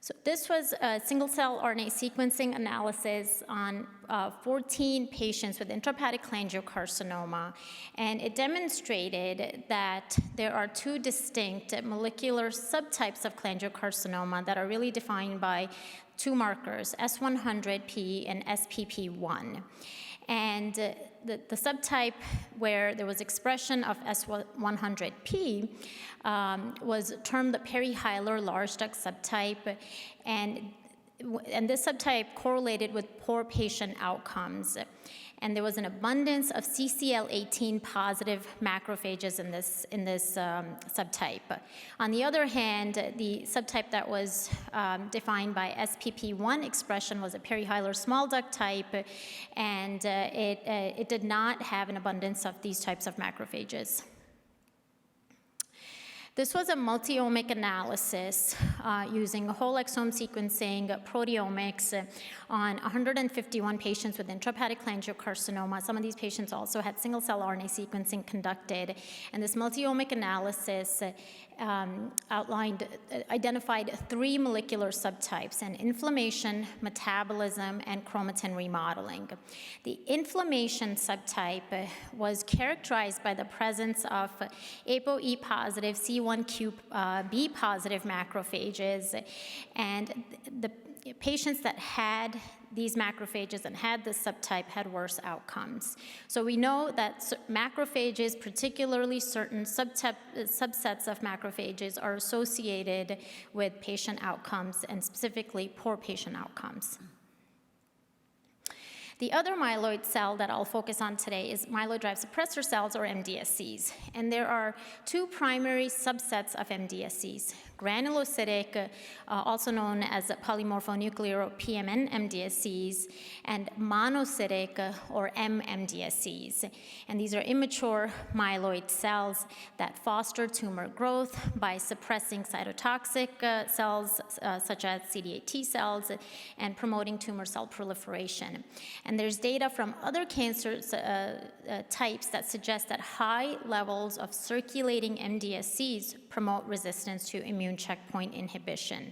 So this was a single-cell RNA sequencing analysis on 14 patients with intrahepatic cholangiocarcinoma, and it demonstrated that there are two distinct molecular subtypes of cholangiocarcinoma that are really defined by two markers, S100P and SPP1. And the subtype where there was expression of S100P was termed the Perry-Heiler large duct subtype, and this subtype correlated with poor patient outcomes. And there was an abundance of CCL18 positive macrophages in this subtype. On the other hand, the subtype that was defined by SPP1 expression was a Perry-Heiler small duct type, and it did not have an abundance of these types of macrophages. This was a multi-omic analysis using whole exome sequencing, proteomics on 151 patients with intrahepatic cholangiocarcinoma. Some of these patients also had single-cell RNA sequencing conducted. And this multi-omic analysis identified 3 molecular subtypes: and inflammation, metabolism, and chromatin remodeling. The inflammation subtype was characterized by the presence of ApoE positive, C1q B positive macrophages, and the patients that had these macrophages and had this subtype had worse outcomes. So we know that macrophages, particularly certain subsets of macrophages, are associated with patient outcomes, and specifically poor patient outcomes. The other myeloid cell that I'll focus on today is myeloid-derived suppressor cells, or MDSCs. And there are 2 primary subsets of MDSCs: granulocytic, also known as polymorphonuclear, or PMN MDSCs, and monocytic, or MMDSCs. And these are immature myeloid cells that foster tumor growth by suppressing cytotoxic cells, such as CD8 T cells, and promoting tumor cell proliferation. And there's data from other cancer types that suggest that high levels of circulating MDSCs promote resistance to immune checkpoint inhibition.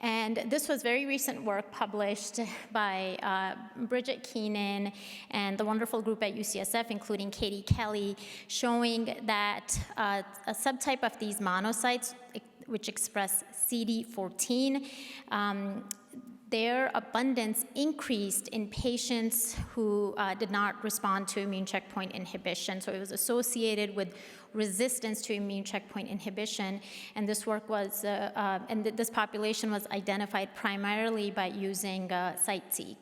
And this was very recent work published by Bridget Keenan and the wonderful group at UCSF, including Katie Kelly, showing that a subtype of these monocytes, which express CD14, their abundance increased in patients who did not respond to immune checkpoint inhibition. So it was associated with resistance to immune checkpoint inhibition. And this work was, this population was identified primarily by using CiteSeq.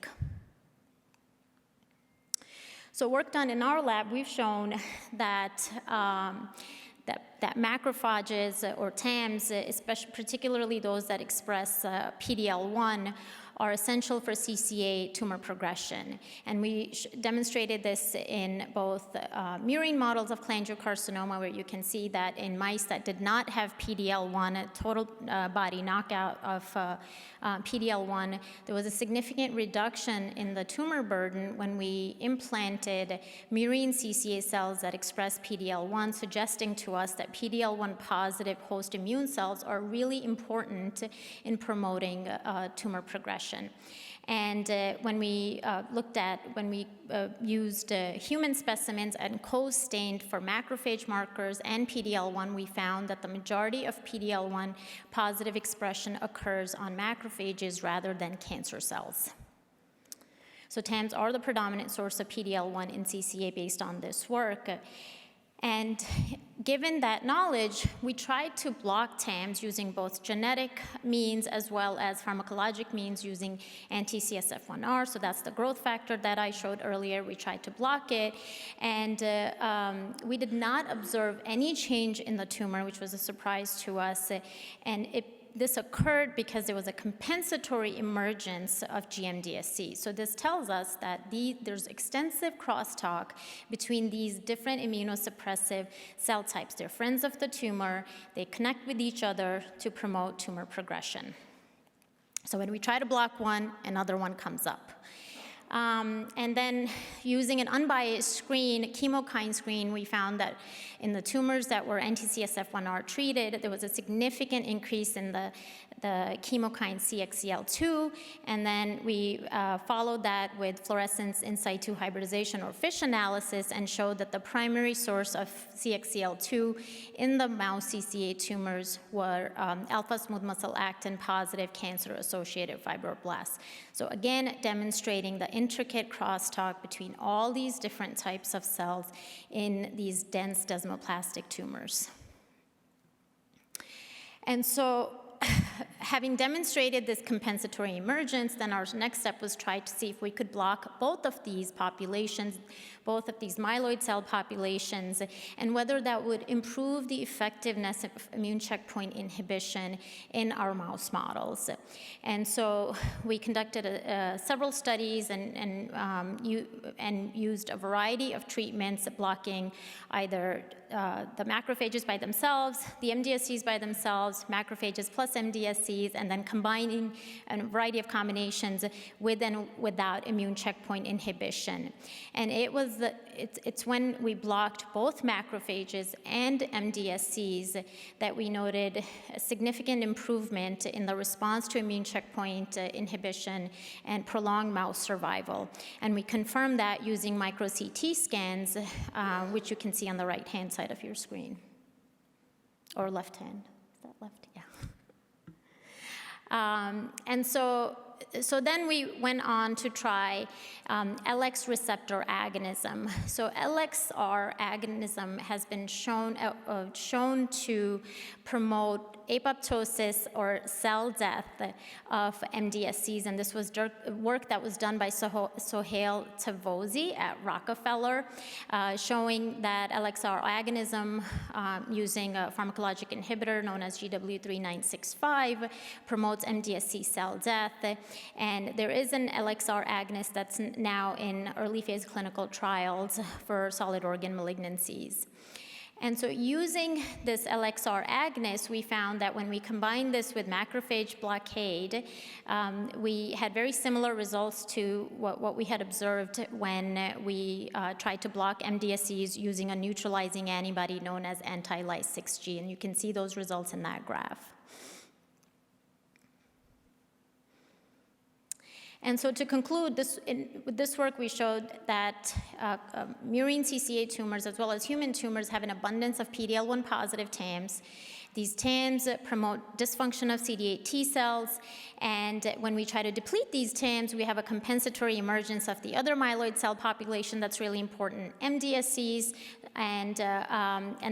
So work done in our lab, we've shown that that macrophages, or TAMs, especially particularly those that express PD-L1, are essential for CCA tumor progression. And we demonstrated this in both murine models of cholangiocarcinoma, where you can see that in mice that did not have PD-L1, a total body knockout of PD-L1, there was a significant reduction in the tumor burden when we implanted murine CCA cells that express PD-L1, suggesting to us that PD-L1 positive host immune cells are really important in promoting tumor progression. And when we used human specimens and co-stained for macrophage markers and PD-L1, we found that the majority of PD-L1 positive expression occurs on macrophages rather than cancer cells. So TAMs are the predominant source of PD-L1 in CCA based on this work. And given that knowledge, we tried to block TAMs using both genetic means as well as pharmacologic means using anti-CSF1R. So that's the growth factor that I showed earlier. We tried to block it. And we did not observe any change in the tumor, which was a surprise to us. And this occurred because there was a compensatory emergence of GMDSC. So this tells us that there's extensive crosstalk between these different immunosuppressive cell types. They're friends of the tumor. They connect with each other to promote tumor progression. So when we try to block one, another one comes up. And then using an unbiased screen, chemokine screen, we found that in the tumors that were anti-CSF1R treated, there was a significant increase in the chemokine CXCL2, and then we followed that with fluorescence in situ hybridization or FISH analysis and showed that the primary source of CXCL2 in the mouse CCA tumors were alpha smooth muscle actin positive cancer-associated fibroblasts. So again, demonstrating the intricate crosstalk between all these different types of cells in these dense desmoplastic tumors. And so having demonstrated this compensatory emergence, then our next step was try to see if we could block both of these populations, both of these myeloid cell populations, and whether that would improve the effectiveness of immune checkpoint inhibition in our mouse models. And so we conducted several studies and used a variety of treatments blocking either macrophages by themselves, the MDSCs by themselves, macrophages plus MDSCs, and then combining a variety of combinations with and without immune checkpoint inhibition. And it's when we blocked both macrophages and MDSCs that we noted a significant improvement in the response to immune checkpoint inhibition and prolonged mouse survival. And we confirmed that using micro CT scans, which you can see on the right-hand side of your screen. Or left hand. Is that left? Yeah. And so then we went on to try LX receptor agonism. So LXR agonism has been shown to promote apoptosis or cell death of MDSCs, and this was work that was done by Sohail Tavosi at Rockefeller, showing that LXR agonism using a pharmacologic inhibitor known as GW3965 promotes MDSC cell death, and there is an LXR agonist that's now in early phase clinical trials for solid organ malignancies. And so using this LXR agonist, we found that when we combined this with macrophage blockade, we had very similar results to what we had observed when we tried to block MDSCs using a neutralizing antibody known as anti-Lys6G, and you can see those results in that graph. And so to conclude, with this work, we showed that murine CCA tumors, as well as human tumors, have an abundance of PD-L1 positive TAMs. These TAMs promote dysfunction of CD8 T cells, and when we try to deplete these TAMs, we have a compensatory emergence of the other myeloid cell population that's really important, MDSCs, and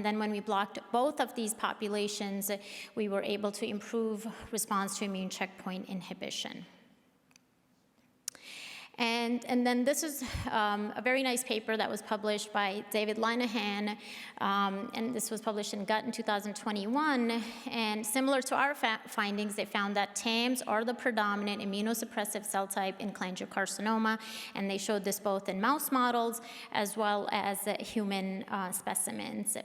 then when we blocked both of these populations, we were able to improve response to immune checkpoint inhibition. And then this is a very nice paper that was published by David Linehan, and this was published in Gut in 2021. And similar to our findings, they found that TAMs are the predominant immunosuppressive cell type in cholangiocarcinoma, and they showed this both in mouse models as well as human specimens.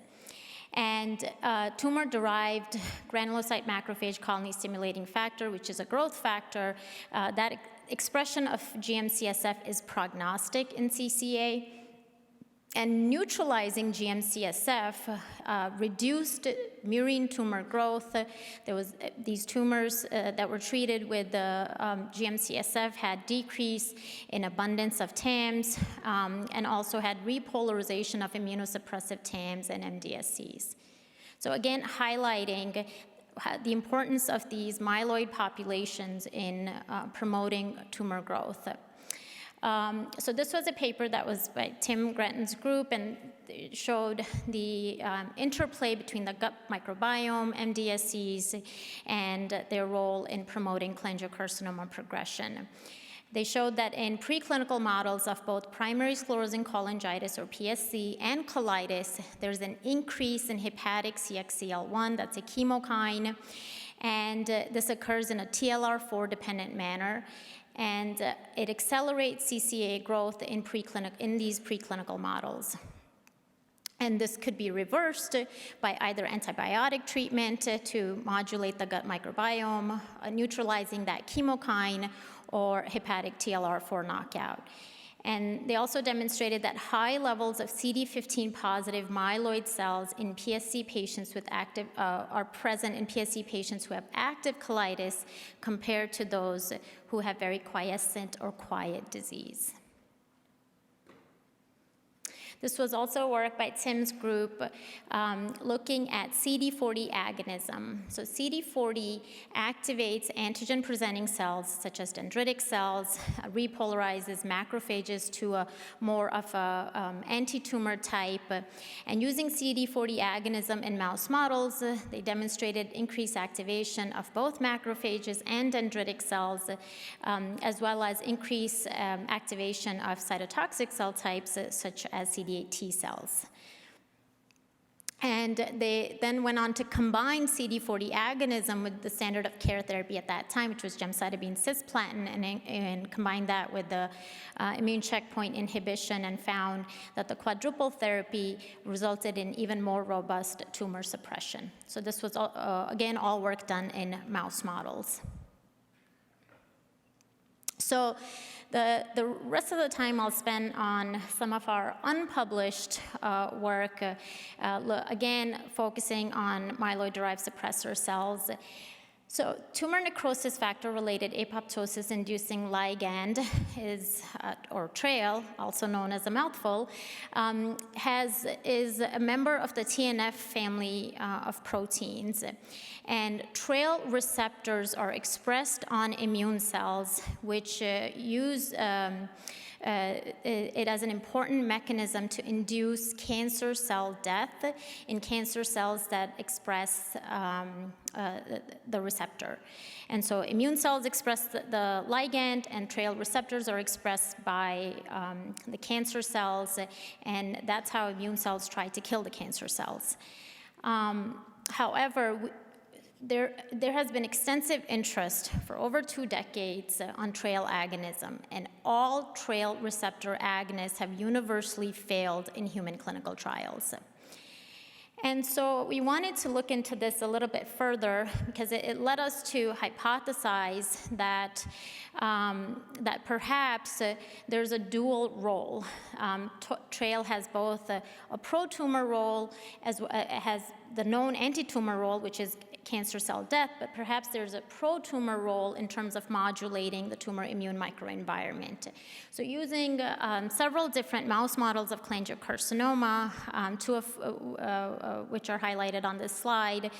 And tumor-derived granulocyte macrophage colony stimulating factor, which is a growth factor, that expression of GM-CSF is prognostic in CCA, and neutralizing GM-CSF reduced murine tumor growth. There was these tumors that were treated with GM-CSF had decrease in abundance of TAMs and also had repolarization of immunosuppressive TAMs and MDSCs. So again, highlighting the importance of these myeloid populations in promoting tumor growth. So this was a paper that was by Tim Gretton's group, and it showed the interplay between the gut microbiome, MDSCs, and their role in promoting cholangiocarcinoma progression. They showed that in preclinical models of both primary sclerosing cholangitis, or PSC, and colitis, there's an increase in hepatic CXCL1, that's a chemokine, and this occurs in a TLR4-dependent manner, and it accelerates CCA growth in these preclinical models. And this could be reversed by either antibiotic treatment to modulate the gut microbiome, neutralizing that chemokine, or hepatic TLR4 knockout. And they also demonstrated that high levels of CD15 positive myeloid cells in PSC patients with are present in PSC patients who have active colitis compared to those who have very quiescent or quiet disease. This was also work by Tim's group looking at CD40 agonism. So CD40 activates antigen-presenting cells, such as dendritic cells, repolarizes macrophages to a more of a anti-tumor type. And using CD40 agonism in mouse models, they demonstrated increased activation of both macrophages and dendritic cells, as well as increased activation of cytotoxic cell types, such as CD8 T cells. And they then went on to combine CD40 agonism with the standard of care therapy at that time, which was gemcitabine cisplatin, and combined that with the immune checkpoint inhibition, and found that the quadruple therapy resulted in even more robust tumor suppression. So this was, again, all work done in mouse models. So the rest of the time I'll spend on some of our unpublished work, again, focusing on myeloid-derived suppressor cells. So tumor necrosis factor-related apoptosis-inducing ligand is, or TRAIL, also known as a mouthful, is a member of the TNF family of proteins. And TRAIL receptors are expressed on immune cells, which use it as an important mechanism to induce cancer cell death in cancer cells that express the receptor. And so immune cells express the ligand, and TRAIL receptors are expressed by the cancer cells, and that's how immune cells try to kill the cancer cells. However, there has been extensive interest for over 2 decades on TRAIL agonism, and all TRAIL receptor agonists have universally failed in human clinical trials. And so we wanted to look into this a little bit further, because it led us to hypothesize that, that perhaps there's a dual role. TRAIL has both a pro-tumor role, as has the known anti-tumor role, which is cancer cell death, but perhaps there's a pro-tumor role in terms of modulating the tumor immune microenvironment. So using several different mouse models of cholangiocarcinoma, 2 of which are highlighted on this slide,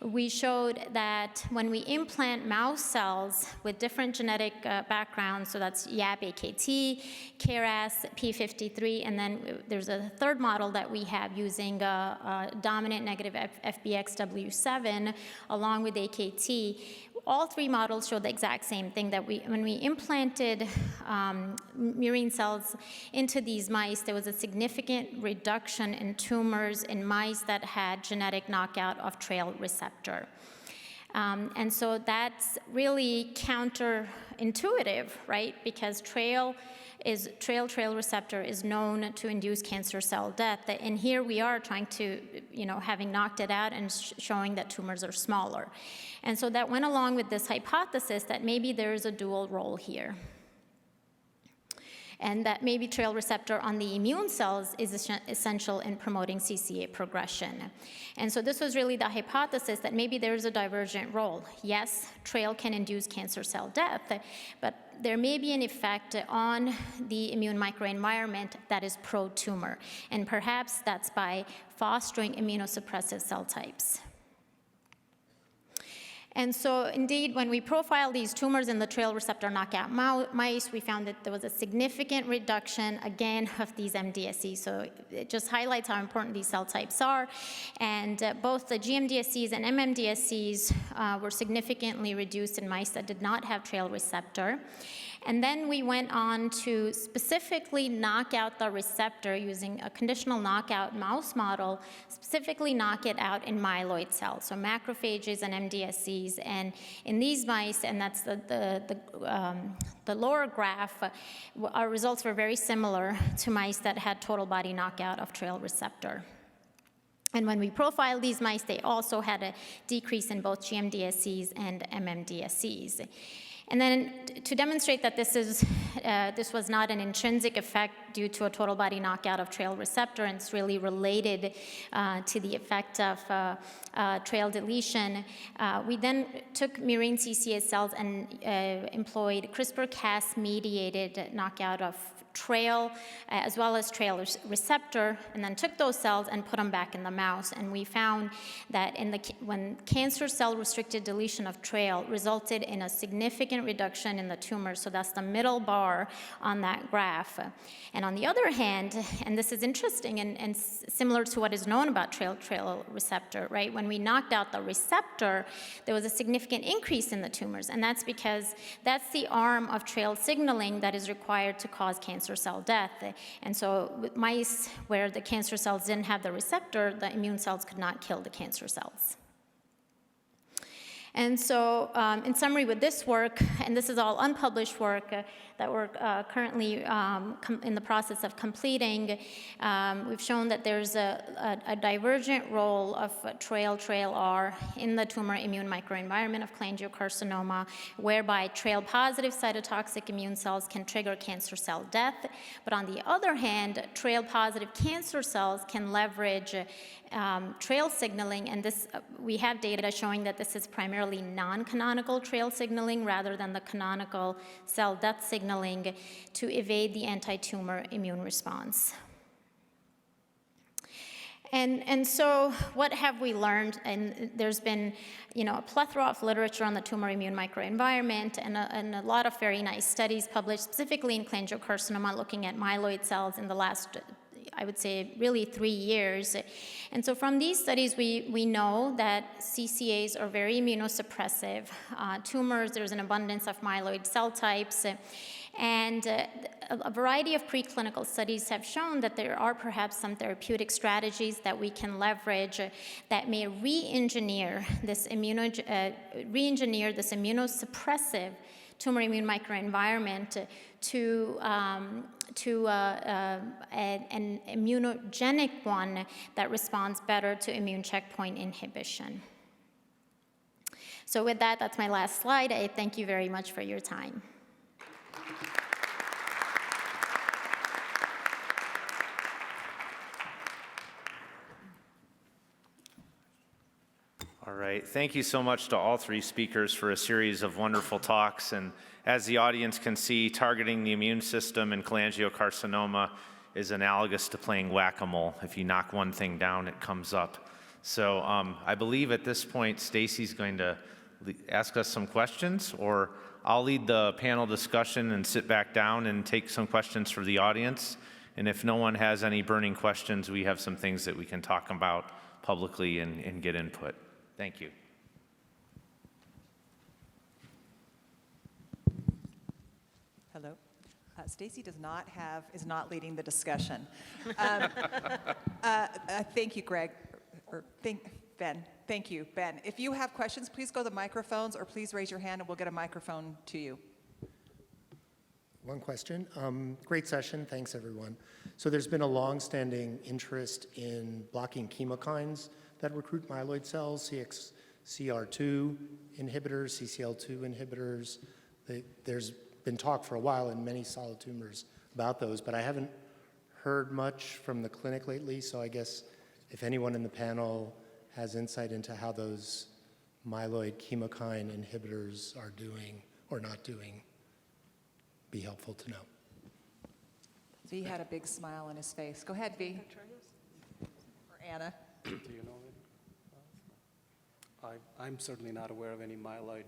we showed that when we implant mouse cells with different genetic backgrounds, so that's YAP-AKT, KRAS, P53, and then there's a third model that we have using dominant negative FBXW7 along with AKT. All 3 models show the exact same thing, that when we implanted murine cells into these mice, there was a significant reduction in tumors in mice that had genetic knockout of TRAIL receptor. And so that's really counterintuitive, right? Because TRAIL receptor is known to induce cancer cell death. And here we are trying to, having knocked it out and showing that tumors are smaller. And so that went along with this hypothesis that maybe there is a dual role here, and that maybe TRAIL receptor on the immune cells is essential in promoting CCA progression. And so this was really the hypothesis that maybe there's a divergent role. Yes, TRAIL can induce cancer cell death, but there may be an effect on the immune microenvironment that is pro-tumor, and perhaps that's by fostering immunosuppressive cell types. And so, indeed, when we profiled these tumors in the TRAIL receptor knockout mice, we found that there was a significant reduction, again, of these MDSCs. So it just highlights how important these cell types are. And both the GMDSCs and MMDSCs were significantly reduced in mice that did not have TRAIL receptor. And then we went on to specifically knock out the receptor using a conditional knockout mouse model, specifically knock it out in myeloid cells, so macrophages and MDSCs. And in these mice, and that's the lower graph, our results were very similar to mice that had total body knockout of TRAIL receptor. And when we profiled these mice, they also had a decrease in both GMDSCs and MMDSCs. And then to demonstrate that this was not an intrinsic effect due to a total body knockout of TRAIL receptor, and it's really related to the effect of TRAIL deletion, we then took murine CCA cells and employed CRISPR-Cas-mediated knockout of TRAIL as well as TRAIL receptor, and then took those cells and put them back in the mouse. And we found that when cancer cell restricted deletion of TRAIL resulted in a significant reduction in the tumor, so that's the middle bar on that graph. And And on the other hand, and this is interesting and similar to what is known about trail receptor, right? When we knocked out the receptor, there was a significant increase in the tumors, and that's because that's the arm of trail signaling that is required to cause cancer cell death. And so with mice where the cancer cells didn't have the receptor, the immune cells could not kill the cancer cells. And so, in summary, with this work, and this is all unpublished work that we're currently in the process of completing, we've shown that there's a divergent role of trail-R in the tumor immune microenvironment of cholangiocarcinoma, whereby trail-positive cytotoxic immune cells can trigger cancer cell death. But on the other hand, trail-positive cancer cells can leverage trail signaling, and this we have data showing that this is primarily non-canonical trail signaling rather than the canonical cell death signaling to evade the anti-tumor immune response. And so what have we learned? And there's been, a plethora of literature on the tumor immune microenvironment and a lot of very nice studies published specifically in cholangiocarcinoma looking at myeloid cells in the last, I would say, really 3 years. And so from these studies, we know that CCAs are very immunosuppressive. Tumors, there's an abundance of myeloid cell types. And a variety of preclinical studies have shown that there are perhaps some therapeutic strategies that we can leverage that may re-engineer this immunosuppressive tumor immune microenvironment to an immunogenic one that responds better to immune checkpoint inhibition. So with that, that's my last slide. I thank you very much for your time. All right, thank you so much to all three speakers for a series of wonderful talks. And as the audience can see, targeting the immune system in cholangiocarcinoma is analogous to playing whack-a-mole. If you knock one thing down, it comes up. So I believe at this point, Stacy's going to ask us some questions, or I'll lead the panel discussion and sit back down and take some questions for the audience. And if no one has any burning questions, we have some things that we can talk about publicly and get input. Thank you. Hello. Stacy is not leading the discussion. Thank you, Greg, Ben. Thank you, Ben. If you have questions, please go to the microphones or please raise your hand and we'll get a microphone to you. One question. Great session. Thanks, everyone. So there's been a long-standing interest in blocking chemokines that recruit myeloid cells, CXCR2 inhibitors, CCL2 inhibitors. There's been talk for a while in many solid tumors about those, but I haven't heard much from the clinic lately, so I guess if anyone in the panel has insight into how those myeloid chemokine inhibitors are doing or not doing, be helpful to know. V had a big smile on his face. Go ahead, V. Or Anna. Do you know it? I'm certainly not aware of any myeloid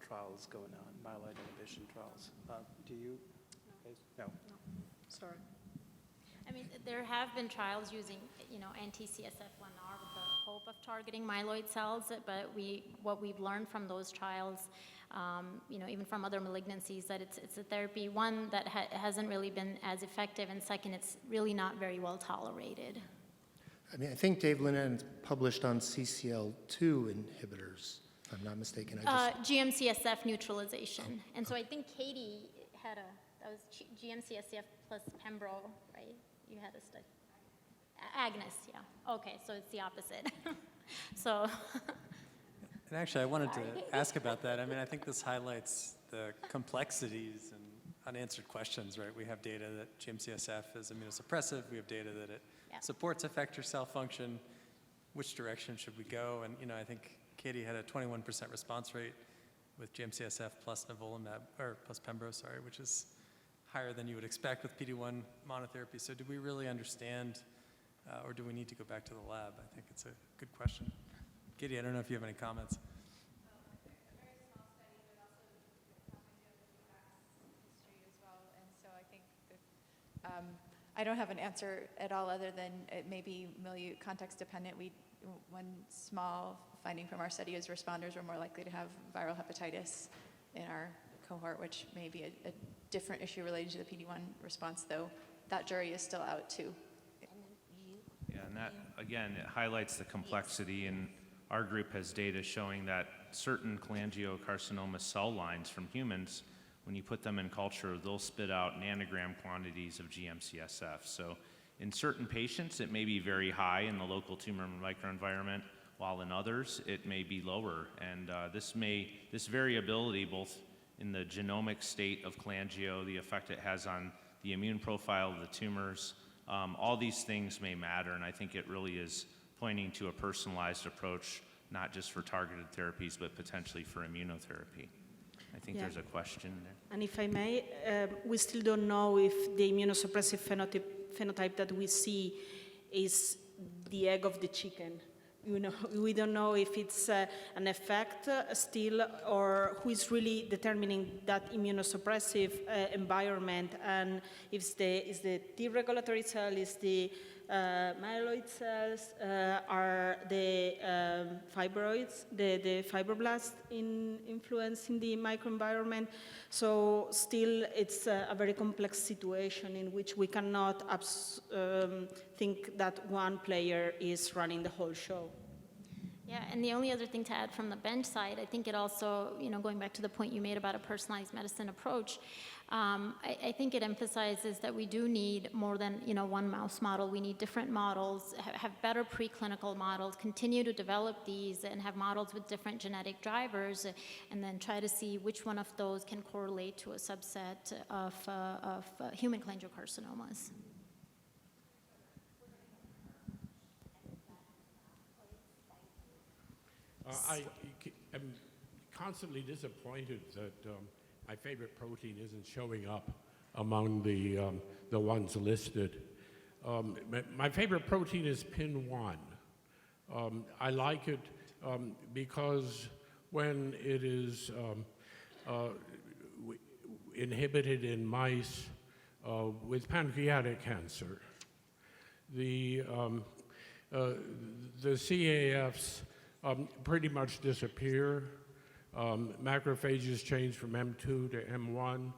trials going on, myeloid inhibition trials. Do you? No. Sorry. I mean, there have been trials using, anti-CSF1R with the hope of targeting myeloid cells, but what we've learned from those trials, even from other malignancies, that it's a therapy, one, that hasn't really been as effective, and second, it's really not very well tolerated. I mean, I think Dave Linehan published on CCL2 inhibitors, if I'm not mistaken. GM-CSF neutralization. And so I think Katie had that was GM-CSF plus Pembro, right? You had a study. Agnes, yeah. Okay, so it's the opposite. So. And actually, I wanted to ask about that. I mean, I think this highlights the complexities and unanswered questions, right? We have data that GM-CSF is immunosuppressive. We have data that it supports effector cell function. Which direction should we go? And, I think Katie had a 21% response rate with GM-CSF plus nivolumab, or plus Pembro, which is higher than you would expect with PD-1 monotherapy. So do we really understand, or do we need to go back to the lab? I think it's a good question. Katie, I don't know if you have any comments. I don't have an answer at all other than it may be milieu context dependent. One small finding from our study is responders were more likely to have viral hepatitis in our cohort, which may be a different issue related to the PD-1 response, though that jury is still out too. Yeah, and that, again, it highlights the complexity, and our group has data showing that certain cholangiocarcinoma cell lines from humans, when you put them in culture, they'll spit out nanogram quantities of GM-CSF. So in certain patients, it may be very high in the local tumor microenvironment, while in others, it may be lower. And this variability, both in the genomic state of cholangio, the effect it has on the immune profile of the tumors, all these things may matter, and I think it really is pointing to a personalized approach, not just for targeted therapies, but potentially for immunotherapy. I think there's a question there. And if I may, we still don't know if the immunosuppressive phenotype that we see is the egg of the chicken. You know, we don't know if it's an effect still, or who is really determining that immunosuppressive environment, and if is the T regulatory cell, is the myeloid cells, are the fibroids, the fibroblasts influencing the microenvironment. So still it's a very complex situation in which we cannot think that one player is running the whole show. Yeah, and the only other thing to add from the bench side, I think it also, going back to the point you made about a personalized medicine approach, I think it emphasizes that we do need more than, one mouse model. We need different models, have better preclinical models, continue to develop these and have models with different genetic drivers, and then try to see which one of those can correlate to a subset of human cholangiocarcinomas. I am constantly disappointed that my favorite protein isn't showing up among the ones listed. My favorite protein is PIN1. I like it because when it is inhibited in mice with pancreatic cancer, the CAFs pretty much disappear. Macrophages change from M2 to M1.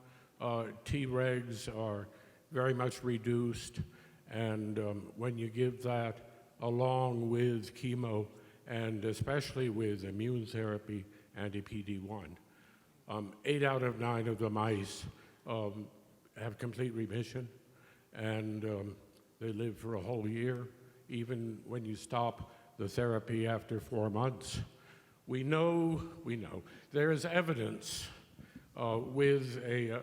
Tregs are very much reduced. And when you give that along with chemo, and especially with immune therapy, anti-PD-1, 8 out of 9 of the mice have complete remission, and they live for a whole year, even when you stop the therapy after 4 months. We know there is evidence with a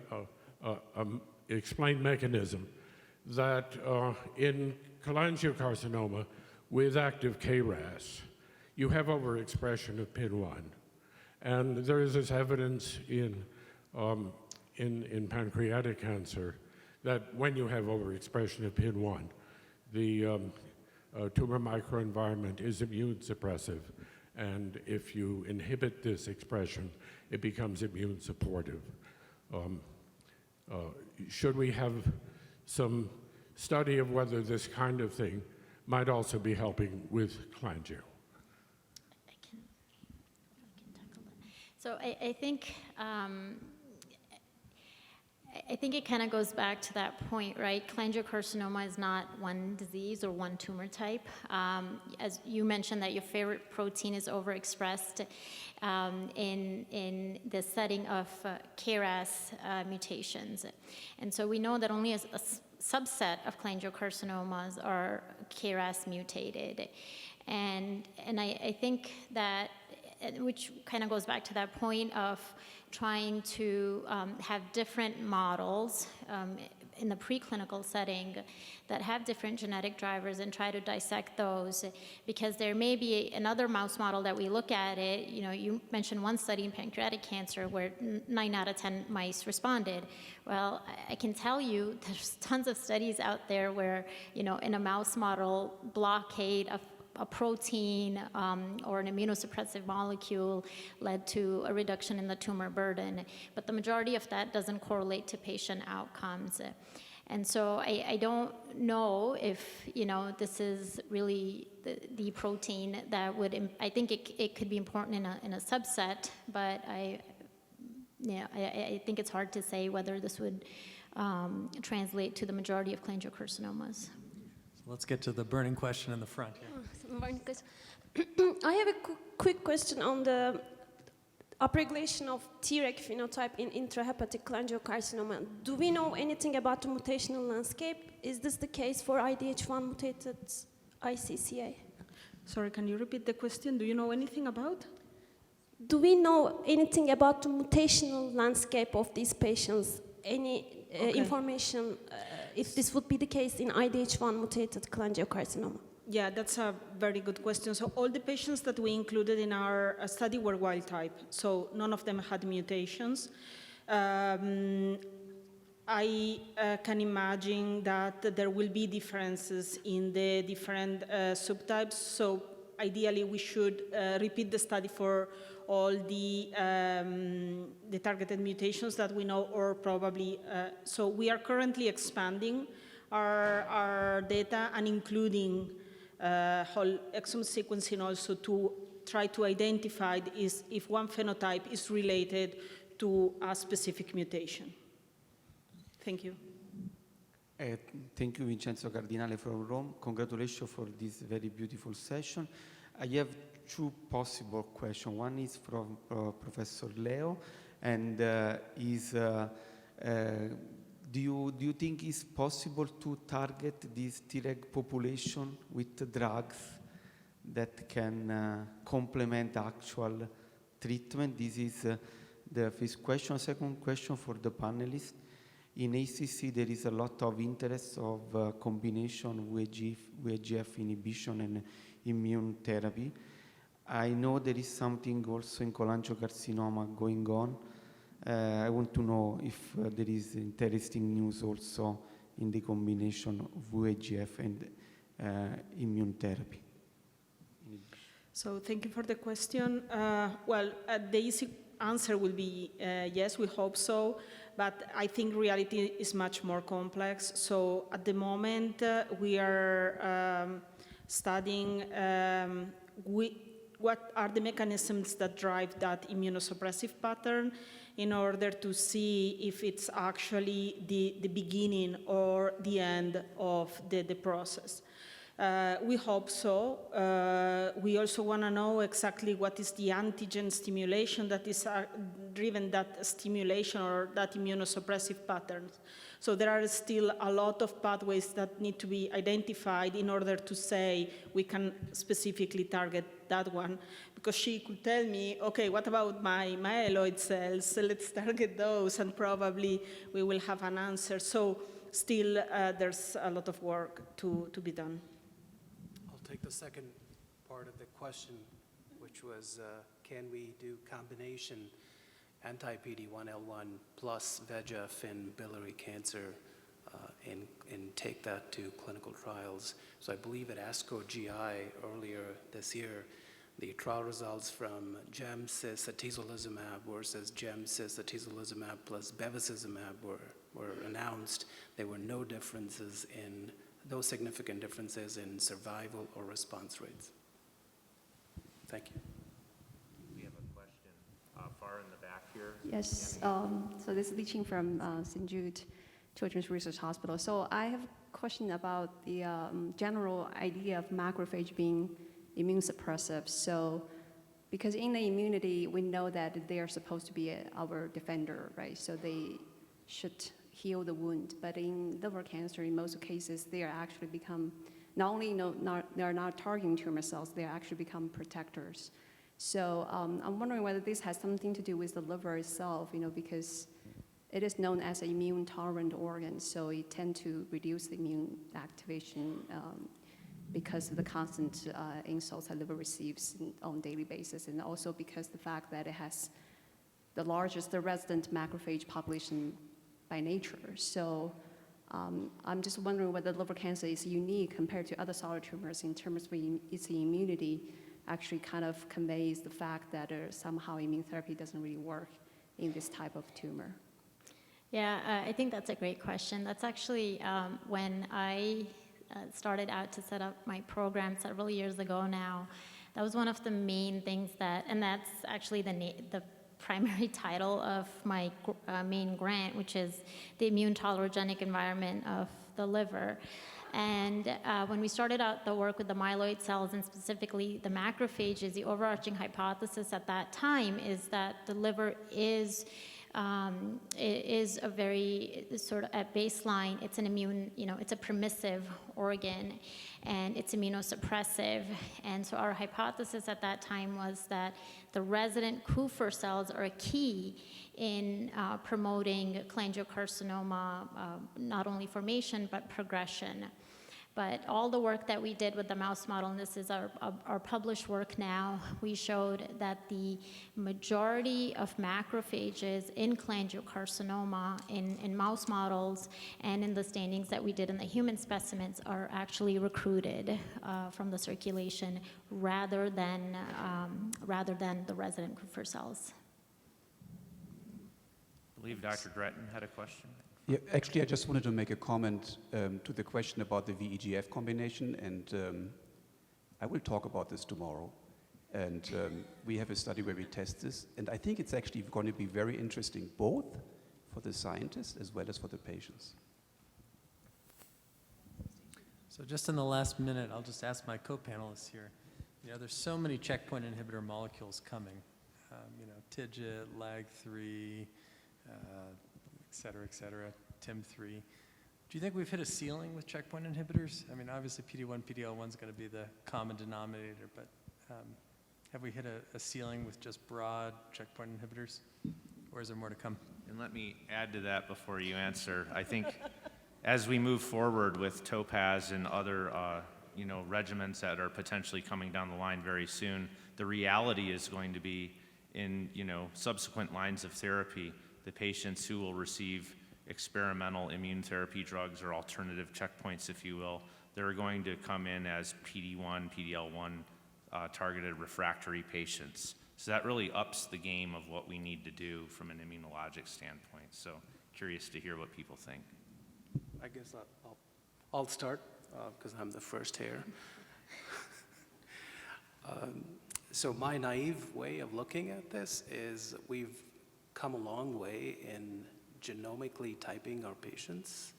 explained mechanism that in cholangiocarcinoma with active KRAS, you have overexpression of PIN1, and there is this evidence in pancreatic cancer that when you have overexpression of PIN1, the tumor microenvironment is immune suppressive, and if you inhibit this expression, it becomes immune supportive. Should we have some study of whether this kind of thing might also be helping with cholangio? I can tackle that. So I think it kind of goes back to that point, right? Cholangiocarcinoma is not one disease or one tumor type. As you mentioned that your favorite protein is overexpressed in the setting of KRAS mutations. And so we know that only a subset of cholangiocarcinomas are KRAS mutated. And I think that, which kind of goes back to that point of trying to have different models in the preclinical setting that have different genetic drivers and try to dissect those, because there may be another mouse model that we look at it. You mentioned one study in pancreatic cancer where 9 out of 10 mice responded. Well, I can tell you there's tons of studies out there where, in a mouse model, blockade of a protein or an immunosuppressive molecule led to a reduction in the tumor burden, but the majority of that doesn't correlate to patient outcomes. And so I don't know if, this is really the protein that would, I think it could be important in a subset, but I think it's hard to say whether this would translate to the majority of cholangiocarcinomas. So let's get to the burning question in the front here. I have a quick question on the upregulation of Treg phenotype in intrahepatic cholangiocarcinoma. Do we know anything about the mutational landscape? Is this the case for IDH1 mutated iCCA? Sorry, can you repeat the question? Do you know anything about? Do we know anything about the mutational landscape of these patients? Any information if this would be the case in IDH1 mutated cholangiocarcinoma? Yeah, that's a very good question. So all the patients that we included in our study were wild type, so none of them had mutations. I can imagine that there will be differences in the different subtypes, so ideally we should repeat the study for all the targeted mutations that we know, or probably, so we are currently expanding our data and including whole exome sequencing also to try to identify if one phenotype is related to a specific mutation. Thank you. Thank you, Vincenzo Cardinale from Rome. Congratulations for this very beautiful session. I have two possible questions. One is from Professor Leo, and do you think it's possible to target this Treg population with drugs that can complement actual treatment? This is the first question. Second question for the panelists. In ACC, there is a lot of interest of combination VEGF inhibition and immune therapy. I know there is something also in cholangiocarcinoma going on. I want to know if there is interesting news also in the combination of VEGF and immune therapy. So thank you for the question. The easy answer will be yes, we hope so, but I think reality is much more complex. So at the moment, we are studying what are the mechanisms that drive that immunosuppressive pattern in order to see if it's actually the beginning or the end of the process. We hope so. We also want to know exactly what is the antigen stimulation that is driven that stimulation or that immunosuppressive pattern. So there are still a lot of pathways that need to be identified in order to say we can specifically target that one. Because she could tell me, okay, what about my myeloid cells? So let's target those, and probably we will have an answer. So still, there's a lot of work to be done. I'll take the second part of the question, which was, can we do combination anti-PD-1L1 plus VEGF in biliary cancer and take that to clinical trials? So I believe at ASCO GI earlier this year, the trial results from gem-cis atezolizumab versus gem-cis atezolizumab plus bevacizumab were announced. There were no significant differences in survival or response rates. Thank you. We have a question far in the back here. Yes, so this is Li Qing from St. Jude Children's Research Hospital. So I have a question about the general idea of macrophage being immune suppressive. So, because in the immunity, we know that they are supposed to be our defender, right? So they should heal the wound. But in liver cancer, in most cases, they are actually become, not only they are not targeting tumor cells, they actually become protectors. So I'm wondering whether this has something to do with the liver itself, because it is known as an immune tolerant organ, so it tends to reduce the immune activation because of the constant insults that liver receives on a daily basis, and also because the fact that it has the largest resident macrophage population by nature. So I'm just wondering whether liver cancer is unique compared to other solid tumors in terms of its immunity actually kind of conveys the fact that somehow immune therapy doesn't really work in this type of tumor. Yeah, I think that's a great question. That's actually when I started out to set up my program several years ago now. That was one of the main things and that's actually the primary title of my main grant, which is the immune tolerogenic environment of the liver. And when we started out the work with the myeloid cells and specifically the macrophages, the overarching hypothesis at that time is that the liver is a very sort of at baseline, it's an immune, it's a permissive organ and it's immunosuppressive. And so our hypothesis at that time was that the resident Kupffer cells are a key in promoting cholangiocarcinoma, not only formation, but progression. But all the work that we did with the mouse model, and this is our published work now, we showed that the majority of macrophages in cholangiocarcinoma in mouse models and in the stainings that we did in the human specimens are actually recruited from the circulation rather than the resident Kupffer cells. I believe Dr. Gretton had a question. Yeah, actually, I just wanted to make a comment to the question about the VEGF combination, and I will talk about this tomorrow. And we have a study where we test this, and I think it's actually going to be very interesting both for the scientists as well as for the patients. So just in the last minute, I'll just ask my co-panelists here. There's so many checkpoint inhibitor molecules coming. TIGIT, LAG3, et cetera, TIM3. Do you think we've hit a ceiling with checkpoint inhibitors? I mean, obviously PD-1, PD-L1 is going to be the common denominator, but have we hit a ceiling with just broad checkpoint inhibitors, or is there more to come? And let me add to that before you answer. I think as we move forward with TOPAZ and other regimens that are potentially coming down the line very soon, the reality is going to be in subsequent lines of therapy, the patients who will receive experimental immune therapy drugs or alternative checkpoints, if you will, they're going to come in as PD-1, PD-L1 targeted refractory patients. So that really ups the game of what we need to do from an immunologic standpoint. So curious to hear what people think. I guess I'll start because I'm the first here. So my naive way of looking at this is we've come a long way in genomically typing our patients.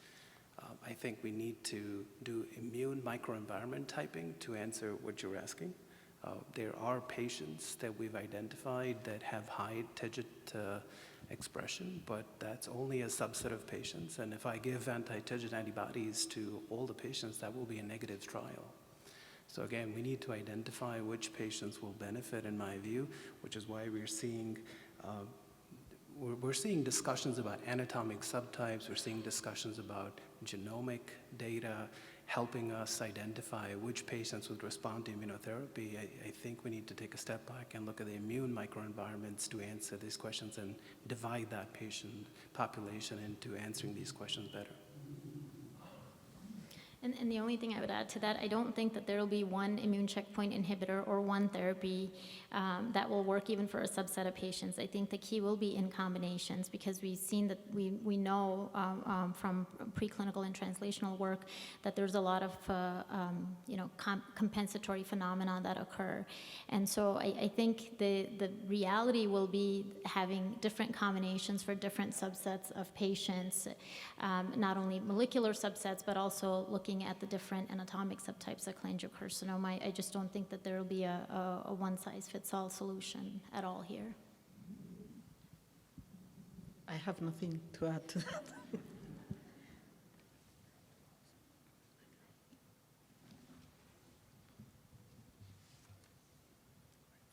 I think we need to do immune microenvironment typing to answer what you're asking. There are patients that we've identified that have high TIGIT expression, but that's only a subset of patients. And if I give anti-TIGIT antibodies to all the patients, that will be a negative trial. So again, we need to identify which patients will benefit, in my view, which is why we're seeing discussions about anatomic subtypes. We're seeing discussions about genomic data helping us identify which patients would respond to immunotherapy. I think we need to take a step back and look at the immune microenvironments to answer these questions and divide that patient population into answering these questions better. And the only thing I would add to that, I don't think that there will be one immune checkpoint inhibitor or one therapy that will work even for a subset of patients. I think the key will be in combinations because we've seen that we know from preclinical and translational work that there's a lot of compensatory phenomena that occur. And so I think the reality will be having different combinations for different subsets of patients, not only molecular subsets, but also looking at the different anatomic subtypes of cholangiocarcinoma. I just don't think that there will be a one-size-fits-all solution at all here. I have nothing to add to that.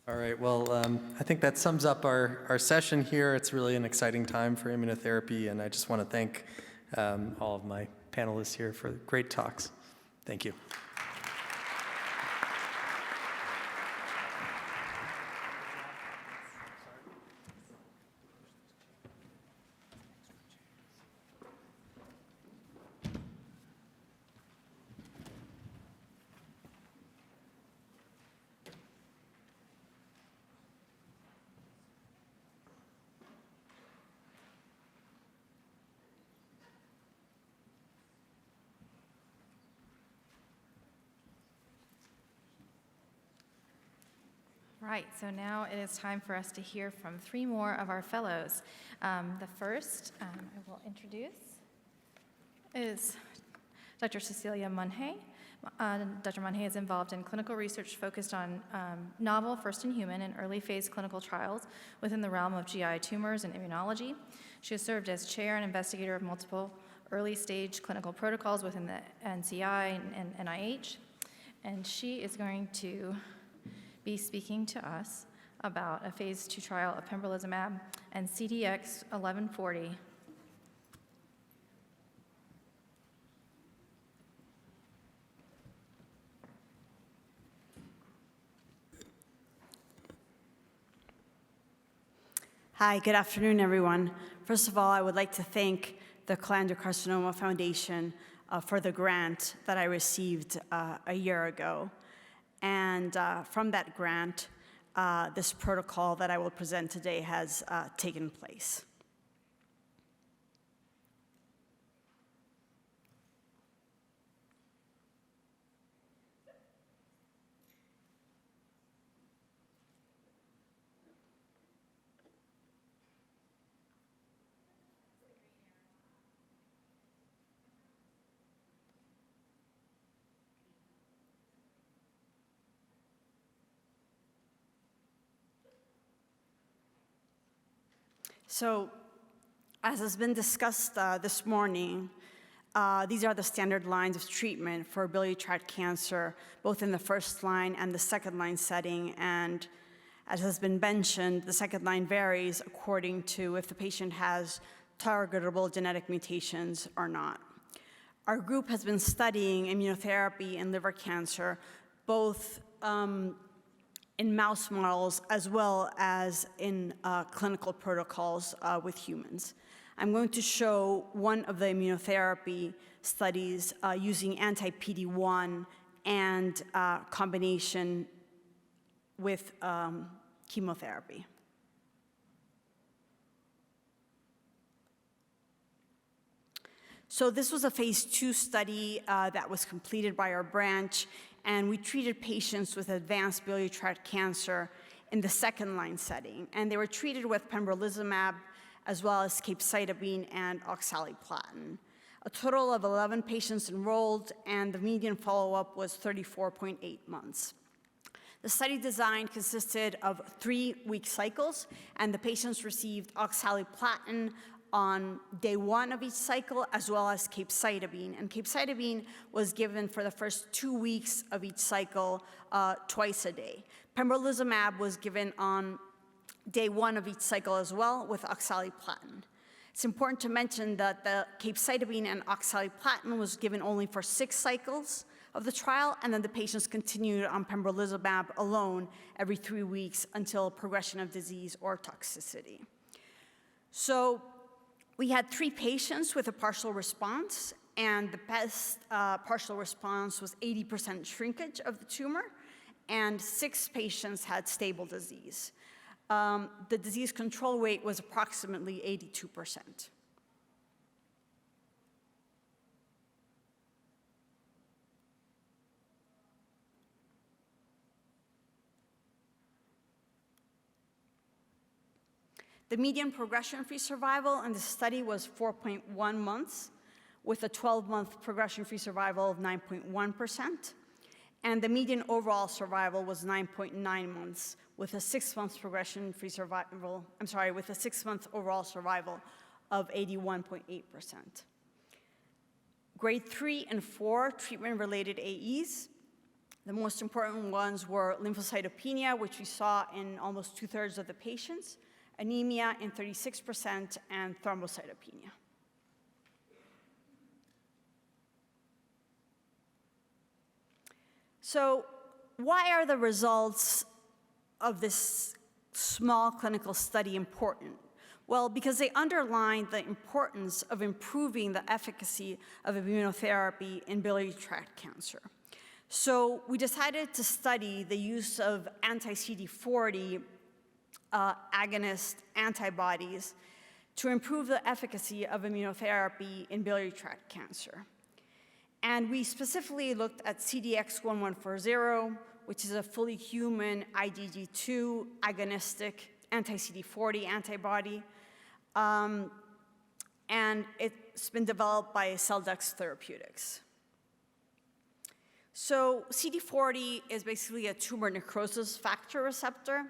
All right, well, I think that sums up our session here. It's really an exciting time for immunotherapy, and I just want to thank all of my panelists here for great talks. Thank you. right, so now it is time for us to hear from 3 more of our fellows. The first I will introduce is Dr. Cecilia Munhay. Dr. Munhay is involved in clinical research focused on novel first-in-human and early-phase clinical trials within the realm of GI tumors and immunology. She has served as chair and investigator of multiple early-stage clinical protocols within the NCI and NIH, and she is going to be speaking to us about a phase 2 trial of pembrolizumab and CDX 1140. Hi, good afternoon, everyone. First of all, I would like to thank the Cholangiocarcinoma Foundation for the grant that I received a year ago. And from that grant, this protocol that I will present today has taken place. So, as has been discussed this morning, these are the standard lines of treatment for biliary tract cancer, both in the first line and the second line setting. And as has been mentioned, the second line varies according to if the patient has targetable genetic mutations or not. Our group has been studying immunotherapy in liver cancer, both in mouse models as well as in clinical protocols with humans. I'm going to show one of the immunotherapy studies using anti-PD-1 and combination with chemotherapy. So this was a phase 2 study that was completed by our branch, and we treated patients with advanced biliary tract cancer in the second line setting. And they were treated with pembrolizumab as well as capecitabine and oxaliplatin. A total of 11 patients enrolled, and the median follow-up was 34.8 months. The study design consisted of 3-week cycles, and the patients received oxaliplatin on day 1 of each cycle, as well as capecitabine. And capecitabine was given for the first 2 weeks of each cycle, twice a day. Pembrolizumab was given on day 1 of each cycle as well with oxaliplatin. It's important to mention that the capecitabine and oxaliplatin was given only for 6 cycles of the trial, and then the patients continued on pembrolizumab alone every 3 weeks until progression of disease or toxicity. So we had 3 patients with a partial response, and the best partial response was 80% shrinkage of the tumor, and 6 patients had stable disease. The disease control rate was approximately 82%. The median progression-free survival in the study was 4.1 months, with a 12-month progression-free survival of 9.1%. And the median overall survival was 9.9 months, with a 6-month progression-free survival, with a 6-month overall survival of 81.8%. Grade 3 and 4 treatment-related AEs. The most important ones were lymphocytopenia, which we saw in almost 2/3 of the patients, anemia in 36%, and thrombocytopenia. So why are the results of this small clinical study important? Well, because they underline the importance of improving the efficacy of immunotherapy in biliary tract cancer. So we decided to study the use of anti-CD40 agonist antibodies to improve the efficacy of immunotherapy in biliary tract cancer. And we specifically looked at CDX1140, which is a fully human IgG2 agonistic anti-CD40 antibody. And it's been developed by Celldex Therapeutics. So CD40 is basically a tumor necrosis factor receptor,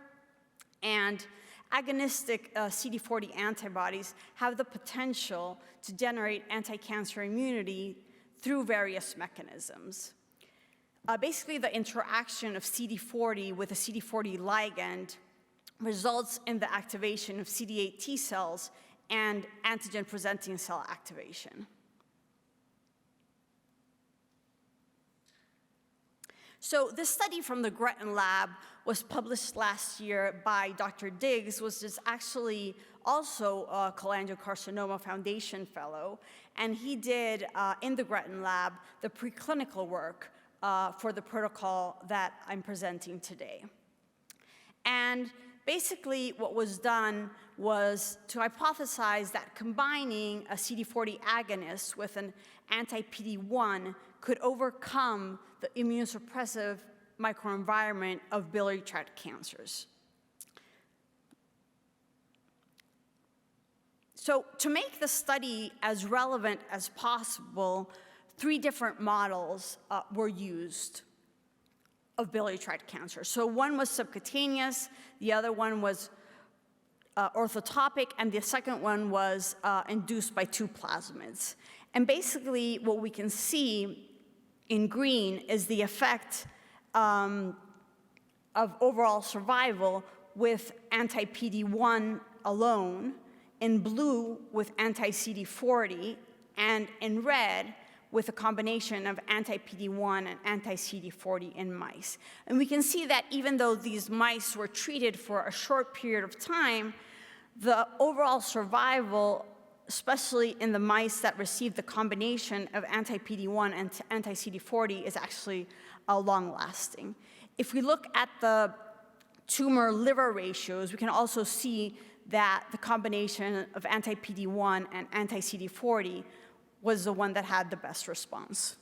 and agonistic CD40 antibodies have the potential to generate anti-cancer immunity through various mechanisms. Basically, the interaction of CD40 with a CD40 ligand results in the activation of CD8 T cells and antigen-presenting cell activation. So this study from the Gretton lab was published last year by Dr. Diggs, which is actually also a Cholangiocarcinoma Foundation fellow, and he did, in the Gretton lab, the preclinical work for the protocol that I'm presenting today. And basically what was done was to hypothesize that combining a CD40 agonist with an anti-PD-1 could overcome the immunosuppressive microenvironment of biliary tract cancers. So to make the study as relevant as possible, 3 different models were used of biliary tract cancer. So one was subcutaneous, the other one was orthotopic, and the second one was induced by 2 plasmids. And basically what we can see in green is the effect of overall survival with anti-PD-1 alone, in blue with anti-CD40, and in red with a combination of anti-PD-1 and anti-CD40 in mice. And we can see that even though these mice were treated for a short period of time, the overall survival, especially in the mice that received the combination of anti-PD-1 and anti-CD40, is actually long-lasting. If we look at the tumor-liver ratios, we can also see that the combination of anti-PD-1 and anti-CD40 was the one that had the best response.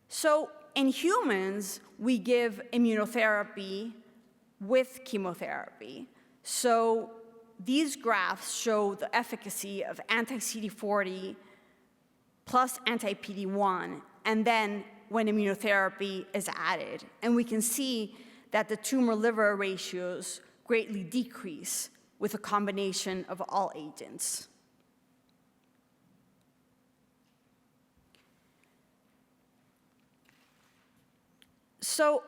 So in humans, we give immunotherapy with chemotherapy. So these graphs show the efficacy of anti-CD40 plus anti-PD-1, and then when immunotherapy is added. And we can see that the tumor-liver ratios greatly decrease with a combination of all agents. So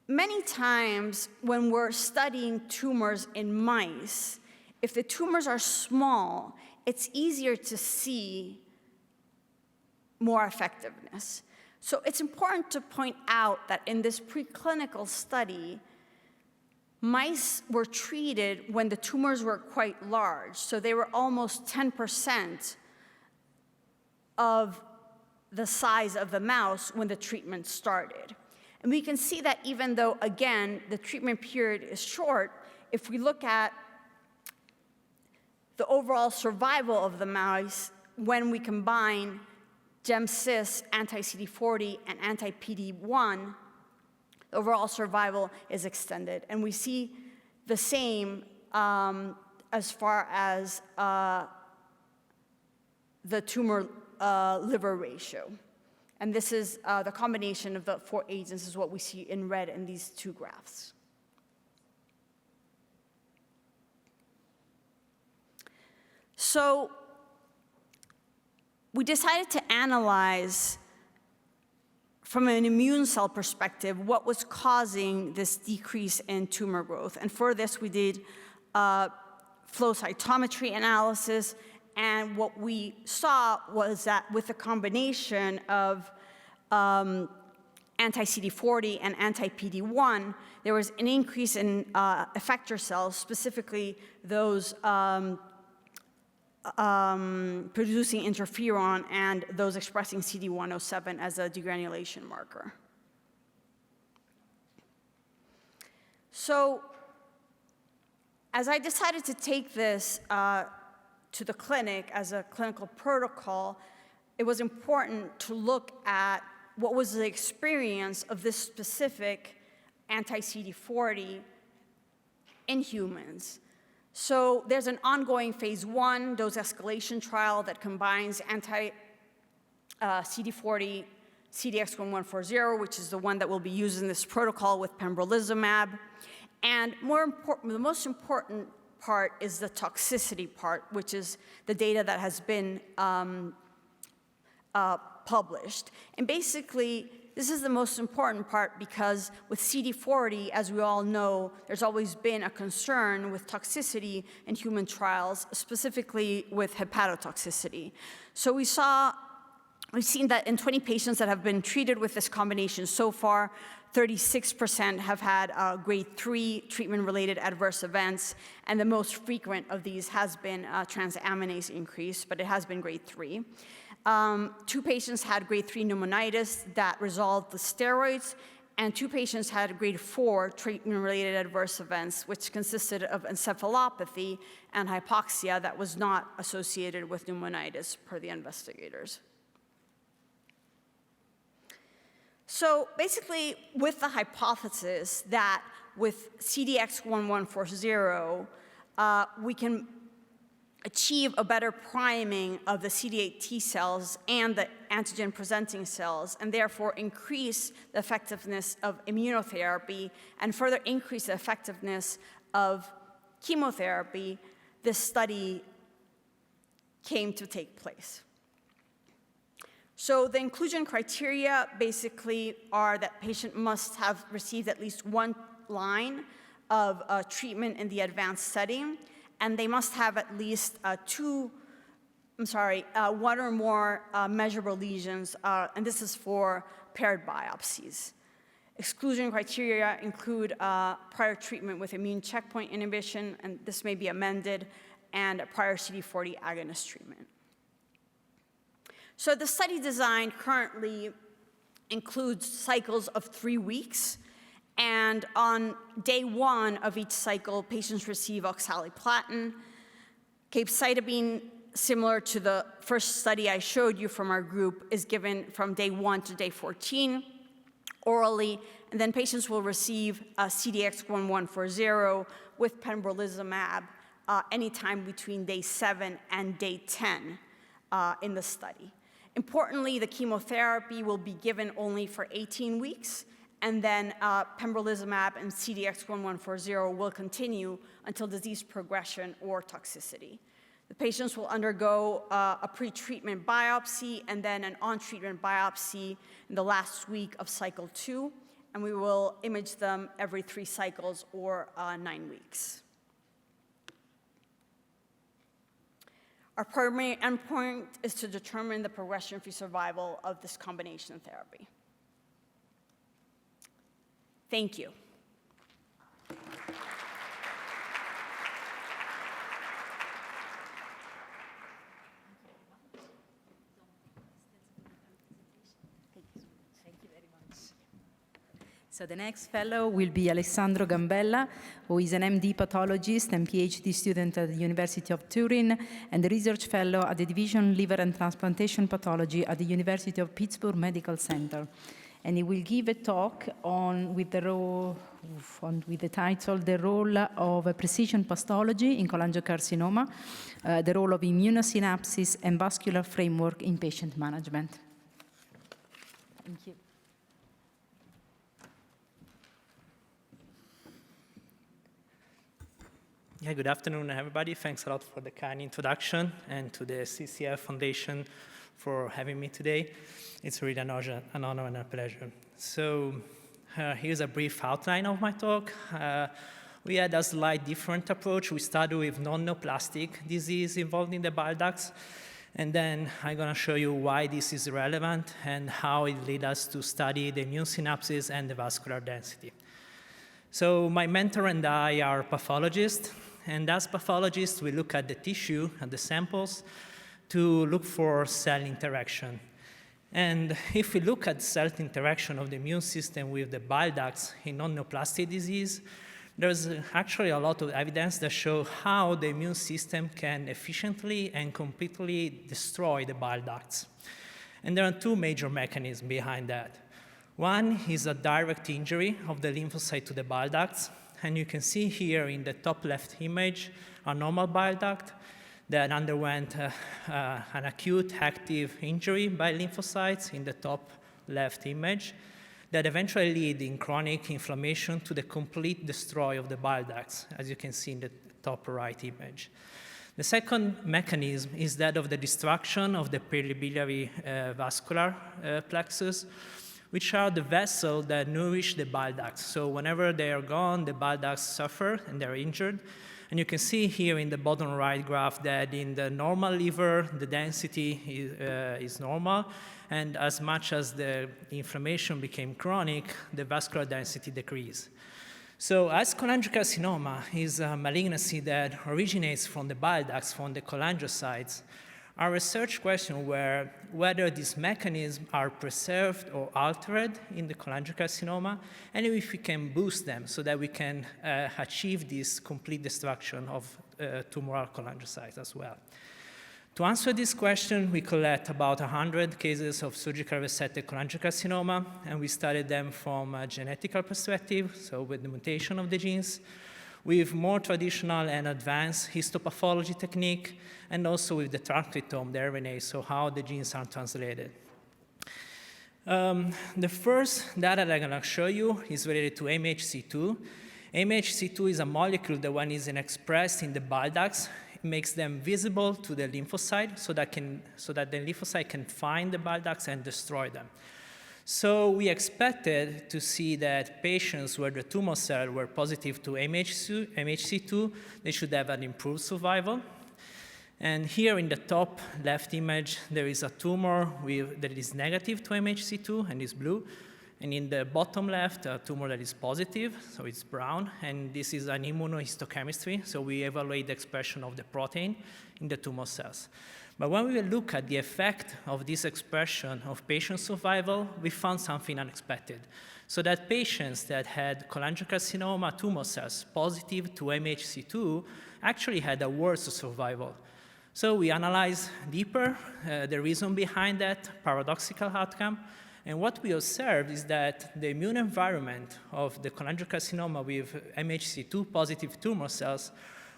many times when we're studying tumors in mice, if the tumors are small, it's easier to see more effectiveness. So it's important to point out that in this preclinical study, mice were treated when the tumors were quite large. So they were almost 10% of the size of the mouse when the treatment started. And we can see that even though, again, the treatment period is short, if we look at the overall survival of the mice when we combine GemCis, anti-CD40, and anti-PD-1, overall survival is extended. And we see the same as far as the tumor-liver ratio. And this is the combination of the 4 agents is what we see in red in these 2 graphs. So we decided to analyze from an immune cell perspective what was causing this decrease in tumor growth. And for this, we did flow cytometry analysis. And what we saw was that with a combination of anti-CD40 and anti-PD-1, there was an increase in effector cells, specifically those producing interferon and those expressing CD107 as a degranulation marker. So as I decided to take this to the clinic as a clinical protocol, it was important to look at what was the experience of this specific anti-CD40 in humans. So there's an ongoing phase 1 dose escalation trial that combines anti-CD40 CDX-1140, which is the one that will be used in this protocol, with pembrolizumab. And the most important part is the toxicity part, which is the data that has been published. And basically, this is the most important part because with CD40, as we all know, there's always been a concern with toxicity in human trials, specifically with hepatotoxicity. So we've seen that in 20 patients that have been treated with this combination so far, 36% have had grade 3 treatment-related adverse events, and the most frequent of these has been transaminase increase, but it has been grade 3. 2 patients had grade 3 pneumonitis that resolved with steroids, and 2 patients had grade 4 treatment-related adverse events, which consisted of encephalopathy and hypoxia that was not associated with pneumonitis per the investigators. So basically, with the hypothesis that with CDX-1140, we can achieve a better priming of the CD8 T cells and the antigen-presenting cells, and therefore increase the effectiveness of immunotherapy and further increase the effectiveness of chemotherapy, this study came to take place. So the inclusion criteria basically are that patient must have received at least 1 line of treatment in the advanced setting, and they must have at least 1 or more measurable lesions, and this is for paired biopsies. Exclusion criteria include prior treatment with immune checkpoint inhibition, and this may be amended, and a prior CD40 agonist treatment. So the study design currently includes cycles of 3 weeks, and on day 1 of each cycle, patients receive oxaliplatin. Capecitabine, similar to the first study I showed you from our group, is given from day 1 to day 14 orally, and then patients will receive CDX-1140 with pembrolizumab anytime between day 7 and day 10 in the study. Importantly, the chemotherapy will be given only for 18 weeks, and then pembrolizumab and CDX-1140 will continue until disease progression or toxicity. The patients will undergo a pre-treatment biopsy and then an on-treatment biopsy in the last week of cycle 2, and we will image them every 3 cycles or 9 weeks. Our primary endpoint is to determine the progression-free survival of this combination therapy. Thank you. So the next fellow will be Alessandro Gambella, who is an MD pathologist and PhD student at the University of Turin and a research fellow at the Division Liver and Transplantation Pathology at the University of Pittsburgh Medical Center. And he will give a talk with the title, The Role of Precision Pathology in Cholangiocarcinoma, the Role of Immunosynapses and Vascular Framework in Patient Management. Thank you. Yeah, good afternoon, everybody. Thanks a lot for the kind introduction and to the CCF Foundation for having me today. It's really an honor and a pleasure. So here's a brief outline of my talk. We had a slight different approach. We started with non-neoplastic disease involved in the bile ducts, and then I'm going to show you why this is relevant and how it led us to study the immune synapses and the vascular density. So my mentor and I are pathologists, and as pathologists, we look at the tissue and the samples to look for cell interaction. And if we look at cell interaction of the immune system with the bile ducts in non-neoplastic disease, there's actually a lot of evidence that show how the immune system can efficiently and completely destroy the bile ducts. And there are two major mechanisms behind that. One is a direct injury of the lymphocyte to the bile ducts. And you can see here in the top left image a normal bile duct that underwent an acute active injury by lymphocytes in the top left image that eventually lead in chronic inflammation to the complete destroy of the bile ducts, as you can see in the top right image. The second mechanism is that of the destruction of the peribiliary vascular plexus, which are the vessels that nourish the bile ducts. So whenever they are gone, the bile ducts suffer and they're injured. And you can see here in the bottom right graph that in the normal liver, the density is normal. And as much as the inflammation became chronic, the vascular density decreased. So as cholangiocarcinoma is a malignancy that originates from the bile ducts, from the cholangiocytes, our research question were whether these mechanisms are preserved or altered in the cholangiocarcinoma, and if we can boost them so that we can achieve this complete destruction of tumoral cholangiocytes as well. To answer this question, we collect about 100 cases of surgical resected cholangiocarcinoma, and we studied them from a genetical perspective, so with the mutation of the genes, with more traditional and advanced histopathology technique, and also with the transcriptome, the RNA, so how the genes are translated. The first data that I'm going to show you is related to MHC2. MHC2 is a molecule that when it's expressed in the bile ducts, it makes them visible to the lymphocyte so that the lymphocyte can find the bile ducts and destroy them. So we expected to see that patients where the tumor cells were positive to MHC2, they should have an improved survival. And here in the top left image, there is a tumor that is negative to MHC2 and is blue. And in the bottom left, a tumor that is positive, so it's brown. And this is an immunohistochemistry, so we evaluate the expression of the protein in the tumor cells. But when we look at the effect of this expression of patient survival, we found something unexpected. So that patients that had cholangiocarcinoma tumor cells positive to MHC2 actually had a worse survival. So we analyzed deeper the reason behind that paradoxical outcome. And what we observed is that the immune environment of the cholangiocarcinoma with MHC2 positive tumor cells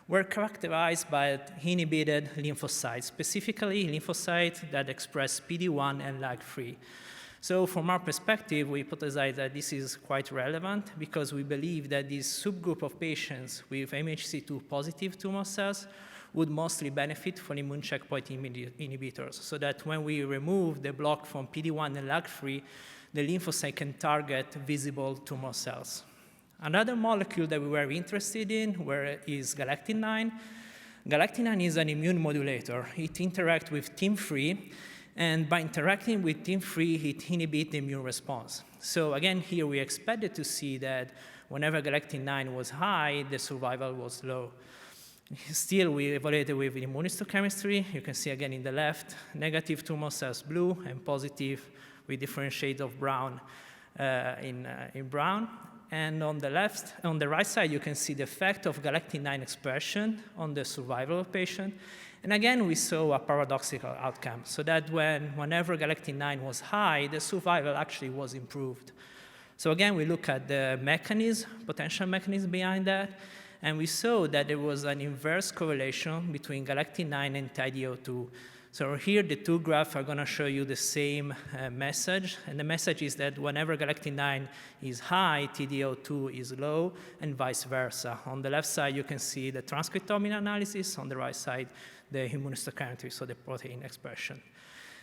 were characterized by inhibited lymphocytes, specifically lymphocytes that express PD-1 and LAG-3. So from our perspective, we hypothesize that this is quite relevant because we believe that this subgroup of patients with MHC2 positive tumor cells would mostly benefit from immune checkpoint inhibitors, so that when we remove the block from PD-1 and LAG-3, the lymphocyte can target visible tumor cells. Another molecule that we were interested in is galectin-9. Galectin-9 is an immune modulator. It interacts with TIM3, and by interacting with TIM3, it inhibits the immune response. So again, here we expected to see that whenever galectin-9 was high, the survival was low. Still, we evaluated with immunohistochemistry. You can see again in the left, negative tumor cells blue and positive with different shades of brown in brown. And on the right side, you can see the effect of galectin-9 expression on the survival of patient. And again, we saw a paradoxical outcome, so that whenever galectin-9 was high, the survival actually was improved. So again, we look at the potential mechanism behind that, and we saw that there was an inverse correlation between galectin-9 and TIDO2. So here, the two graphs are going to show you the same message. And the message is that whenever galectin-9 is high, TDO2 is low, and vice versa. On the left side, you can see the transcriptomic analysis. On the right side, the immunohistochemistry, so the protein expression.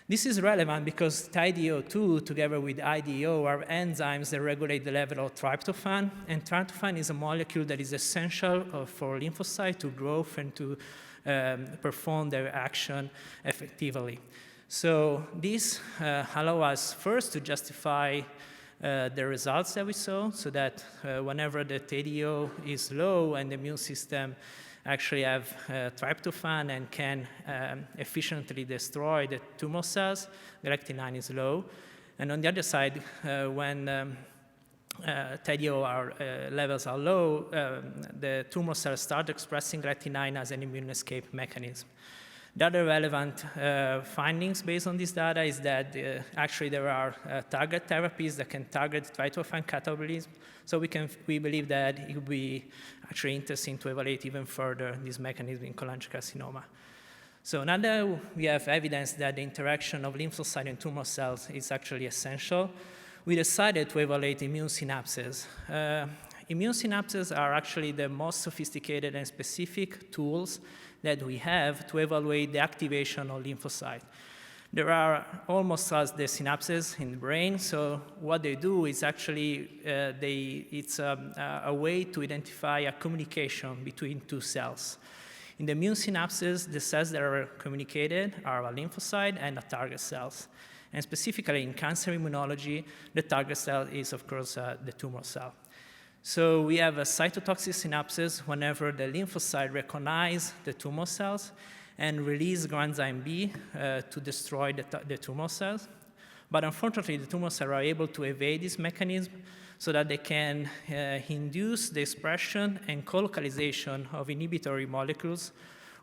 This is relevant because TIDO2, together with IDO, are enzymes that regulate the level of tryptophan. And tryptophan is a molecule that is essential for lymphocytes to grow and to perform their action effectively. So this allows us first to justify the results that we saw, so that whenever the TDO is low and the immune system actually have tryptophan and can efficiently destroy the tumor cells, galectin-9 is low. And on the other side, when TIDO levels are low, the tumor cells start expressing galectin-9 as an immune escape mechanism. The other relevant findings based on this data is that actually there are target therapies that can target tryptophan catabolism. So we believe that it would be actually interesting to evaluate even further this mechanism in cholangiocarcinoma. So now that we have evidence that the interaction of lymphocyte and tumor cells is actually essential, we decided to evaluate immune synapses. Immune synapses are actually the most sophisticated and specific tools that we have to evaluate the activation of lymphocyte. There are almost as the synapses in the brain, so what they do is actually, it's a way to identify a communication between two cells. In the immune synapses, the cells that are communicated are a lymphocyte and a target cells. And specifically in cancer immunology, the target cell is, of course, the tumor cell. So we have a cytotoxic synapses whenever the lymphocyte recognize the tumor cells and release granzyme B to destroy the tumor cells. But unfortunately, the tumor cells are able to evade this mechanism so that they can induce the expression and co-localization of inhibitory molecules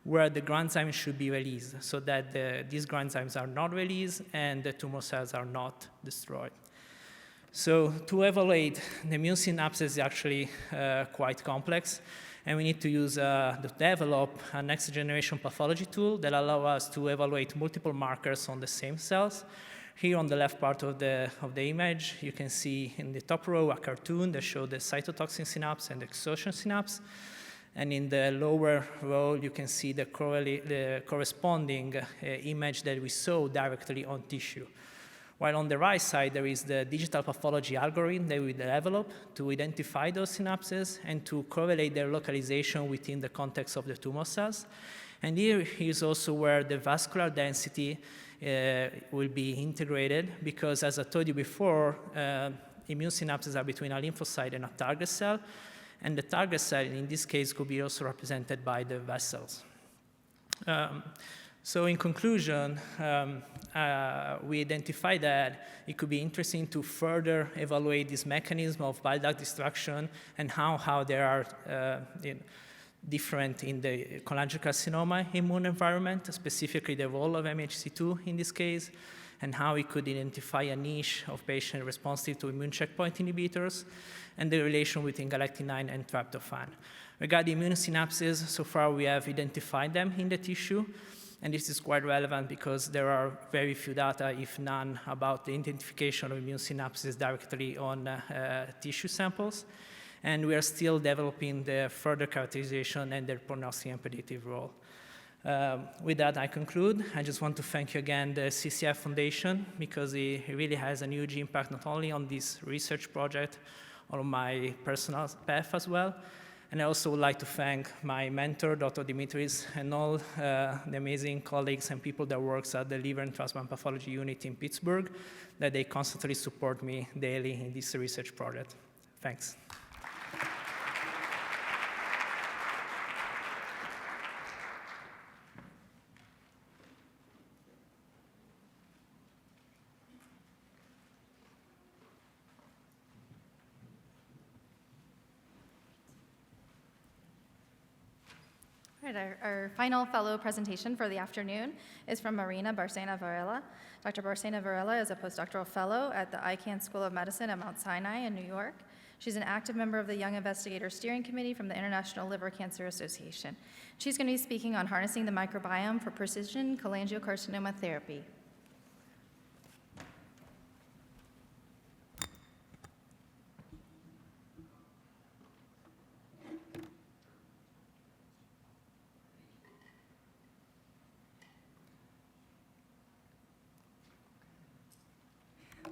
where the granzyme should be released, so that these granzymes are not released and the tumor cells are not destroyed. So to evaluate the immune synapses is actually quite complex, and we need to use to develop a next-generation pathology tool that allows us to evaluate multiple markers on the same cells. Here on the left part of the image, you can see in the top row a cartoon that shows the cytotoxin synapse and the exhaustion synapse. And in the lower row, you can see the corresponding image that we saw directly on tissue. While on the right side, there is the digital pathology algorithm that we developed to identify those synapses and to correlate their localization within the context of the tumor cells. And here is also where the vascular density will be integrated, because as I told you before, immune synapses are between a lymphocyte and a target cell, and the target cell in this case could be also represented by the vessels. So in conclusion, we identified that it could be interesting to further evaluate this mechanism of bile duct destruction and how they are different in the cholangiocarcinoma immune environment, specifically the role of MHC2 in this case, and how we could identify a niche of patients responsive to immune checkpoint inhibitors, and the relation between galectin-9 and tryptophan. Regarding immune synapses, so far we have identified them in the tissue, and this is quite relevant because there are very few data, if none, about the identification of immune synapses directly on tissue samples. And we are still developing the further characterization and their prognostic and predictive role. With that, I conclude. I just want to thank you again, the CCF Foundation, because it really has a huge impact not only on this research project, on my personal path as well. And I also would like to thank my mentor, Dr. Dimitris, and all the amazing colleagues and people that work at the Liver and Transplant Pathology Unit in Pittsburgh, that they constantly support me daily in this research project. Thanks. All right, our final fellow presentation for the afternoon is from Marina Barcena Varela. Dr. Barcena Varela is a postdoctoral fellow at the Icahn School of Medicine at Mount Sinai in New York. She's an active member of the Young Investigator Steering Committee from the International Liver Cancer Association. She's going to be speaking on harnessing the microbiome for precision cholangiocarcinoma therapy.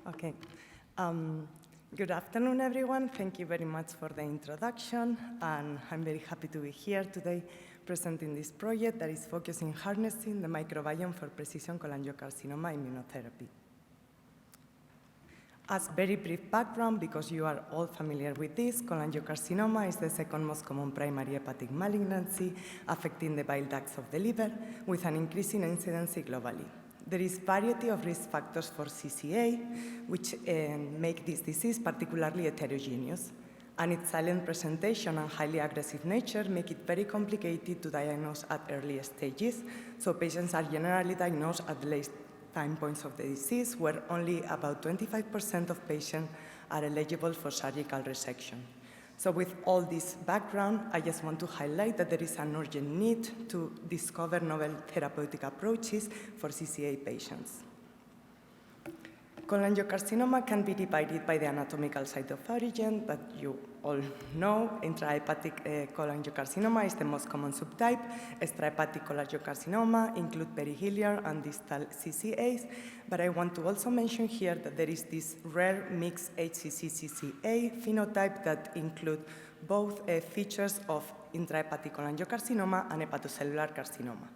Okay. Good afternoon, everyone. Thank you very much for the introduction, and I'm very happy to be here today presenting this project that is focusing on harnessing the microbiome for precision cholangiocarcinoma immunotherapy. As very brief background, because you are all familiar with this, cholangiocarcinoma is the second most common primary hepatic malignancy affecting the bile ducts of the liver, with an increasing incidence globally. There is variety of risk factors for CCA, which make this disease particularly heterogeneous. And its silent presentation and highly aggressive nature make it very complicated to diagnose at early stages. So patients are generally diagnosed at the late time points of the disease, where only about 25% of patients are eligible for surgical resection. So with all this background, I just want to highlight that there is an urgent need to discover novel therapeutic approaches for CCA patients. Cholangiocarcinoma can be divided by the anatomical site of origin that you all know. Intrahepatic cholangiocarcinoma is the most common subtype. Extrahepatic cholangiocarcinoma include perihelial and distal CCAs, but I want to also mention here that there is this rare mixed HCC-CCA phenotype that include both features of intrahepatic cholangiocarcinoma and hepatocellular carcinoma.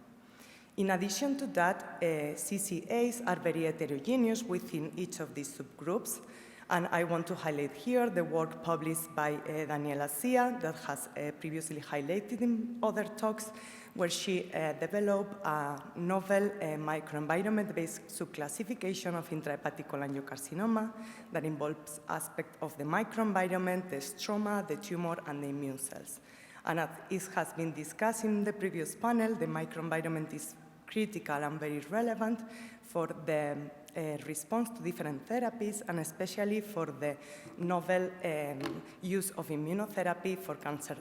In addition to that, CCAs are very heterogeneous within each of these subgroups, and I want to highlight here the work published by Daniela Sia that has previously highlighted in other talks, where she developed a novel microenvironment-based subclassification of intrahepatic cholangiocarcinoma that involves aspects of the microenvironment, the stroma, the tumor, and the immune cells. And as it has been discussed in the previous panel, the microenvironment is critical and very relevant for the response to different therapies, and especially for the novel use of immunotherapy for cancer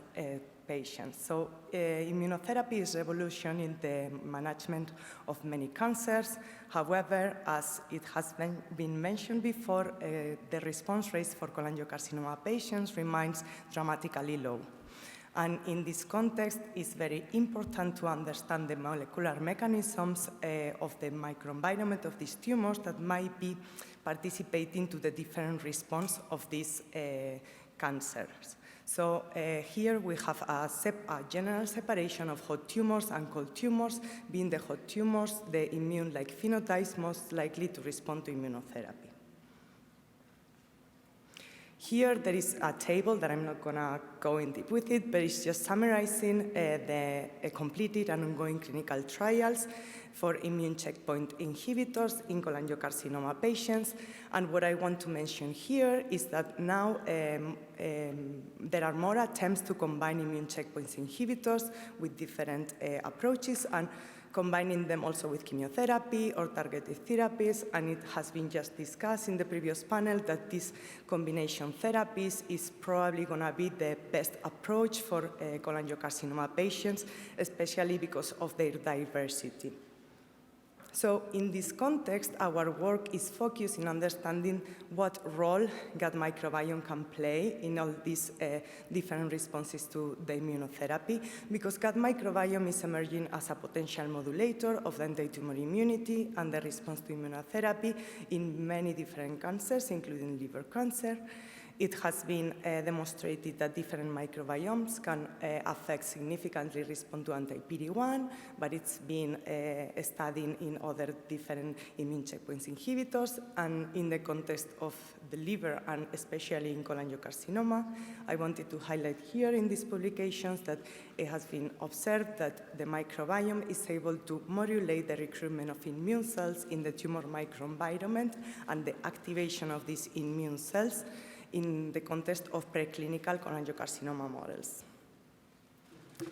patients. So immunotherapy is revolution in the management of many cancers. However, as it has been mentioned before, the response rates for cholangiocarcinoma patients remains dramatically low. And in this context, it's very important to understand the molecular mechanisms of the microenvironment of these tumors that might be participating to the different response of these cancers. So here we have a general separation of hot tumors and cold tumors, being the hot tumors, the immune-like phenotypes most likely to respond to immunotherapy. Here there is a table that I'm not going to go in deep with it, but it's just summarizing the completed and ongoing clinical trials for immune checkpoint inhibitors in cholangiocarcinoma patients. And what I want to mention here is that now there are more attempts to combine immune checkpoint inhibitors with different approaches, and combining them also with chemotherapy or targeted therapies, and it has been just discussed in the previous panel that these combination therapies is probably going to be the best approach for cholangiocarcinoma patients, especially because of their diversity. So in this context, our work is focused in understanding what role gut microbiome can play in all these different responses to the immunotherapy, because gut microbiome is emerging as a potential modulator of the anti-tumor immunity and the response to immunotherapy in many different cancers, including liver cancer. It has been demonstrated that different microbiomes can affect significantly response to anti-PD-1, but it's been studied in other different immune checkpoint inhibitors. And in the context of the liver, and especially in cholangiocarcinoma, I wanted to highlight here in these publications that it has been observed that the microbiome is able to modulate the recruitment of immune cells in the tumor microenvironment and the activation of these immune cells in the context of preclinical cholangiocarcinoma models.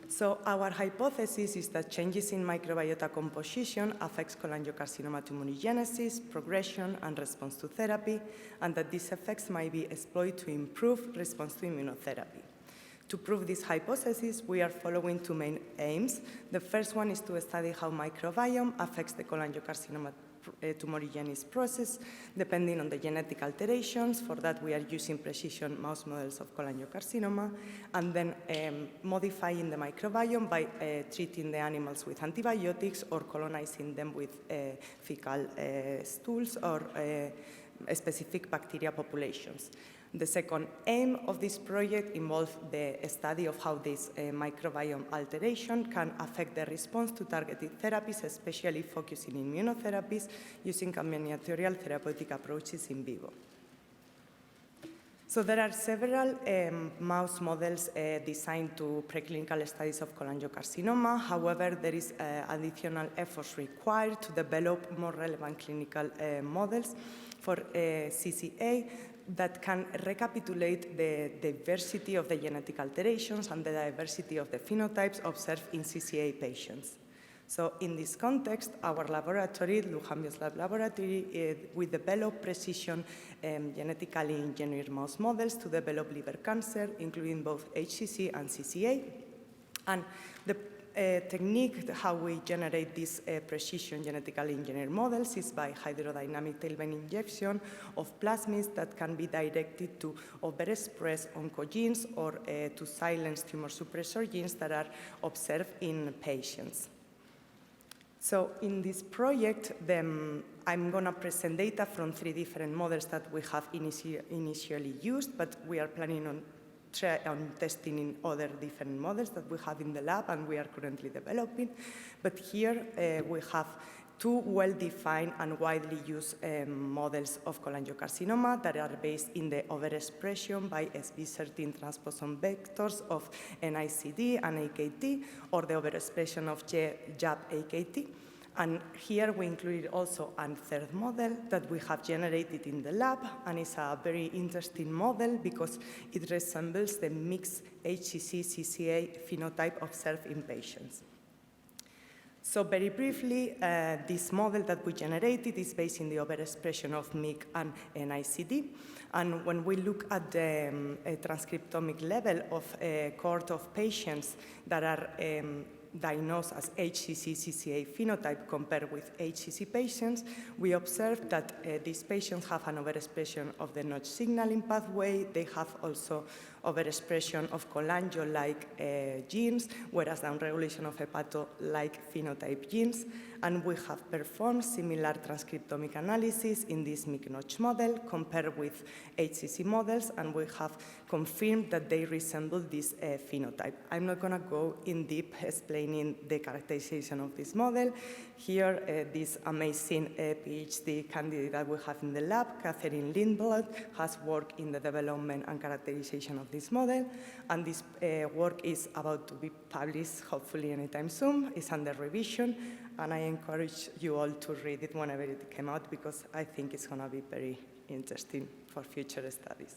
So our hypothesis is that changes in microbiota composition affects cholangiocarcinoma tumorigenesis, progression, and response to therapy, and that these effects might be exploited to improve response to immunotherapy. To prove this hypothesis, we are following two main aims. The first one is to study how microbiome affects the cholangiocarcinoma tumorigenesis process, depending on the genetic alterations. For that, we are using precision mouse models of cholangiocarcinoma, and then modifying the microbiome by treating the animals with antibiotics or colonizing them with fecal stools or specific bacteria populations. The second aim of this project involves the study of how this microbiome alteration can affect the response to targeted therapies, especially focusing immunotherapies using combinatorial therapeutic approaches in vivo. So there are several mouse models designed to preclinical studies of cholangiocarcinoma. However, there is additional efforts required to develop more relevant clinical models for CCA that can recapitulate the diversity of the genetic alterations and the diversity of the phenotypes observed in CCA patients. So in this context, our laboratory, Lujambio's lab laboratory, we develop precision genetically engineered mouse models to develop liver cancer, including both HCC and CCA. And the technique, how we generate these precision genetically engineered models is by hydrodynamic tailbane injection of plasmids that can be directed to overexpress oncogenes or to silence tumor suppressor genes that are observed in patients. So in this project, I'm going to present data from 3 different models that we have initially used, but we are planning on testing in other different models that we have in the lab and we are currently developing. But here we have 2 well-defined and widely used models of cholangiocarcinoma that are based in the overexpression by SV13 transposon vectors of NICD and AKT, or the overexpression of JAP-AKT. And here we included also a 3rd model that we have generated in the lab, and it's a very interesting model because it resembles the mixed HCC-CCA phenotype observed in patients. So very briefly, this model that we generated is based in the overexpression of MYC and NICD. And when we look at the transcriptomic level of a cohort of patients that are diagnosed as HCC-CCA phenotype compared with HCC patients, we observed that these patients have an overexpression of the Notch signaling pathway. They have also overexpression of cholangio-like genes, whereas downregulation of hepato-like phenotype genes. And we have performed similar transcriptomic analysis in this MYC-Notch model compared with HCC models, and we have confirmed that they resemble this phenotype. I'm not going to go in deep explaining the characterization of this model. Here, this amazing PhD candidate that we have in the lab, Catherine Lindblad, has worked in the development and characterization of this model, and this work is about to be published, hopefully anytime soon. It's under revision, and I encourage you all to read it whenever it came out, because I think it's going to be very interesting for future studies.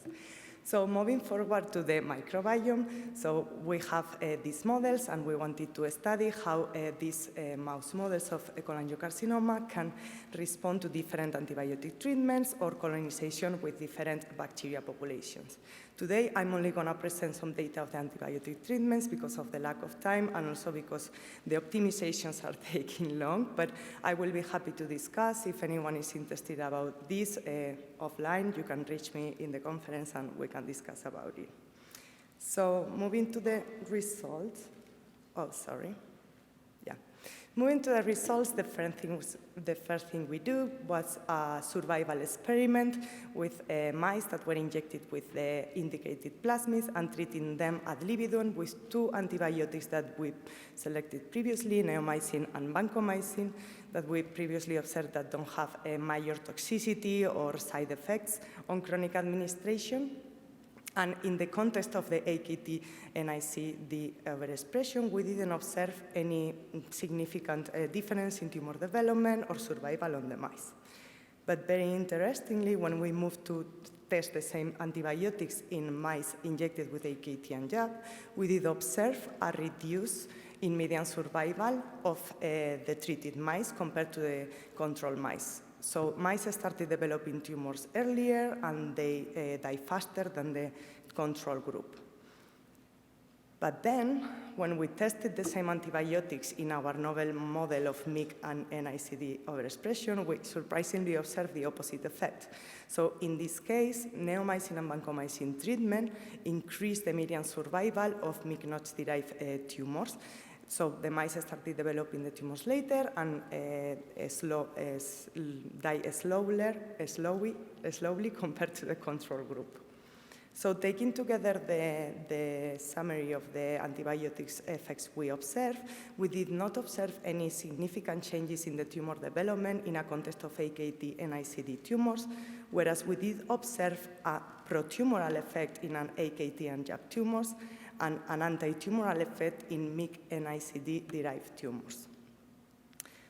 So moving forward to the microbiome, so we have these models, and we wanted to study how these mouse models of cholangiocarcinoma can respond to different antibiotic treatments or colonization with different bacteria populations. Today, I'm only going to present some data of the antibiotic treatments because of the lack of time and also because the optimizations are taking long, but I will be happy to discuss. If anyone is interested about this offline, you can reach me in the conference and we can discuss about it. So moving to the results. Oh, sorry. Yeah. Moving to the results, the first thing we do was a survival experiment with mice that were injected with the indicated plasmids and treating them ad libitum with 2 antibiotics that we selected previously, neomycin and vancomycin, that we previously observed that don't have a major toxicity or side effects on chronic administration. And in the context of the AKT NICD overexpression, we didn't observe any significant difference in tumor development or survival on the mice. But very interestingly, when we moved to test the same antibiotics in mice injected with AKT and JAP, we did observe a reduce in median survival of the treated mice compared to the control mice. So mice started developing tumors earlier, and they die faster than the control group. But then, when we tested the same antibiotics in our novel model of MYC and NICD overexpression, we surprisingly observed the opposite effect. So in this case, neomycin and vancomycin treatment increased the median survival of MYC-Notch-derived tumors. So the mice started developing the tumors later and die slowly compared to the control group. So taking together the summary of the antibiotics effects we observed, we did not observe any significant changes in the tumor development in a context of AKT and ICD tumors, whereas we did observe a pro-tumoral effect in an AKT and JAK tumors and an anti-tumoral effect in MYC and ICD-derived tumors.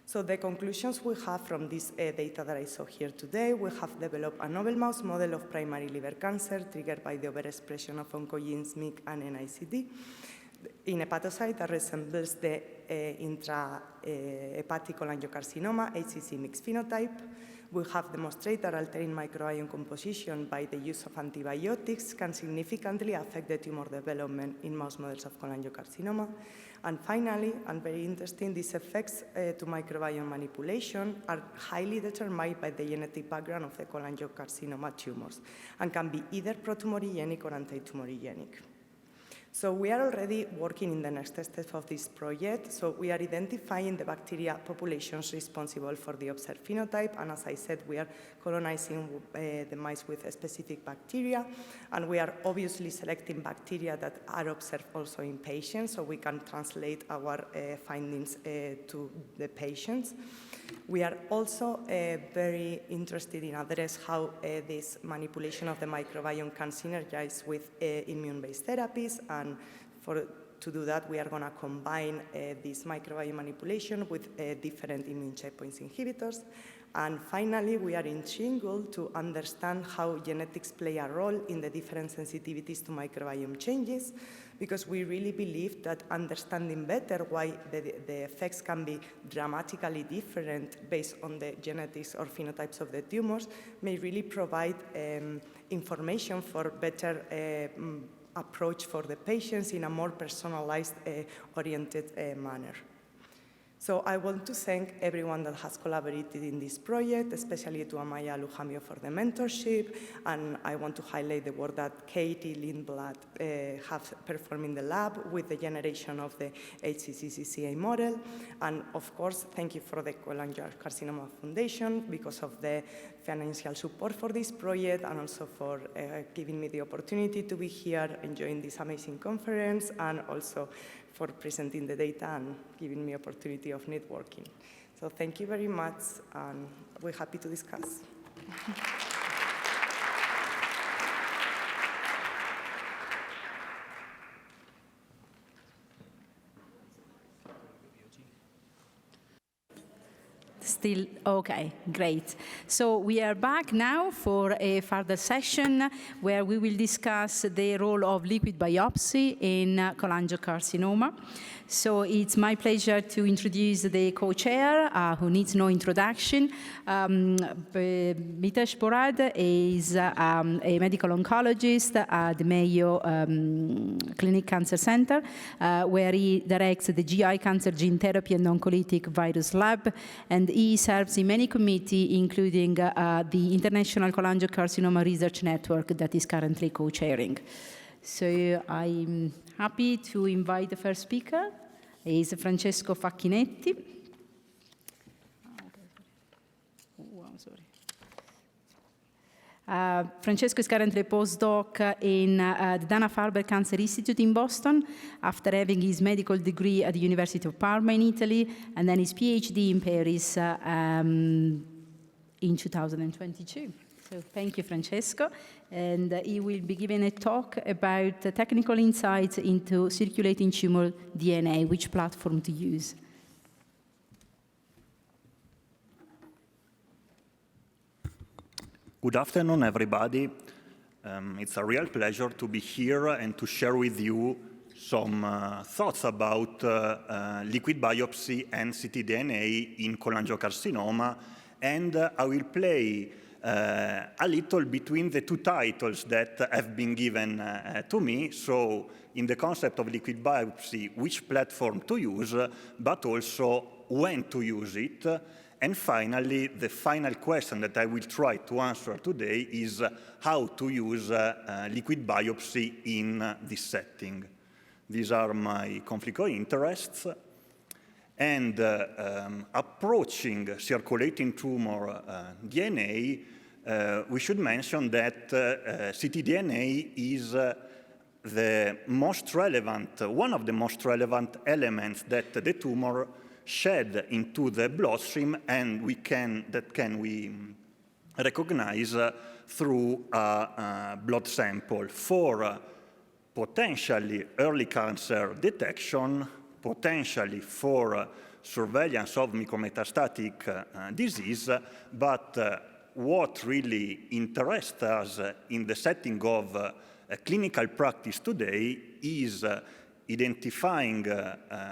So the conclusions we have from this data that I saw here today, we have developed a novel mouse model of primary liver cancer triggered by the overexpression of oncogenes MYC and NICD in hepatocyte that resembles the intrahepatic cholangiocarcinoma HCC mixed phenotype. We have demonstrated that altering microbiome composition by the use of antibiotics can significantly affect the tumor development in mouse models of cholangiocarcinoma. And finally, and very interesting, these effects to microbiome manipulation are highly determined by the genetic background of the cholangiocarcinoma tumors and can be either pro-tumorigenic or anti-tumorigenic. So we are already working in the next step of this project. So we are identifying the bacteria populations responsible for the observed phenotype. And as I said, we are colonizing the mice with specific bacteria. And we are obviously selecting bacteria that are observed also in patients, so we can translate our findings to the patients. We are also very interested in address how this manipulation of the microbiome can synergize with immune-based therapies, and to do that, we are going to combine this microbiome manipulation with different immune checkpoint inhibitors. And finally, we are intrigued to understand how genetics play a role in the different sensitivities to microbiome changes, because we really believe that understanding better why the effects can be dramatically different based on the genetics or phenotypes of the tumors may really provide information for better approach for the patients in a more personalized, oriented manner. So I want to thank everyone that has collaborated in this project, especially to Amaya Lujambio for the mentorship, and I want to highlight the work that Katie Lindblad have performed in the lab with the generation of the HCC-CCA model, and of course, thank you for the Cholangiocarcinoma Foundation because of the financial support for this project, and also for giving me the opportunity to be here enjoying this amazing conference, and also for presenting the data and giving me opportunity of networking. So thank you very much, and we're happy to discuss. Still, okay, great. So we are back now for a further session where we will discuss the role of liquid biopsy in cholangiocarcinoma. So it's my pleasure to introduce the co-chair, who needs no introduction. Mitesh Borad is a medical oncologist at the Mayo Clinic Cancer Center, where he directs the GI Cancer Gene Therapy and Oncolytic Virus Lab, and he serves in many committees, including the International Cholangiocarcinoma Research Network that is currently co-chairing. So I'm happy to invite the first speaker. Is Francesco Facchinetti. Francesco is currently a postdoc in the Dana-Farber Cancer Institute in Boston, after having his medical degree at the University of Parma in Italy, and then his PhD in Paris in 2022. So thank you, Francesco. And he will be giving a talk about technical insights into circulating tumor DNA, which platform to use. Good afternoon, everybody. It's a real pleasure to be here and to share with you some thoughts about liquid biopsy and ctDNA in cholangiocarcinoma, and I will play a little between the two titles that have been given to me. So in the concept of liquid biopsy, which platform to use, but also when to use it. And finally, the final question that I will try to answer today is how to use liquid biopsy in this setting. These are my conflict of interests. And approaching circulating tumor DNA, we should mention that ctDNA is the most relevant, one of the most relevant elements that the tumor shed into the bloodstream, and we recognize through a blood sample for potentially early cancer detection, potentially for surveillance of micrometastatic disease, but what really interests us in the setting of clinical practice today is identifying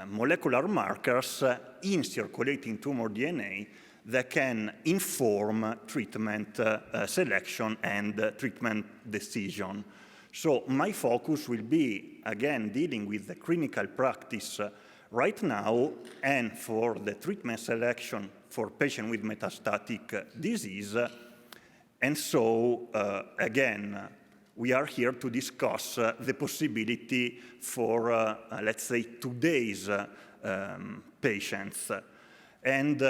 molecular markers in circulating tumor DNA that can inform treatment selection and treatment decision. So my focus will be, again, dealing with the clinical practice right now and for the treatment selection for patients with metastatic disease. And so, again, we are here to discuss the possibility for, let's say, today's patients. And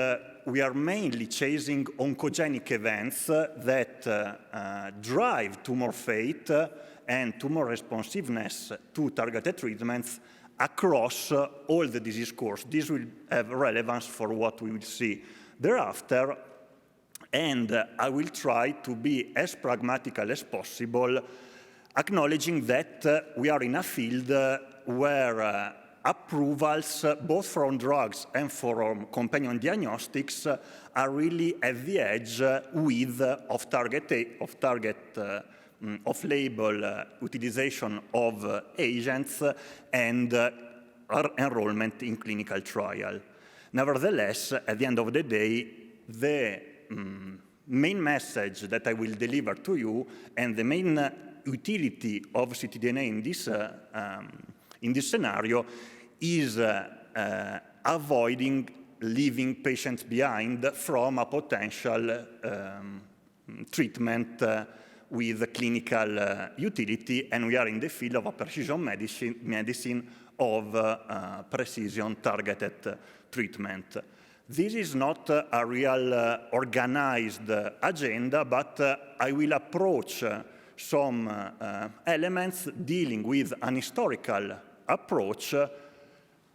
we are mainly chasing oncogenic events that drive tumor fate and tumor responsiveness to targeted treatments across all the disease course. This will have relevance for what we will see thereafter. And I will try to be as pragmatical as possible, acknowledging that we are in a field where approvals, both from drugs and from companion diagnostics, are really at the edge with off-label utilization of agents and enrollment in clinical trial. Nevertheless, at the end of the day, the main message that I will deliver to you and the main utility of ctDNA in this scenario is avoiding leaving patients behind from a potential treatment with clinical utility, and we are in the field of precision medicine of precision targeted treatment. This is not a real organized agenda, but I will approach some elements dealing with an historical approach.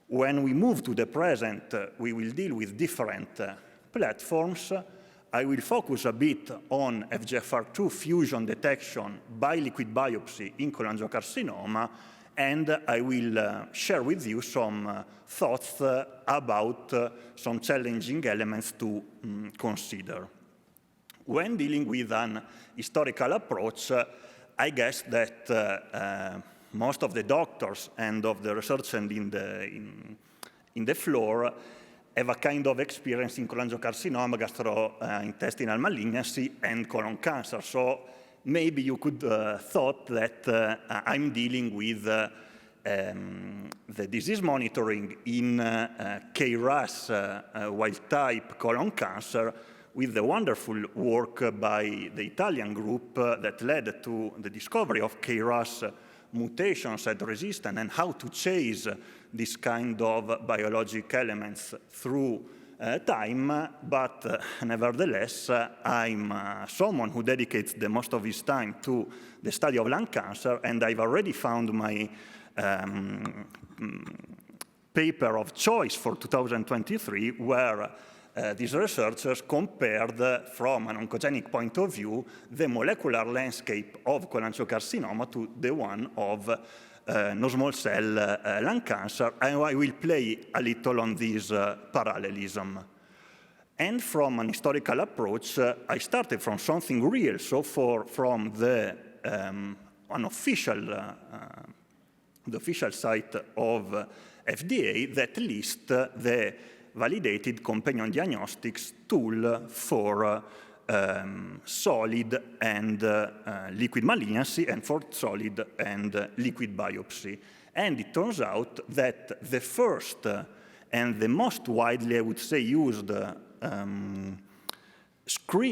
When we move to the present, we will deal with different platforms. I will focus a bit on FGFR2 fusion detection by liquid biopsy in cholangiocarcinoma, and I will share with you some thoughts about some challenging elements to consider. When dealing with an historical approach, I guess that most of the doctors and of the researchers in the floor have a kind of experience in cholangiocarcinoma, gastrointestinal malignancy, and colon cancer. So maybe you could thought that I'm dealing with the disease monitoring in KRAS wild-type colon cancer, with the wonderful work by the Italian group that led to the discovery of KRAS mutations at resistance and how to chase this kind of biologic elements through time. But nevertheless, I'm someone who dedicates the most of his time to the study of lung cancer, and I've already found my paper of choice for 2023, where these researchers compared, from an oncogenic point of view, the molecular landscape of cholangiocarcinoma to the one of non-small cell lung cancer, and I will play a little on this parallelism. And from an historical approach, I started from something real, so from the the official site of FDA that lists the validated companion diagnostics tool for solid and liquid malignancy and for solid and liquid biopsy. And it turns out that the first and the most widely, I would say, used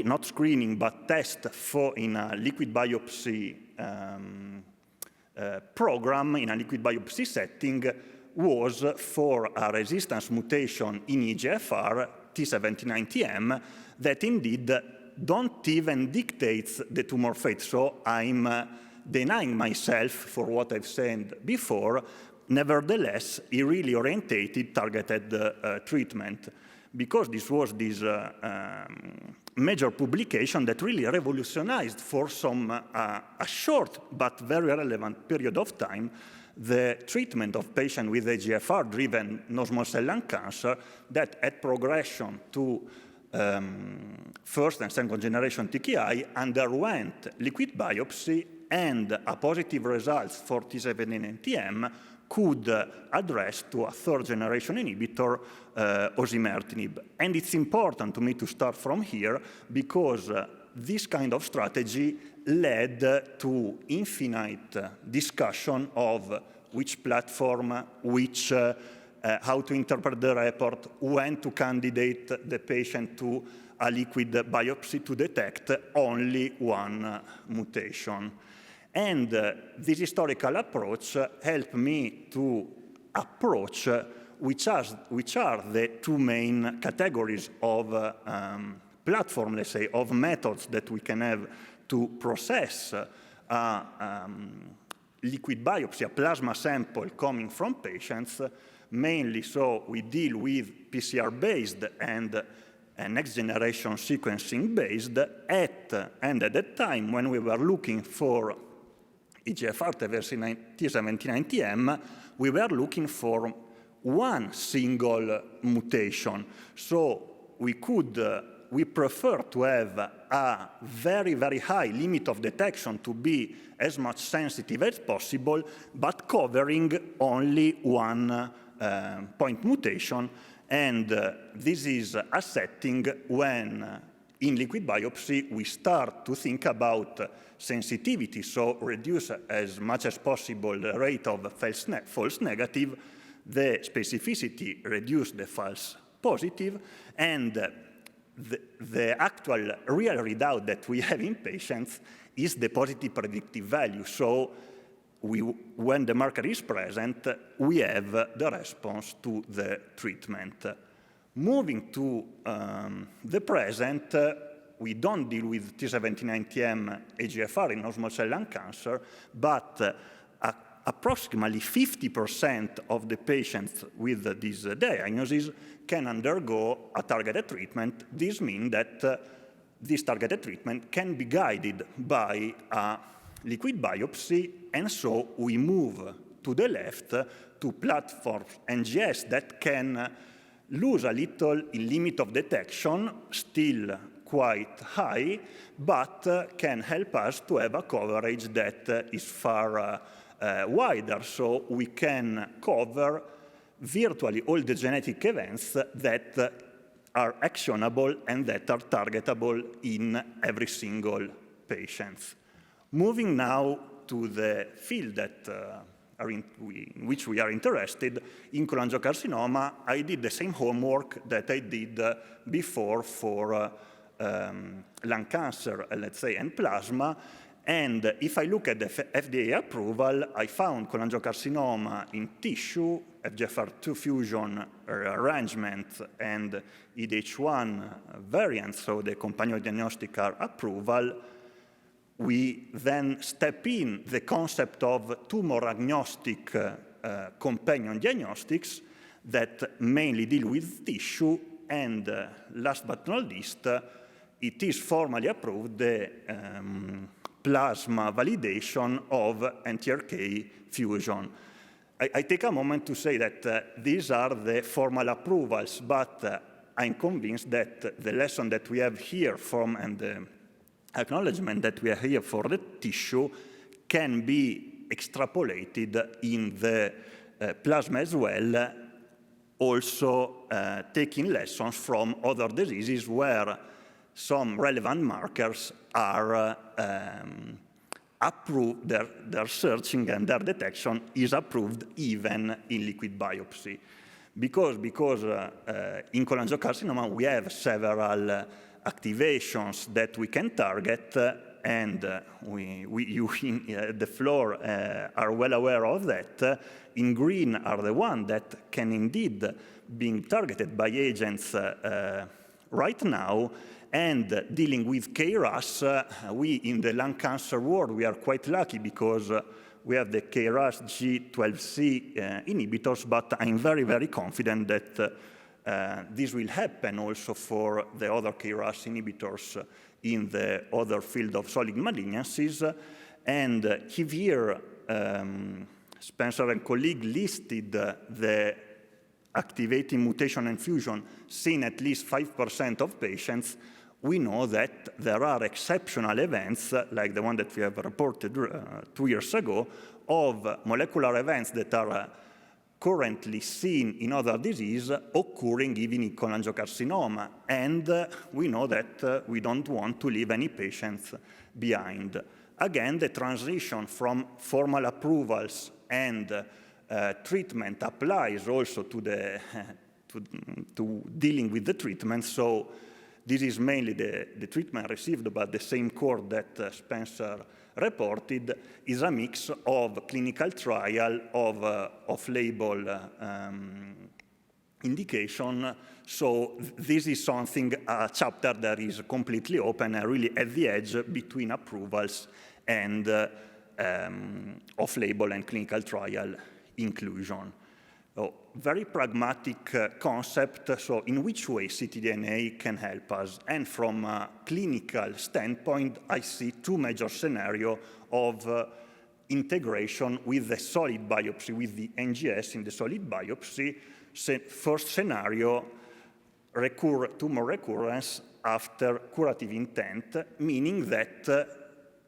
not screening, but test in a liquid biopsy program, in a liquid biopsy setting, was for a resistance mutation in EGFR, T79TM, that indeed don't even dictate the tumor fate. So I'm denying myself for what I've said before. Nevertheless, he really orientated targeted treatment, because this was this major publication that really revolutionized for a short but very relevant period of time the treatment of patients with EGFR-driven non-small cell lung cancer that had progression to first and second generation TKI, underwent liquid biopsy, and a positive results for T790M could address to a third generation inhibitor, osimertinib. And it's important to me to start from here, because this kind of strategy led to infinite discussion of which platform, how to interpret the report, when to candidate the patient to a liquid biopsy to detect only one mutation. And this historical approach helped me to approach which are the two main categories of platform, let's say, of methods that we can have to process liquid biopsy, a plasma sample coming from patients. Mainly, so we deal with PCR-based and next-generation sequencing-based. And at that time, when we were looking for EGFR T790M, we were looking for one single mutation. So we prefer to have a very, very high limit of detection to be as much sensitive as possible, but covering only one point mutation. And this is a setting when in liquid biopsy we start to think about sensitivity, so reduce as much as possible the rate of false negative, the specificity, reduce the false positive, and the actual real readout that we have in patients is the positive predictive value. So when the marker is present, we have the response to the treatment. Moving to the present, we don't deal with T790M EGFR in non-small cell lung cancer, but approximately 50% of the patients with this diagnosis can undergo a targeted treatment. This means that this targeted treatment can be guided by a liquid biopsy, and so we move to the left to platforms NGS that can lose a little in limit of detection, still quite high, but can help us to have a coverage that is far wider, so we can cover virtually all the genetic events that are actionable and that are targetable in every single patient. Moving now to the field that in which we are interested, in cholangiocarcinoma, I did the same homework that I did before for lung cancer, let's say, and plasma. And if I look at the FDA approval, I found cholangiocarcinoma in tissue, FGFR2 fusion arrangement, and IDH1 variants, so the companion diagnostic are approval. We then step in the concept of tumor agnostic companion diagnostics that mainly deal with tissue, and last but not least, it is formally approved the plasma validation of NTRK fusion. I take a moment to say that these are the formal approvals, but I'm convinced that the lesson that we have here from and the acknowledgement that we are here for the tissue can be extrapolated in the plasma as well, also taking lessons from other diseases where some relevant markers are approved, their searching and their detection is approved even in liquid biopsy. Because in cholangiocarcinoma we have several activations that we can target, and you in the floor are well aware of that. In green are the ones that can indeed be targeted by agents right now. And dealing with KRAS, we in the lung cancer world, we are quite lucky because we have the KRAS G12C inhibitors, but I'm very, very confident that this will happen also for the other KRAS inhibitors in the other field of solid malignancies. And here, Spencer and colleague listed the activating mutation and fusion seen at least 5% of patients. We know that there are exceptional events, like the one that we have reported 2 years ago, of molecular events that are currently seen in other diseases occurring even in cholangiocarcinoma. And we know that we don't want to leave any patients behind. Again, the transition from formal approvals and treatment applies also to dealing with the treatment. So this is mainly the treatment received by the same cohort that Spencer reported, is a mix of clinical trial, of off-label indication. So this is something, a chapter that is completely open and really at the edge between approvals and off-label and clinical trial inclusion. So, very pragmatic concept, so in which way ctDNA can help us. And from a clinical standpoint, I see two major scenarios of integration with the solid biopsy, with the NGS in the solid biopsy. First scenario, tumor recurrence after curative intent, meaning that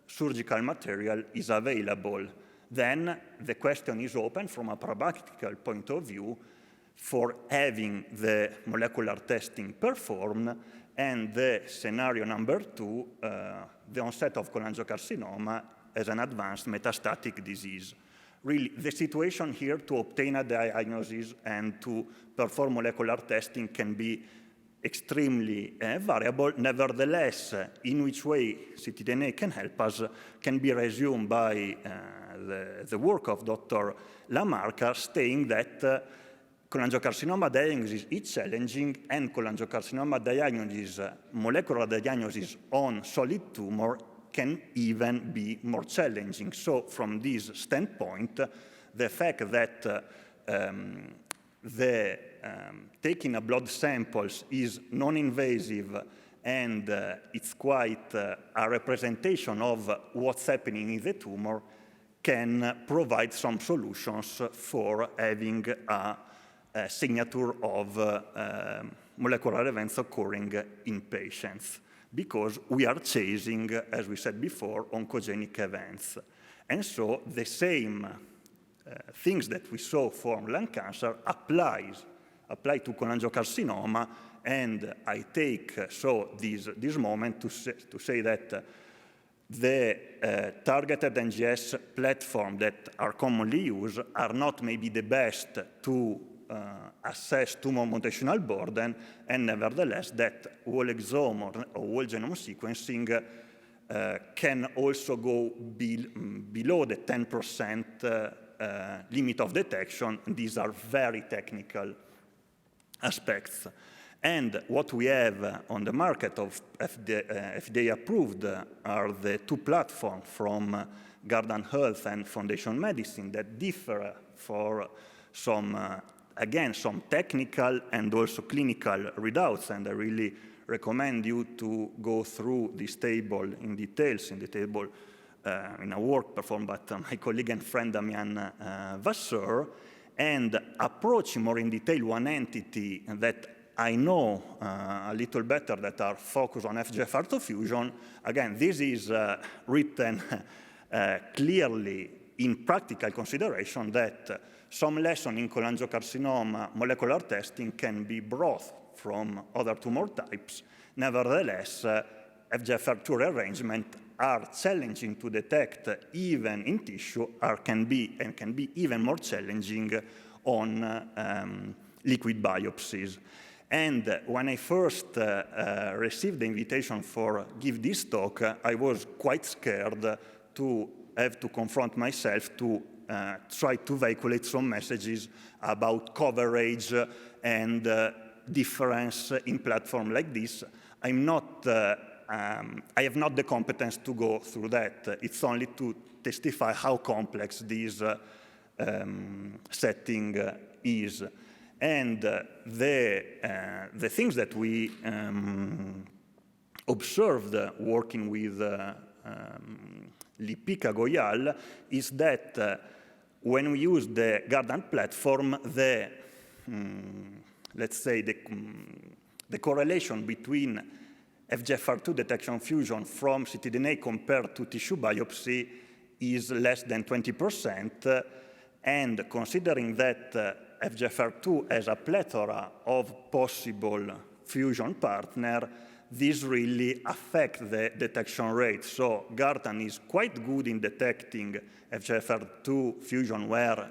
surgical material is available. Then the question is open from a practical point of view for having the molecular testing performed, and the scenario number two, the onset of cholangiocarcinoma as an advanced metastatic disease. Really, the situation here to obtain a diagnosis and to perform molecular testing can be extremely variable. Nevertheless, in which way ctDNA can help us can be resumed by the work of Dr. Lamarca, stating that cholangiocarcinoma diagnosis is challenging, and cholangiocarcinoma diagnosis, molecular diagnosis on solid tumor can even be more challenging. So from this standpoint, the fact that taking a blood samples is non-invasive and it's quite a representation of what's happening in the tumor can provide some solutions for having a signature of molecular events occurring in patients, because we are chasing, as we said before, oncogenic events. And so the same things that we saw for lung cancer apply to cholangiocarcinoma, and I take this moment to say that the targeted NGS platform that are commonly used are not maybe the best to assess tumor mutational burden, and nevertheless that whole exome or whole genome sequencing can also go below the 10% limit of detection. These are very technical aspects. And what we have on the market of FDA approved are the two platforms from Guardant Health and Foundation Medicine that differ for some, again, some technical and also clinical readouts. And I really recommend you to go through this table in details, in the table in a work performed by my colleague and friend Damian Vasseur, and approach more in detail one entity that I know a little better that are focused on FGFR2 fusion. Again, this is written clearly in practical consideration that some lesson in cholangiocarcinoma molecular testing can be brought from other tumor types. Nevertheless, FGFR2 rearrangement are challenging to detect even in tissue, can be even more challenging on liquid biopsies. And when I first received the invitation for give this talk, I was quite scared to have to confront myself to try to vehiculate some messages about coverage and difference in platform like this. I have not the competence to go through that. It's only to testify how complex this setting is. And the things that we observed working with Lipika Goyal is that when we use the Guardant platform, let's say the correlation between FGFR2 detection fusion from ctDNA compared to tissue biopsy is less than 20%. And considering that FGFR2 has a plethora of possible fusion partners, this really affects the detection rate. So Guardant is quite good in detecting FGFR2 fusion where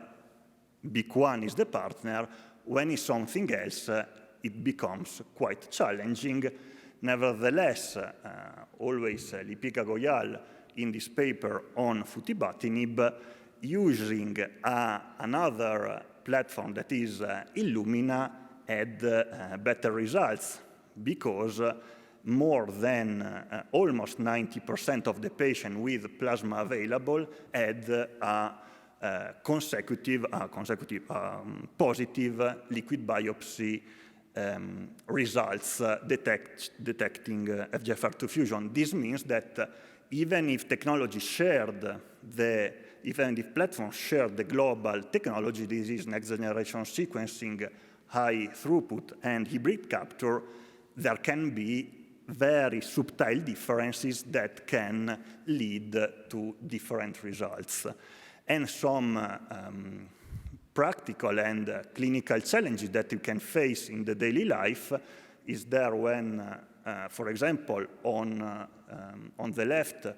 BIC1 is the partner. When it's something else, it becomes quite challenging. Nevertheless, always Lipika Goyal in this paper on futibatinib, using another platform that is Illumina, had better results because more than almost 90% of the patients with plasma available had consecutive positive liquid biopsy results detecting FGFR2 fusion. This means that even if technology shared even if platforms share the global technology, this is next generation sequencing, high throughput, and hybrid capture, there can be very subtle differences that can lead to different results. And some practical and clinical challenges that you can face in the daily life is there when, for example, on the left,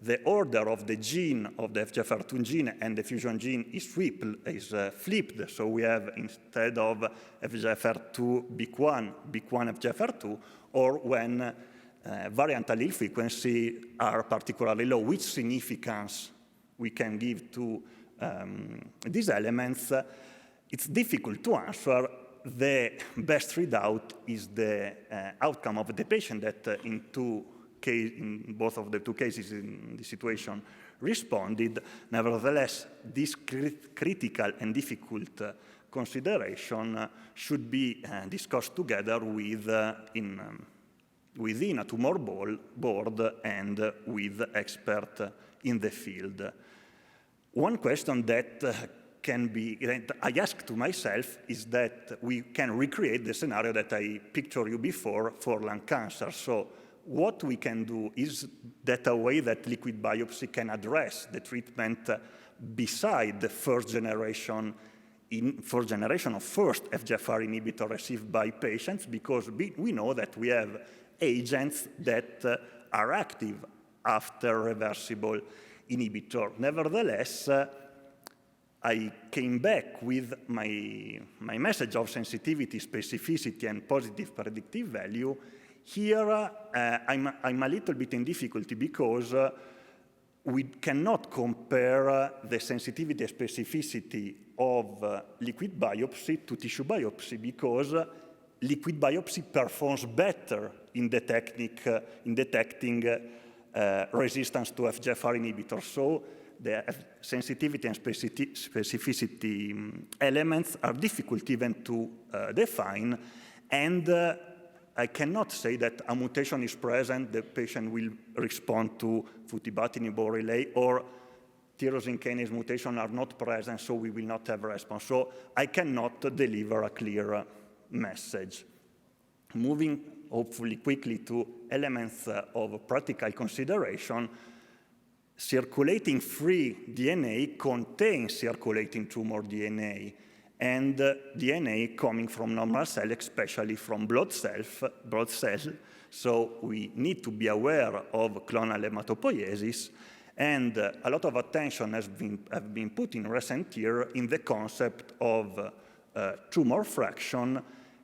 the order of the gene, of the FGFR2 gene and the fusion gene is flipped. So we have, instead of FGFR2 BIC1, BIC1 FGFR2, or when variant allele frequency are particularly low. Which significance we can give to these elements? It's difficult to answer. The best readout is the outcome of the patient that in both of the two cases in the situation responded. Nevertheless, this critical and difficult consideration should be discussed together within a tumor board and with experts in the field. One question that I ask to myself is that we can recreate the scenario that I pictured you before for lung cancer. So what we can do is that a way that liquid biopsy can address the treatment beside the first generation of first FGFR inhibitor received by patients, because we know that we have agents that are active after reversible inhibitor. Nevertheless, I came back with my message of sensitivity, specificity, and positive predictive value. Here, I'm a little bit in difficulty because we cannot compare the sensitivity and specificity of liquid biopsy to tissue biopsy, because liquid biopsy performs better in detecting resistance to FGFR inhibitors. So the sensitivity and specificity elements are difficult even to define, and I cannot say that a mutation is present, the patient will respond to futibatinib or relay, or tyrosine kinase mutation are not present, so we will not have a response. So I cannot deliver a clear message. Moving hopefully quickly to elements of practical consideration, circulating free DNA contains circulating tumor DNA, and DNA coming from normal cell, especially from blood cells. So we need to be aware of clonal hematopoiesis, and a lot of attention has been put in recent years in the concept of tumor fraction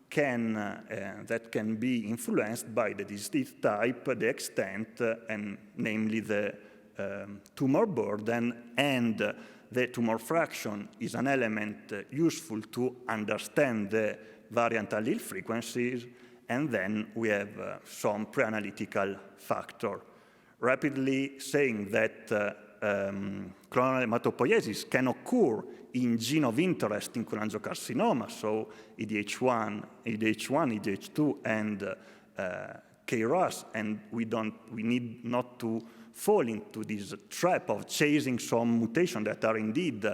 that can be influenced by the disease type, the extent, and namely the tumor burden, and the tumor fraction is an element useful to understand the variant allele frequencies, and then we have some pre-analytical factor. Rapidly saying that clonal hematopoiesis can occur in gene of interest in cholangiocarcinoma, so EDH1, EDH2, and KRAS, and we need not to fall into this trap of chasing some mutations that are indeed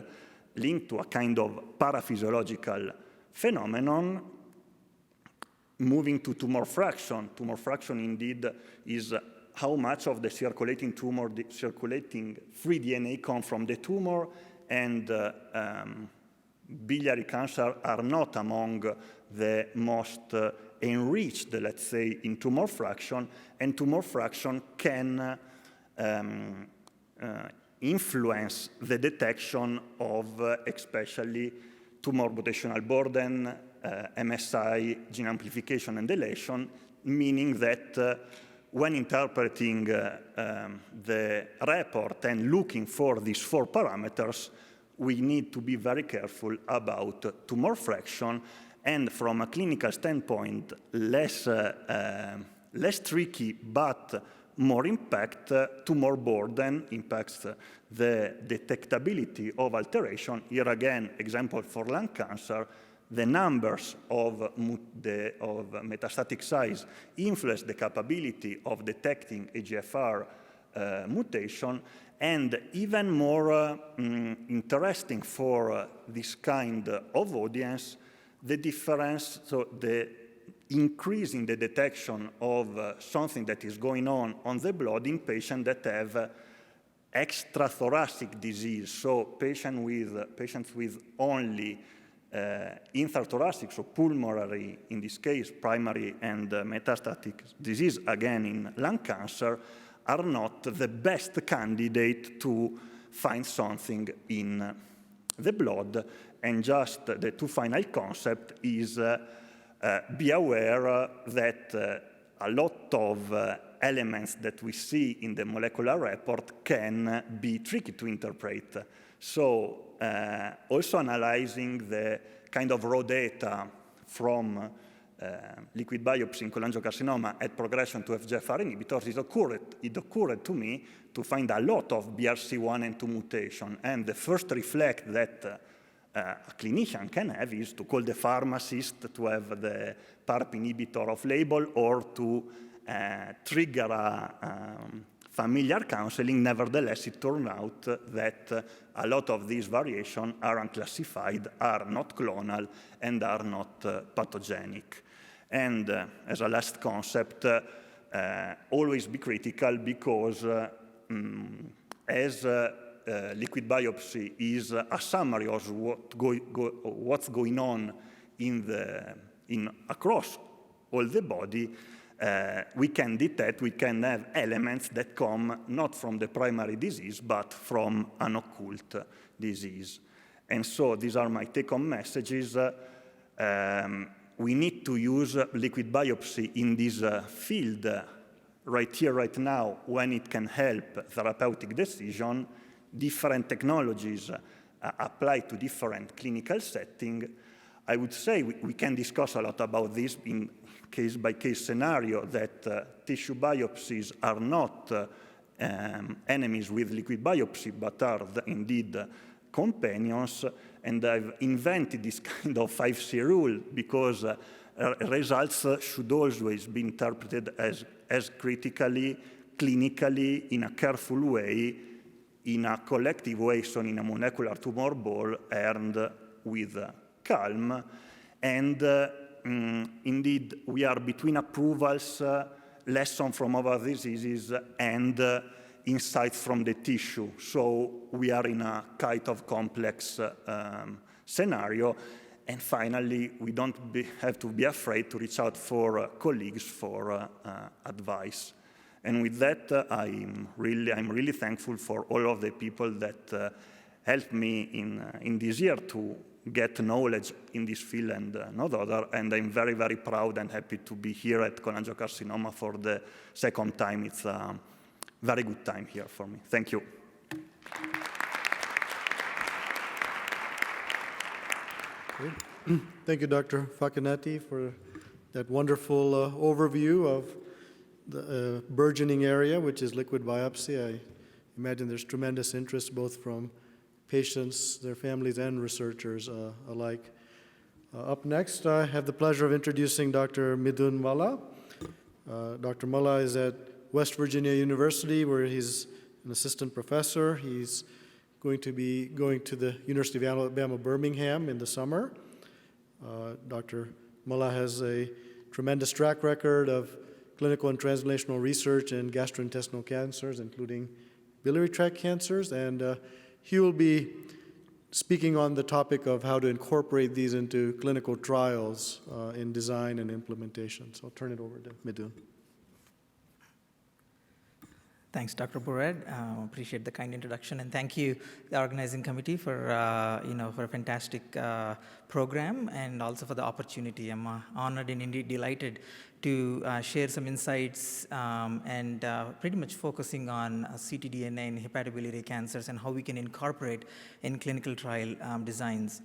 linked to a kind of paraphysiological phenomenon. Moving to tumor fraction indeed is how much of the circulating tumor, the circulating free DNA come from the tumor, and biliary cancer are not among the most enriched, let's say, in tumor fraction, and tumor fraction can influence the detection of especially tumor mutational burden, MSI, gene amplification and deletion, meaning that when interpreting the report and looking for these 4 parameters, we need to be very careful about tumor fraction, and from a clinical standpoint, less tricky, but more impact, tumor burden impacts the detectability of alteration. Here again, example for lung cancer, the numbers of metastatic size influence the capability of detecting EGFR mutation, and even more interesting for this kind of audience, the difference, so the increase in the detection of something that is going on the blood in patients that have extrathoracic disease, so patients with only intrathoracic, so pulmonary, in this case, primary and metastatic disease, again in lung cancer, are not the best candidate to find something in the blood. And just the 2 final concept is be aware that a lot of elements that we see in the molecular report can be tricky to interpret. So also analyzing the kind of raw data from liquid biopsy in cholangiocarcinoma at progression to FGFR inhibitors, it occurred to me to find a lot of BRCA1 and 2 mutation. And the first reflect that a clinician can have is to call the pharmacist to have the PARP inhibitor off label, or to trigger a familiar counseling. Nevertheless, it turned out that a lot of these variations are unclassified, are not clonal, and are not pathogenic. And as a last concept, always be critical, because as liquid biopsy is a summary of what's going on across all the body, we can detect, we can have elements that come not from the primary disease, but from an occult disease. And so these are my take-home messages. We need to use liquid biopsy in this field right here, right now, when it can help therapeutic decision. Different technologies apply to different clinical settings. I would say we can discuss a lot about this in case-by-case scenario, that tissue biopsies are not enemies with liquid biopsy, but are indeed companions. And I've invented this kind of 5C rule, because results should always be interpreted as critically, clinically, in a careful way, in a collective way, so in a molecular tumor ball, and with calm. And indeed, we are between approvals, lessons from other diseases, and insights from the tissue. So we are in a kind of complex scenario. And finally, we don't have to be afraid to reach out for colleagues for advice. And with that, I'm really thankful for all of the people that helped me in this year to get knowledge in this field and not other. And I'm very, very proud and happy to be here at cholangiocarcinoma for the second time. It's a very good time here for me. Thank you. Good. Thank you, Dr. Facchinetti, for that wonderful overview of the burgeoning area, which is liquid biopsy. I imagine there's tremendous interest both from patients, their families, and researchers alike. Up next, I have the pleasure of introducing Dr. Midun Malla. Dr. Malla is at West Virginia University, where he's an assistant professor. He's going to be going to the University of Alabama, Birmingham in the summer. Dr. Malla has a tremendous track record of clinical and translational research in gastrointestinal cancers, including biliary tract cancers, and he will be speaking on the topic of how to incorporate these into clinical trials in design and implementation. So I'll turn it over to Midun. Thanks, Dr. Bored. Appreciate the kind introduction, and thank you, the organizing committee, for for a fantastic program, and also for the opportunity. I'm honored and indeed delighted to share some insights and pretty much focusing on ctDNA and hepatobiliary cancers and how we can incorporate in clinical trial designs.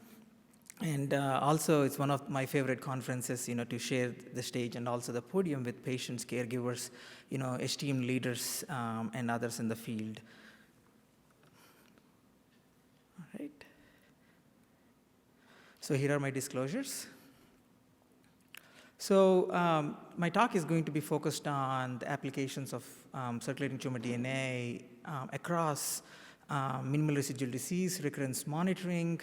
And also, it's one of my favorite conferences, to share the stage and also the podium with patients, caregivers, esteemed leaders, and others in the field. All right. So here are my disclosures. So my talk is going to be focused on the applications of circulating tumor DNA across minimal residual disease, recurrence monitoring,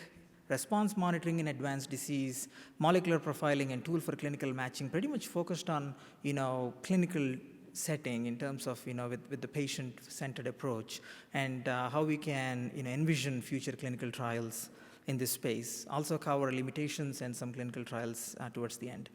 response monitoring in advanced disease, molecular profiling, and tool for clinical matching, pretty much focused on, clinical setting in terms of, with the patient-centered approach, and how we can, envision future clinical trials in this space. Also cover limitations and some clinical trials towards the end.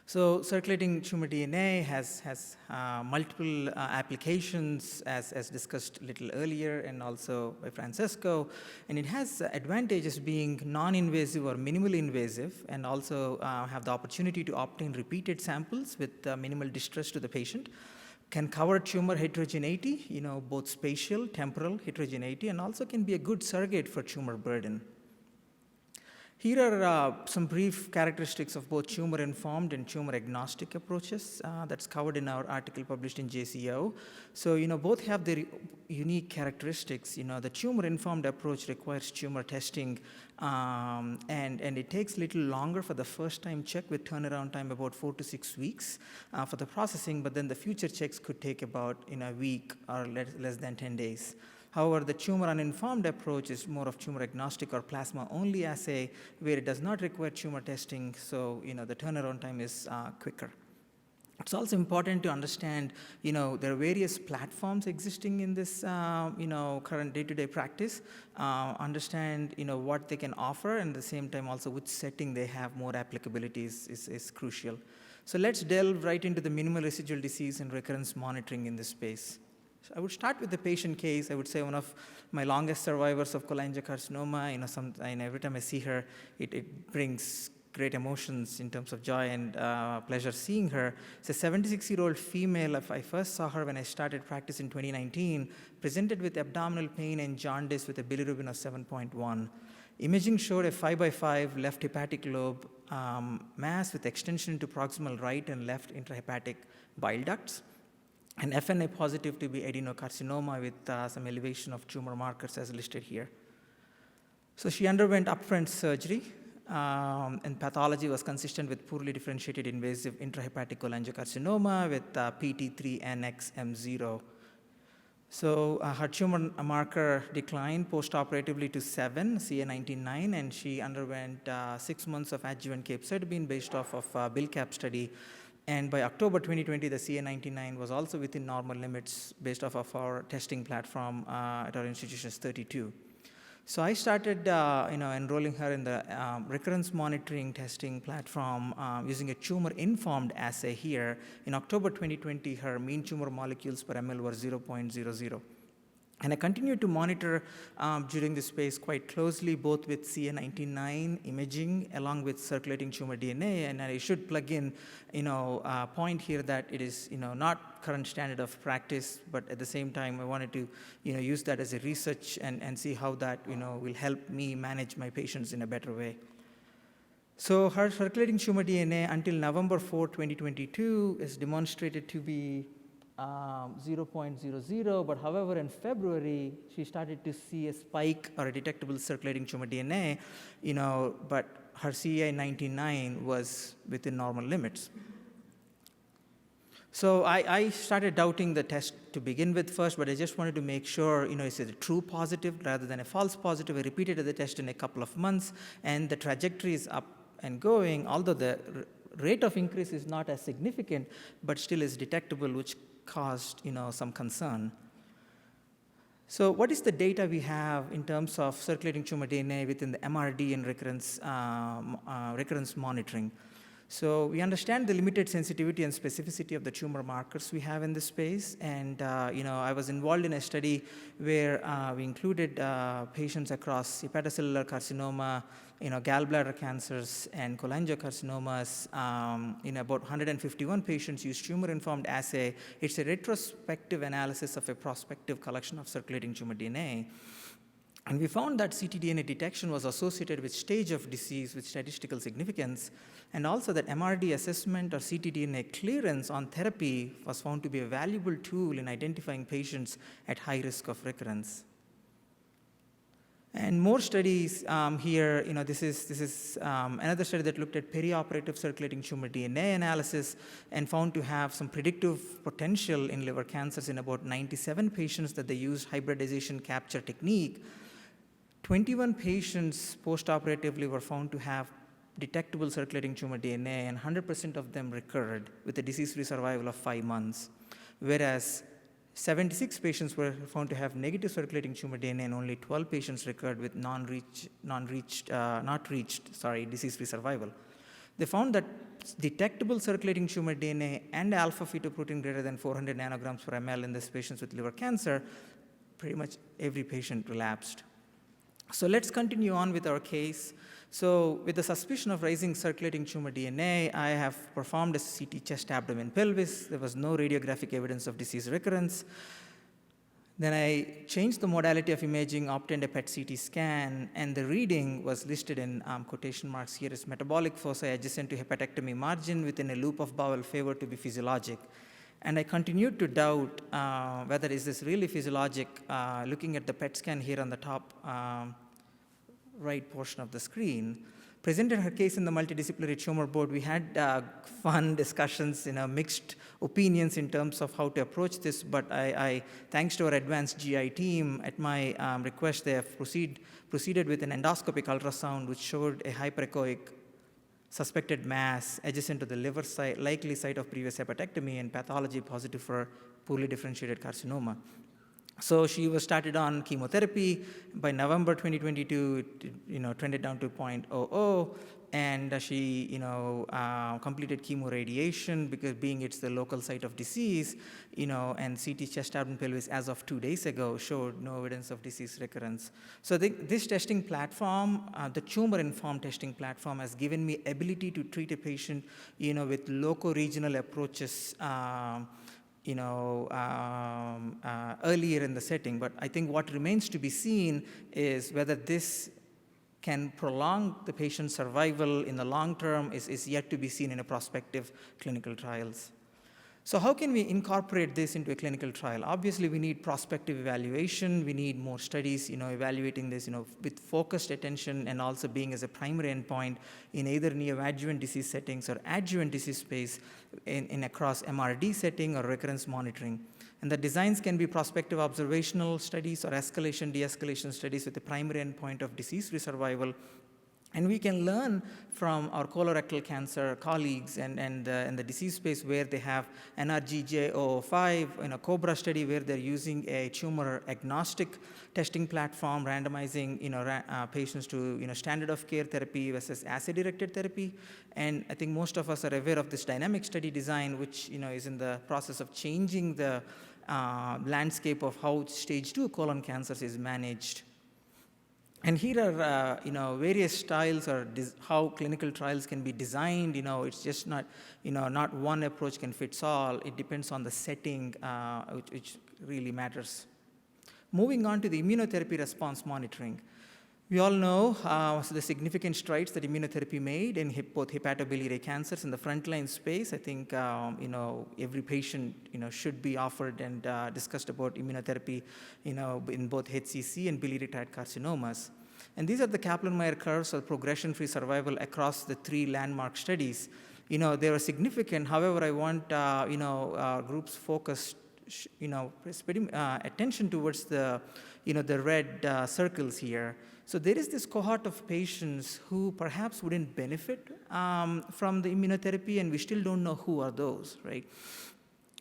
So circulating tumor DNA has multiple applications, as discussed a little earlier, and also by Francesco. And it has advantages being non-invasive or minimally invasive, and also have the opportunity to obtain repeated samples with minimal distress to the patient. Can cover tumor heterogeneity, both spatial, temporal heterogeneity, and also can be a good surrogate for tumor burden. Here are some brief characteristics of both tumor-informed and tumor-agnostic approaches that's covered in our article published in JCO. So, both have their unique characteristics. The tumor-informed approach requires tumor testing, and it takes a little longer for the first-time check, with turnaround time about 4 to 6 weeks for the processing, but then the future checks could take about a week or less than 10 days. However, the tumor-uninformed approach is more of tumor-agnostic or plasma-only assay, where it does not require tumor testing, so the turnaround time is quicker. It's also important to understand, there are various platforms existing in this, current day-to-day practice. Understand, what they can offer, and at the same time also which setting they have more applicability is crucial. So let's delve right into the minimal residual disease and recurrence monitoring in this space. So I would start with the patient case. I would say one of my longest survivors of cholangiocarcinoma. And every time I see her, it brings great emotions in terms of joy and pleasure seeing her. It's a 76-year-old female. I first saw her when I started practice in 2019, presented with abdominal pain and jaundice with a bilirubin of 7.1. Imaging showed a 5x5 left hepatic lobe mass with extension to proximal right and left intrahepatic bile ducts, and FNA positive to be adenocarcinoma with some elevation of tumor markers as listed here. So she underwent upfront surgery, and pathology was consistent with poorly differentiated invasive intrahepatic cholangiocarcinoma with PT3NXM0. So her tumor marker declined postoperatively to 7, CA19-9, and she underwent 6 months of adjuvant capecitabine based off of BILCAP study. And by October 2020, the CA19-9 was also within normal limits based off of our testing platform at our institution's 32. So I started, enrolling her in the recurrence monitoring testing platform using a tumor-informed assay here. In October 2020, her mean tumor molecules per ml were 0.00. And I continued to monitor during this phase quite closely, both with CA19-9 imaging along with circulating tumor DNA. And I should plug in, a point here that it is, not current standard of practice, but at the same time, I wanted to, use that as a research and see how that, will help me manage my patients in a better way. So her circulating tumor DNA until November 4, 2022 is demonstrated to be 0.00, but however in February she started to see a spike or a detectable circulating tumor DNA, but her CA99 was within normal limits. So I started doubting the test to begin with first, but I just wanted to make sure, is it a true positive rather than a false positive. I repeated the test in a couple of months, and the trajectory is up and going, although the rate of increase is not as significant, but still is detectable, which caused, some concern. So what is the data we have in terms of circulating tumor DNA within the MRD and recurrence monitoring? So we understand the limited sensitivity and specificity of the tumor markers we have in this space. And, I was involved in a study where we included patients across hepatocellular carcinoma, gallbladder cancers, and cholangiocarcinomas. In about 151 patients used tumor-informed assay. It's a retrospective analysis of a prospective collection of circulating tumor DNA. And we found that ctDNA detection was associated with stage of disease with statistical significance, and also that MRD assessment or ctDNA clearance on therapy was found to be a valuable tool in identifying patients at high risk of recurrence. And more studies here, this is another study that looked at perioperative circulating tumor DNA analysis and found to have some predictive potential in liver cancers in about 97 patients that they used hybridization capture technique. 21 patients postoperatively were found to have detectable circulating tumor DNA, and 100% of them recurred with a disease-free survival of 5 months, whereas 76 patients were found to have negative circulating tumor DNA, and only 12 patients recurred with not reached disease-free survival. They found that detectable circulating tumor DNA and alpha-fetoprotein greater than 400 nanograms per ml in these patients with liver cancer, pretty much every patient relapsed. So let's continue on with our case. So with the suspicion of rising circulating tumor DNA, I have performed a CT chest, abdomen, pelvis. There was no radiographic evidence of disease recurrence. Then I changed the modality of imaging, obtained a PET CT scan, and the reading was listed in quotation marks here as metabolic foci adjacent to hepatectomy margin within a loop of bowel favored to be physiologic. And I continued to doubt whether is this really physiologic, looking at the PET scan here on the top right portion of the screen. Presented her case in the multidisciplinary tumor board. We had fun discussions, mixed opinions in terms of how to approach this, but I thanks to our advanced GI team, at my request, they have proceeded with an endoscopic ultrasound which showed a hyperechoic suspected mass adjacent to the liver site, likely site of previous hepatectomy, and pathology positive for poorly differentiated carcinoma. So she was started on chemotherapy. By November 2022, it trended down to 0.00, and she completed chemoradiation because being it's the local site of disease, and CT chest, abdomen, pelvis as of 2 days ago showed no evidence of disease recurrence. So this testing platform, the tumor-informed testing platform, has given me ability to treat a patient, with loco-regional approaches, earlier in the setting. But I think what remains to be seen is whether this can prolong the patient's survival in the long term is yet to be seen in a prospective clinical trials. So how can we incorporate this into a clinical trial? Obviously, we need prospective evaluation. We need more studies, evaluating this, with focused attention and also being as a primary endpoint in either neoadjuvant disease settings or adjuvant disease space in across MRD setting or recurrence monitoring. And the designs can be prospective observational studies or escalation, de-escalation studies with the primary endpoint of disease-free survival. And we can learn from our colorectal cancer colleagues and the disease space where they have NRG-J005 in a COBRA study where they're using a tumor-agnostic testing platform, randomizing patients to standard of care therapy versus assay-directed therapy. And I think most of us are aware of this dynamic study design, which is in the process of changing the landscape of how stage 2 colon cancers is managed. And here are various styles or how clinical trials can be designed. It's just not not one approach can fit all. It depends on the setting, which really matters. Moving on to the immunotherapy response monitoring. We all know the significant strides that immunotherapy made in both hepatobiliary cancers in the frontline space. I think every patient should be offered and discussed about immunotherapy in both HCC and biliary tract carcinomas. And these are the Kaplan-Meier curves of progression-free survival across the 3 landmark studies. They were significant. However, I want groups focused attention towards the red circles here. So there is this cohort of patients who perhaps wouldn't benefit from the immunotherapy, and we still don't know who are those, right?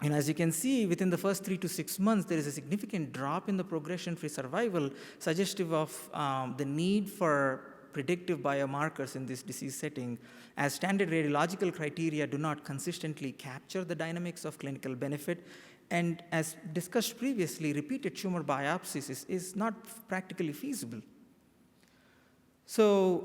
And as you can see, within the first 3 to 6 months, there is a significant drop in the progression-free survival, suggestive of the need for predictive biomarkers in this disease setting, as standard radiological criteria do not consistently capture the dynamics of clinical benefit. And as discussed previously, repeated tumor biopsies is not practically feasible. So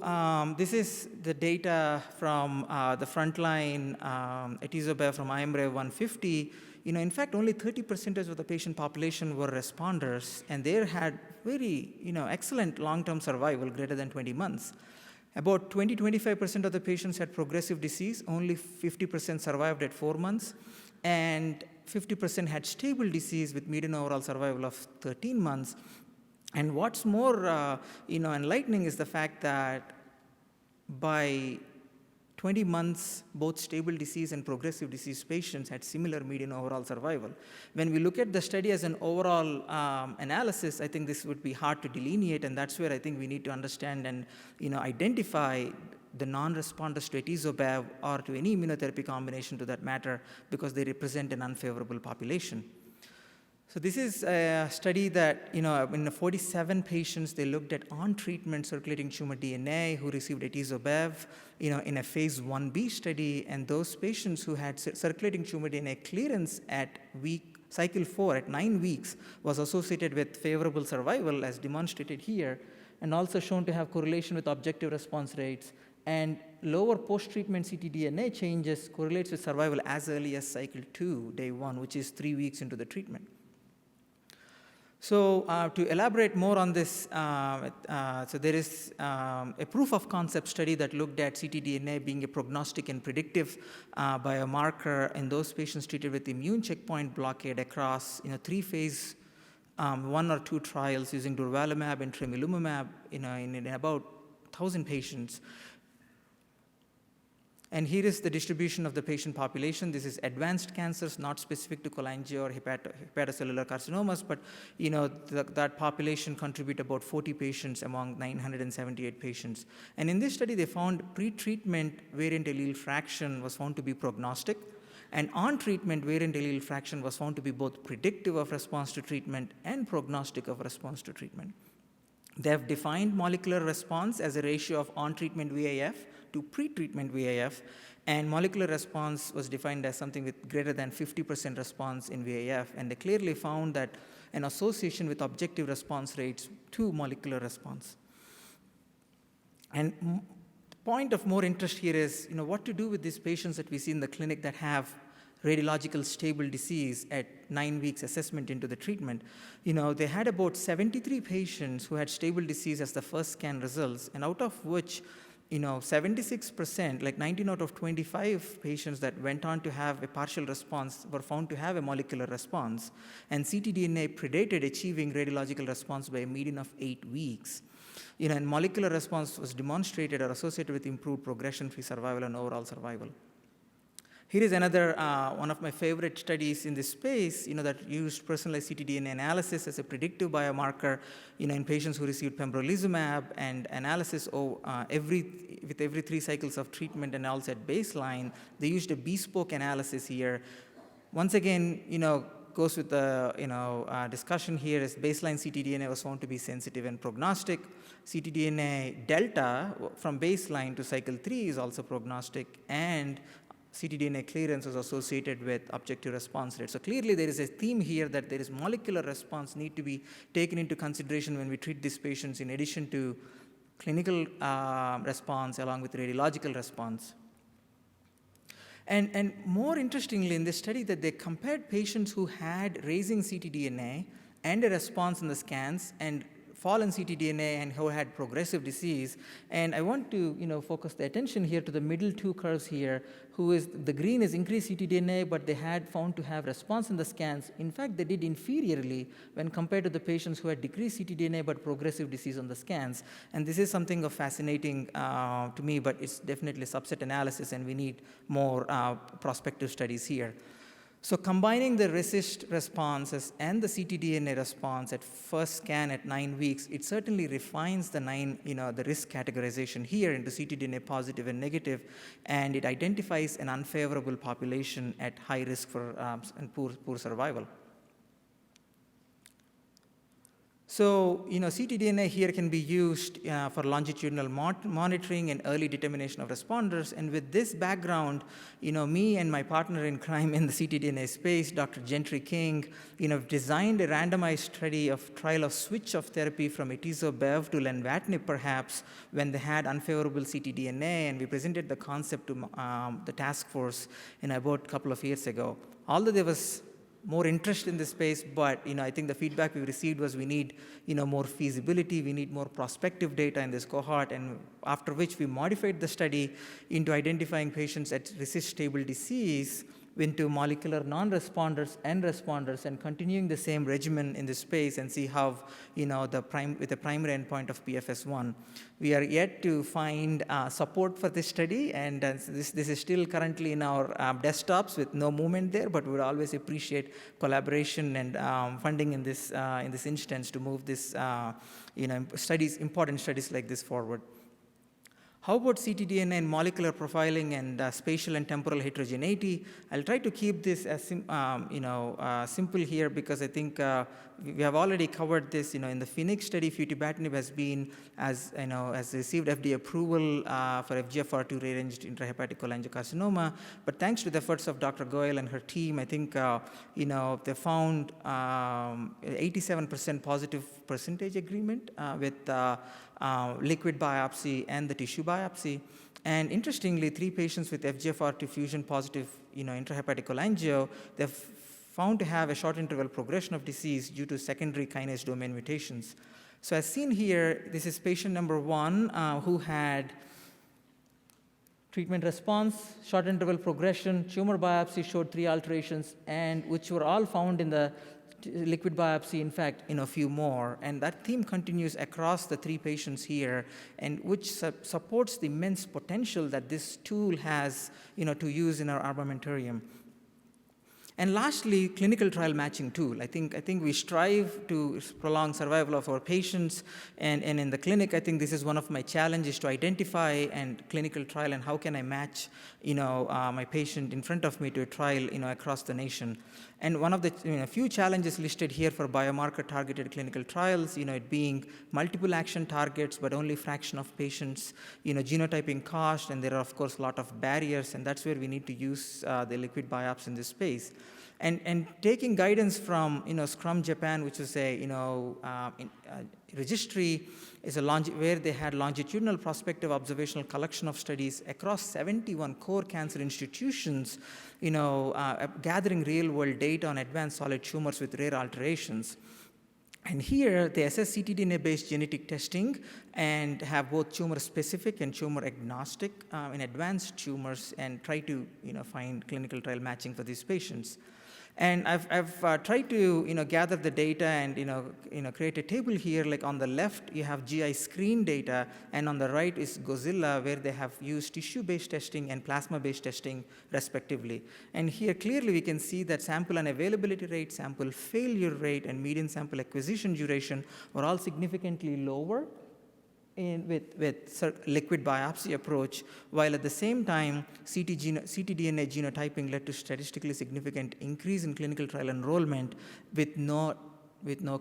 this is the data from the frontline atezobev from IMBRAVE 150. In fact, only 30% of the patient population were responders, and they had very excellent long-term survival, greater than 20 months. About 20-25% of the patients had progressive disease. Only 50% survived at 4 months, and 50% had stable disease with median overall survival of 13 months. And what's more enlightening is the fact that by 20 months, both stable disease and progressive disease patients had similar median overall survival. When we look at the study as an overall analysis, I think this would be hard to delineate, and that's where I think we need to understand and identify the non-responders to atezobev or to any immunotherapy combination to that matter, because they represent an unfavorable population. So this is a study that, in 47 patients, they looked at on-treatment circulating tumor DNA who received atezobev, in a phase 1b study, and those patients who had circulating tumor DNA clearance at cycle 4 at 9 weeks was associated with favorable survival, as demonstrated here, and also shown to have correlation with objective response rates, and lower post-treatment ctDNA changes correlates with survival as early as cycle 2, day 1, which is 3 weeks into the treatment. So to elaborate more on this, so there is a proof of concept study that looked at ctDNA being a prognostic and predictive biomarker in those patients treated with immune checkpoint blockade across 3 phase 1 or 2 trials using durvalumab and tremelimumab in about 1,000 patients. And here is the distribution of the patient population. This is advanced cancers, not specific to cholangio or hepatocellular carcinomas, but that population contribute about 40 patients among 978 patients. And in this study, they found pre-treatment variant allele fraction was found to be prognostic, and on-treatment variant allele fraction was found to be both predictive of response to treatment and prognostic of response to treatment. They have defined molecular response as a ratio of on-treatment VAF to pre-treatment VAF, and molecular response was defined as something with greater than 50% response in VAF, and they clearly found that an association with objective response rates to molecular response. And point of more interest here is, what to do with these patients that we see in the clinic that have radiological stable disease at 9 weeks assessment into the treatment. They had about 73 patients who had stable disease as the first scan results, and out of which 76%, like 19 out of 25 patients that went on to have a partial response were found to have a molecular response, and ctDNA predated achieving radiological response by a median of 8 weeks. And molecular response was demonstrated or associated with improved progression-free survival and overall survival. Here is another one of my favorite studies in this space, that used personalized ctDNA analysis as a predictive biomarker, in patients who received pembrolizumab, and analysis with every 3 cycles of treatment and also at baseline. They used a bespoke analysis here. Once again, goes with the discussion here is baseline ctDNA was found to be sensitive and prognostic. ctDNA delta from baseline to cycle 3 is also prognostic, and ctDNA clearance is associated with objective response rate. So clearly there is a theme here that there is molecular response need to be taken into consideration when we treat these patients in addition to clinical response along with radiological response. And more interestingly in this study that they compared patients who had raising ctDNA and a response in the scans and fallen ctDNA and who had progressive disease. And I want to focus the attention here to the middle two curves here, the green is increased ctDNA, but they had found to have response in the scans. In fact, they did inferiorly when compared to the patients who had decreased ctDNA but progressive disease on the scans. And this is something of fascinating to me, but it's definitely subset analysis, and we need more prospective studies here. So combining the RECIST responses and the ctDNA response at first scan at 9 weeks, it certainly refines the the risk categorization here into ctDNA positive and negative, and it identifies an unfavorable population at high risk for and poor survival. So, ctDNA here can be used for longitudinal monitoring and early determination of responders. And with this background, me and my partner in crime in the ctDNA space, Dr. Gentry King, designed a randomized trial of switch of therapy from atezo-bev to lenvatinib, perhaps, when they had unfavorable ctDNA. And we presented the concept to the task force about a couple of years ago. Although there was more interest in this space, but I think the feedback we received was we need more feasibility, we need more prospective data in this cohort, and after which we modified the study into identifying patients at RECIST stable disease into molecular non-responders and responders, and continuing the same regimen in this space and see how with the primary endpoint of PFS1. We are yet to find support for this study, and this is still currently in our desktops with no movement there, but we would always appreciate collaboration and funding in this instance to move this important studies like this forward. How about ctDNA and molecular profiling and spatial and temporal heterogeneity? I'll try to keep this as simple here, because I think we have already covered this. In the Phoenix study, futibatinib has received FDA approval for FGFR2 rearranged intrahepatic cholangiocarcinoma. But thanks to the efforts of Dr. Goyal and her team, I think they found 87% positive percentage agreement with liquid biopsy and the tissue biopsy. And interestingly, 3 patients with FGFR2 fusion positive intrahepatic cholangio, they've found to have a short interval progression of disease due to secondary kinase domain mutations. So as seen here, this is patient number 1 who had treatment response, short interval progression, tumor biopsy showed 3 alterations, and which were all found in the liquid biopsy, in fact, a few more. And that theme continues across the 3 patients here, and which supports the immense potential that this tool has to use in our armamentarium. And lastly, clinical trial matching tool. I think we strive to prolong survival of our patients, and in the clinic, I think this is one of my challenges, to identify and clinical trial and how can I match my patient in front of me to a trial across the nation. And one of the few challenges listed here for biomarker targeted clinical trials, it being multiple action targets but only fraction of patients, genotyping cost, and there are of course a lot of barriers, and that's where we need to use the liquid biopsy in this space. And taking guidance from Scrum Japan, which is a registry, is where they had longitudinal prospective observational collection of studies across 71 core cancer institutions, gathering real-world data on advanced solid tumors with rare alterations. And here, they assess ctDNA-based genetic testing and have both tumor-specific and tumor-agnostic in advanced tumors, and try to find clinical trial matching for these patients. And I've tried to gather the data and create a table here. Like on the left, you have GI screen data, and on the right is Godzilla, where they have used tissue-based testing and plasma-based testing, respectively. And here clearly we can see that sample unavailability rate, sample failure rate, and median sample acquisition duration were all significantly lower with liquid biopsy approach, while at the same time, ctDNA genotyping led to statistically significant increase in clinical trial enrollment with no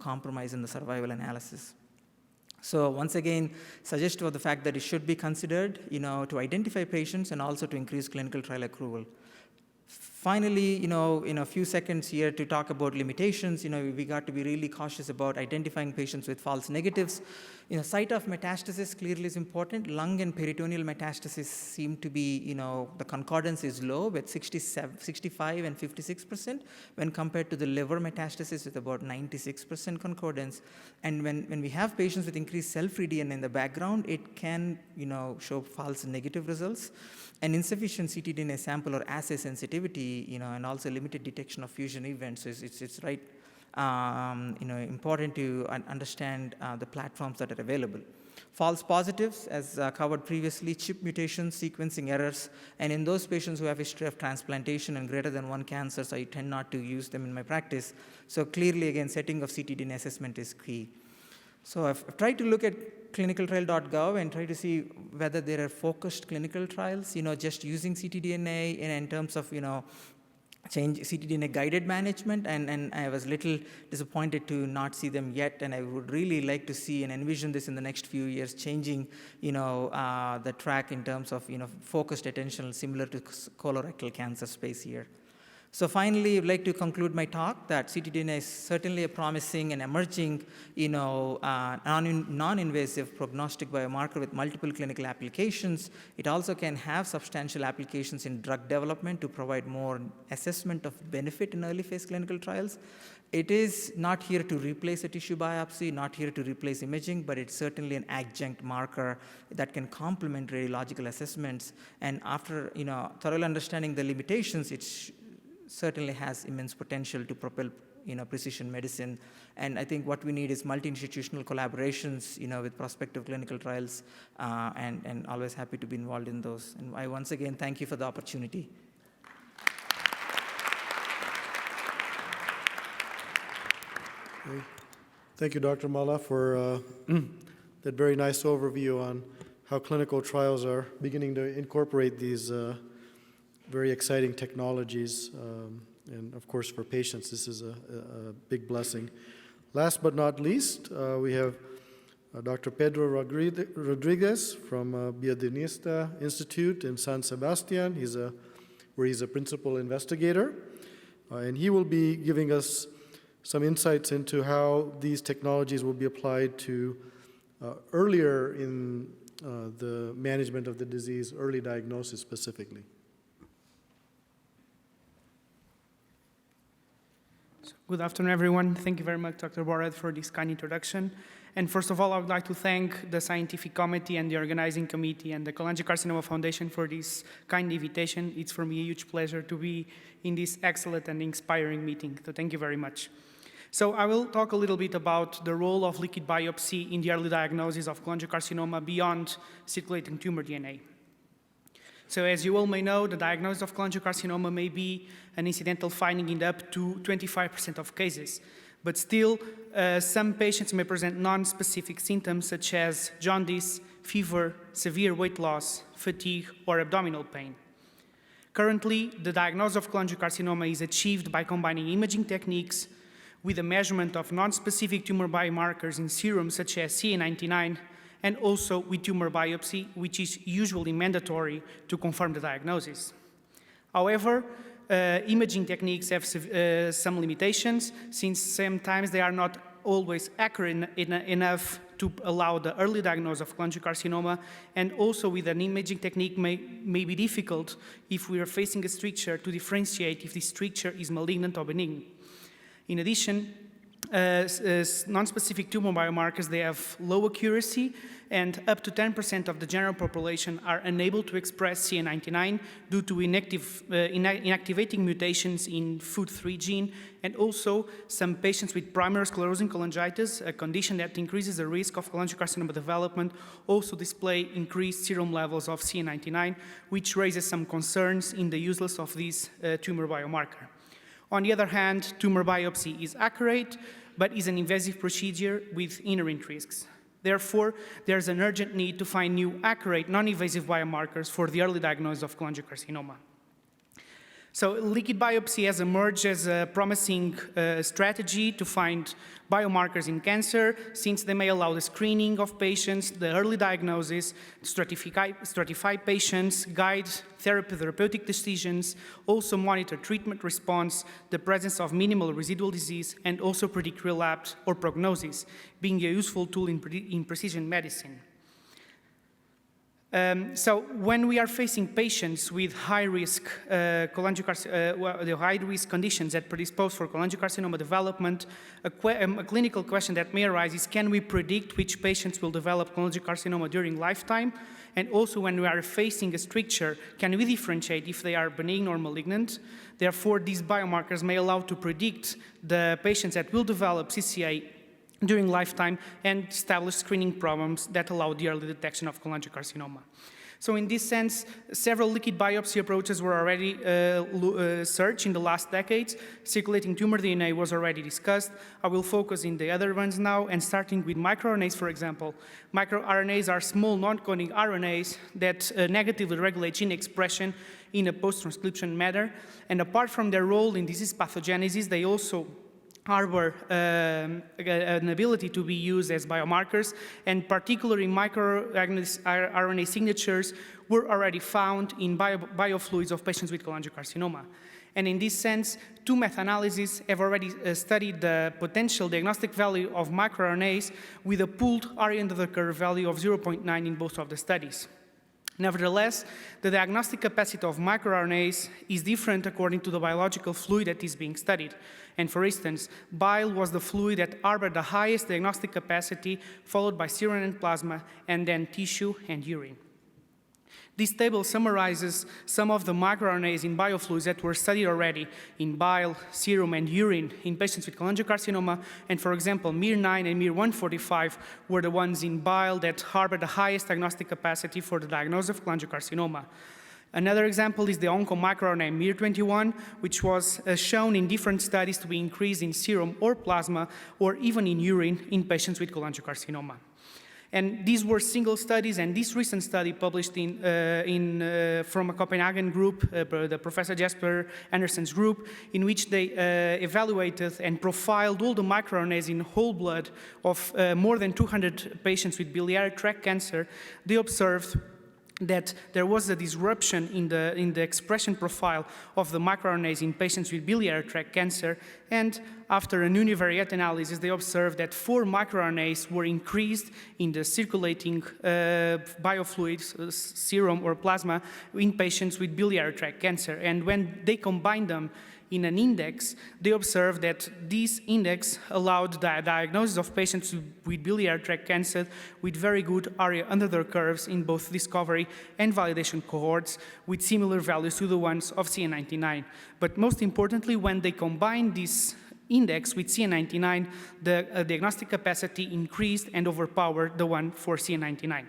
compromise in the survival analysis. So once again, suggest for the fact that it should be considered, to identify patients and also to increase clinical trial accrual. Finally, in a few seconds here to talk about limitations, we got to be really cautious about identifying patients with false negatives. Site of metastasis clearly is important. Lung and peritoneal metastasis seem to be, the concordance is low with 65 and 56% when compared to the liver metastasis with about 96% concordance. And when we have patients with increased cell-free DNA in the background, it can, show false negative results. And insufficient ctDNA sample or assay sensitivity, and also limited detection of fusion events it's right, important to understand the platforms that are available. False positives, as covered previously, chip mutations, sequencing errors, and in those patients who have history of transplantation and greater than one cancers, I tend not to use them in my practice. So clearly, again, setting of ctDNA assessment is key. So I've tried to look at clinicaltrial.gov and try to see whether there are focused clinical trials, just using ctDNA in terms of, change ctDNA guided management, and I was a little disappointed to not see them yet, and I would really like to see and envision this in the next few years changing, the track in terms of, focused attention similar to colorectal cancer space here. So finally, I'd like to conclude my talk that ctDNA is certainly a promising and emerging, non-invasive prognostic biomarker with multiple clinical applications. It also can have substantial applications in drug development to provide more assessment of benefit in early phase clinical trials. It is not here to replace a tissue biopsy, not here to replace imaging, but it's certainly an adjunct marker that can complement radiological assessments. And after, thoroughly understanding the limitations, it certainly has immense potential to propel, precision medicine. And I think what we need is multi-institutional collaborations, with prospective clinical trials, and always happy to be involved in those. And I once again thank you for the opportunity. Thank you, Dr. Malla, for that very nice overview on how clinical trials are beginning to incorporate these very exciting technologies, and of course for patients this is a big blessing. Last but not least, we have Dr. Pedro Rodriguez from Biodenista Institute in San Sebastian, where he's a principal investigator, and he will be giving us some insights into how these technologies will be applied to earlier in the management of the disease, early diagnosis specifically. Good afternoon, everyone. Thank you very much, Dr. Bored, for this kind introduction. And first of all, I would like to thank the scientific committee and the organizing committee and the Cholangiocarcinoma Foundation for this kind invitation. It's for me a huge pleasure to be in this excellent and inspiring meeting. So thank you very much. So I will talk a little bit about the role of liquid biopsy in the early diagnosis of cholangiocarcinoma beyond circulating tumor DNA. So as you all may know, the diagnosis of cholangiocarcinoma may be an incidental finding in up to 25% of cases. But still, some patients may present non-specific symptoms such as jaundice, fever, severe weight loss, fatigue, or abdominal pain. Currently, the diagnosis of cholangiocarcinoma is achieved by combining imaging techniques with the measurement of non-specific tumor biomarkers in serum such as CA99, and also with tumor biopsy, which is usually mandatory to confirm the diagnosis. However, imaging techniques have some limitations, since sometimes they are not always accurate enough to allow the early diagnosis of cholangiocarcinoma, and also with an imaging technique may be difficult if we are facing a stricture to differentiate if this stricture is malignant or benign. In addition, non-specific tumor biomarkers, they have low accuracy, and up to 10% of the general population are unable to express CA99 due to inactivating mutations in FUT3 gene, and also some patients with primary sclerosing cholangitis, a condition that increases the risk of cholangiocarcinoma development, also display increased serum levels of CA99, which raises some concerns in the usefulness of this tumor biomarker. On the other hand, tumor biopsy is accurate, but is an invasive procedure with inherent risks. Therefore, there's an urgent need to find new accurate non-invasive biomarkers for the early diagnosis of cholangiocarcinoma. So liquid biopsy has emerged as a promising strategy to find biomarkers in cancer, since they may allow the screening of patients, the early diagnosis, stratify patients, guide therapeutic decisions, also monitor treatment response, the presence of minimal residual disease, and also predict relapse or prognosis, being a useful tool in precision medicine. So when we are facing patients with high-risk high-risk conditions that predispose for cholangiocarcinoma development, a clinical question that may arise is, can we predict which patients will develop cholangiocarcinoma during lifetime? And also, when we are facing a stricture, can we differentiate if they are benign or malignant? Therefore, these biomarkers may allow to predict the patients that will develop CCA during lifetime and establish screening programs that allow the early detection of cholangiocarcinoma. So in this sense, several liquid biopsy approaches were already searched in the last decades. Circulating tumor DNA was already discussed. I will focus in the other ones now, and starting with microRNAs, for example. MicroRNAs are small non-coding RNAs that negatively regulate gene expression in a post-transcription manner. And apart from their role in disease pathogenesis, they also harbor an ability to be used as biomarkers, and particularly microRNA signatures were already found in biofluids of patients with cholangiocarcinoma. And in this sense, two meta-analyses have already studied the potential diagnostic value of microRNAs with a pooled area under the curve value of 0.9 in both of the studies. Nevertheless, the diagnostic capacity of microRNAs is different according to the biological fluid that is being studied. And for instance, bile was the fluid that harbored the highest diagnostic capacity, followed by serum and plasma, and then tissue and urine. This table summarizes some of the microRNAs in biofluids that were studied already in bile, serum, and urine in patients with cholangiocarcinoma. And for example, MIR9 and MIR145 were the ones in bile that harbored the highest diagnostic capacity for the diagnosis of cholangiocarcinoma. Another example is the oncomicroRNA MIR21, which was shown in different studies to be increased in serum or plasma, or even in urine in patients with cholangiocarcinoma. And these were single studies, and this recent study published from a Copenhagen group, the Professor Jesper Andersen's group, in which they evaluated and profiled all the microRNAs in whole blood of more than 200 patients with biliary tract cancer. They observed that there was a disruption in the expression profile of the microRNAs in patients with biliary tract cancer, and after a univariate analysis, they observed that 4 microRNAs were increased in the circulating biofluids, serum or plasma, in patients with biliary tract cancer. And when they combined them in an index, they observed that this index allowed the diagnosis of patients with biliary tract cancer with very good area under the curves in both discovery and validation cohorts, with similar values to the ones of CA99. But most importantly, when they combined this index with CA99, the diagnostic capacity increased and overpowered the one for CA99.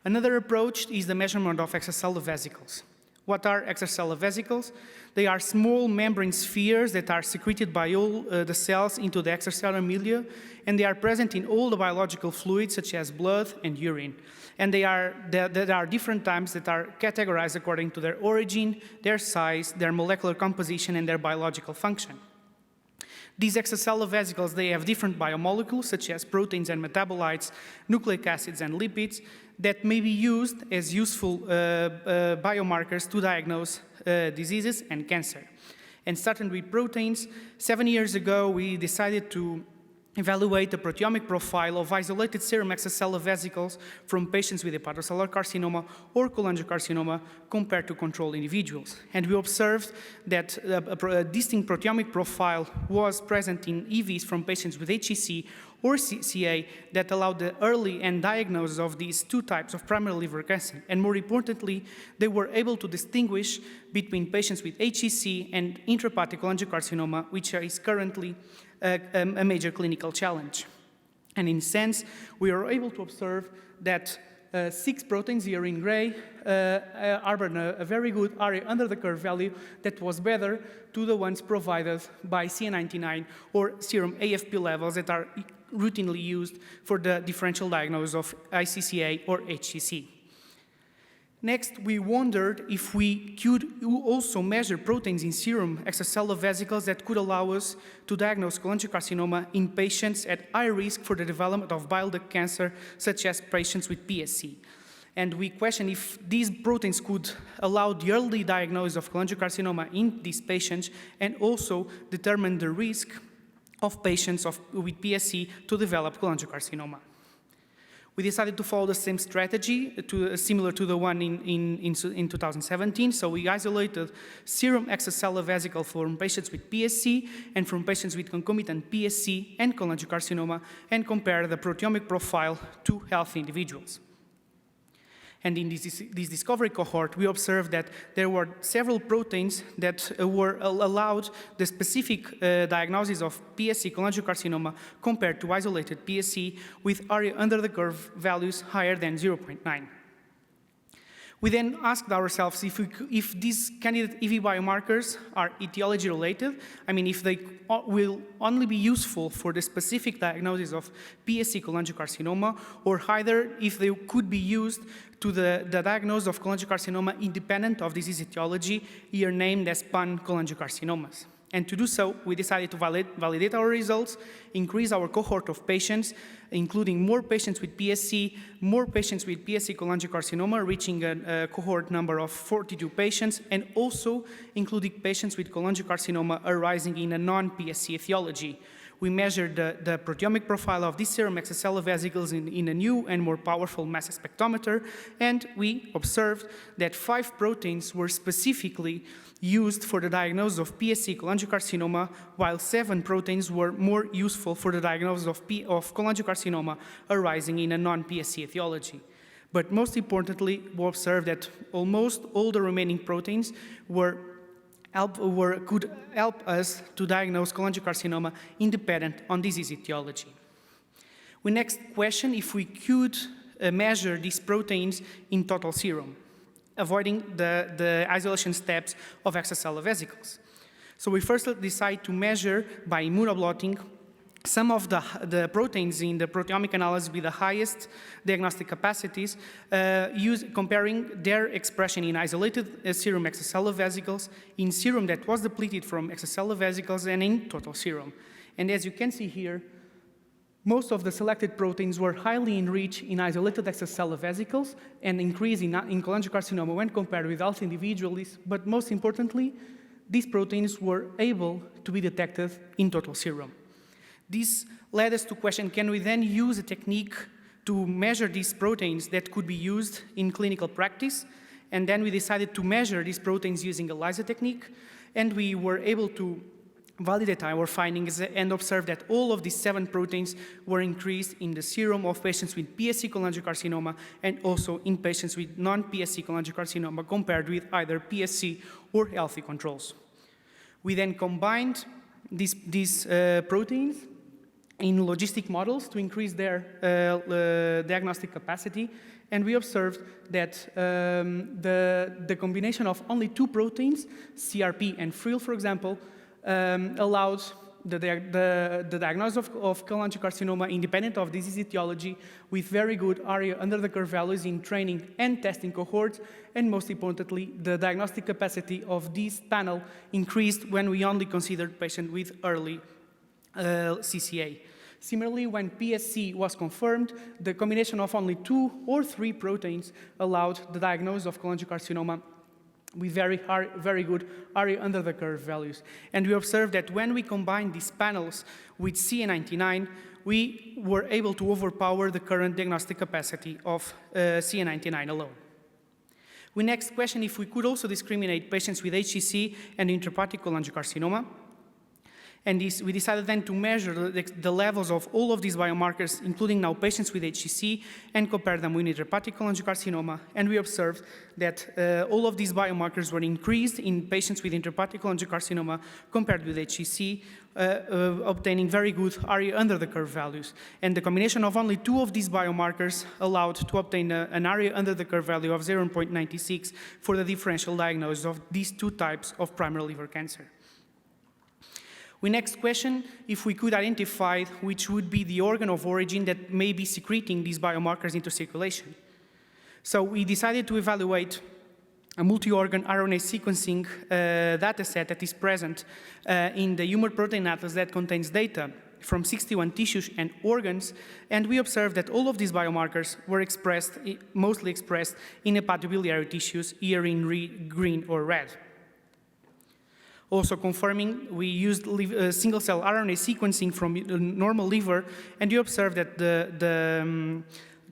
Another approach is the measurement of extracellular vesicles. What are extracellular vesicles? They are small membrane spheres that are secreted by all the cells into the extracellular milieu, and they are present in all the biological fluids, such as blood and urine. And there are different types that are categorized according to their origin, their size, their molecular composition, and their biological function. These extracellular vesicles, they have different biomolecules, such as proteins and metabolites, nucleic acids and lipids, that may be used as useful biomarkers to diagnose diseases and cancer. And starting with proteins, 7 years ago, we decided to evaluate the proteomic profile of isolated serum extracellular vesicles from patients with hepatocellular carcinoma or cholangiocarcinoma compared to control individuals. And we observed that a distinct proteomic profile was present in EVs from patients with HCC or CCA that allowed the early and diagnosis of these two types of primary liver cancer. And more importantly, they were able to distinguish between patients with HCC and intrahepatic cholangiocarcinoma, which is currently a major clinical challenge. And in a sense, we are able to observe that 6 proteins here in gray harbored a very good area under the curve value that was better to the ones provided by CA99 or serum AFP levels that are routinely used for the differential diagnosis of iCCA or HCC. Next, we wondered if we could also measure proteins in serum extracellular vesicles that could allow us to diagnose cholangiocarcinoma in patients at high risk for the development of bile duct cancer, such as patients with PSC. And we questioned if these proteins could allow the early diagnosis of cholangiocarcinoma in these patients and also determine the risk of patients with PSC to develop cholangiocarcinoma. We decided to follow the same strategy, similar to the one in 2017. So we isolated serum extracellular vesicle from patients with PSC and from patients with concomitant PSC and cholangiocarcinoma and compared the proteomic profile to healthy individuals. And in this discovery cohort, we observed that there were several proteins that were allowed the specific diagnosis of PSC cholangiocarcinoma compared to isolated PSC with area under the curve values higher than 0.9. We then asked ourselves if these candidate EV biomarkers are etiology related, I mean, if they will only be useful for the specific diagnosis of PSC cholangiocarcinoma, or either if they could be used to the diagnosis of cholangiocarcinoma independent of disease etiology, here named as pan-cholangiocarcinomas. And to do so, we decided to validate our results, increase our cohort of patients, including more patients with PSC, more patients with PSC cholangiocarcinoma, reaching a cohort number of 42 patients, and also including patients with cholangiocarcinoma arising in a non-PSC etiology. We measured the proteomic profile of these serum extracellular vesicles in a new and more powerful mass spectrometer, and we observed that 5 proteins were specifically used for the diagnosis of PSC cholangiocarcinoma, while 7 proteins were more useful for the diagnosis of cholangiocarcinoma arising in a non-PSC etiology. But most importantly, we observed that almost all the remaining proteins could help us to diagnose cholangiocarcinoma independent on disease etiology. We next question if we could measure these proteins in total serum, avoiding the isolation steps of extracellular vesicles. So we first decided to measure by immunoblotting some of the proteins in the proteomic analysis with the highest diagnostic capacities, comparing their expression in isolated serum extracellular vesicles, in serum that was depleted from extracellular vesicles, and in total serum. And as you can see here, most of the selected proteins were highly enriched in isolated extracellular vesicles and increased in cholangiocarcinoma when compared with healthy individuals, but most importantly, these proteins were able to be detected in total serum. This led us to question, can we then use a technique to measure these proteins that could be used in clinical practice? And then we decided to measure these proteins using a ELISA technique, and we were able to validate our findings and observe that all of these 7 proteins were increased in the serum of patients with PSC cholangiocarcinoma and also in patients with non-PSC cholangiocarcinoma compared with either PSC or healthy controls. We then combined these proteins in logistic models to increase their diagnostic capacity, and we observed that the combination of only 2 proteins, CRP and FRIL, for example, allowed the diagnosis of cholangiocarcinoma independent of disease etiology with very good area under the curve values in training and testing cohorts, and most importantly, the diagnostic capacity of this panel increased when we only considered patients with early CCA. Similarly, when PSC was confirmed, the combination of only 2 or 3 proteins allowed the diagnosis of cholangiocarcinoma with very good area under the curve values. And we observed that when we combined these panels with CA99, we were able to overpower the current diagnostic capacity of CA99 alone. We next question if we could also discriminate patients with HCC and intrahepatic cholangiocarcinoma. And we decided then to measure the levels of all of these biomarkers, including now patients with HCC, and compare them with intrahepatic cholangiocarcinoma. And we observed that all of these biomarkers were increased in patients with intrahepatic cholangiocarcinoma compared with HCC, obtaining very good area under the curve values. And the combination of only 2 of these biomarkers allowed to obtain an area under the curve value of 0.96 for the differential diagnosis of these 2 types of primary liver cancer. We next question if we could identify which would be the organ of origin that may be secreting these biomarkers into circulation. So we decided to evaluate a multi-organ RNA sequencing data set that is present in the Human Protein Atlas that contains data from 61 tissues and organs, and we observed that all of these biomarkers were mostly expressed in hepatobiliary tissues, here in green or red. Also confirming, we used single-cell RNA sequencing from normal liver, and you observed that the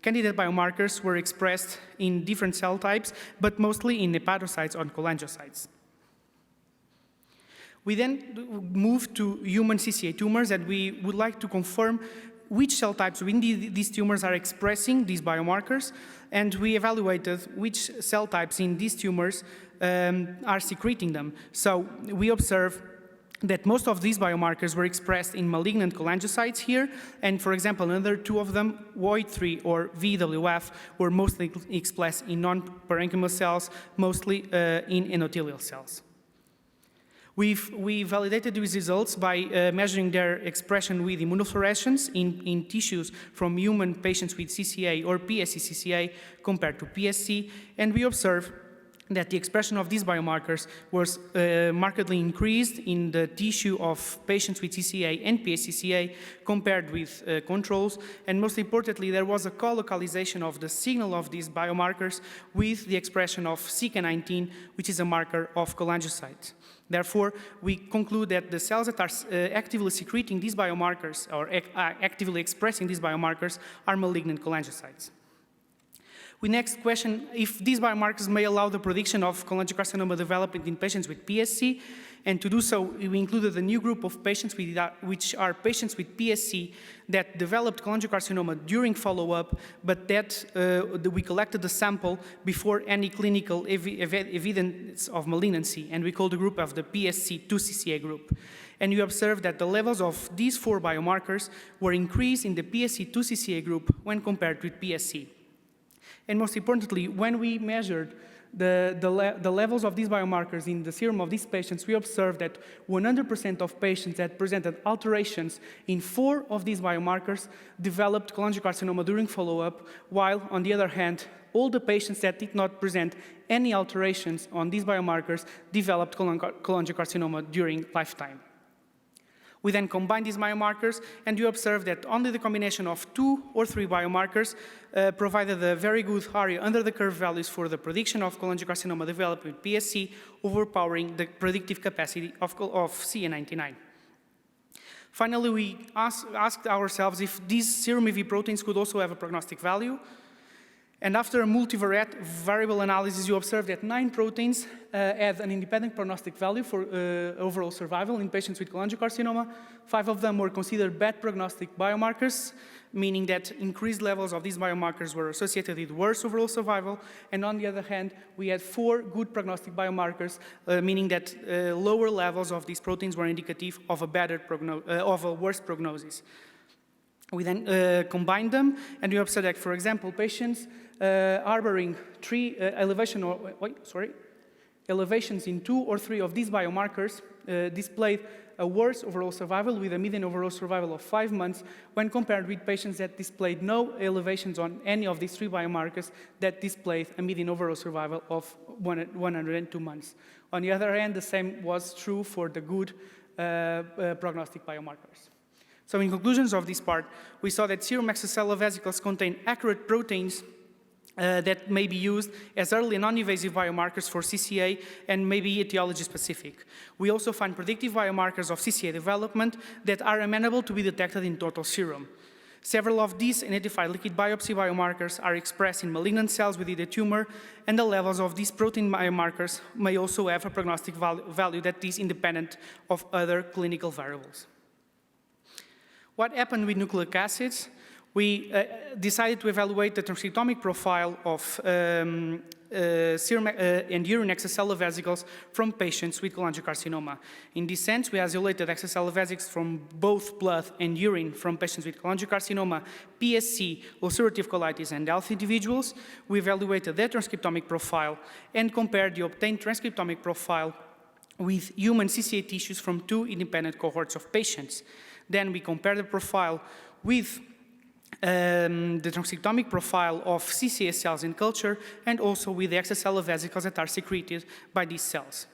candidate biomarkers were expressed in different cell types, but mostly in hepatocytes or cholangiocytes. We then moved to human CCA tumors, and we would like to confirm which cell types within these tumors are expressing these biomarkers, and we evaluated which cell types in these tumors are secreting them. So we observed that most of these biomarkers were expressed in malignant cholangiocytes here, and for example, another two of them, WOID3 or VWF, were mostly expressed in non-parenchymal cells, mostly in endothelial cells. We validated these results by measuring their expression with immunofluorescence in tissues from human patients with CCA or PSC-CCA compared to PSC, and we observed that the expression of these biomarkers was markedly increased in the tissue of patients with CCA and PSC-CCA compared with controls, and most importantly, there was a co-localization of the signal of these biomarkers with the expression of CK19, which is a marker of cholangiocytes. Therefore, we conclude that the cells that are actively secreting these biomarkers or actively expressing these biomarkers are malignant cholangiocytes. We next question if these biomarkers may allow the prediction of cholangiocarcinoma development in patients with PSC, and to do so, we included a new group of patients which are patients with PSC that developed cholangiocarcinoma during follow-up, but that we collected the sample before any clinical evidence of malignancy, and we call the group of the PSC2-CCA group. And we observed that the levels of these four biomarkers were increased in the PSC2-CCA group when compared with PSC. And most importantly, when we measured the levels of these biomarkers in the serum of these patients, we observed that 100% of patients that presented alterations in 4 of these biomarkers developed cholangiocarcinoma during follow-up, while, on the other hand, all the patients that did not present any alterations on these biomarkers developed cholangiocarcinoma during lifetime. We then combined these biomarkers, and you observe that only the combination of 2 or 3 biomarkers provided a very good area under the curve values for the prediction of cholangiocarcinoma developed with PSC, overpowering the predictive capacity of CA99. Finally, we asked ourselves if these serum EV proteins could also have a prognostic value. And after a multivariate variable analysis, you observed that 9 proteins had an independent prognostic value for overall survival in patients with cholangiocarcinoma. 5 of them were considered bad prognostic biomarkers, meaning that increased levels of these biomarkers were associated with worse overall survival. And on the other hand, we had 4 good prognostic biomarkers, meaning that lower levels of these proteins were indicative of a worse prognosis. We then combined them, and we observed that, for example, patients harboring elevations in 2 or 3 of these biomarkers displayed a worse overall survival with a median overall survival of 5 months when compared with patients that displayed no elevations on any of these 3 biomarkers that displayed a median overall survival of 102 months. On the other hand, the same was true for the good prognostic biomarkers. So in conclusions of this part, we saw that serum extracellular vesicles contain accurate proteins that may be used as early and non-invasive biomarkers for CCA and may be etiology-specific. We also find predictive biomarkers of CCA development that are amenable to be detected in total serum. Several of these identified liquid biopsy biomarkers are expressed in malignant cells within the tumor, and the levels of these protein biomarkers may also have a prognostic value that is independent of other clinical variables. What happened with nucleic acids? We decided to evaluate the transcriptomic profile of serum and urine extracellular vesicles from patients with cholangiocarcinoma. In this sense, we isolated extracellular vesicles from both blood and urine from patients with cholangiocarcinoma, PSC, ulcerative colitis, and healthy individuals. We evaluated their transcriptomic profile and compared the obtained transcriptomic profile with human CCA tissues from 2 independent cohorts of patients. Then we compared the profile with the transcriptomic profile of CCA cells in culture, and also with the extracellular vesicles that are secreted by these cells.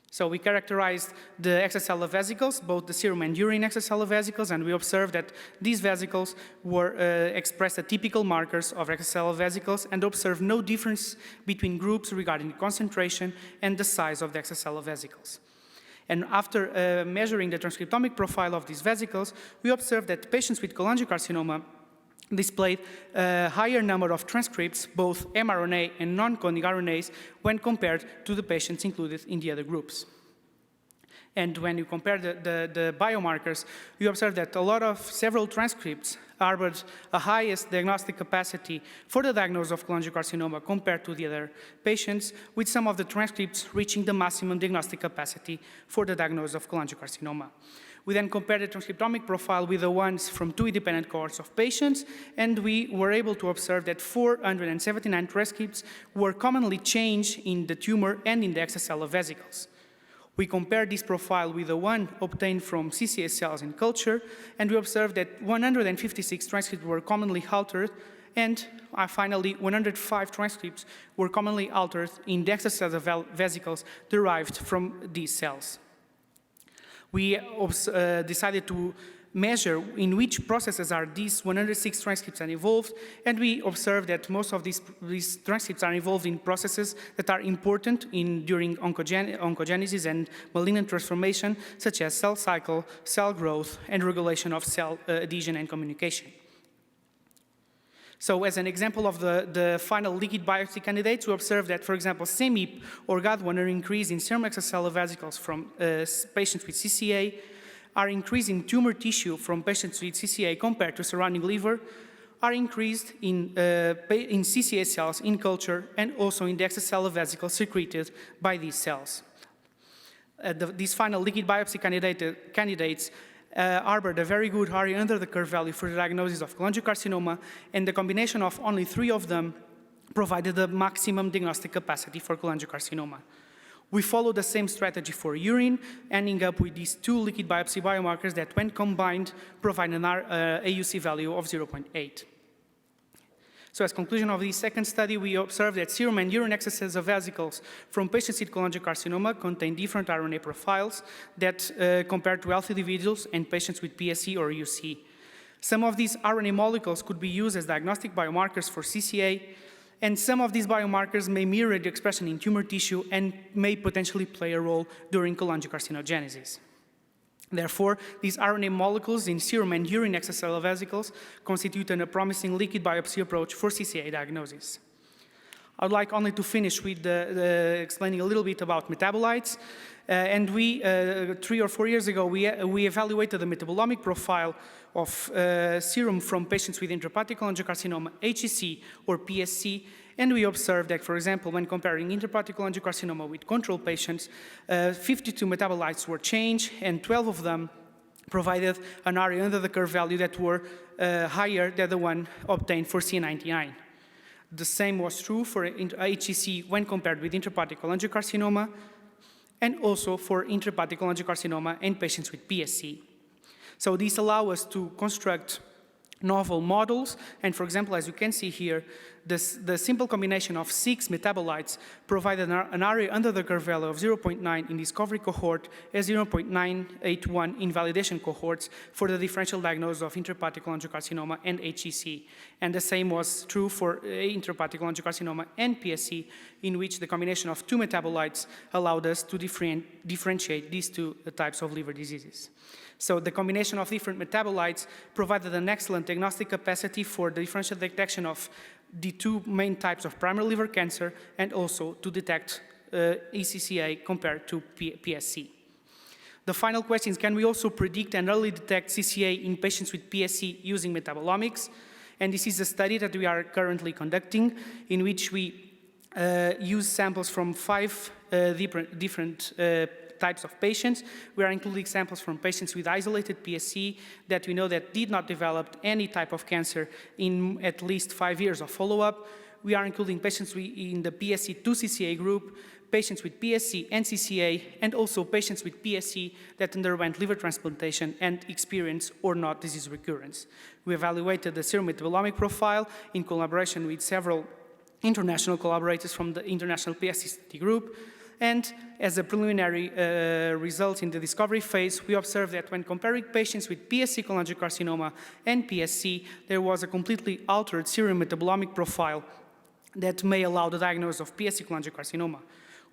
So we characterized the extracellular vesicles, both the serum and urine extracellular vesicles, and we observed that these vesicles were expressed as typical markers of extracellular vesicles and observed no difference between groups regarding the concentration and the size of the extracellular vesicles. And after measuring the transcriptomic profile of these vesicles, we observed that patients with cholangiocarcinoma displayed a higher number of transcripts, both mRNA and non-coding RNAs, when compared to the patients included in the other groups. And when you compare the biomarkers, you observe that several transcripts harbored a highest diagnostic capacity for the diagnosis of cholangiocarcinoma compared to the other patients, with some of the transcripts reaching the maximum diagnostic capacity for the diagnosis of cholangiocarcinoma. We then compared the transcriptomic profile with the ones from 2 independent cohorts of patients, and we were able to observe that 479 transcripts were commonly changed in the tumor and in the extracellular vesicles. We compared this profile with the one obtained from CCA cells in culture, and we observed that 156 transcripts were commonly altered, and finally 105 transcripts were commonly altered in the extracellular vesicles derived from these cells. We decided to measure in which processes are these 106 transcripts are involved, and we observed that most of these transcripts are involved in processes that are important during oncogenesis and malignant transformation, such as cell cycle, cell growth, and regulation of cell adhesion and communication. So as an example of the final liquid biopsy candidates, we observed that, for example, CEMIP or GAD1 are increased in serum extracellular vesicles from patients with CCA, are increased in tumor tissue from patients with CCA compared to surrounding liver, are increased in CCA cells in culture, and also in the extracellular vesicles secreted by these cells. These final liquid biopsy candidates harbored a very good area under the curve value for the diagnosis of cholangiocarcinoma, and the combination of only 3 of them provided the maximum diagnostic capacity for cholangiocarcinoma. We followed the same strategy for urine, ending up with these 2 liquid biopsy biomarkers that, when combined, provide an AUC value of 0.8. So as conclusion of this second study, we observed that serum and urine extracellular vesicles from patients with cholangiocarcinoma contain different RNA profiles that compared to healthy individuals and patients with PSC or UC. Some of these RNA molecules could be used as diagnostic biomarkers for CCA, and some of these biomarkers may mirror the expression in tumor tissue and may potentially play a role during cholangiocarcinogenesis. Therefore, these RNA molecules in serum and urine extracellular vesicles constitute a promising liquid biopsy approach for CCA diagnosis. I'd like only to finish with explaining a little bit about metabolites. And we, 3 or 4 years ago, we evaluated the metabolomic profile of serum from patients with intrahepatic cholangiocarcinoma, HCC, or PSC, and we observed that, for example, when comparing intrahepatic cholangiocarcinoma with control patients, 52 metabolites were changed, and 12 of them provided an area under the curve value that were higher than the one obtained for CA99. The same was true for HCC when compared with intrahepatic cholangiocarcinoma, and also for intrahepatic cholangiocarcinoma in patients with PSC. So these allow us to construct novel models, and for example, as you can see here, the simple combination of 6 metabolites provided an area under the curve value of 0.9 in discovery cohort and 0.981 in validation cohorts for the differential diagnosis of intrahepatic cholangiocarcinoma and HCC. And the same was true for intrahepatic cholangiocarcinoma and PSC, in which the combination of 2 metabolites allowed us to differentiate these 2 types of liver diseases. So the combination of different metabolites provided an excellent diagnostic capacity for the differential detection of the 2 main types of primary liver cancer, and also to detect ECCA compared to PSC. The final question is, can we also predict and early detect CCA in patients with PSC using metabolomics? And this is a study that we are currently conducting, in which we use samples from 5 different types of patients. We are including samples from patients with isolated PSC that we know that did not develop any type of cancer in at least 5 years of follow-up. we are including patients in the PSC2-CCA group, patients with PSC and CCA, and also patients with PSC that underwent liver transplantation and experience or not disease recurrence. We evaluated the serum metabolomic profile in collaboration with several international collaborators from the International PSC Study Group, and as a preliminary result in the discovery phase, we observed that when comparing patients with PSC cholangiocarcinoma and PSC, there was a completely altered serum metabolomic profile that may allow the diagnosis of PSC cholangiocarcinoma.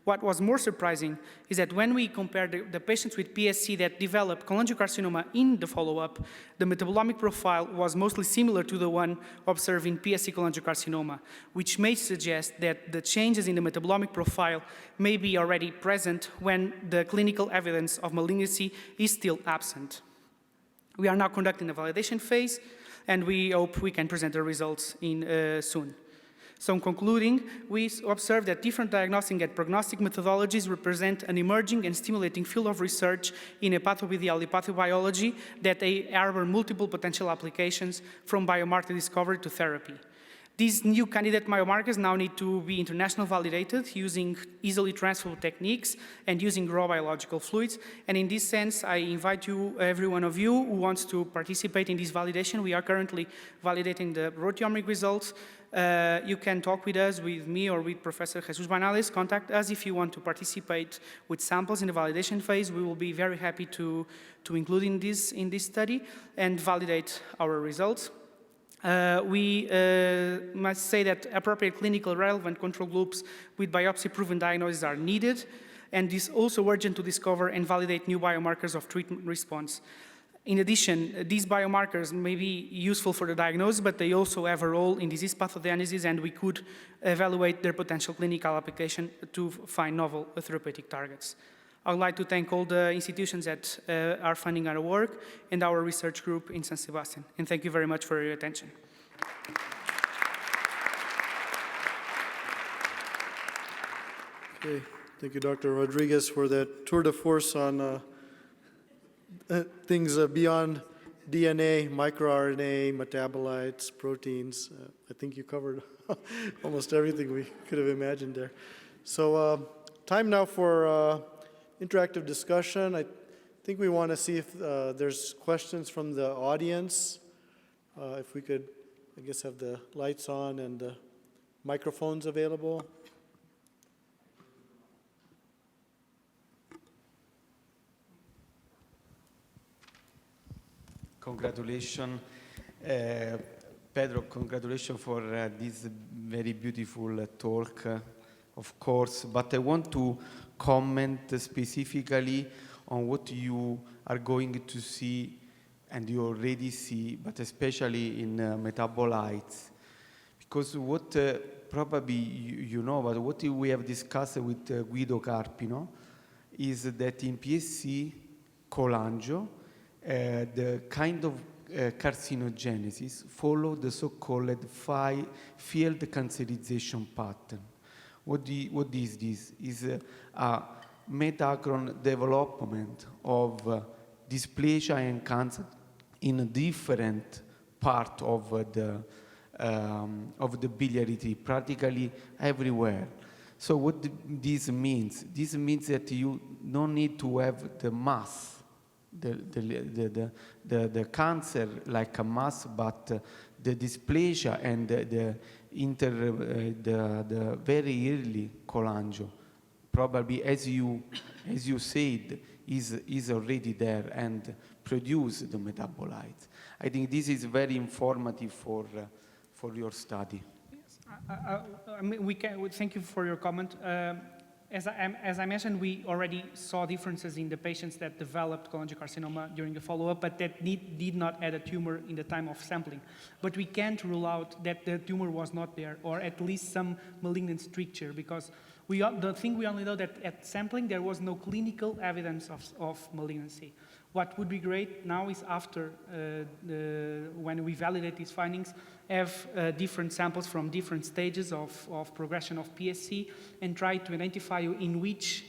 What was more surprising is that when we compared the patients with PSC that developed cholangiocarcinoma in the follow-up, the metabolomic profile was mostly similar to the one observed in PSC cholangiocarcinoma, which may suggest that the changes in the metabolomic profile may be already present when the clinical evidence of malignancy is still absent. We are now conducting the validation phase, and we hope we can present the results soon. So in concluding, we observe that different diagnostic and prognostic methodologies represent an emerging and stimulating field of research in hepatopathology, hepatobiology that harbor multiple potential applications from biomarker discovery to therapy. These new candidate biomarkers now need to be internationally validated using easily transferable techniques and using raw biological fluids. And in this sense, I invite you, every one of you who wants to participate in this validation. We are currently validating the proteomic results. You can talk with us, with me, or with Professor Jesus Banales. Contact us if you want to participate with samples in the validation phase. We will be very happy to include in this study and validate our results. We must say that appropriate clinical relevant control groups with biopsy-proven diagnosis are needed, and it is also urgent to discover and validate new biomarkers of treatment response. In addition, these biomarkers may be useful for the diagnosis, but they also have a role in disease pathogenesis, and we could evaluate their potential clinical application to find novel therapeutic targets. I would like to thank all the institutions that are funding our work and our research group in San Sebastian. And thank you very much for your attention. Okay, thank you, Dr. Rodriguez, for that tour de force on things beyond DNA, microRNA, metabolites, proteins. I think you covered almost everything we could have imagined there. So time now for interactive discussion. I think we want to see if there's questions from the audience. If we could, I guess, have the lights on and the microphones available. Congratulations, Pedro, congratulations for this very beautiful talk, of course, but I want to comment specifically on what you are going to see and you already see, but especially in metabolites. Because what probably you know, but what we have discussed with Guido Carpino is that in PSC cholangio, the kind of carcinogenesis follow the so-called field cancerization pattern. What is this? Is a metachron development of dysplasia and cancer in a different part of the biliary tree, practically everywhere. So what this means? This means that you don't need to have the mass, the cancer like a mass, but the dysplasia and the very early cholangio, probably as you said, is already there and produce the metabolites. I think this is very informative for your study. Yes. Thank you for your comment. As I mentioned, we already saw differences in the patients that developed cholangiocarcinoma during the follow-up, but that did not add a tumor in the time of sampling. But we can't rule out that the tumor was not there, or at least some malignant stricture, because the thing we only know that at sampling there was no clinical evidence of malignancy. What would be great now is after, when we validate these findings, have different samples from different stages of progression of PSC and try to identify in which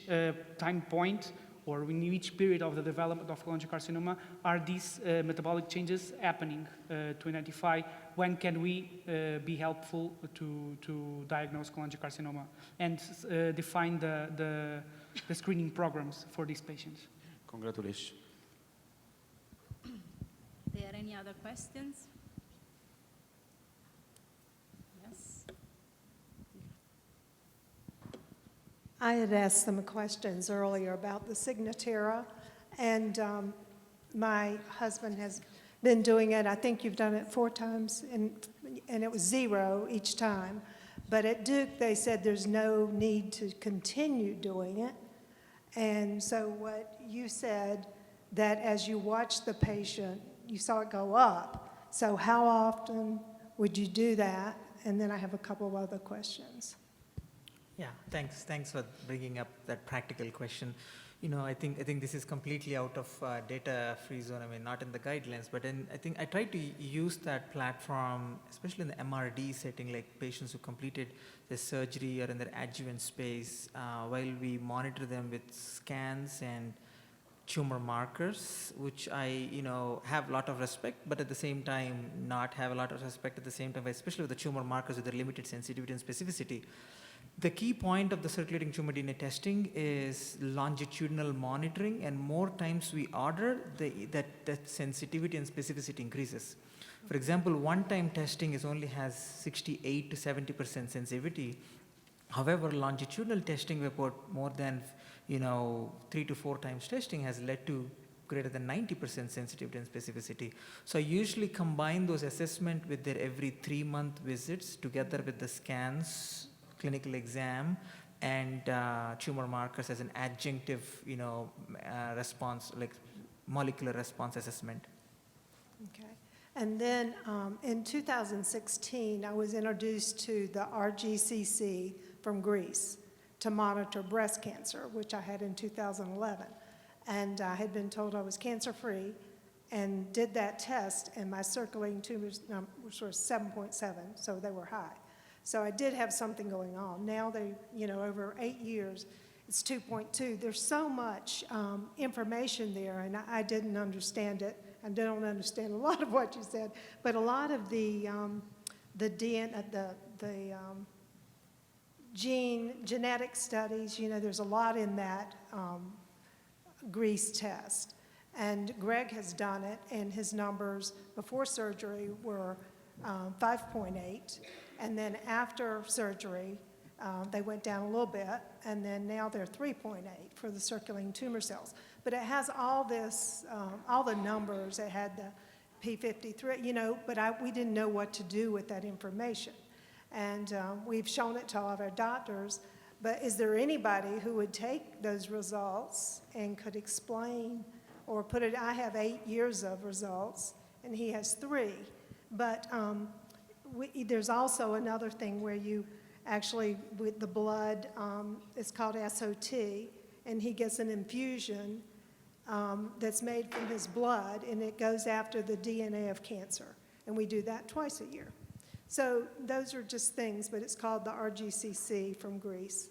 time point or in each period of the development of cholangiocarcinoma, are these metabolic changes happening to identify when can we be helpful to diagnose cholangiocarcinoma and define the screening programs for these patients. Congratulations. Are there any other questions? Yes. I had asked some questions earlier about the Signatera, and my husband has been doing it. I think you've done it 4 times, and it was 0 each time. But at Duke, they said there's no need to continue doing it. And so what you said, that as you watch the patient, you saw it go up. So how often would you do that? And then I have a couple of other questions. Yeah, thanks for bringing up that practical question. You know, I think this is completely out of data-free zone. I mean, not in the guidelines, but I think I try to use that platform, especially in the MRD setting, like patients who completed the surgery or in their adjuvant space, while we monitor them with scans and tumor markers, which I, have a lot of respect, but at the same time, not have a lot of respect at the same time, especially with the tumor markers with their limited sensitivity and specificity. The key point of the circulating tumor DNA testing is longitudinal monitoring, and more times we order, that sensitivity and specificity increases. For example, one-time testing only has 68 to 70% sensitivity. However, longitudinal testing report more than 3 to 4 times testing has led to greater than 90% sensitivity and specificity. So I usually combine those assessment with their every 3-month visits together with the scans, clinical exam, and tumor markers as an adjunctive, response, like molecular response assessment. Okay. And then in 2016, I was introduced to the RGCC from Greece to monitor breast cancer, which I had in 2011. And I had been told I was cancer-free and did that test, and my circulating tumors were 7.7, so they were high. So I did have something going on. Now they, over 8 years, it's 2.2. There's so much information there, and I didn't understand it. I don't understand a lot of what you said, but a lot of the genetic studies, there's a lot in that Greece test. And Greg has done it, and his numbers before surgery were 5.8. And then after surgery, they went down a little bit, and then now they're 3.8 for the circulating tumor cells. But it has all this, all the numbers. It had the P53, but we didn't know what to do with that information. And we've shown it to all of our doctors. But is there anybody who would take those results and could explain or put it? I have 8 years of results, and he has 3. But there's also another thing where you actually, with the blood, it's called SOT, and he gets an infusion that's made from his blood, and it goes after the DNA of cancer. And we do that twice a year. So those are just things, but it's called the RGCC from Greece.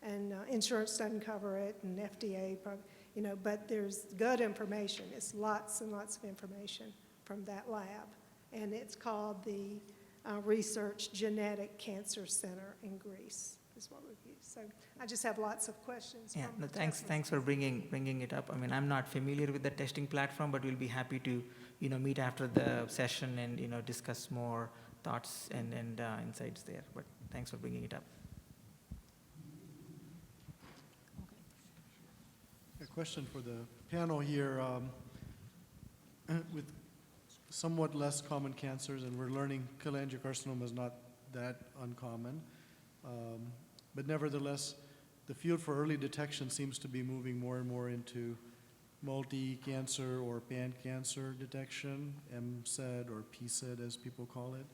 And insurance doesn't cover it, and FDA, but there's good information. It's lots and lots of information from that lab. And it's called the Research Genetic Cancer Center in Greece, is what we've used. So I just have lots of questions. Yeah, no, thanks for bringing it up. I mean, I'm not familiar with the testing platform, but we'll be happy to, meet after the session and, discuss more thoughts and insights there. But thanks for bringing it up. A question for the panel here. With somewhat less common cancers, and we're learning cholangiocarcinoma is not that uncommon, but nevertheless, the field for early detection seems to be moving more and more into multi-cancer or pan-cancer detection, MCED or PCED as people call it.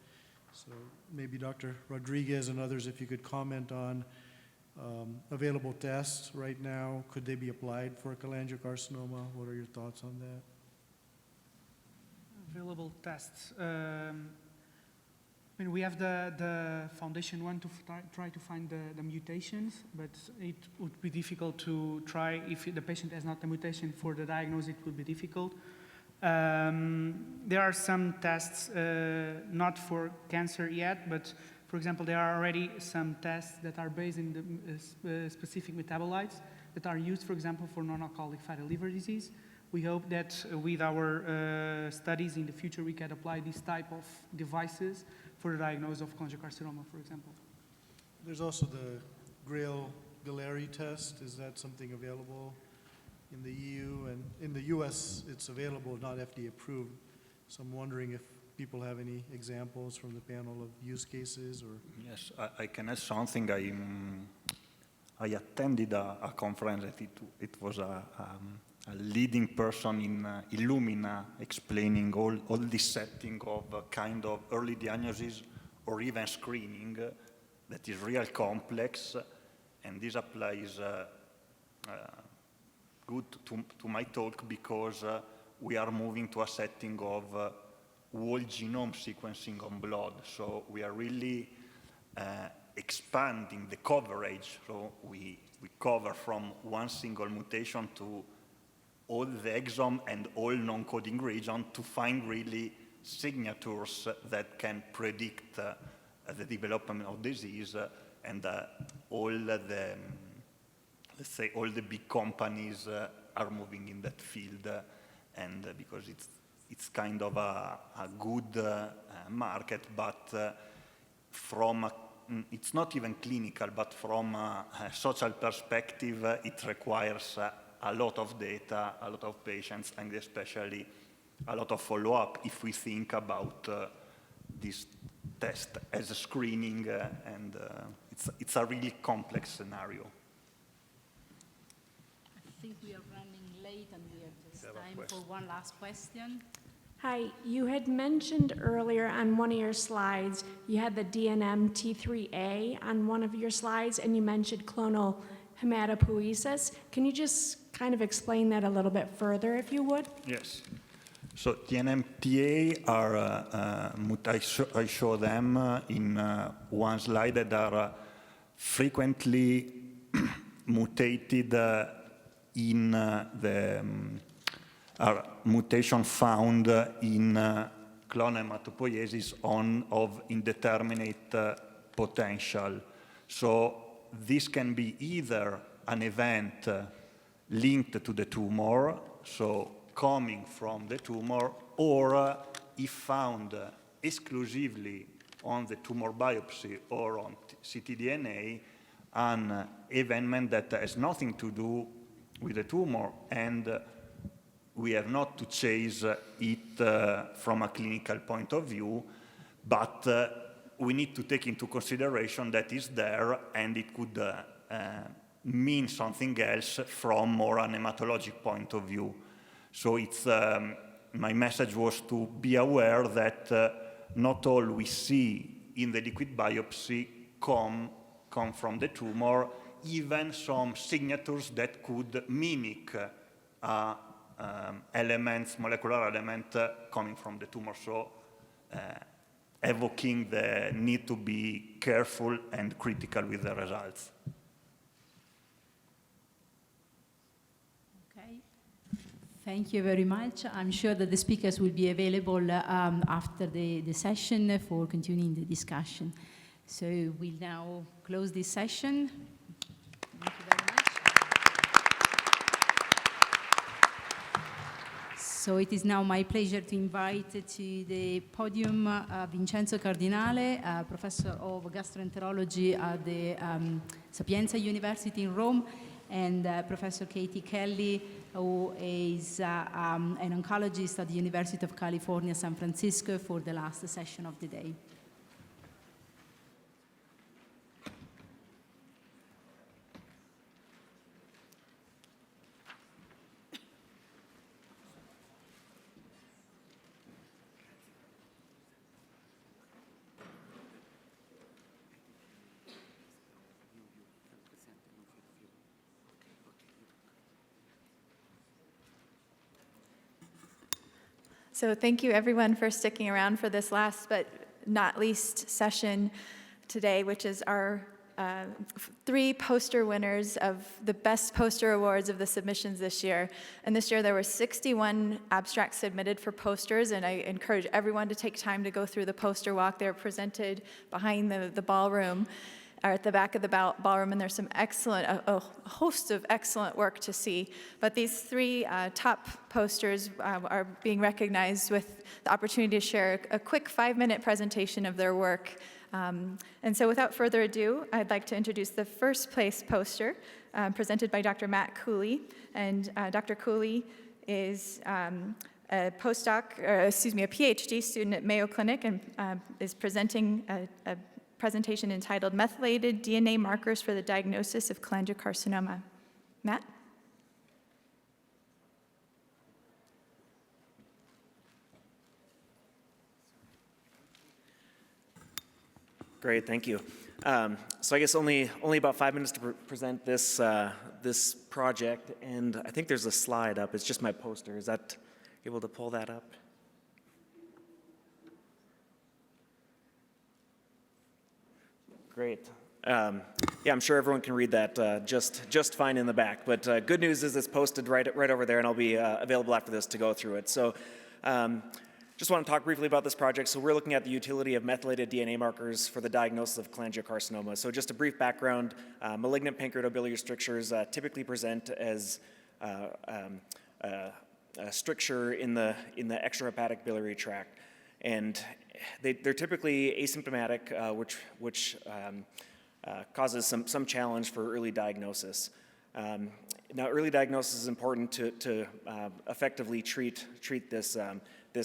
So maybe Dr. Rodriguez and others, if you could comment on available tests right now. Could they be applied for cholangiocarcinoma? What are your thoughts on that? Available tests. I mean, we have the foundation one to try to find the mutations, but it would be difficult to try if the patient has not the mutation for the diagnosis. It would be difficult. There are some tests, not for cancer yet, but for example, there are already some tests that are based in the specific metabolites that are used, for example, for non-alcoholic fatty liver disease. We hope that with our studies in the future, we can apply this type of devices for the diagnosis of cholangiocarcinoma, for example. There's also the Grail-Galleri test. Is that something available in the EU? And in the US, it's available, not FDA approved. So I'm wondering if people have any examples from the panel of use cases or? Yes, I can add something. I attended a conference that it was a leading person in Illumina explaining all this setting of a kind of early diagnosis or even screening that is real complex, and this applies good to my talk because we are moving to a setting of whole genome sequencing on blood. So we are really expanding the coverage. So we cover from one single mutation to all the exome and all non-coding region to find really signatures that can predict the development of disease, and all the, let's say, all the big companies are moving in that field, and because it's kind of a good market, but from it's not even clinical, but from a social perspective, it requires a lot of data, a lot of patients, and especially a lot of follow-up if we think about this test as a screening, and it's a really complex scenario. I think we are running late and we have just time for one last question. Hi, you had mentioned earlier on one of your slides, you had the DNM T3A on one of your slides, and you mentioned clonal hematopoiesis. Can you just kind of explain that a little bit further, if you would? Yes. So TNMTA are, I show them in one slide, that are frequently mutated in the mutation found in clonal hematopoiesis of indeterminate potential. So this can be either an event linked to the tumor, so coming from the tumor, or if found exclusively on the tumor biopsy or on ctDNA, an event that has nothing to do with the tumor, and we have not to chase it from a clinical point of view, but we need to take into consideration that it's there, and it could mean something else from more an hematologic point of view. So it's, my message was to be aware that not all we see in the liquid biopsy come from the tumor, even some signatures that could mimic elements, molecular element coming from the tumor. So evoking the need to be careful and critical with the results. Okay. Thank you very much. I'm sure that the speakers will be available after the session for continuing the discussion. So we'll now close this session. Thank you very much. So it is now my pleasure to invite to the podium Vincenzo Cardinale, Professor of Gastroenterology at the Sapienza University in Rome, and Professor Katie Kelly, who is an oncologist at the University of California, San Francisco, for the last session of the day. So thank you everyone for sticking around for this last but not least session today, which is our 3 poster winners of the Best Poster Awards of the submissions this year. And this year there were 61 abstracts submitted for posters, and I encourage everyone to take time to go through the poster walk. They're presented behind the ballroom, or at the back of the ballroom, and there's some excellent, a host of excellent work to see. But these 3 top posters are being recognized with the opportunity to share a quick 5-minute presentation of their work. And so without further ado, I'd like to introduce the first place poster presented by Dr. Matt Cooley. And Dr. Cooley is a postdoc, or excuse me, a PhD student at Mayo Clinic, and is presenting a presentation entitled Methylated DNA Markers for the Diagnosis of Cholangiocarcinoma. Matt? Great, thank you. So I guess only about 5 minutes to present this this project, and I think there's a slide up. It's just my poster. Is that able to pull that up? Great. Yeah, I'm sure everyone can read that just fine in the back. But good news is it's posted right over there, and I'll be available after this to go through it. So. Just want to talk briefly about this project. So we're looking at the utility of methylated DNA markers for the diagnosis of cholangiocarcinoma. So just a brief background, malignant pancreatobiliary strictures typically present as a stricture in the extrahepatic biliary tract. And they're typically asymptomatic, which causes some challenge for early diagnosis. Now, early diagnosis is important to effectively treat this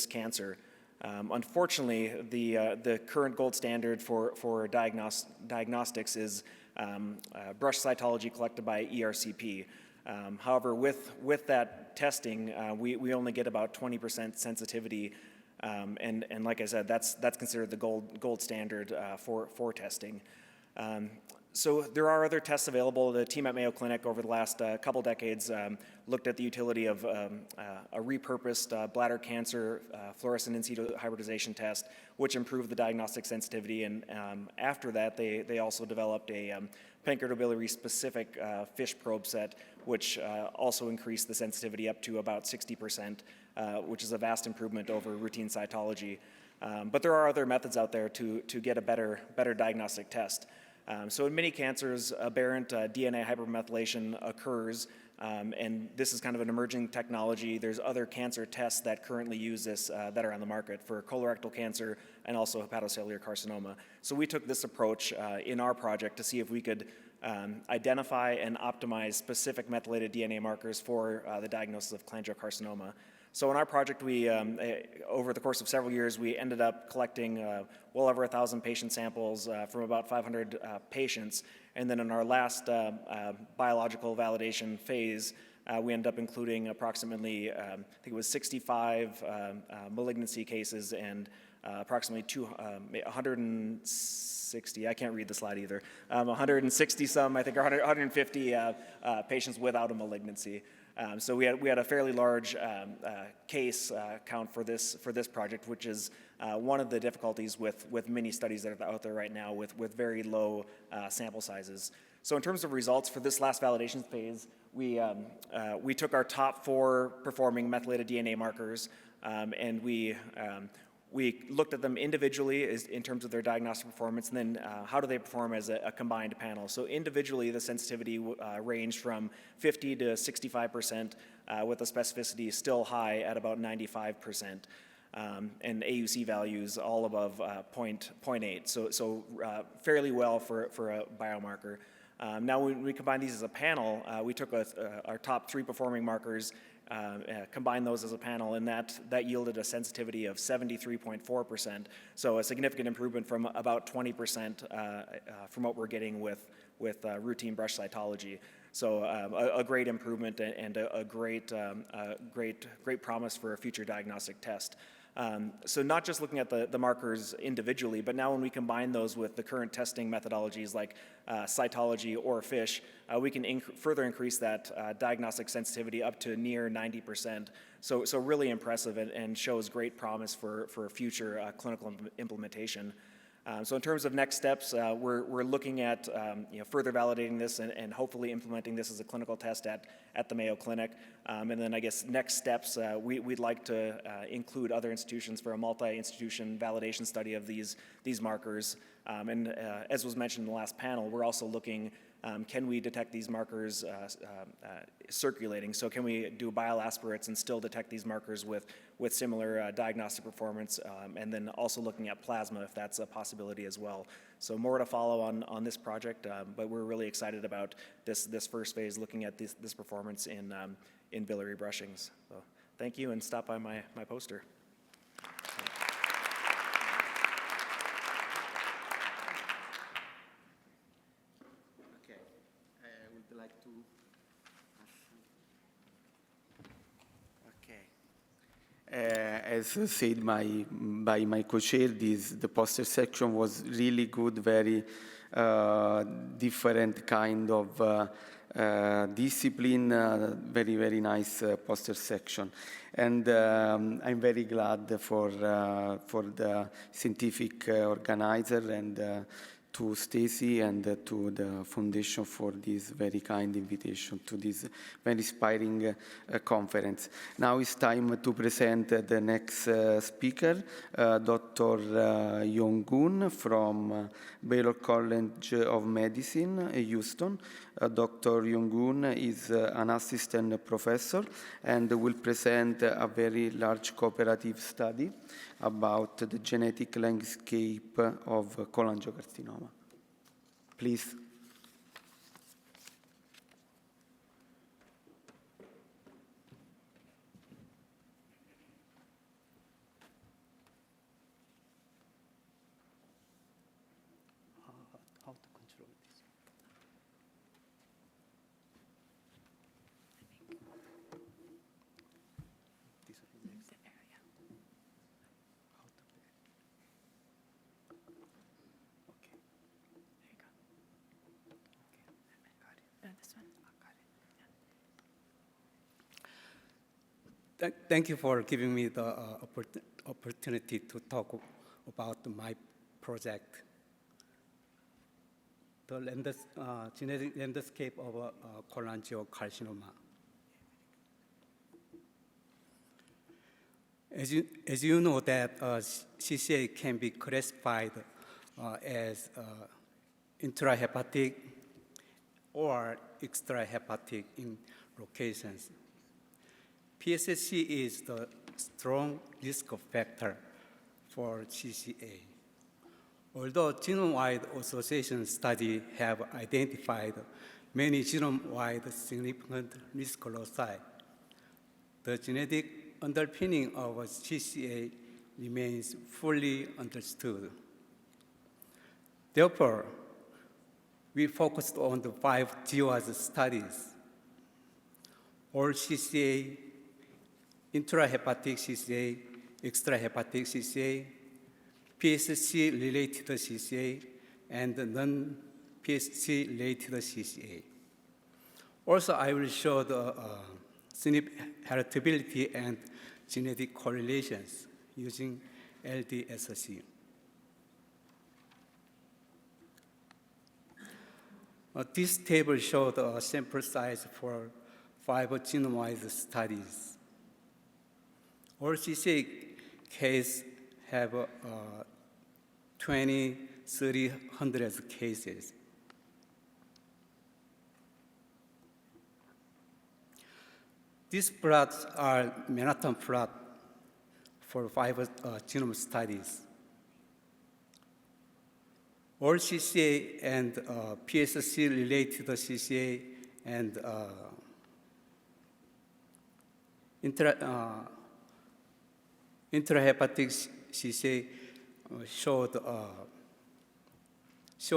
cancer. Unfortunately, the current gold standard for diagnostics is brush cytology collected by ERCP. However, with that testing, we only get about 20% sensitivity, and like I said, that's considered the gold standard for testing. So there are other tests available. The team at Mayo Clinic over the last couple decades looked at the utility of a repurposed bladder cancer fluorescent in situ hybridization test, which improved the diagnostic sensitivity. And after that, they also developed a pancreatobiliary specific FISH probe set, which also increased the sensitivity up to about 60%, which is a vast improvement over routine cytology. But there are other methods out there to get a better diagnostic test. So in many cancers, aberrant DNA hypermethylation occurs, and this is kind of an emerging technology. There's other cancer tests that currently use this that are on the market for colorectal cancer and also hepatocellular carcinoma. So we took this approach in our project to see if we could identify and optimize specific methylated DNA markers for the diagnosis of cholangiocarcinoma. So in our project, we, over the course of several years, we ended up collecting well over 1,000 patient samples from about 500 patients. And then in our last biological validation phase, we ended up including approximately, I think it was 65 malignancy cases and approximately 160, I can't read the slide either, 160 some, I think, or 150 patients without a malignancy. So we had a fairly large case count for this project, which is one of the difficulties with many studies that are out there right now with very low sample sizes. So in terms of results for this last validation phase, we took our top 4 performing methylated DNA markers, and we looked at them individually in terms of their diagnostic performance, and then how do they perform as a combined panel. So individually, the sensitivity ranged from 50 to 65%, with the specificity still high at about 95%, and AUC values all above 0.8, so fairly well for a biomarker. Now, when we combine these as a panel, we took our top 3 performing markers, combine those as a panel, and that yielded a sensitivity of 73.4%, so a significant improvement from about 20% from what we're getting with routine brush cytology. So a great improvement and a great promise for a future diagnostic test. So not just looking at the markers individually, but now when we combine those with the current testing methodologies like cytology or FISH, we can further increase that diagnostic sensitivity up to near 90%, So really impressive and shows great promise for future clinical implementation. So in terms of next steps, we're looking at further validating this and hopefully implementing this as a clinical test at the Mayo Clinic. And then I guess next steps, we'd like to include other institutions for a multi-institution validation study of these markers. And as was mentioned in the last panel, we're also looking, can we detect these markers circulating? So can we do bile aspirates and still detect these markers with similar diagnostic performance? And then also looking at plasma if that's a possibility as well. So more to follow on this project, but we're really excited about this first phase, looking at this performance in biliary brushings. So thank you, and stop by my poster. As said by my co-chair, the poster section was really good, very different kind of discipline, very, very nice poster section. And I'm very glad for the scientific organizer and to Stacy and to the foundation for this very kind invitation to this very inspiring conference. Now it's time to present the next speaker, Dr. Yong-Gun from Baylor College of Medicine, Houston. Dr. Yong-Gun is an assistant professor and will present a very large cooperative study about the genetic landscape of cholangiocarcinoma. Please. How to control this? This is the area. How to play? Okay. There you go. Okay, I got it. This one? I got it. Yeah. Thank you for giving me the opportunity to talk about my project. The genetic landscape of cholangiocarcinoma. As you know that CCA can be classified as intrahepatic or extrahepatic in locations. PSSC is the strong risk factor for CCA. Although genome-wide association studies have identified many genome-wide significant risk loci, the genetic underpinning of CCA remains fully understood. Therefore, we focused on the 5 GWAS studies: all CCA, intrahepatic CCA, extrahepatic CCA, PSC-related CCA, and non-PSC-related CCA. Also, I will show the SNP heritability and genetic correlations using LDSC. This table shows the sample size for 5 genome-wide studies. All CCA cases have 20, 30, 100 cases. These plots are Manhattan plot for 5 genome studies. All CCA and PSC-related CCA and intrahepatic CCA show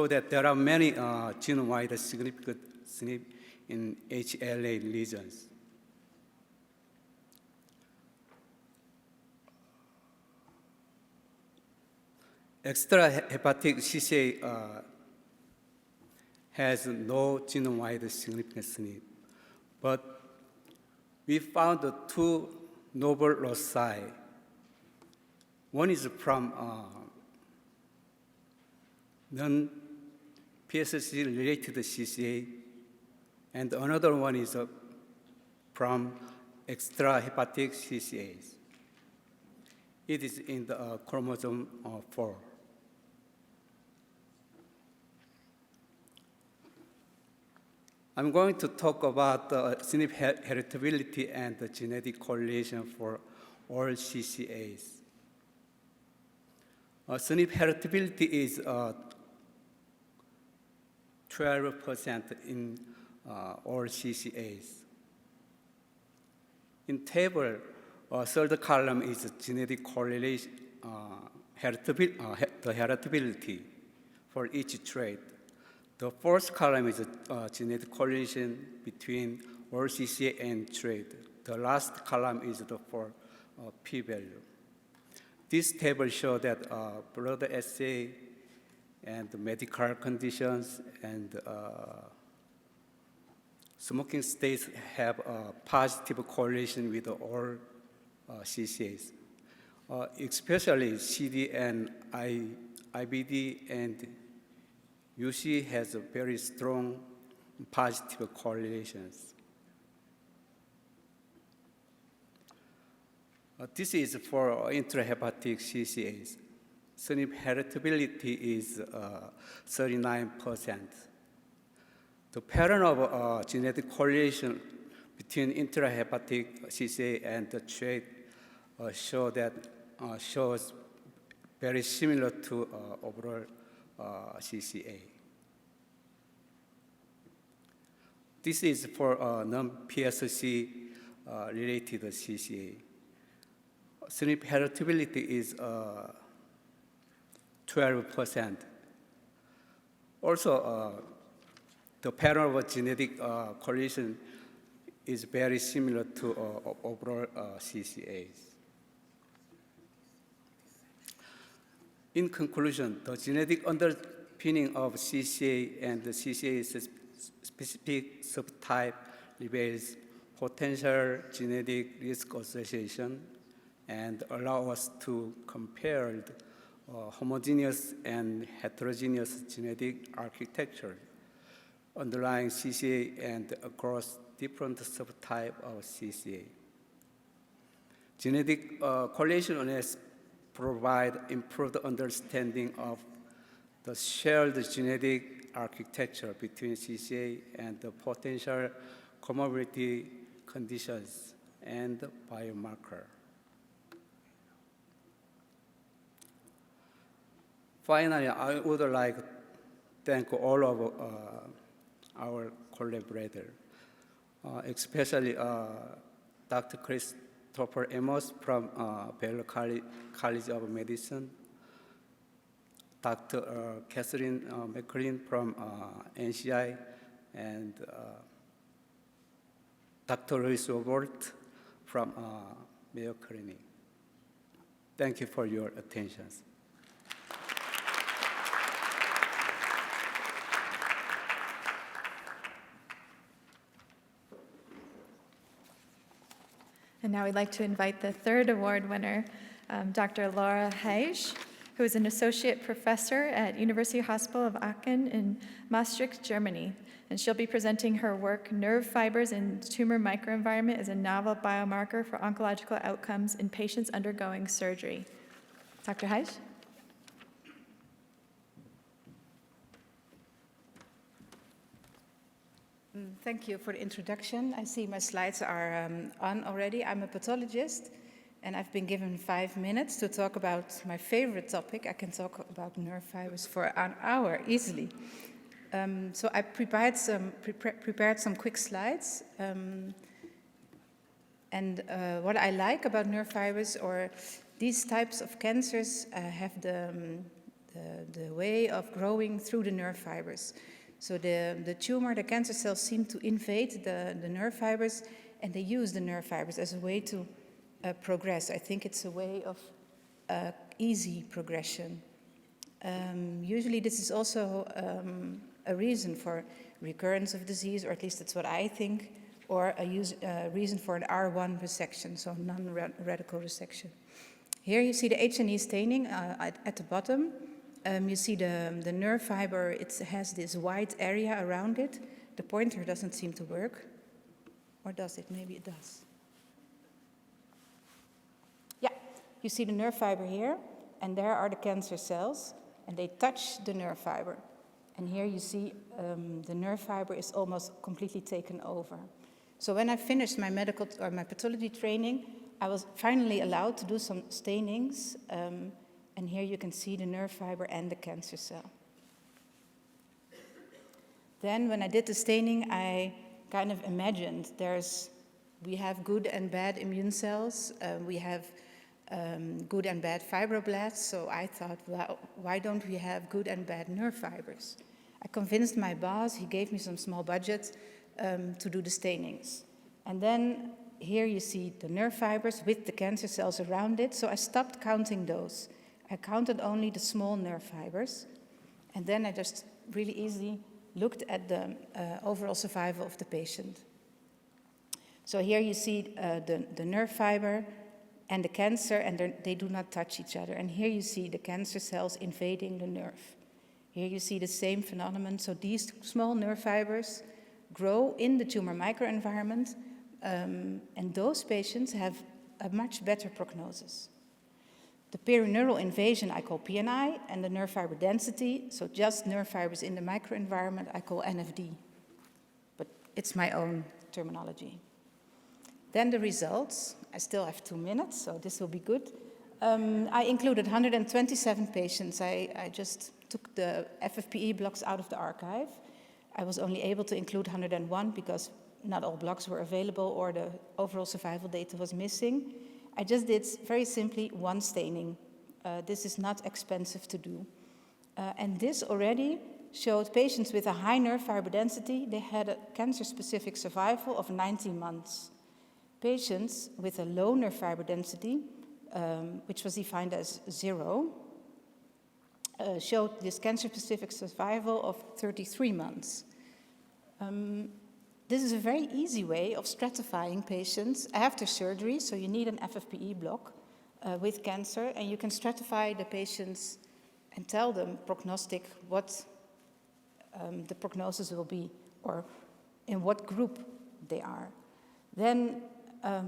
that there are many genome-wide significant SNP in HLA lesions. Extrahepatic CCA has no genome-wide significant SNP, but we found 2 novel loci. One is from non-PSC-related CCA, and another one is from extrahepatic CCAs. It is in the chromosome 4. I'm going to talk about SNP heritability and the genetic correlation for all CCAs. SNP heritability is 12% in all CCAs. In table, third column is genetic correlation, the heritability for each trait. The fourth column is genetic correlation between all CCA and trait. The last column is for p-value. This table shows that blood assay and medical conditions and smoking states have a positive correlation with all CCAs, especially CD and IBD and UC has a very strong positive correlations. This is for intrahepatic CCAs. SNP heritability is 39%. The pattern of genetic correlation between intrahepatic CCA and the trait shows very similar to overall CCA. This is for non-PSC related CCA. SNP heritability is 12%. Also, the pattern of genetic correlation is very similar to overall CCAs. In conclusion, the genetic underpinning of CCA and the CCA-specific subtype reveals potential genetic risk association and allow us to compare the homogeneous and heterogeneous genetic architecture underlying CCA and across different subtypes of CCA. Genetic correlation provide improved understanding of the shared genetic architecture between CCA and the potential comorbidity conditions and biomarker. Finally, I would like to thank all of our collaborators, especially Dr. Christopher Amos from Baylor College of Medicine, Dr. Catherine McLean from NCI, and Dr. Louis Robert from Mayo Clinic. Thank you for your attention. And now we'd like to invite the third award winner, Dr. Laura Heisch, who is an associate professor at University Hospital of Aachen in Maastricht, Germany. And she'll be presenting her work, Nerve Fibers in Tumor Microenvironment as a Novel Biomarker for Oncological Outcomes in Patients Undergoing Surgery. Dr. Heisch? Thank you for the introduction. I see my slides are on already. I'm a pathologist, and I've been given 5 minutes to talk about my favorite topic. I can talk about nerve fibers for an hour easily. So I prepared some quick slides. What I like about nerve fibers, or these types of cancers, have the way of growing through the nerve fibers. So the tumor, the cancer cells seem to invade the nerve fibers, and they use the nerve fibers as a way to progress. I think it's a way of easy progression. Usually this is also a reason for recurrence of disease, or at least that's what I think, or a reason for an R1 resection, so non-radical resection. Here you see the H&E staining at the bottom. You see the nerve fiber, it has this white area around it. The pointer doesn't seem to work. Or does it? Maybe it does. Yeah, you see the nerve fiber here, and there are the cancer cells, and they touch the nerve fiber. And here you see the nerve fiber is almost completely taken over. So when I finished my medical or my pathology training, I was finally allowed to do some stainings, and here you can see the nerve fiber and the cancer cell. Then when I did the staining, I kind of imagined we have good and bad immune cells, we have good and bad fibroblasts, so I thought, well, why don't we have good and bad nerve fibers? I convinced my boss, he gave me some small budget to do the stainings. And then here you see the nerve fibers with the cancer cells around it, so I stopped counting those. I counted only the small nerve fibers, and then I just really easily looked at the overall survival of the patient. So here you see the nerve fiber and the cancer, and they do not touch each other. And here you see the cancer cells invading the nerve. Here you see the same phenomenon. So these small nerve fibers grow in the tumor microenvironment, and those patients have a much better prognosis. The perineural invasion I call PNI, and the nerve fiber density, so just nerve fibers in the microenvironment, I call NFD. But it's my own terminology. Then the results. I still have 2 minutes, so this will be good. I included 127 patients. I just took the FFPE blocks out of the archive. I was only able to include 101 because not all blocks were available or the overall survival data was missing. I just did, very simply, one staining. This is not expensive to do. And this already showed patients with a high nerve fiber density, they had a cancer-specific survival of 19 months. Patients with a low nerve fiber density, which was defined as 0, showed this cancer-specific survival of 33 months. This is a very easy way of stratifying patients after surgery, so you need an FFPE block with cancer, and you can stratify the patients and tell them prognostic what the prognosis will be, or in what group they are. Then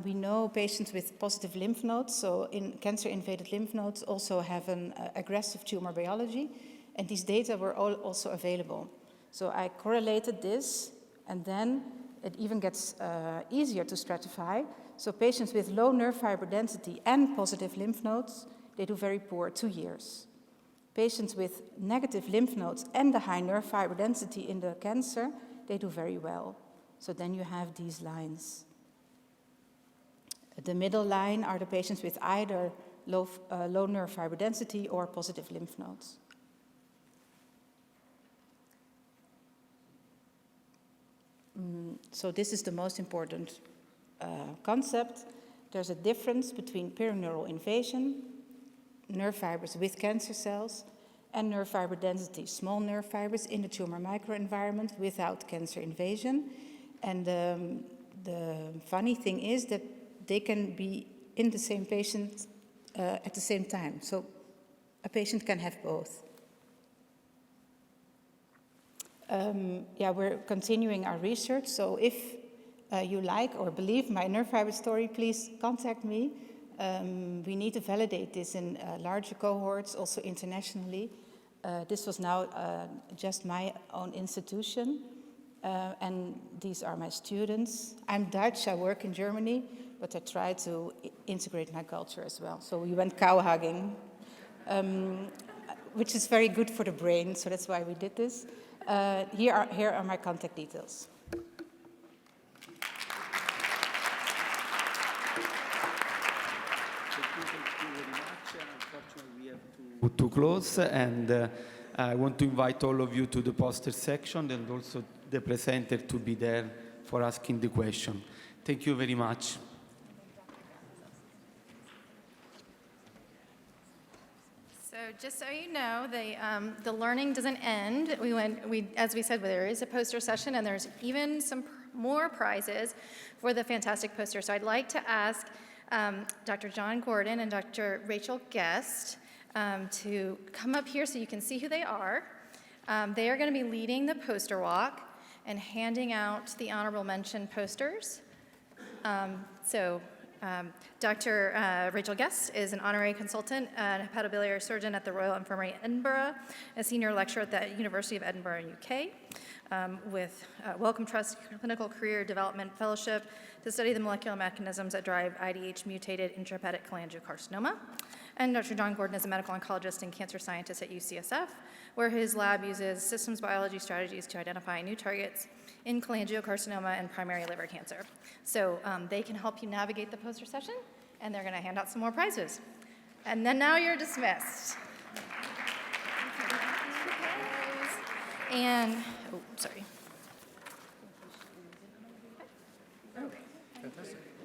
we know patients with positive lymph nodes, so in cancer-invaded lymph nodes also have an aggressive tumor biology, and these data were all also available. So I correlated this, and then it even gets easier to stratify. So patients with low nerve fiber density and positive lymph nodes, they do very poor, 2 years. Patients with negative lymph nodes and the high nerve fiber density in the cancer, they do very well. So then you have these lines. The middle line are the patients with either low nerve fiber density or positive lymph nodes. So this is the most important concept. There's a difference between perineural invasion, nerve fibers with cancer cells, and nerve fiber density, small nerve fibers in the tumor microenvironment without cancer invasion. And the funny thing is that they can be in the same patient at the same time. So a patient can have both. We're continuing our research, so if you like or believe my nerve fiber story, please contact me. We need to validate this in larger cohorts, also internationally. This was now just my own institution, and these are my students. I'm Dutch, I work in Germany, but I try to integrate my culture as well. So we went cow hugging, which is very good for the brain, so that's why we did this. Here are my contact details. To close, and I want to invite all of you to the poster section and also the presenter to be there for asking the question. Thank you very much. So just so you know, the learning doesn't end. As we said, there is a poster session, and there's even some more prizes for the fantastic poster. So I'd like to ask Dr. John Gordon and Dr. Rachel Guest to come up here so you can see who they are. They are going to be leading the poster walk and handing out the honorable mention posters. Dr. Rachel Guest is an honorary consultant and hepatobiliary surgeon at the Royal Infirmary Edinburgh, a senior lecturer at the University of Edinburgh, UK, with Wellcome Trust Clinical Career Development Fellowship to study the molecular mechanisms that drive IDH-mutated intrahepatic cholangiocarcinoma. And Dr. John Gordon is a medical oncologist and cancer scientist at UCSF, where his lab uses systems biology strategies to identify new targets in cholangiocarcinoma and primary liver cancer. So they can help you navigate the poster session, and they're going to hand out some more prizes. And then now you're dismissed. And, oh, sorry.